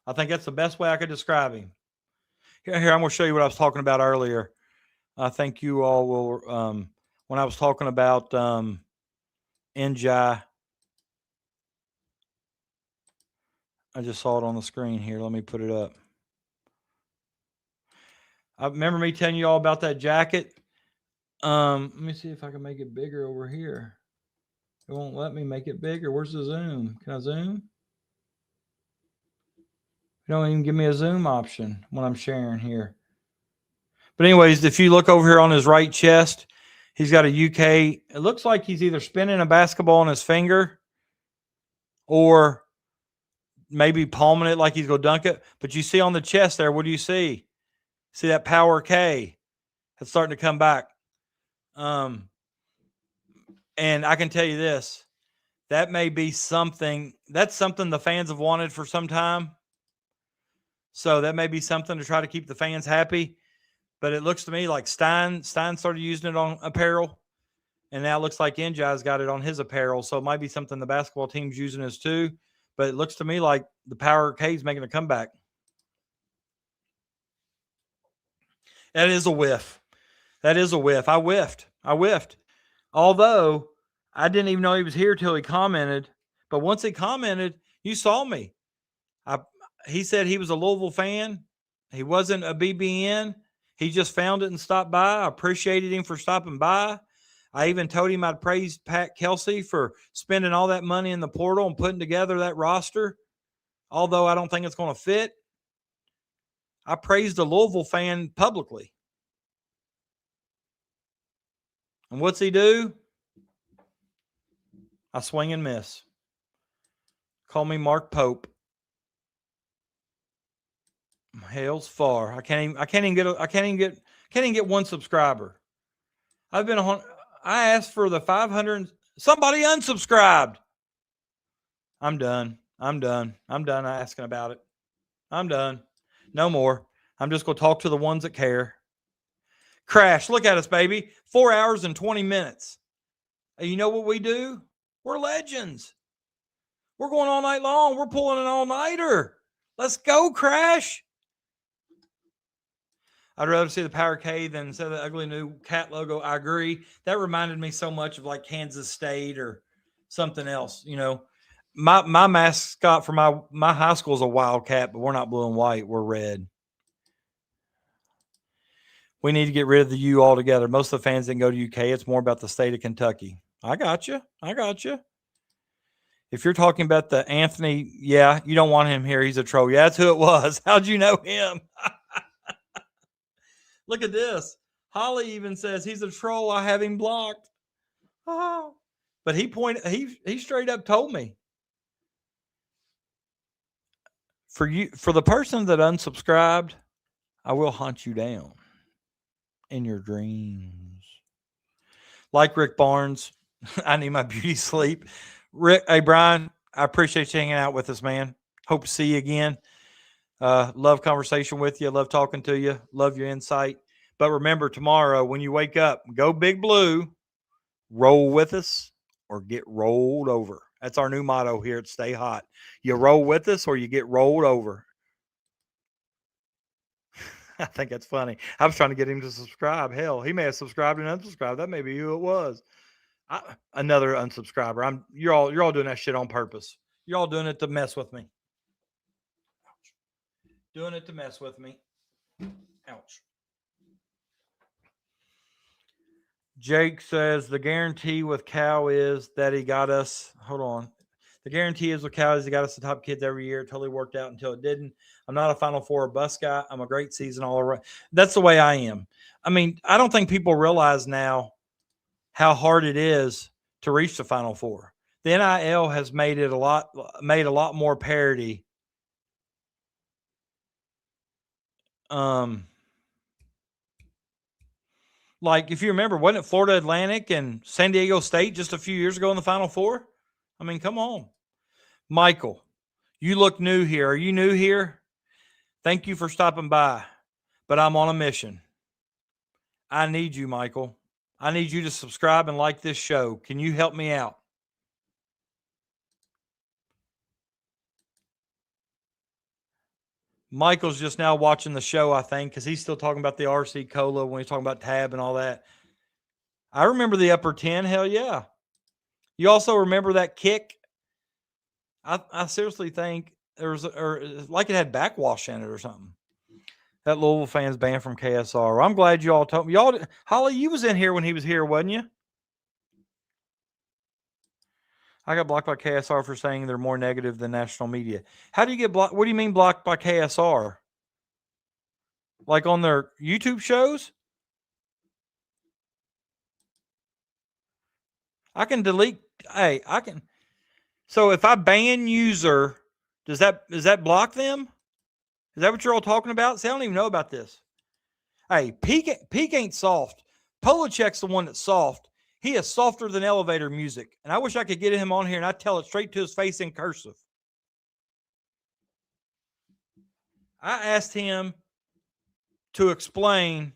I think that's the best way I could describe him. Here, I'm going to show you what I was talking about earlier. I think you all will, when I was talking about Njai, I just saw it on the screen here. Let me put it up. I remember me telling you all about that jacket. Let me see if I can make it bigger over here. It won't let me make it bigger. Where's the zoom? Can I zoom? You don't even give me a zoom option when I'm sharing here. But anyways, if you look over here on his right chest, he's got a UK. It looks like he's either spinning a basketball on his finger or maybe palming it like he's going to dunk it. But you see on the chest there, what do you see? See that power K? It's starting to come back. And I can tell you this, that may be something, that's something the fans have wanted for some time. So that may be something to try to keep the fans happy. But it looks to me like Stein started using it on apparel. And now it looks like Njai's got it on his apparel. So it might be something the basketball team's using as too. But it looks to me like the Power K is making a comeback. That is a whiff. That is a whiff. I whiffed. Although I didn't even know he was here till he commented. But once he commented, you saw me. He said he was a Louisville fan. He wasn't a BBN. He just found it and stopped by. I appreciated him for stopping by. I even told him I'd praised Pat Kelsey for spending all that money in the portal and putting together that roster. Although I don't think it's going to fit. I praised a Louisville fan publicly. And what's he do? I swing and miss. Call me Mark Pope. Hell's far. I can't even get one subscriber. I asked for the 500. Somebody unsubscribed. I'm done asking about it. I'm done. No more. I'm just going to talk to the ones that care. Crash, look at us, baby. 4 hours and 20 minutes. And you know what we do? We're legends. We're going all night long. We're pulling an all-nighter. Let's go, Crash. I'd rather see the Power K than see the ugly new cat logo. I agree. That reminded me so much of like Kansas State or something else. You know, my mascot for my high school is a Wildcat, but we're not blue and white. We're red. We need to get rid of the U altogether. Most of the fans didn't go to UK. It's more about the state of Kentucky. I got you. If you're talking about the Anthony, yeah, you don't want him here. He's a troll. Yeah, that's who it was. How'd you know him? Look at this. Holly even says he's a troll. I have him blocked. Oh. But he straight up told me. For the person that unsubscribed, I will hunt you down in your dreams. Like Rick Barnes, I need my beauty sleep. Rick, hey Brian, I appreciate you hanging out with us, man. Hope to see you again. Love conversation with you. Love talking to you. Love your insight. But remember, tomorrow when you wake up, go Big Blue, roll with us or get rolled over. That's our new motto here at Stay Hot. You roll with us or you get rolled over. I think that's funny. I was trying to get him to subscribe. Hell, he may have subscribed and unsubscribed. That may be who it was. Another unsubscriber. You're all doing that shit on purpose. You're all doing it to mess with me. Ouch. Doing it to mess with me. Ouch. Jake says the guarantee with Cal is that he got us. Hold on. The guarantee is with Cal is he got us the top kids every year. It totally worked out until it didn't. I'm not a Final Four or bus guy. I'm a great season all around. That's the way I am. I mean, I don't think people realize now how hard it is to reach the Final Four. The NIL has made a lot more parity. Like if you remember, wasn't it Florida Atlantic and San Diego State just a few years ago in the Final Four? I mean, come on. Michael, you look new here. Are you new here? Thank you for stopping by, but I'm on a mission. I need you, Michael. I need you to subscribe and like this show. Can you help me out? Michael's just now watching the show, I think, because he's still talking about the RC Cola when he's talking about Tab and all that. I remember the upper 10. Hell yeah. You also remember that kick? I seriously think there was, or like it had backwash in it or something. That Louisville fan's banned from KSR. I'm glad you all told me. Y'all, Holly, you was in here when he was here, wasn't you? I got blocked by KSR for saying they're more negative than national media. How do you get blocked? What do you mean blocked by KSR? Like on their YouTube shows? I can delete. Hey, I can. So if I ban user, does that block them? Is that what you're all talking about? See, I don't even know about this. Hey, Peak ain't soft. Polachek's the one that's soft. He is softer than elevator music. And I wish I could get him on here and I'd tell it straight to his face in cursive. I asked him to explain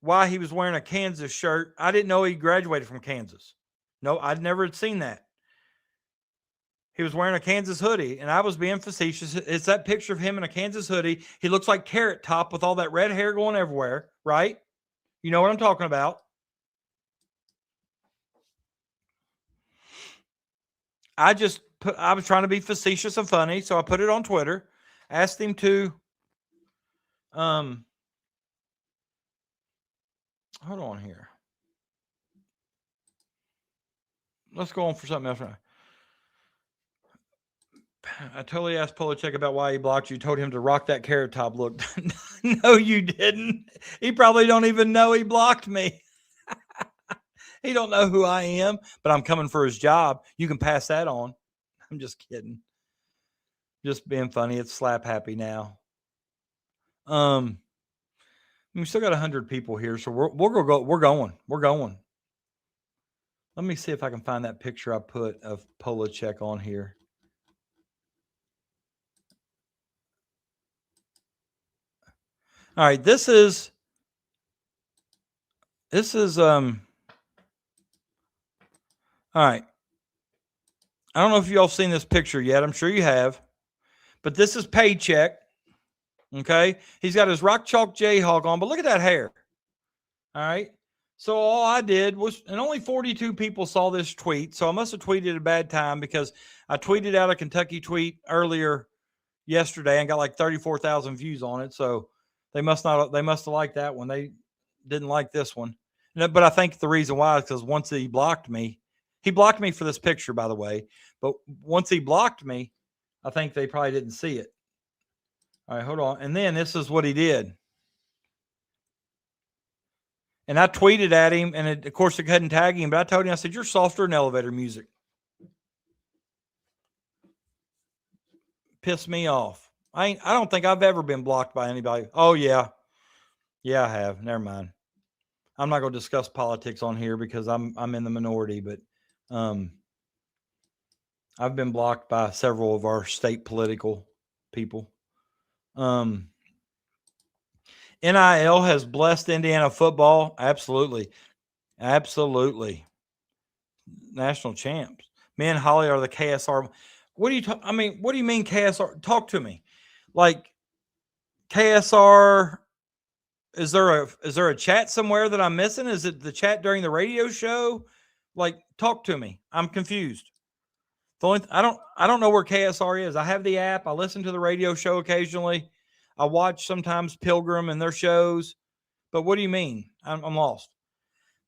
why he was wearing a Kansas shirt. I didn't know he graduated from Kansas. No, I'd never had seen that. He was wearing a Kansas hoodie, and I was being facetious. It's that picture of him in a Kansas hoodie. He looks like Carrot Top with all that red hair going everywhere, right? You know what I'm talking about. I was trying to be facetious and funny, so I put it on Twitter. Asked him to, hold on here. Let's go on for something else. I totally asked Polachek about why he blocked you. Told him to rock that Carrot Top look. No, you didn't. He probably don't even know he blocked me. He don't know who I am, but I'm coming for his job. You can pass that on. I'm just kidding. Just being funny. It's slap happy now. We still got 100 people here, so we're going. Let me see if I can find that picture I put of Polachek on here. All right, this is This is all right. I don't know if y'all seen this picture yet. I'm sure you have. But this is Paycheck. Okay. He's got his rock chalk Jayhawk on, but look at that hair. All right. So all I did was, and only 42 people saw this tweet. So I must have tweeted at a bad time because I tweeted out a Kentucky tweet earlier yesterday and got like 34,000 views on it. So they must have liked that one. They didn't like this one. But I think the reason why is because once he blocked me for this picture, by the way. But once he blocked me, I think they probably didn't see it. All right, hold on. And then this is what he did. And I tweeted at him, and of course, I couldn't tag him, but I told him, I said, "You're softer than elevator music." Pissed me off. I don't think I've ever been blocked by anybody. Oh, yeah. Yeah, I have. Never mind. I'm not going to discuss politics on here because I'm in the minority, but I've been blocked by several of our state political people. NIL has blessed Indiana football. Absolutely. Absolutely. National champs. Me and Holly are the KSR. What do you talk? I mean, what do you mean KSR? Talk to me. Like KSR, is there a chat somewhere that I'm missing? Is it the chat during the radio show? Like, talk to me. I'm confused. I don't know where KSR is. I have the app. I listen to the radio show occasionally. I watch sometimes Pilgrim and their shows. But what do you mean? I'm lost.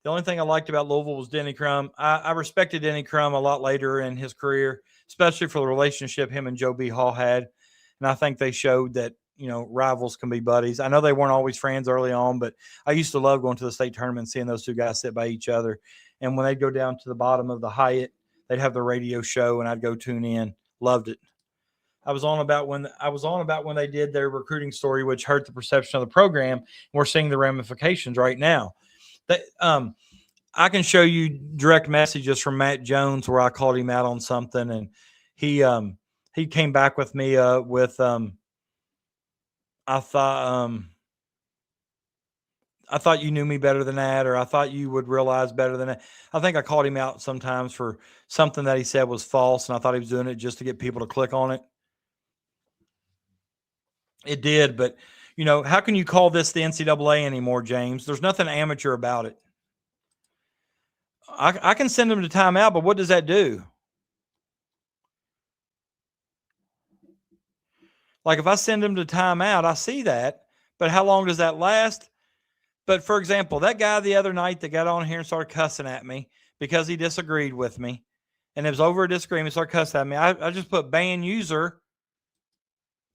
The only thing I liked about Louisville was Denny Crum. I respected Denny Crum a lot later in his career, especially for the relationship him and Joe B. Hall had. And I think they showed that, rivals can be buddies. I know they weren't always friends early on, but I used to love going to the state tournament and seeing those two guys sit by each other. And when they'd go down to the bottom of the Hyatt, they'd have the radio show and I'd go tune in. Loved it. I was on about when they did their recruiting story, which hurt the perception of the program. We're seeing the ramifications right now. I can show you direct messages from Matt Jones where I called him out on something, and he came back with me with I thought you knew me better than that, or I thought you would realize better than that. I think I called him out sometimes for something that he said was false, and I thought he was doing it just to get people to click on it. It did, but how can you call this the NCAA anymore, James? There's nothing amateur about it. I can send them to timeout, but what does that do? Like if I send them to timeout, I see that, but how long does that last? But for example, that guy the other night that got on here and started cussing at me because he disagreed with me, and it was over a disagreement, started cussing at me. I just put ban user,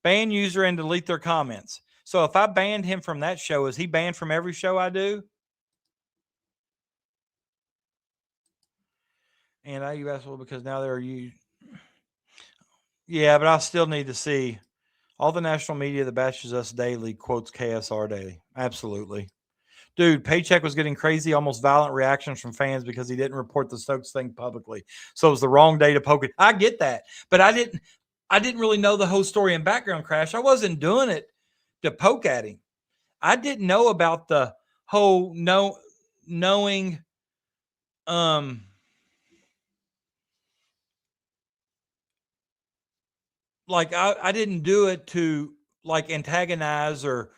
and delete their comments. So if I banned him from that show, is he banned from every show I do? And I asked, well, because now they're you. Yeah, but I still need to see all the national media that bashes us daily quotes KSR daily. Absolutely. Dude, Paycheck was getting crazy, almost violent reactions from fans because he didn't report the Stokes thing publicly. So it was the wrong day to poke it. I get that, but I didn't really know the whole story and background, Crash. I wasn't doing it to poke at him. I didn't know about the whole knowing like I didn't do it to like antagonize or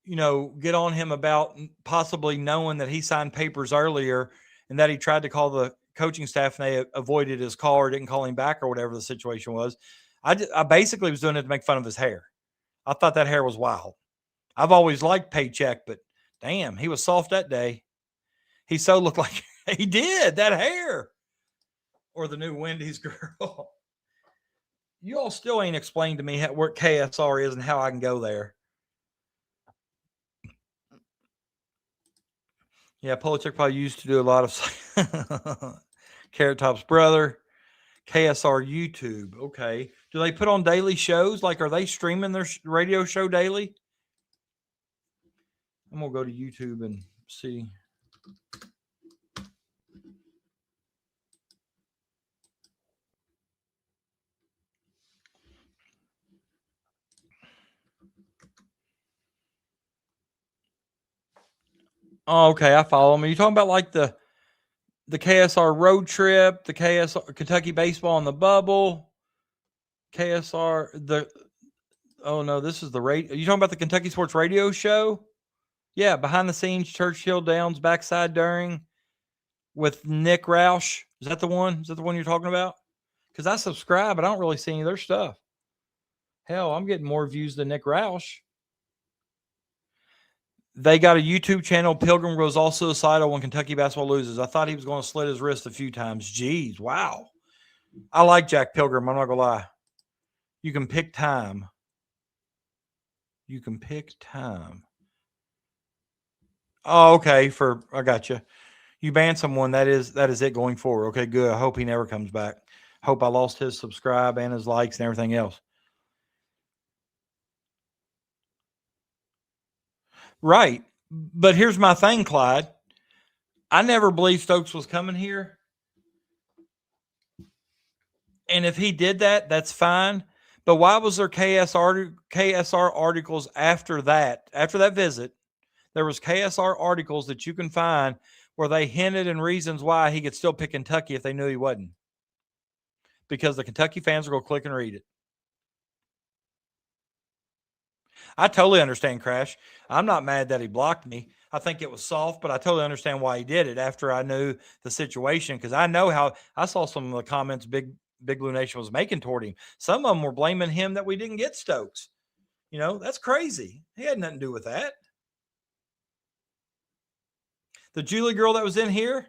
get on him about possibly knowing that he signed papers earlier and that he tried to call the coaching staff and they avoided his call or didn't call him back or whatever the situation was. I basically was doing it to make fun of his hair. I thought that hair was wild. I've always liked Paycheck, but damn, he was soft that day. He so looked like he did, that hair. Or the new Wendy's girl. You all still ain't explained to me where KSR is and how I can go there. Yeah, Polachek probably used to do a lot of Carrot Top's brother. KSR YouTube. Okay. Do they put on daily shows? Like, are they streaming their radio show daily? I'm going to go to YouTube and see. Oh, okay, I follow them. Are you talking about like the KSR road trip, the KSR Kentucky baseball in the bubble, KSR the? Oh no, this is the radio. Are you talking about the Kentucky Sports Radio show? Yeah, behind the scenes, Churchill Downs backside during with Nick Roush. Is that the one? Is that the one you're talking about? Because I subscribe, but I don't really see any of their stuff. Hell, I'm getting more views than Nick Roush. They got a YouTube channel. Pilgrim goes all suicidal when Kentucky basketball loses. I thought he was going to slit his wrist a few times. Jeez, wow. I like Jack Pilgrim. I'm not going to lie. You can pick time. You can pick time. Oh, okay. I got you. You banned someone. That is it going forward. Okay, good. I hope he never comes back. Hope I lost his subscribe and his likes and everything else. Right. But here's my thing, Clyde. I never believed Stokes was coming here. And if he did that, that's fine. But why was there KSR articles after that visit? There was KSR articles that you can find where they hinted and reasons why he could still pick Kentucky if they knew he wasn't. Because the Kentucky fans are going to click and read it. I totally understand, Crash. I'm not mad that he blocked me. I think it was soft, but I totally understand why he did it after I knew the situation, because I know how I saw some of the comments Big Blue Nation was making toward him. Some of them were blaming him that we didn't get Stokes. You know, that's crazy. He had nothing to do with that. The Julie girl that was in here,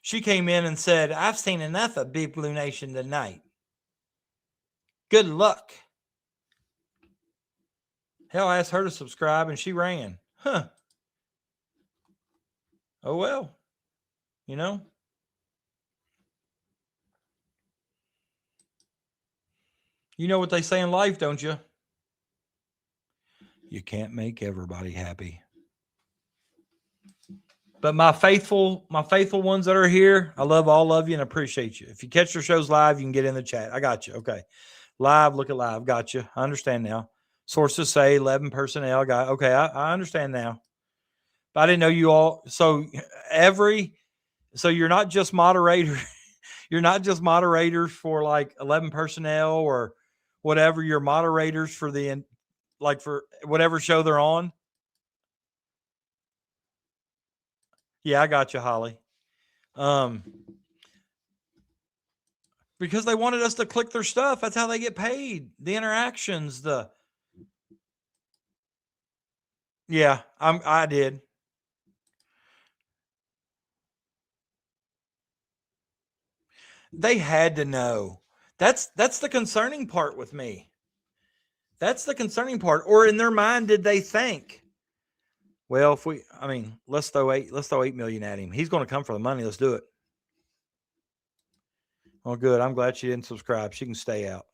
she came in and said, I've seen enough of Big Blue Nation tonight. Good luck. Hell, I asked her to subscribe and she ran. Huh. Oh, well, you know. You know what they say in life, don't you? You can't make everybody happy. But my faithful ones that are here, I love all of you and appreciate you. If you catch your shows live, you can get in the chat. I got you. Okay. Live, look at live. Got you. I understand now. Sources say 11 personnel. Okay. I understand now. But I didn't know you all. So you're not just moderator. You're not just moderators for like 11 personnel or whatever. You're moderators for for whatever show they're on. Yeah, I got you, Holly. Because they wanted us to click their stuff. That's how they get paid. The interactions, yeah, I did. They had to know. That's the concerning part with me. That's the concerning part. Or in their mind, did they think, well, let's throw 8 million at him. He's going to come for the money. Let's do it. Oh, good. I'm glad she didn't subscribe. She can stay out.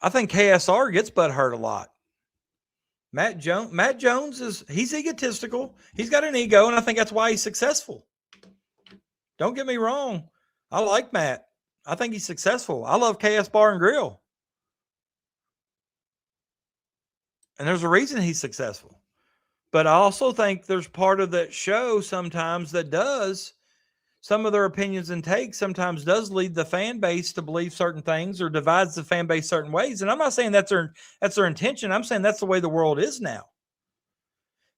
I think KSR gets butthurt a lot. Matt Jones he's egotistical. He's got an ego, and I think that's why he's successful. Don't get me wrong. I like Matt. I think he's successful. I love KS Bar and Grill. And there's a reason he's successful. But I also think there's part of that show sometimes that does, some of their opinions and takes sometimes does lead the fan base to believe certain things or divides the fan base certain ways. And I'm not saying that's their intention. I'm saying that's the way the world is now.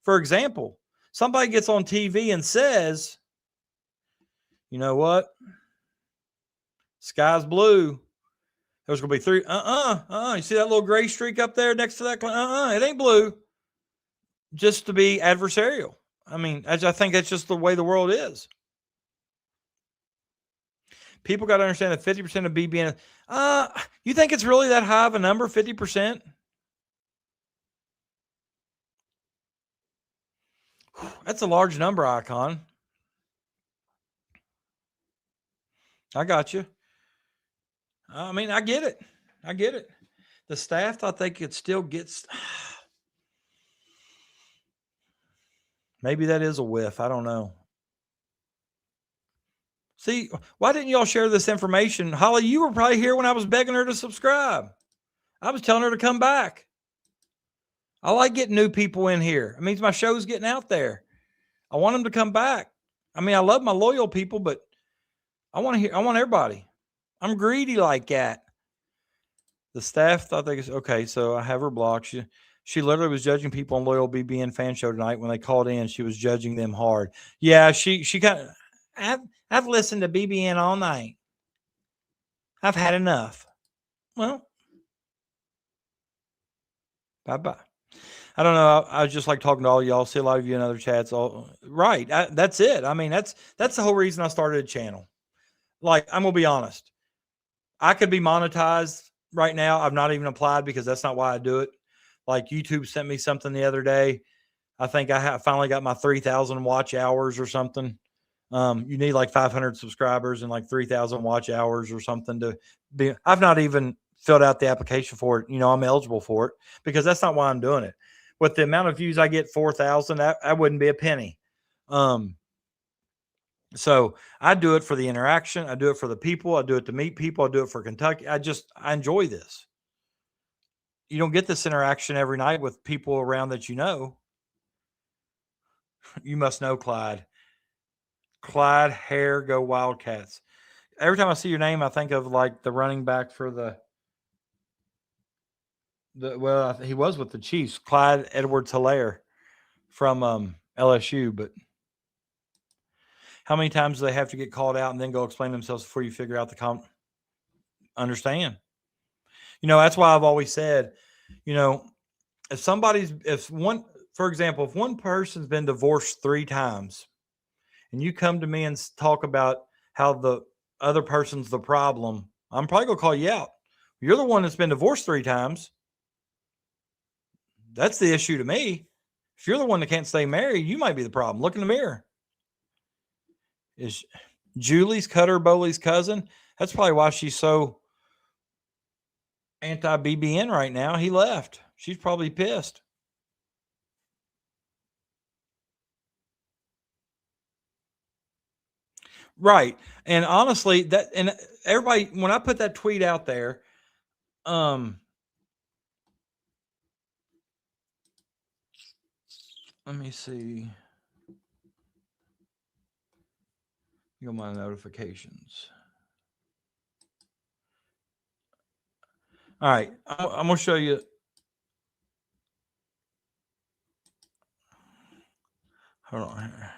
For example, somebody gets on TV and says, you know what? Sky's blue. There's going to be 3. You see that little gray streak up there next to that? It ain't blue. Just to be adversarial. I mean, I think that's just the way the world is. People got to understand that 50% of BBN. You think it's really that high of a number, 50%? That's a large number, Icon. I got you. I mean, I get it. The staff thought they could still get. Maybe that is a whiff. I don't know. See, why didn't y'all share this information? Holly, you were probably here when I was begging her to subscribe. I was telling her to come back. I like getting new people in here. It means my show's getting out there. I want them to come back. I mean, I love my loyal people, but I want everybody. I'm greedy like that. The staff thought they could, okay, so I have her blocked. She literally was judging people on loyal BBN fan show tonight. When they called in, she was judging them hard. Yeah, she kind of, I've listened to BBN all night. I've had enough. Well, bye-bye. I don't know. I was just like talking to all y'all. See a lot of you in other chats. All right. That's it. I mean, that's the whole reason I started a channel. Like, I'm gonna be honest. I could be monetized right now. I've not even applied because that's not why I do it. Like, YouTube sent me something the other day. I think I finally got my 3,000 watch hours or something. You need like 500 subscribers and like 3,000 watch hours or something to be. I've not even filled out the application for it. I'm eligible for it because that's not why I'm doing it. With the amount of views I get, 4,000, that wouldn't be a penny. So I do it for the interaction. I do it for the people. I do it to meet people. I do it for Kentucky. I enjoy this. You don't get this interaction every night with people around that you know. You must know Clyde. Clyde Hare, go Wildcats. Every time I see your name, I think of like the running back for he was with the Chiefs, Clyde Edwards-Helaire from LSU. But how many times do they have to get called out and then go explain themselves before you figure out understand? That's why I've always said, if one person's been divorced 3 times and you come to me and talk about how the other person's the problem, I'm probably going to call you out. You're the one that's been divorced 3 times. That's the issue to me. If you're the one that can't stay married, you might be the problem. Look in the mirror. Is Julie's Cutter Bowley's cousin? That's probably why she's so anti-BBN right now. He left. She's probably pissed. Right. And honestly, and everybody, when I put that tweet out there, let me see. Go my notifications. All right. I'm going to show you. Hold on here.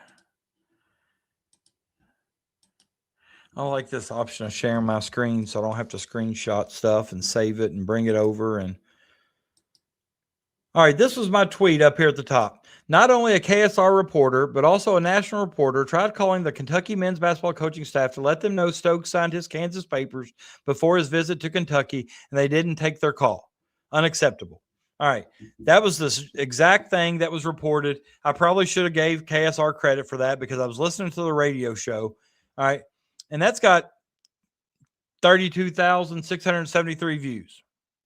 I like this option of sharing my screen so I don't have to screenshot stuff and save it and bring it over. And all right, this was my tweet up here at the top. Not only a KSR reporter, but also a national reporter tried calling the Kentucky men's basketball coaching staff to let them know Stokes signed his Kansas papers before his visit to Kentucky, and they didn't take their call. Unacceptable. All right, that was the exact thing that was reported. I probably should have gave KSR credit for that because I was listening to the radio show. All right, and that's got 32,673 views.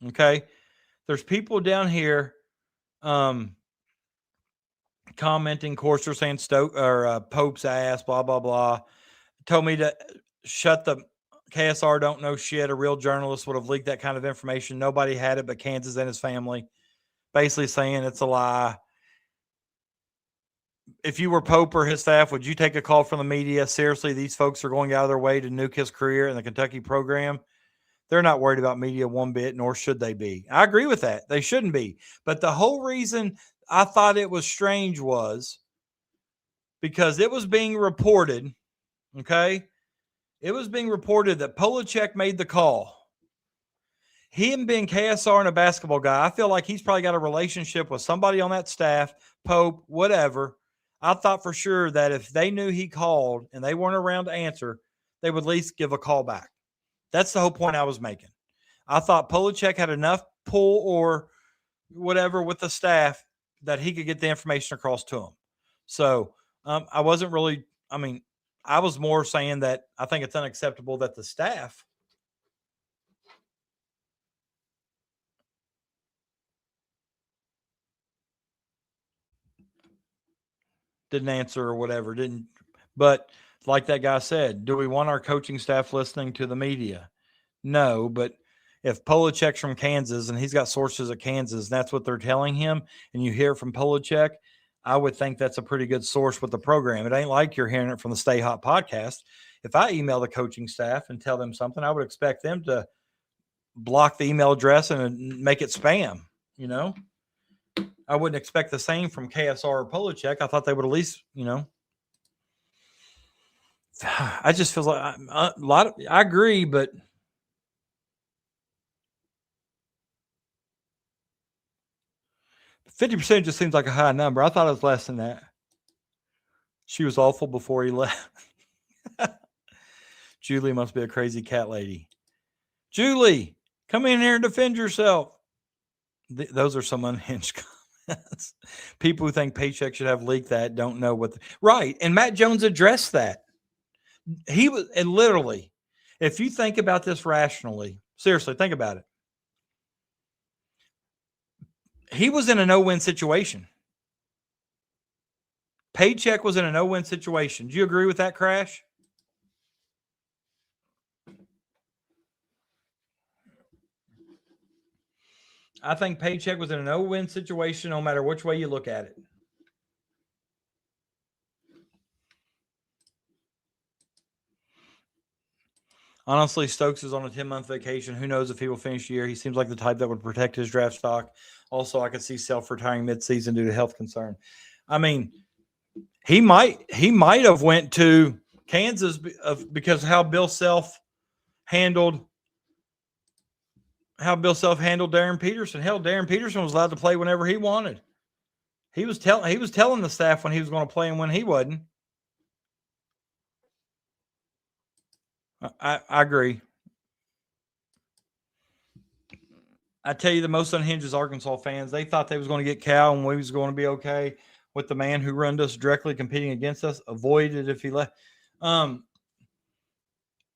Okay, there's people down here commenting, Courser saying Pope's ass, blah, blah, blah. Told me to shut the KSR don't know shit. A real journalist would have leaked that kind of information. Nobody had it but Kansas and his family. Basically saying it's a lie. If you were Pope or his staff, would you take a call from the media? Seriously, these folks are going out of their way to nuke his career in the Kentucky program. They're not worried about media one bit, nor should they be. I agree with that. They shouldn't be. But the whole reason I thought it was strange was because it was being reported, okay? It was being reported that Polachek made the call. Him being KSR and a basketball guy, I feel like he's probably got a relationship with somebody on that staff, Pope, whatever. I thought for sure that if they knew he called and they weren't around to answer, they would at least give a call back. That's the whole point I was making. I thought Polachek had enough pull or whatever with the staff that he could get the information across to him. So I wasn't really, I was more saying that I think it's unacceptable that the staff didn't answer or whatever, but like that guy said, do we want our coaching staff listening to the media? No, but if Polachek's from Kansas and he's got sources at Kansas, and that's what they're telling him, and you hear it from Polachek, I would think that's a pretty good source with the program. It ain't like you're hearing it from the Stay Hot podcast. If I email the coaching staff and tell them something, I would expect them to block the email address and make it spam. You know, I wouldn't expect the same from KSR or Polachek. I thought they would at least, you know. I just feel like I agree, but %50 just seems like a high number. I thought it was less than that. She was awful before he left. Julie must be a crazy cat lady. Julie, come in here and defend yourself. Those are some unhinged comments. People who think Paycheck should have leaked that don't know what. Right. And Matt Jones addressed that. He was, and literally, if you think about this rationally, seriously, think about it. He was in a no-win situation. Paycheck was in a no-win situation. Do you agree with that, Crash? I think Paycheck was in a no-win situation no matter which way you look at it. Honestly, Stokes is on a 10-month vacation. Who knows if he will finish the year? He seems like the type that would protect his draft stock. Also, I could see self-retiring midseason due to health concern. I mean, he might have went to Kansas because how Bill Self handled Darren Peterson. Hell, Darren Peterson was allowed to play whenever he wanted. He was telling the staff when he was going to play and when he wasn't. I agree. I tell you, the most unhinged is Arkansas fans. They thought they was going to get Cal and we was going to be okay with the man who runned us directly competing against us. Avoided if he left.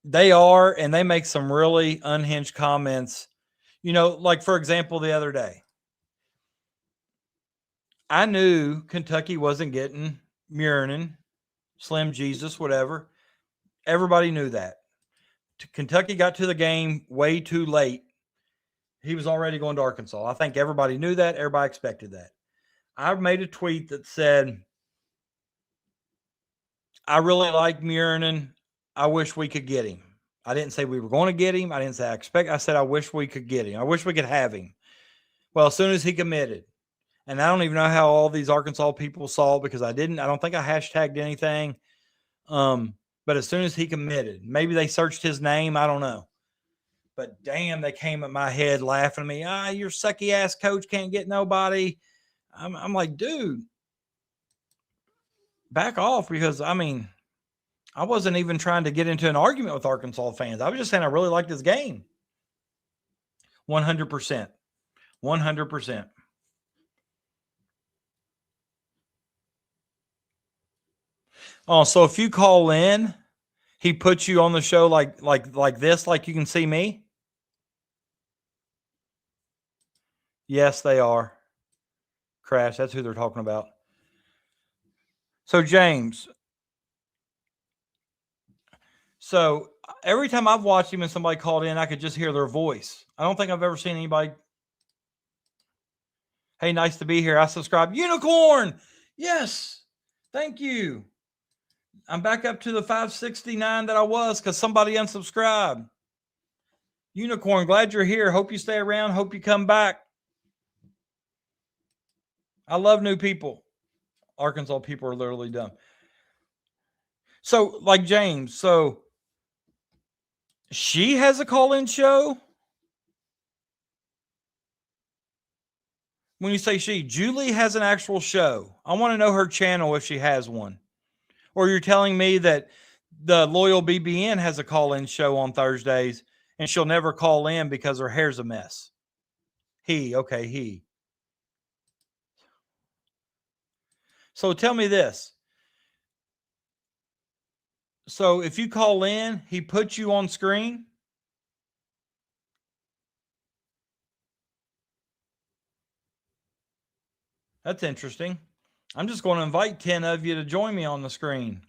They are, and they make some really unhinged comments. You know, like, for example, the other day, I knew Kentucky wasn't getting Murinen, Slim Jesus, whatever. Everybody knew that. Kentucky got to the game way too late. He was already going to Arkansas. I think everybody knew that. Everybody expected that. I made a tweet that said, I really like Murinen. I wish we could get him. I didn't say we were going to get him. I didn't say I expect. I said I wish we could get him. I wish we could have him. Well, as soon as he committed, and I don't even know how all these Arkansas people saw it because I don't think I hashtagged anything. But as soon as he committed, maybe they searched his name. I don't know. But damn, they came at my head laughing at me. Your sucky ass coach can't get nobody. I'm like, dude, back off, because I mean, I wasn't even trying to get into an argument with Arkansas fans. I was just saying I really liked this game. 100%. 100%. Oh, so if you call in, he puts you on the show like this, like you can see me? Yes, they are. Crash, that's who they're talking about. So, James. So, every time I've watched him and somebody called in, I could just hear their voice. I don't think I've ever seen anybody. Hey, nice to be here. I subscribe. Unicorn! Yes! Thank you. I'm back up to the 569 that I was because somebody unsubscribed. Unicorn, glad you're here. Hope you stay around. Hope you come back. I love new people. Arkansas people are literally dumb. So, like James, so she has a call-in show? When you say she, Julie has an actual show. I want to know her channel if she has one. Or you're telling me that the Loyal BBN has a call-in show on Thursdays and she'll never call in because her hair's a mess. He. So tell me this. So if you call in, he puts you on screen? That's interesting. I'm just going to invite 10 of you to join me on the screen.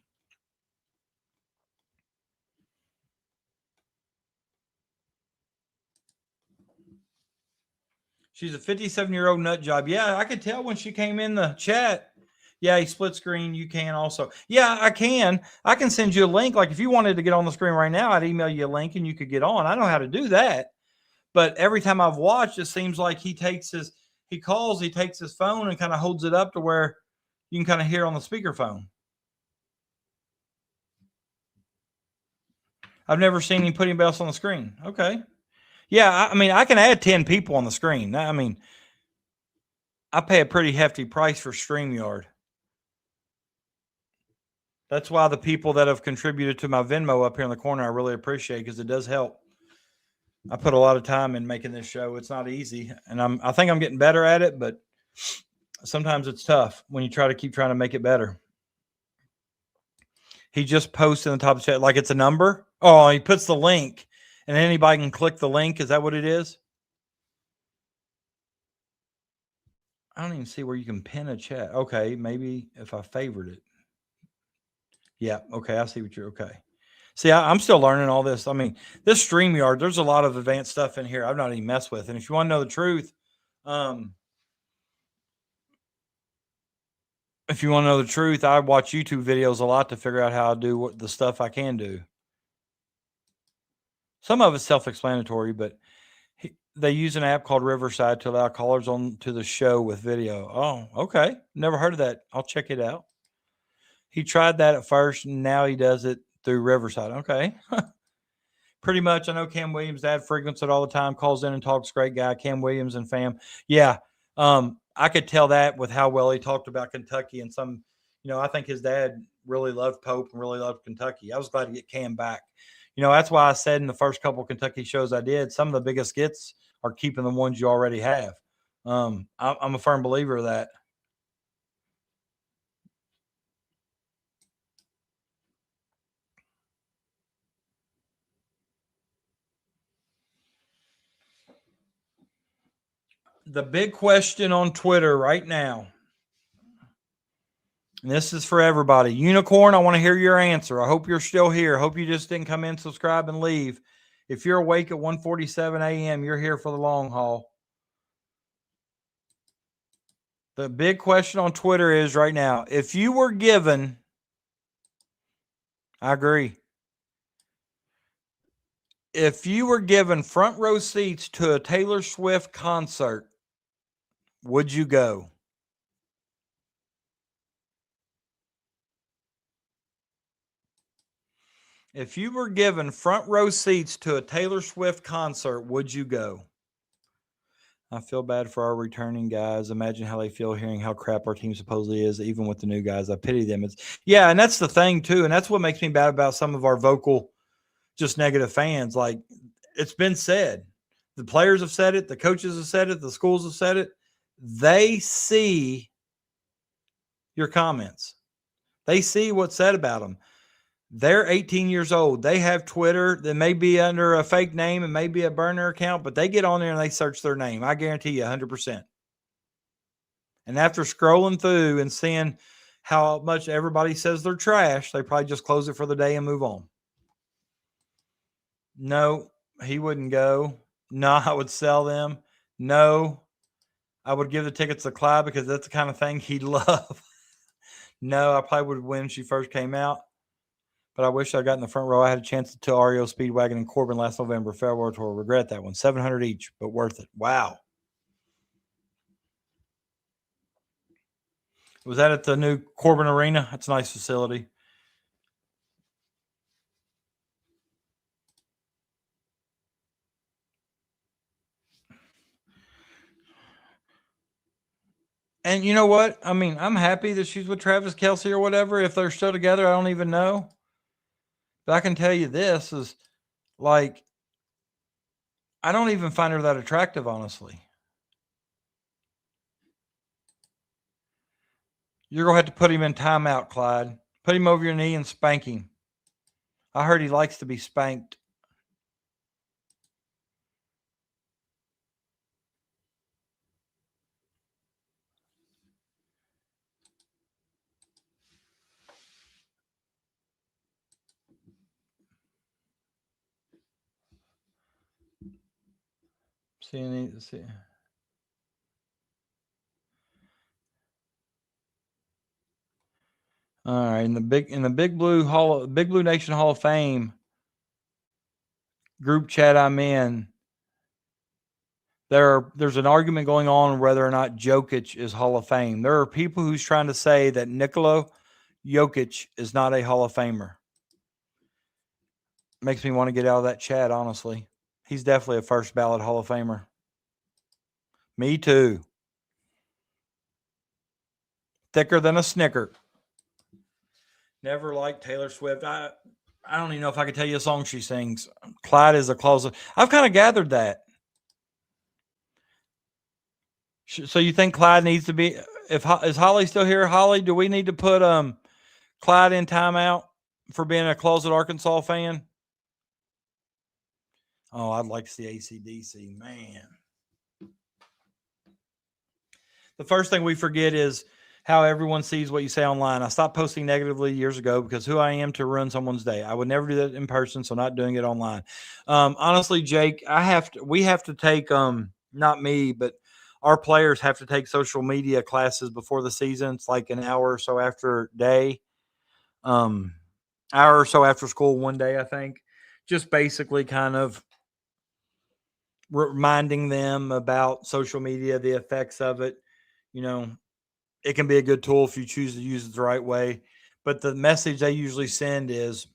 She's a 57-year-old nut job. Yeah, I could tell when she came in the chat. Yeah, he split screen. You can also. Yeah, I can. I can send you a link. Like if you wanted to get on the screen right now, I'd email you a link and you could get on. I know how to do that. But every time I've watched, it seems like he takes his phone and kind of holds it up to where you can kind of hear on the speakerphone. I've never seen him put anybody else on the screen. Okay. Yeah, I mean, I can add 10 people on the screen. I mean, I pay a pretty hefty price for StreamYard. That's why the people that have contributed to my Venmo up here in the corner, I really appreciate because it does help. I put a lot of time in making this show. It's not easy, and I think I'm getting better at it, but sometimes it's tough when you try to make it better. He just posts in the top of the chat like it's a number. Oh, he puts the link, and anybody can click the link. Is that what it is? I don't even see where you can pin a chat. Okay, maybe if I favored it. Yeah, okay, I see what you're okay. See, I'm still learning all this. I mean, this StreamYard, there's a lot of advanced stuff in here I've not even messed with. And if you want to know the truth, I watch YouTube videos a lot to figure out how to do the stuff I can do. Some of it's self-explanatory, but they use an app called Riverside to allow callers on to the show with video. Oh, okay. Never heard of that. I'll check it out. He tried that at first, and now he does it through Riverside. Okay. Pretty much. I know Cam Williams' dad frequents it all the time, calls in and talks. Great guy, Cam Williams and fam. Yeah. I could tell that with how well he talked about Kentucky and some, I think his dad really loved Pope and really loved Kentucky. I was glad to get Cam back. That's why I said in the first couple of Kentucky shows I did, some of the biggest gets are keeping the ones you already have. I'm a firm believer of that. The big question on Twitter right now, and this is for everybody. Unicorn, I want to hear your answer. I hope you're still here. I hope you just didn't come in, subscribe, and leave. If you're awake at 1:47 a.m., you're here for the long haul. The big question on Twitter is right now, if you were given, I agree. If you were given front row seats to a Taylor Swift concert, would you go? If you were given front row seats to a Taylor Swift concert, would you go? I feel bad for our returning guys. Imagine how they feel hearing how crap our team supposedly is, even with the new guys. I pity them. Yeah, and that's the thing too, and that's what makes me bad about some of our vocal, just negative fans. Like, it's been said. The players have said it. The coaches have said it. The schools have said it. They see your comments. They see what's said about them. They're 18 years old. They have Twitter that may be under a fake name and maybe a burner account, but they get on there and they search their name. I guarantee you 100%. And after scrolling through and seeing how much everybody says they're trash, they probably just close it for the day and move on. No, he wouldn't go. No, I would sell them. No, I would give the tickets to Clyde because that's the kind of thing he'd love. No, I probably would win when she first came out. But I wish I got in the front row. I had a chance to tell REO Speedwagon and Corbin last November, farewell tour. Regret that one. $700 each, but worth it. Wow. Was that at the new Corbin Arena? That's a nice facility. And you know what? I mean, I'm happy that she's with Travis Kelce or whatever. If they're still together, I don't even know. But I can tell you this is like, I don't even find her that attractive, honestly. You're going to have to put him in timeout, Clyde. Put him over your knee and spank him. I heard he likes to be spanked. See. All right, in the Big Blue Nation Hall of Fame group chat I'm in, there's an argument going on whether or not Jokic is Hall of Fame. There are people who's trying to say that Nikola Jokic is not a Hall of Famer. Makes me want to get out of that chat, honestly. He's definitely a first ballot Hall of Famer. Me too. Thicker than a Snicker. Never liked Taylor Swift. I don't even know if I could tell you a song she sings. Clyde is a closet. I've kind of gathered that. So you think Clyde needs to be? Is Holly still here? Holly, do we need to put Clyde in timeout for being a closet Arkansas fan? Oh, I'd like to see AC/DC, man. The first thing we forget is how everyone sees what you say online. I stopped posting negatively years ago because who I am to ruin someone's day. I would never do that in person, so not doing it online. Honestly, Jake, we have to take not me, but our players have to take social media classes before the season. It's like an hour or so after day, hour or so after school one day, I think. Just basically kind of reminding them about social media, the effects of it. You know, it can be a good tool if you choose to use it the right way. But the message they usually send is,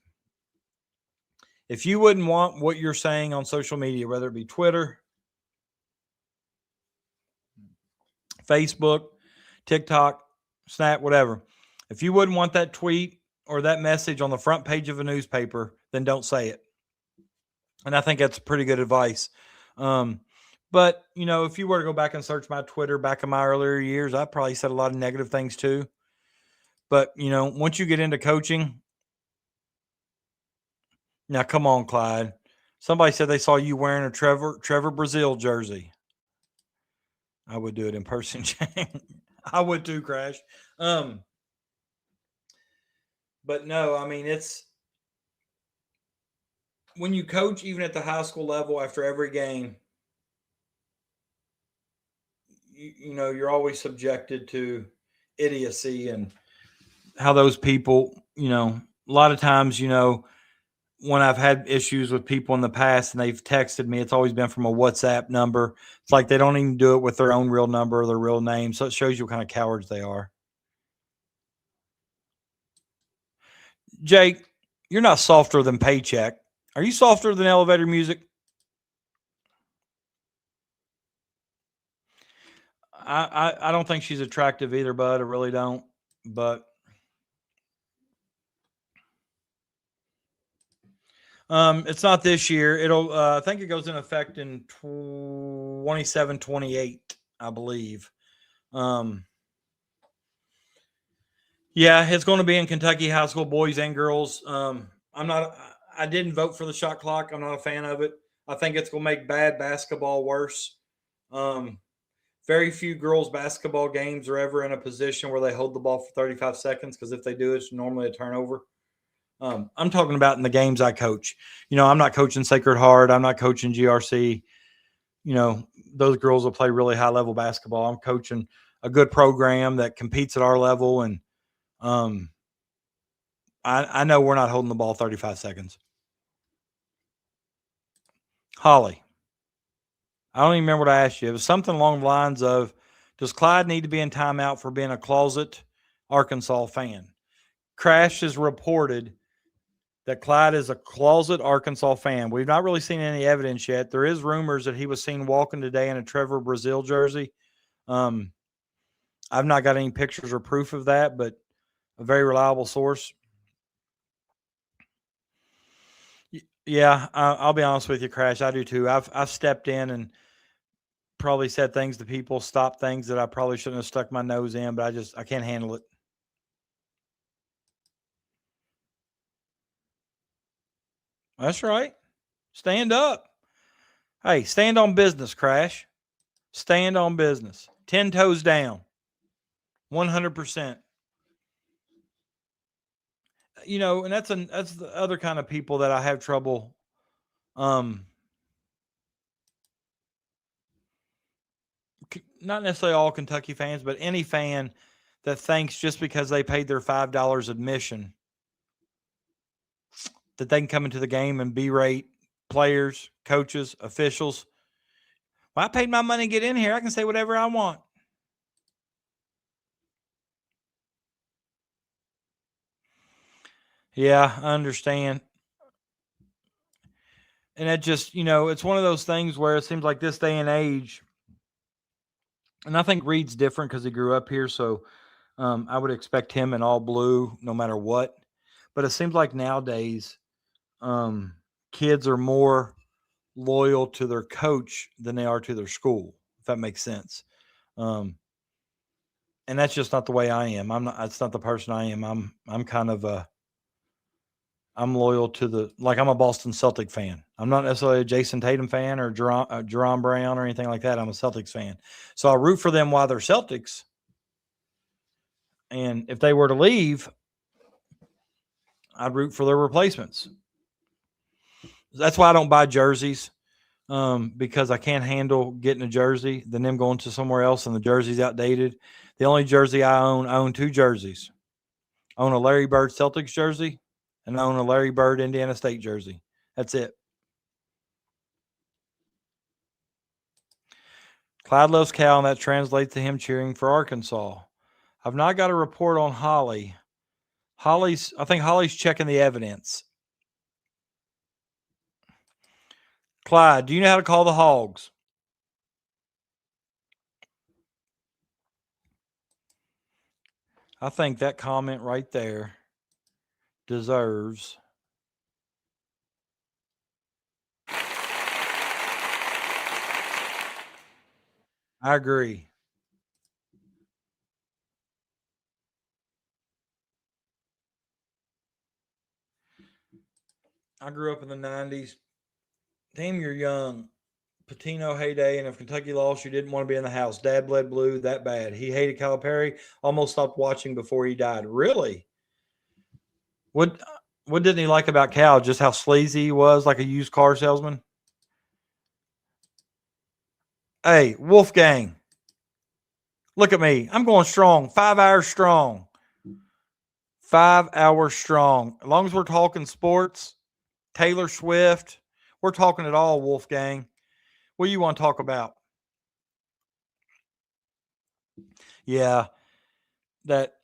if you wouldn't want what you're saying on social media, whether it be Twitter, Facebook, TikTok, Snap, whatever, if you wouldn't want that tweet or that message on the front page of a newspaper, then don't say it. And I think that's pretty good advice. But, you know, if you were to go back and search my Twitter back in my earlier years, I probably said a lot of negative things too. But, you know, once you get into coaching, now come on, Clyde. Somebody said they saw you wearing a Trevor Brazil jersey. I would do it in person. I would too, Crash. But no, I mean, it's when you coach even at the high school level after every game, you know, you're always subjected to idiocy and how those people, you know, a lot of times, you know, when I've had issues with people in the past and they've texted me, it's always been from a WhatsApp number. It's like they don't even do it with their own real number or their real name. So it shows you what kind of cowards they are. Jake, you're not softer than Paycheck. Are you softer than Elevator Music? I don't think she's attractive either, bud. I really don't. But it's not this year. It'll I think it goes in effect in 27-28, I believe. Yeah, it's going to be in Kentucky high school boys and girls. I didn't vote for the shot clock. I'm not a fan of it. I think it's going to make bad basketball worse. Very few girls basketball games are ever in a position where they hold the ball for 35 seconds, because if they do, it's normally a turnover. I'm talking about in the games I coach. You know, I'm not coaching Sacred Heart. I'm not coaching GRC. You know, those girls will play really high level basketball. I'm coaching a good program that competes at our level. And I know we're not holding the ball 35 seconds. Holly, I don't even remember what I asked you. It was something along the lines of, does Clyde need to be in timeout for being a closet Arkansas fan? Crash has reported that Clyde is a closet Arkansas fan. We've not really seen any evidence yet. There is rumors that he was seen walking today in a Trevor Brazil jersey. I've not got any pictures or proof of that, but a very reliable source. Yeah, I'll be honest with you, Crash. I do too. I've stepped in and probably said things to people, stopped things that I probably shouldn't have stuck my nose in, but I can't handle it. That's right. Stand up. Hey, stand on business, Crash. Stand on business. 10 toes down. 100%. You know, and that's the other kind of people that I have trouble not necessarily all Kentucky fans, but any fan that thinks just because they paid their $5 admission that they can come into the game and berate players, coaches, officials. Well, I paid my money to get in here. I can say whatever I want. Yeah, I understand. And it just, it's one of those things where it seems like this day and age, and I think Reed's different because he grew up here. So I would expect him in all blue no matter what. But it seems like nowadays kids are more loyal to their coach than they are to their school, if that makes sense. And that's just not the way I am. That's not the person I am. I'm kind of I'm loyal to I'm a Boston Celtic fan. I'm not necessarily a Jason Tatum fan or Jerome Brown or anything like that. I'm a Celtics fan. So I root for them while they're Celtics. And if they were to leave, I'd root for their replacements. That's why I don't buy jerseys, because I can't handle getting a jersey, then them going to somewhere else and the jersey's outdated. The only jersey I own 2 jerseys. I own a Larry Bird Celtics jersey, and I own a Larry Bird Indiana State jersey. That's it. Clyde loves Cal, and that translates to him cheering for Arkansas. I've not got a report on Holly. I think Holly's checking the evidence. Clyde, do you know how to call the Hogs? I think that comment right there deserves I agree. I grew up in the 90s. Damn, you're young. Patino heyday, and if Kentucky lost, you didn't want to be in the house. Dad bled blue that bad. He hated Calipari. Almost stopped watching before he died. Really? What didn't he like about Cal? Just how sleazy he was, like a used car salesman? Hey, Wolfgang, look at me. I'm going strong. 5 hours strong. 5 hours strong. As long as we're talking sports, Taylor Swift, we're talking it all, Wolfgang. What do you want to talk about? Yeah, that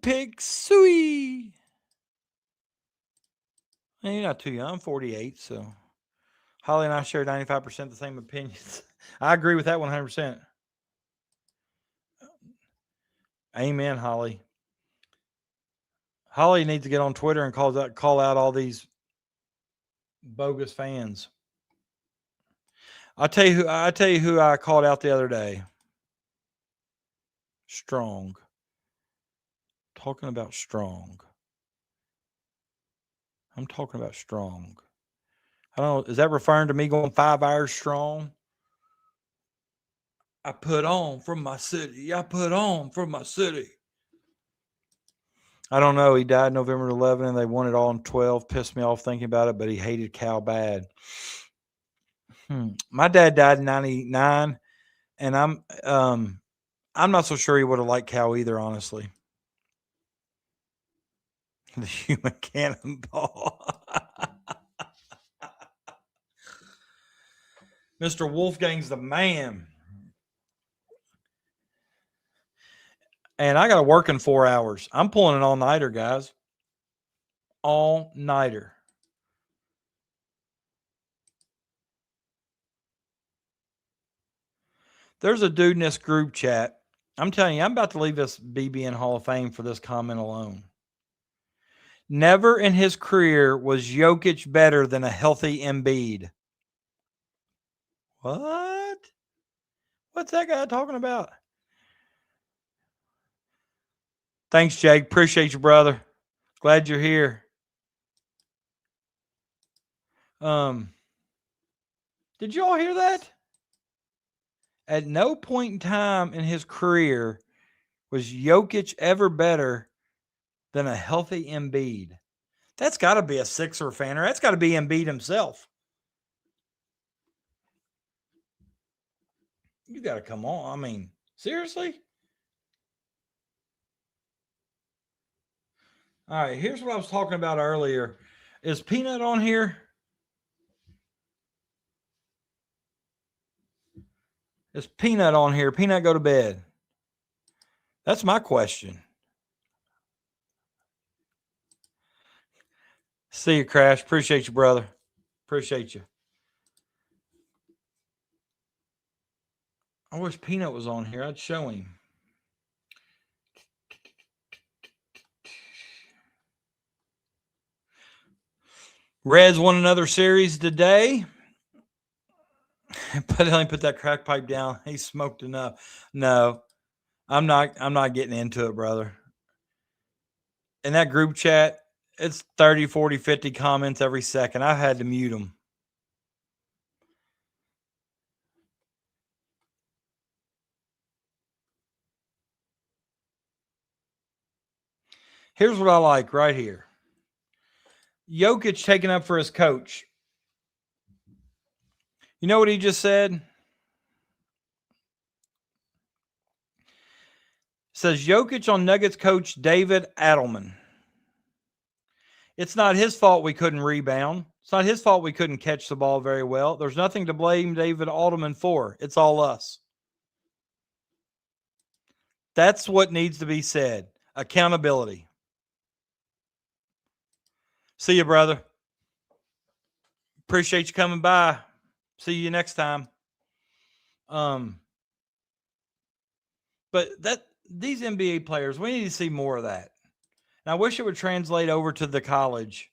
pig suey. You're not too young. I'm 48, so Holly and I share 95% the same opinions. I agree with that 100%. Amen, Holly. Holly needs to get on Twitter and call out all these bogus fans. I'll tell you who I called out the other day. Strong. Talking about strong. I'm talking about strong. I don't know. Is that referring to me going 5 hours strong? I put on from my city. I put on from my city. I don't know. He died November 11, and they won it all in 12. Pissed me off thinking about it, but he hated Cal bad. My dad died in 99, and I'm not so sure he would have liked Cal either, honestly. The human cannonball. Mr. Wolfgang's the man. And I got to work in 4 hours. I'm pulling an all-nighter, guys. All-nighter. There's a dude in this group chat. I'm telling you, I'm about to leave this BBN Hall of Fame for this comment alone. Never in his career was Jokic better than a healthy Embiid. What? What's that guy talking about? Thanks, Jake. Appreciate you, brother. Glad you're here. Did you all hear that? At no point in time in his career was Jokic ever better than a healthy Embiid. That's got to be a Sixer fan, or that's got to be Embiid himself. You got to come on. I mean, seriously? All right, here's what I was talking about earlier. Is Peanut on here? Is Peanut on here? Peanut, go to bed. That's my question. See you, Crash. Appreciate you, brother. Appreciate you. I wish Peanut was on here. I'd show him. Reds won another series today. But let me put that crack pipe down. He smoked enough. No, I'm not getting into it, brother. In that group chat, it's 30, 40, 50 comments every second. I had to mute them. Here's what I like right here. Jokic taking up for his coach. You know what he just said? Says Jokic on Nuggets coach David Adelman. It's not his fault we couldn't rebound. It's not his fault we couldn't catch the ball very well. There's nothing to blame David Adelman for. It's all us. That's what needs to be said. Accountability. See you, brother. Appreciate you coming by. See you next time. But these NBA players, we need to see more of that. And I wish it would translate over to the college.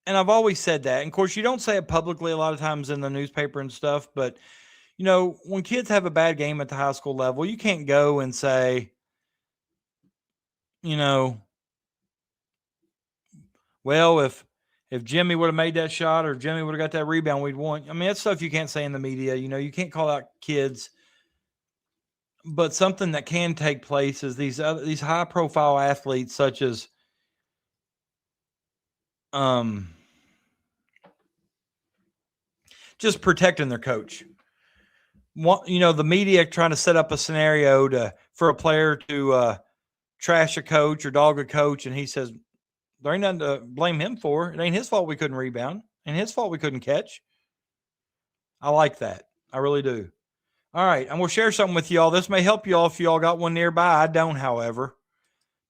And I've always said that. And of course, you don't say it publicly a lot of times in the newspaper and stuff, but you know, when kids have a bad game at the high school level, you can't go and say, you know, well, if Jimmy would have made that shot or Jimmy would have got that rebound, we'd won. I mean, that's stuff you can't say in the media. You know, you can't call out kids. But something that can take place is these high profile athletes, such as just protecting their coach. You know, the media trying to set up a scenario for a player to trash a coach or dog a coach, and he says there ain't nothing to blame him for. It ain't his fault we couldn't rebound. It ain't his fault we couldn't catch. I like that. I really do. All right, I'm going to share something with y'all. This may help y'all if y'all got one nearby. I don't, however.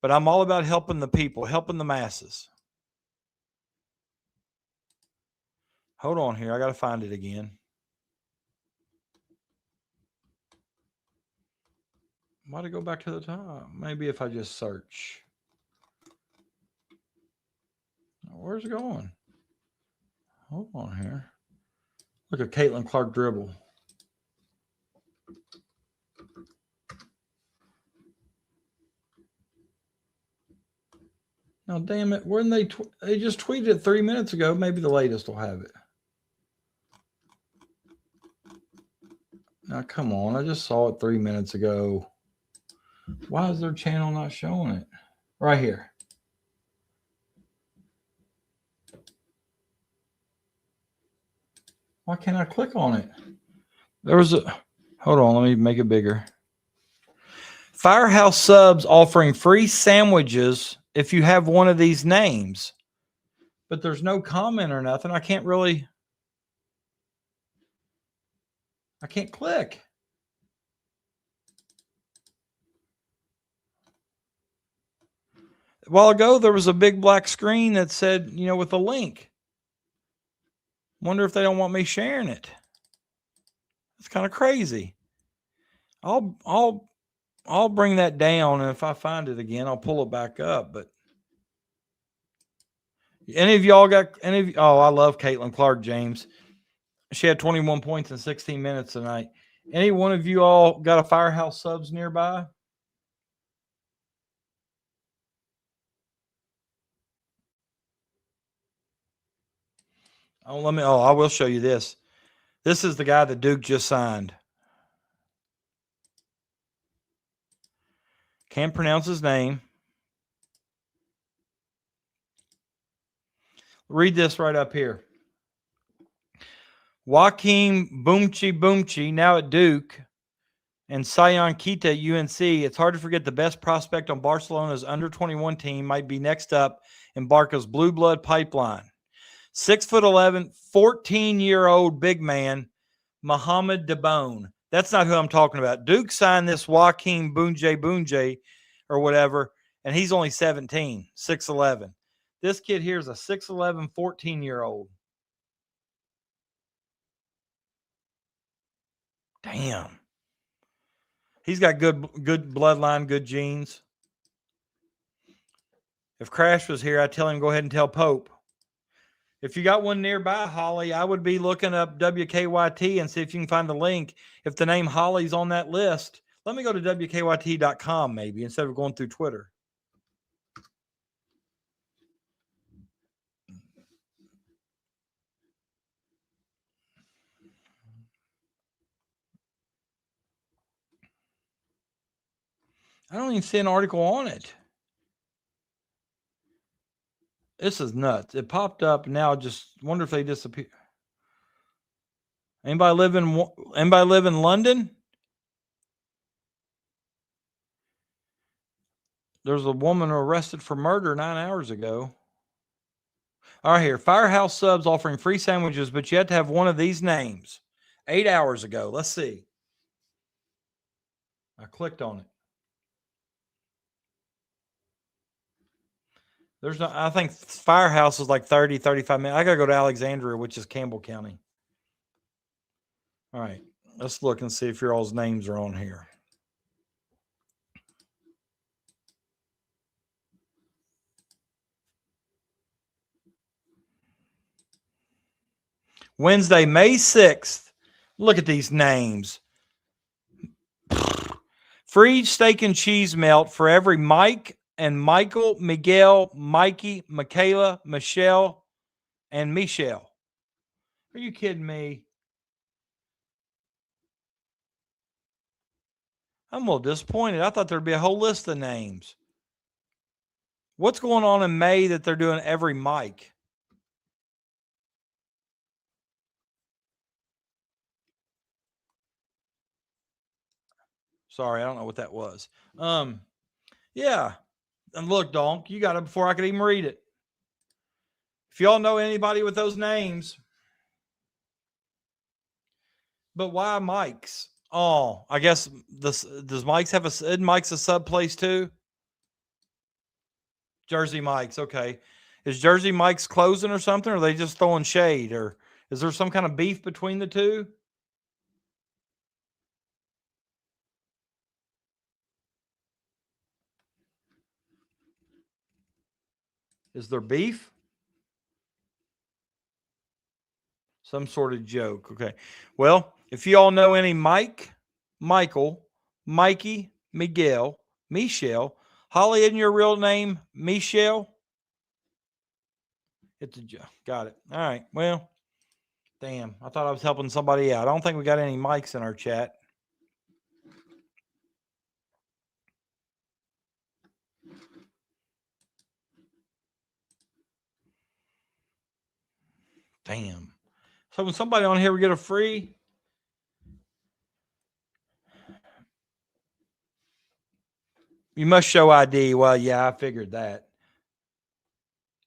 But I'm all about helping the people, helping the masses. Hold on here. I got to find it again. Why'd it go back to the top? Maybe if I just search. Where's it going? Hold on here. Look at Caitlin Clark dribble. Now, damn it. When they just tweeted it 3 minutes ago. Maybe the latest will have it. Now, come on. I just saw it 3 minutes ago. Why is their channel not showing it? Right here. Why can't I click on it? There was a... Hold on. Let me make it bigger. Firehouse Subs offering free sandwiches if you have one of these names. But there's no comment or nothing. I can't click. A while ago, there was a big black screen that said, you know, with a link. Wonder if they don't want me sharing it. It's kind of crazy. I'll bring that down, and if I find it again, I'll pull it back up. But any of y'all got any? Oh, I love Caitlin Clark, James. She had 21 points in 16 minutes tonight. Any one of you all got a Firehouse Subs nearby? I will show you this. This is the guy that Duke just signed. Can't pronounce his name. Read this right up here. Joaquin Boomchi, now at Duke, And Sion Kita at UNC. It's hard to forget the best prospect on Barcelona's under-21 team might be next up in Barca's blue blood pipeline. 6'11", 14-year-old big man, Mohamed Debone. That's not who I'm talking about. Duke signed this Joaquin Bunje or whatever, and he's only 17, 6'11". This kid here is a 6'11", 14-year-old. Damn. He's got good bloodline, good genes. If Crash was here, I'd tell him go ahead and tell Pope. If you got one nearby, Holly, I would be looking up WKYT and see if you can find the link. If the name Holly's on that list, let me go to WKYT.com maybe instead of going through Twitter. I don't even see an article on it. This is nuts. It popped up and now just wonder if they disappear. Anybody live in London? There's a woman arrested for murder 9 hours ago. All right, here. Firehouse Subs offering free sandwiches, but you have to have one of these names. 8 hours ago. Let's see. I clicked on it. There's no, I think Firehouse is like 30, 35 minutes. I got to go to Alexandria, which is Campbell County. All right. Let's look and see if your all's names are on here. Wednesday, May 6th. Look at these names. Free steak and cheese melt for every Mike and Michael, Miguel, Mikey, Michaela, Michelle, and Michelle. Are you kidding me? I'm a little disappointed. I thought there'd be a whole list of names. What's going on in May that they're doing every Mike? Sorry, I don't know what that was. Yeah. And look, Donk, you got it before I could even read it. If y'all know anybody with those names. But why Mike's? Oh, I guess does Mike's have isn't Mike's a sub place too? Jersey Mike's, okay. Is Jersey Mike's closing or something? Or are they just throwing shade? Or is there some kind of beef between the two? Is there beef? Some sort of joke. Okay. Well, if you all know any Mike, Michael, Mikey, Miguel, Michelle, Holly, isn't your real name Michelle? It's a joke. Got it. All right. Well, damn. I thought I was helping somebody out. I don't think we got any Mikes in our chat. Damn. So when somebody on here would get a free, you must show ID. Well, yeah, I figured that.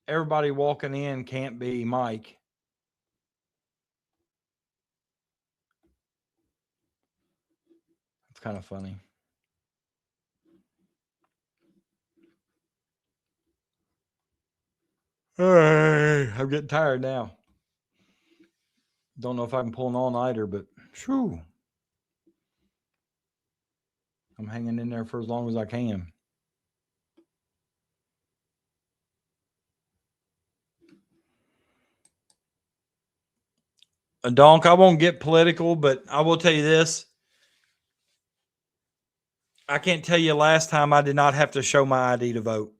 Everybody walking in can't be Mike. It's kind of funny. Hey, I'm getting tired now. Don't know if I can pull an all-nighter, but shoo. I'm hanging in there for as long as I can. Donk, I won't get political, but I will tell you this. I can't tell you last time I did not have to show my ID to vote.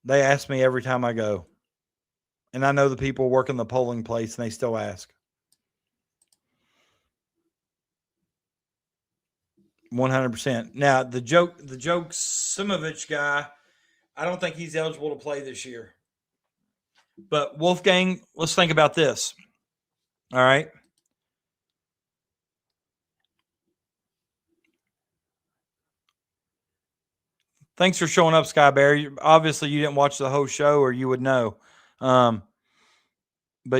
They ask me every time I go. And I know the people working the polling place, and they still ask. 100%. Now, the joke Simovich guy, I don't think he's eligible to play this year. But Wolfgang, let's think about this. All right. Thanks for showing up, Sky Bear. Obviously, you didn't watch the whole show, or you would know. But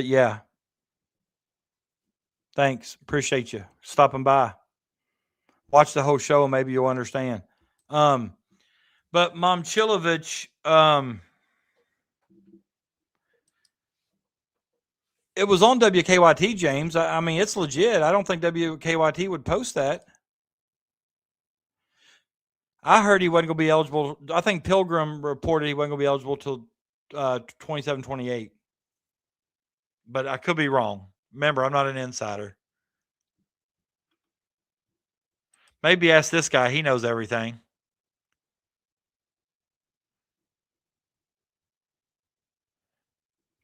yeah, thanks. Appreciate you stopping by. Watch the whole show, and maybe you'll understand. But Mom Chilovich, it was on WKYT, James. I mean, it's legit. I don't think WKYT would post that. I heard he wasn't going to be eligible. I think Pilgrim reported he wasn't going to be eligible till 27, 28. But I could be wrong. Remember, I'm not an insider. Maybe ask this guy. He knows everything.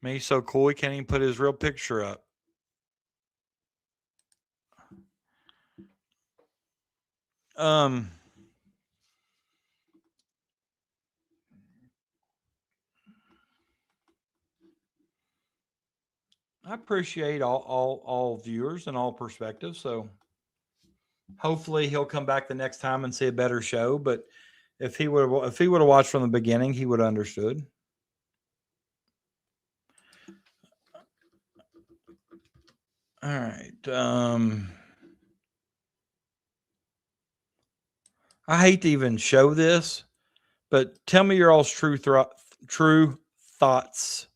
Man, he's so cool. He can't even put his real picture up. I appreciate all viewers and all perspectives. So hopefully he'll come back the next time and see a better show. But if he would have watched from the beginning, he would have understood. All right. I hate to even show this, but tell me your all's true thoughts.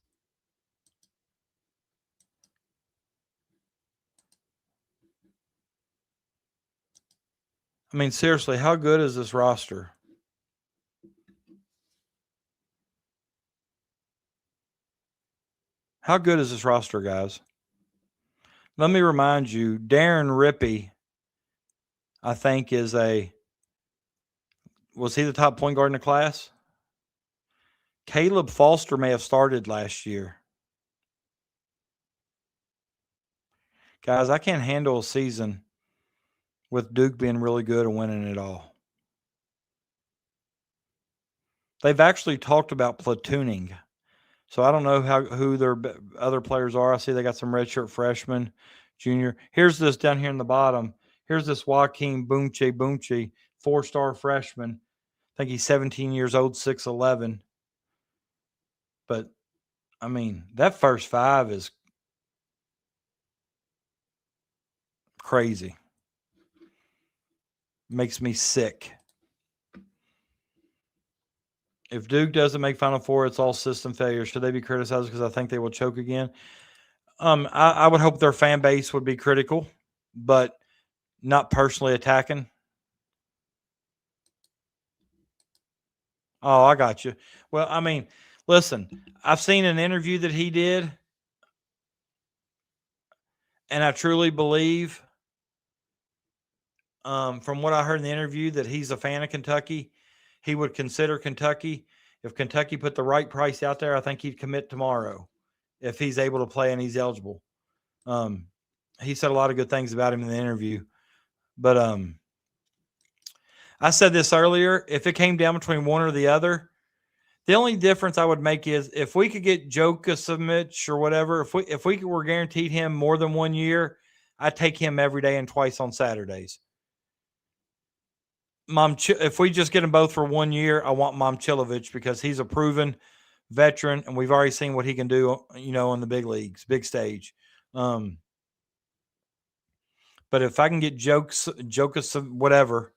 I mean, seriously, how good is this roster? How good is this roster, guys? Let me remind you, Darren Rippey, I think, was he the top point guard in the class? Caleb Foster may have started last year. Guys, I can't handle a season with Duke being really good and winning it all. They've actually talked about platooning. So I don't know who their other players are. I see they got some redshirt freshmen, junior. Here's this down here in the bottom. Here's this Joaquin Bunche, 4-star freshman. I think he's 17 years old, 6'11". But, I mean, that first five is crazy. Makes me sick. If Duke doesn't make Final Four, it's all system failure. Should they be criticized because I think they will choke again? I would hope their fan base would be critical, but not personally attacking. Oh, I got you. Well, I mean, listen, I've seen an interview that he did, and I truly believe, from what I heard in the interview, that he's a fan of Kentucky. He would consider Kentucky. If Kentucky put the right price out there, I think he'd commit tomorrow if he's able to play and he's eligible. He said a lot of good things about him in the interview. But I said this earlier, if it came down between one or the other, the only difference I would make is if we could get Djokovic or whatever, if we were guaranteed him more than 1 year, I'd take him every day and twice on Saturdays. If we just get them both for 1 year, I want Momcilovic because he's a proven veteran, and we've already seen what he can do, in the big leagues, big stage. But if I can get Jokes, whatever,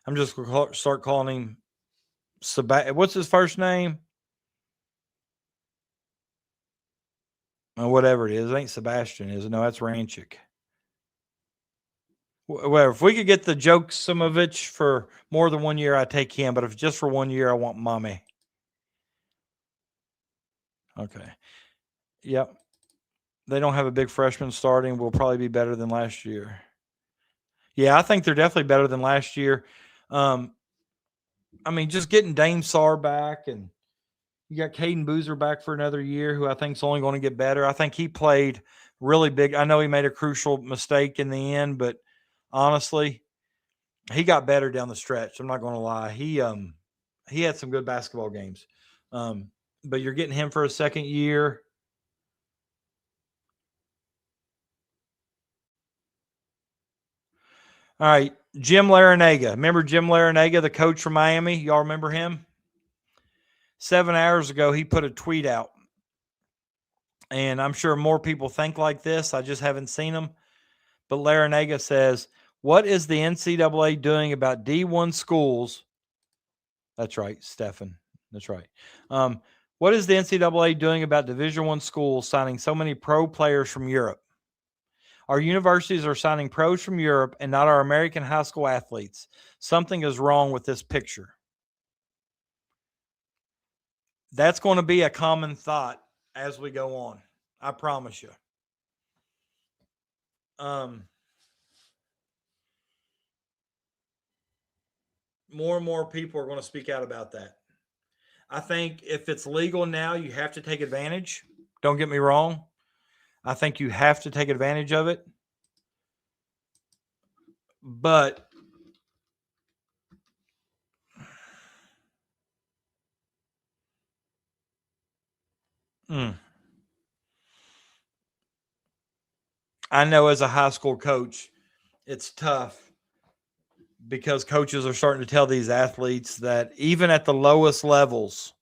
I'm just going to start calling him what's his first name? Whatever it is. It ain't Sebastian, is it? No, that's Ranchik. Well, if we could get the Joksimovic for more than 1 year, I'd take him. But if just for 1 year, I want Mommy. Okay. Yep. They don't have a big freshman starting. Will probably be better than last year. Yeah, I think they're definitely better than last year. I mean, just getting Dame Sarr back, and you got Caden Boozer back for another year, who I think is only going to get better. I think he played really big. I know he made a crucial mistake in the end, but honestly, he got better down the stretch. I'm not going to lie. He had some good basketball games. But you're getting him for a second year. All right, Jim Larinaga. Remember Jim Larinaga, the coach from Miami? Y'all remember him? 7 hours ago, he put a tweet out. And I'm sure more people think like this. I just haven't seen them. But Larinaga says, what is the NCAA doing about D1 schools? That's right, Stefan. That's right. What is the NCAA doing about Division I schools signing so many pro players from Europe? Our universities are signing pros from Europe and not our American high school athletes. Something is wrong with this picture. That's going to be a common thought as we go on. I promise you. More and more people are going to speak out about that. I think if it's legal now, you have to take advantage. Don't get me wrong. I think you have to take advantage of it. But I know as a high school coach, it's tough because coaches are starting to tell these athletes that even at the lowest levels,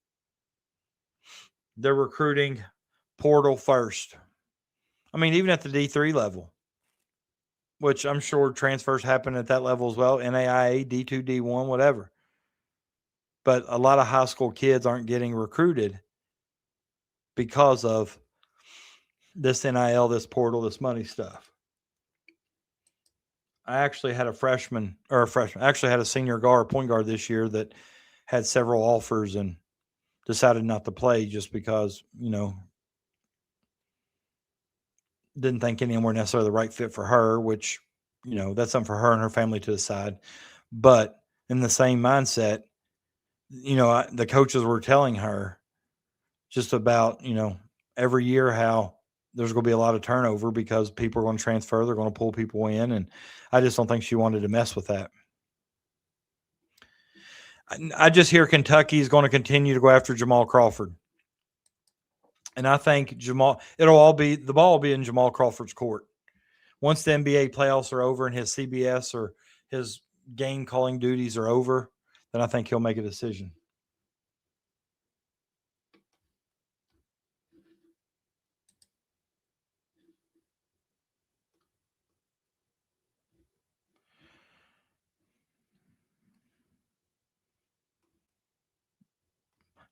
they're recruiting portal first. I mean, even at the D3 level, which I'm sure transfers happen at that level as well, NAIA, D2, D1, whatever. But a lot of high school kids aren't getting recruited because of this NIL, this portal, this money stuff. I actually had actually had a senior guard, point guard this year that had several offers and decided not to play just because, didn't think any of them were necessarily the right fit for her, which, that's something for her and her family to decide. But in the same mindset, the coaches were telling her just about, every year how there's going to be a lot of turnover because people are going to transfer. They're going to pull people in. And I just don't think she wanted to mess with that. I just hear Kentucky is going to continue to go after Jamal Crawford. And I think the ball will be in Jamal Crawford's court. Once the NBA playoffs are over and his CBS or his game calling duties are over, then I think he'll make a decision.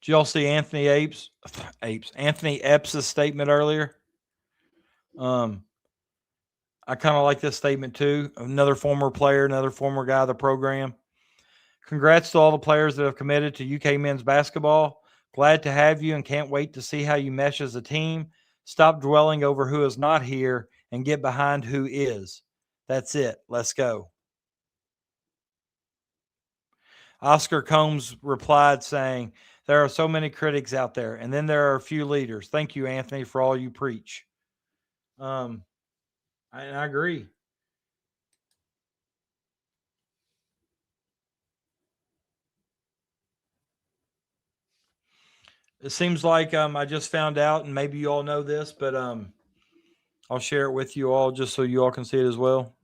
Did y'all see Anthony Epps' statement earlier? I kind of like this statement too. Another former player, another former guy of the program. Congrats to all the players that have committed to UK men's basketball. Glad to have you and can't wait to see how you mesh as a team. Stop dwelling over who is not here and get behind who is. That's it. Let's go. Oscar Combs replied saying, there are so many critics out there, and then there are a few leaders. Thank you, Anthony, for all you preach. I agree. It seems like I just found out, and maybe you all know this, but I'll share it with you all just so you all can see it as well.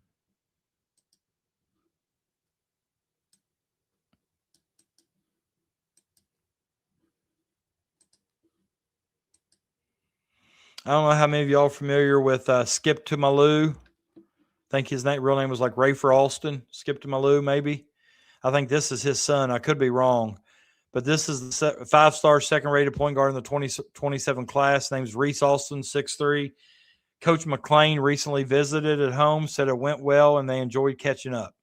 I don't know how many of y'all are familiar with Skip to Malou. I think his real name was like Rafer Alston. Skip to Malou, maybe. I think this is his son. I could be wrong. But this is the 5-star second-rated point guard in the 2027 class. His name's Reese Alston, 6'3". Coach McClain recently visited at home, said it went well, and they enjoyed catching up.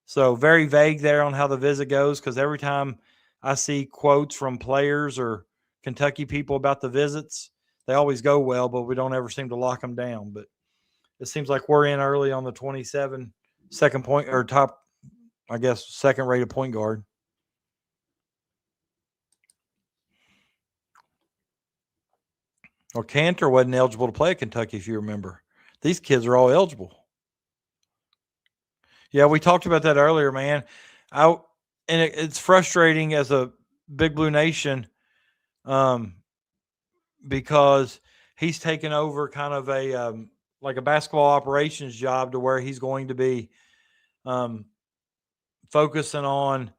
So very vague there on how the visit goes, because every time I see quotes from players or Kentucky people about the visits, they always go well, but we don't ever seem to lock them down. But it seems like we're in early on the 27 second point or top, I guess, second-rated point guard. Or Cantor wasn't eligible to play at Kentucky, if you remember. These kids are all eligible. Yeah, we talked about that earlier, man. It's frustrating as a Big Blue Nation because he's taken over kind of a like a basketball operations job to where he's going to be focusing on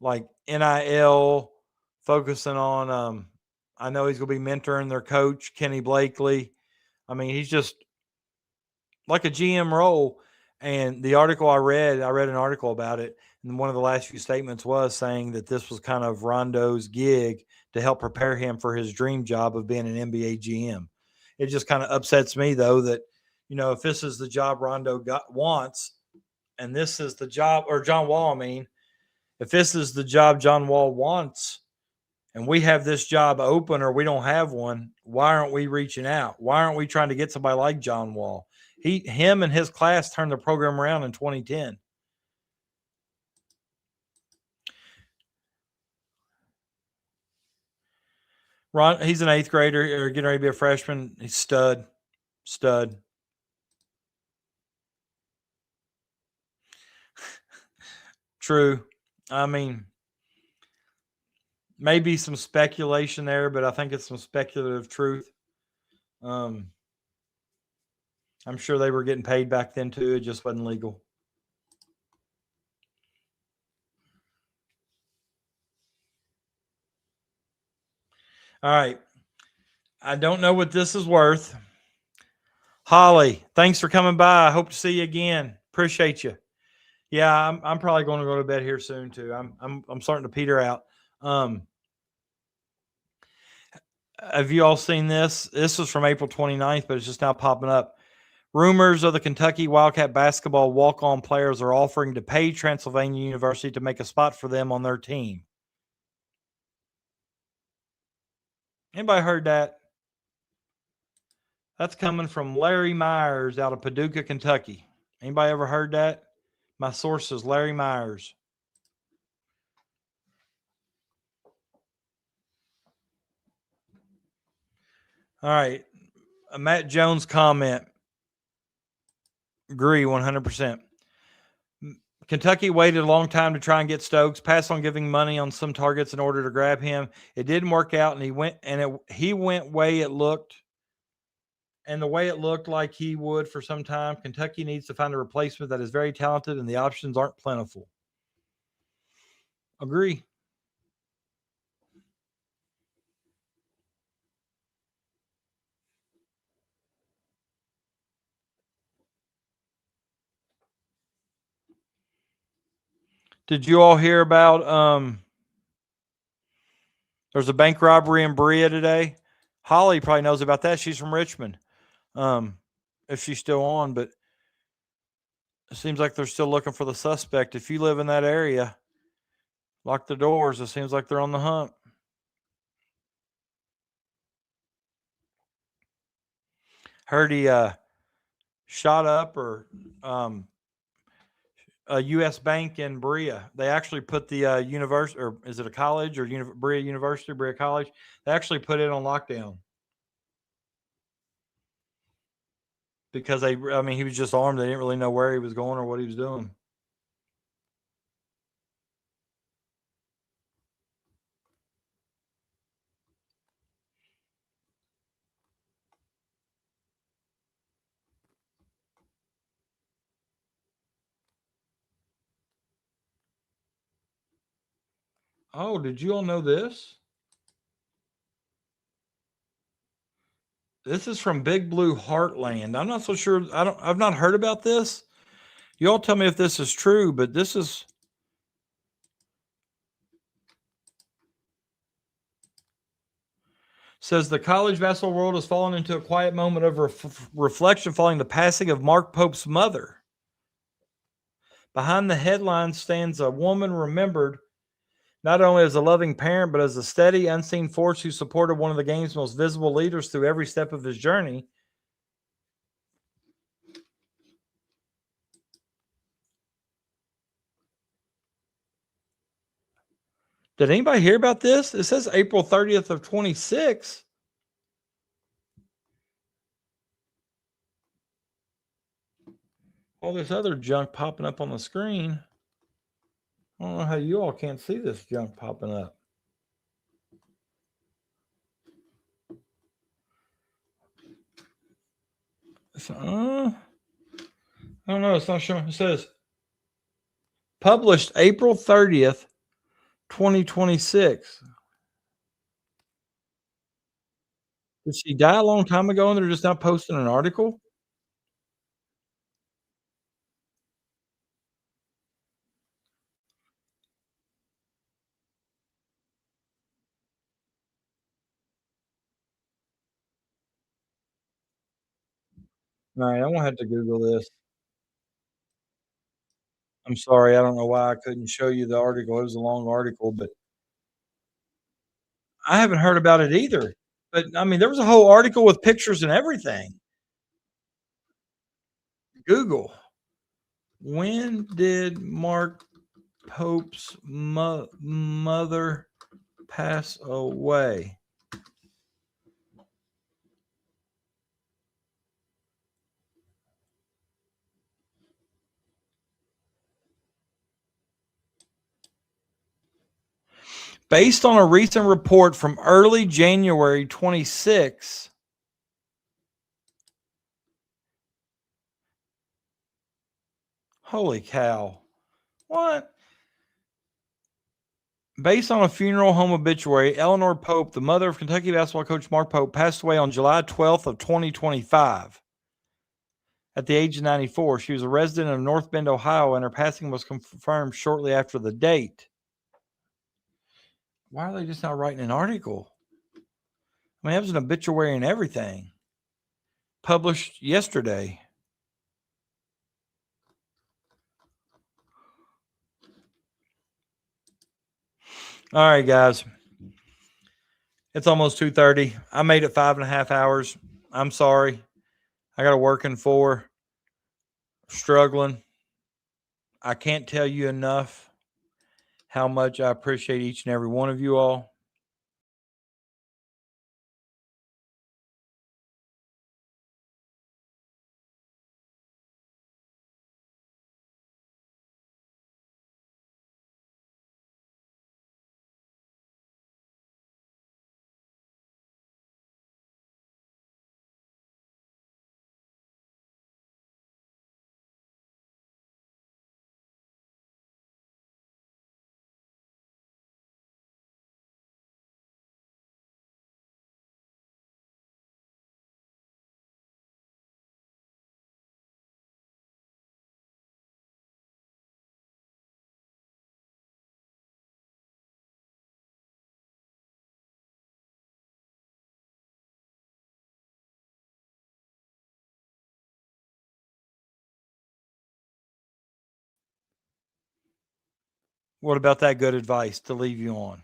like NIL, focusing on, I know he's going to be mentoring their coach, Kenny Blakely. I mean, he's just like a GM role. And the article I read an article about it. And one of the last few statements was saying that this was kind of Rondo's gig to help prepare him for his dream job of being an NBA GM. It just kind of upsets me, though, that, if this is the job Rondo wants, and this is the job, or John Wall, I mean, if this is the job John Wall wants, and we have this job open or we don't have one, why aren't we reaching out? Why aren't we trying to get somebody like John Wall? Him and his class turned the program around in 2010. Ron, he's an 8th grader or getting ready to be a freshman. He's stud. True. I mean, maybe some speculation there, but I think it's some speculative truth. I'm sure they were getting paid back then too. It just wasn't legal. All right. I don't know what this is worth. Holly, thanks for coming by. I hope to see you again. Appreciate you. Yeah, I'm probably going to go to bed here soon too. I'm starting to peter out. Have you all seen this? This was from April 29th, but it's just now popping up. Rumors of the Kentucky Wildcat basketball walk-on players are offering to pay Transylvania University to make a spot for them on their team. Anybody heard that? That's coming from Larry Myers out of Paducah, Kentucky. Anybody ever heard that? My source is Larry Myers. All right. A Matt Jones comment. Agree 100%. Kentucky waited a long time to try and get Stokes, passed on giving money on some targets in order to grab him. It didn't work out, and he went way it looked. And the way it looked like he would for some time. Kentucky needs to find a replacement that is very talented, and the options aren't plentiful. Agree. Did you all hear about there's a bank robbery in Berea today? Holly probably knows about that. She's from Richmond. If she's still on, but it seems like they're still looking for the suspect. If you live in that area, lock the doors. It seems like they're on the hunt. Heard he shot up or a U.S. bank in Berea. They actually put the university, or is it a college or Berea University, Berea College? They actually put it on lockdown because he was just armed. They didn't really know where he was going or what he was doing. Oh, did you all know this? This is from Big Blue Heartland. I'm not so sure. I've not heard about this. You all tell me if this is true, but this is says the college basketball world has fallen into a quiet moment of reflection following the passing of Mark Pope's mother. Behind the headline stands a woman remembered not only as a loving parent, but as a steady, unseen force who supported one of the game's most visible leaders through every step of his journey. Did anybody hear about this? It says April 30th of 26. All this other junk popping up on the screen. I don't know how you all can't see this junk popping up. I don't know. It's not showing. It says published April 30th, 2026. Did she die a long time ago and they're just not posting an article? All right, I'm gonna have to Google this. I'm sorry, I don't know why I couldn't show you the article. It was a long article, but I haven't heard about it either. But I mean, there was a whole article with pictures and everything. Google. When did Mark Pope's mother pass away? Based on a recent report from early January 26, holy cow. What? Based on a funeral home obituary, Eleanor Pope, the mother of Kentucky basketball coach Mark Pope, passed away on July 12th of 2025 at the age of 94. She was a resident of North Bend, Ohio, and her passing was confirmed shortly after the date. Why are they just not writing an article? I mean, that was an obituary and everything. Published yesterday. All right, guys. It's almost 2:30. I made it 5.5 hours. I'm sorry. I got to work in 4. Struggling. I can't tell you enough how much I appreciate each and every one of you all. What about that good advice to leave you on?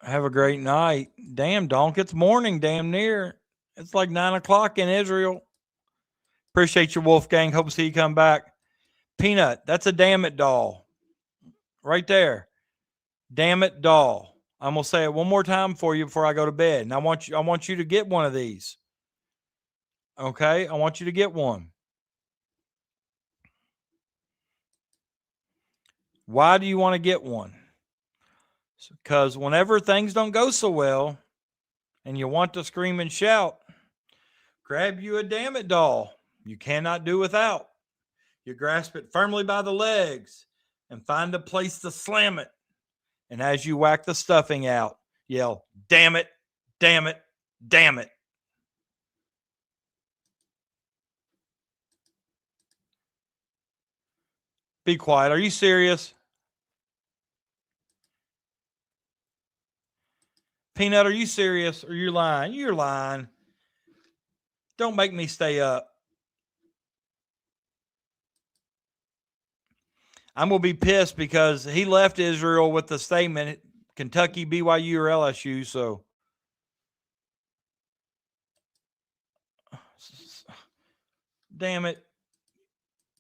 Have a great night. Damn, Donk, it's morning damn near. It's like 9 o'clock in Israel. Appreciate you, Wolfgang. Hope to see you come back. Peanut, that's a damn it doll. Right there. Damn it doll. I'm gonna say it one more time for you before I go to bed. And I want you to get one of these. Okay? I want you to get one. Why do you want to get one? Because whenever things don't go so well and you want to scream and shout, grab you a damn it doll. You cannot do without. You grasp it firmly by the legs and find a place to slam it. And as you whack the stuffing out, yell, damn it, damn it, damn it. Be quiet. Are you serious? Peanut, are you serious? Or you're lying? You're lying. Don't make me stay up. I'm going to be pissed because he left Israel with the statement, Kentucky, BYU, or LSU. So, damn it,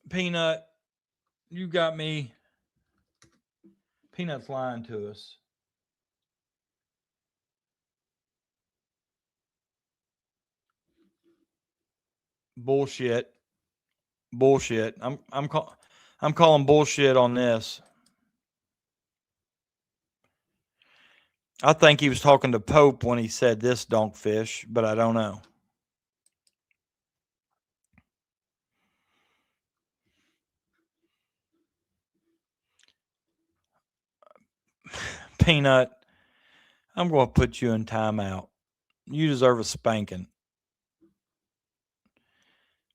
Peanut, you got me. Peanut's lying to us. Bullshit. Bullshit. I'm calling bullshit on this. I think he was talking to Pope when he said this, donkfish, but I don't know. Peanut, I'm going to put you in timeout. You deserve a spanking.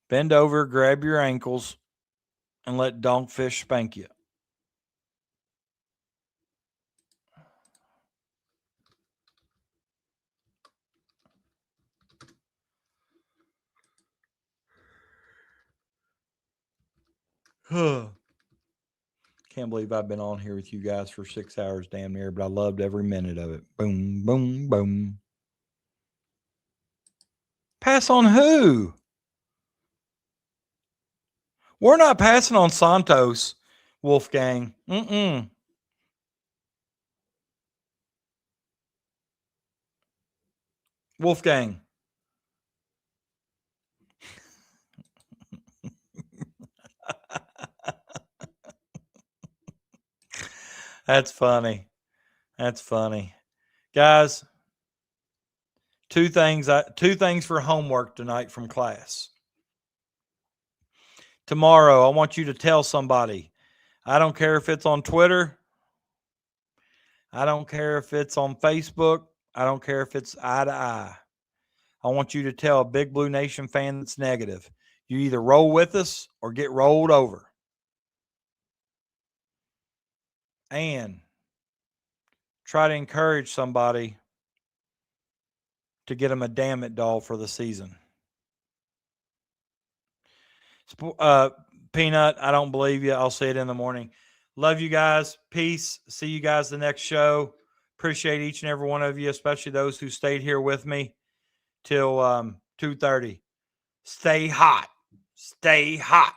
Bend over, grab your ankles, and let Donkfish spank you. Can't believe I've been on here with you guys for 6 hours damn near, but I loved every minute of it. Boom, boom, boom. Pass on who? We're not passing on Santos, Wolfgang. Wolfgang. That's funny. That's funny. Guys, two things for homework tonight from class. Tomorrow, I want you to tell somebody. I don't care if it's on Twitter. I don't care if it's on Facebook. I don't care if it's eye to eye. I want you to tell a Big Blue Nation fan that's negative. You either roll with us or get rolled over. And try to encourage somebody to get them a damn it doll for the season. Peanut, I don't believe you. I'll say it in the morning. Love you guys. Peace. See you guys the next show. Appreciate each and every one of you, especially those who stayed here with me till 2:30. Stay hot. Stay hot.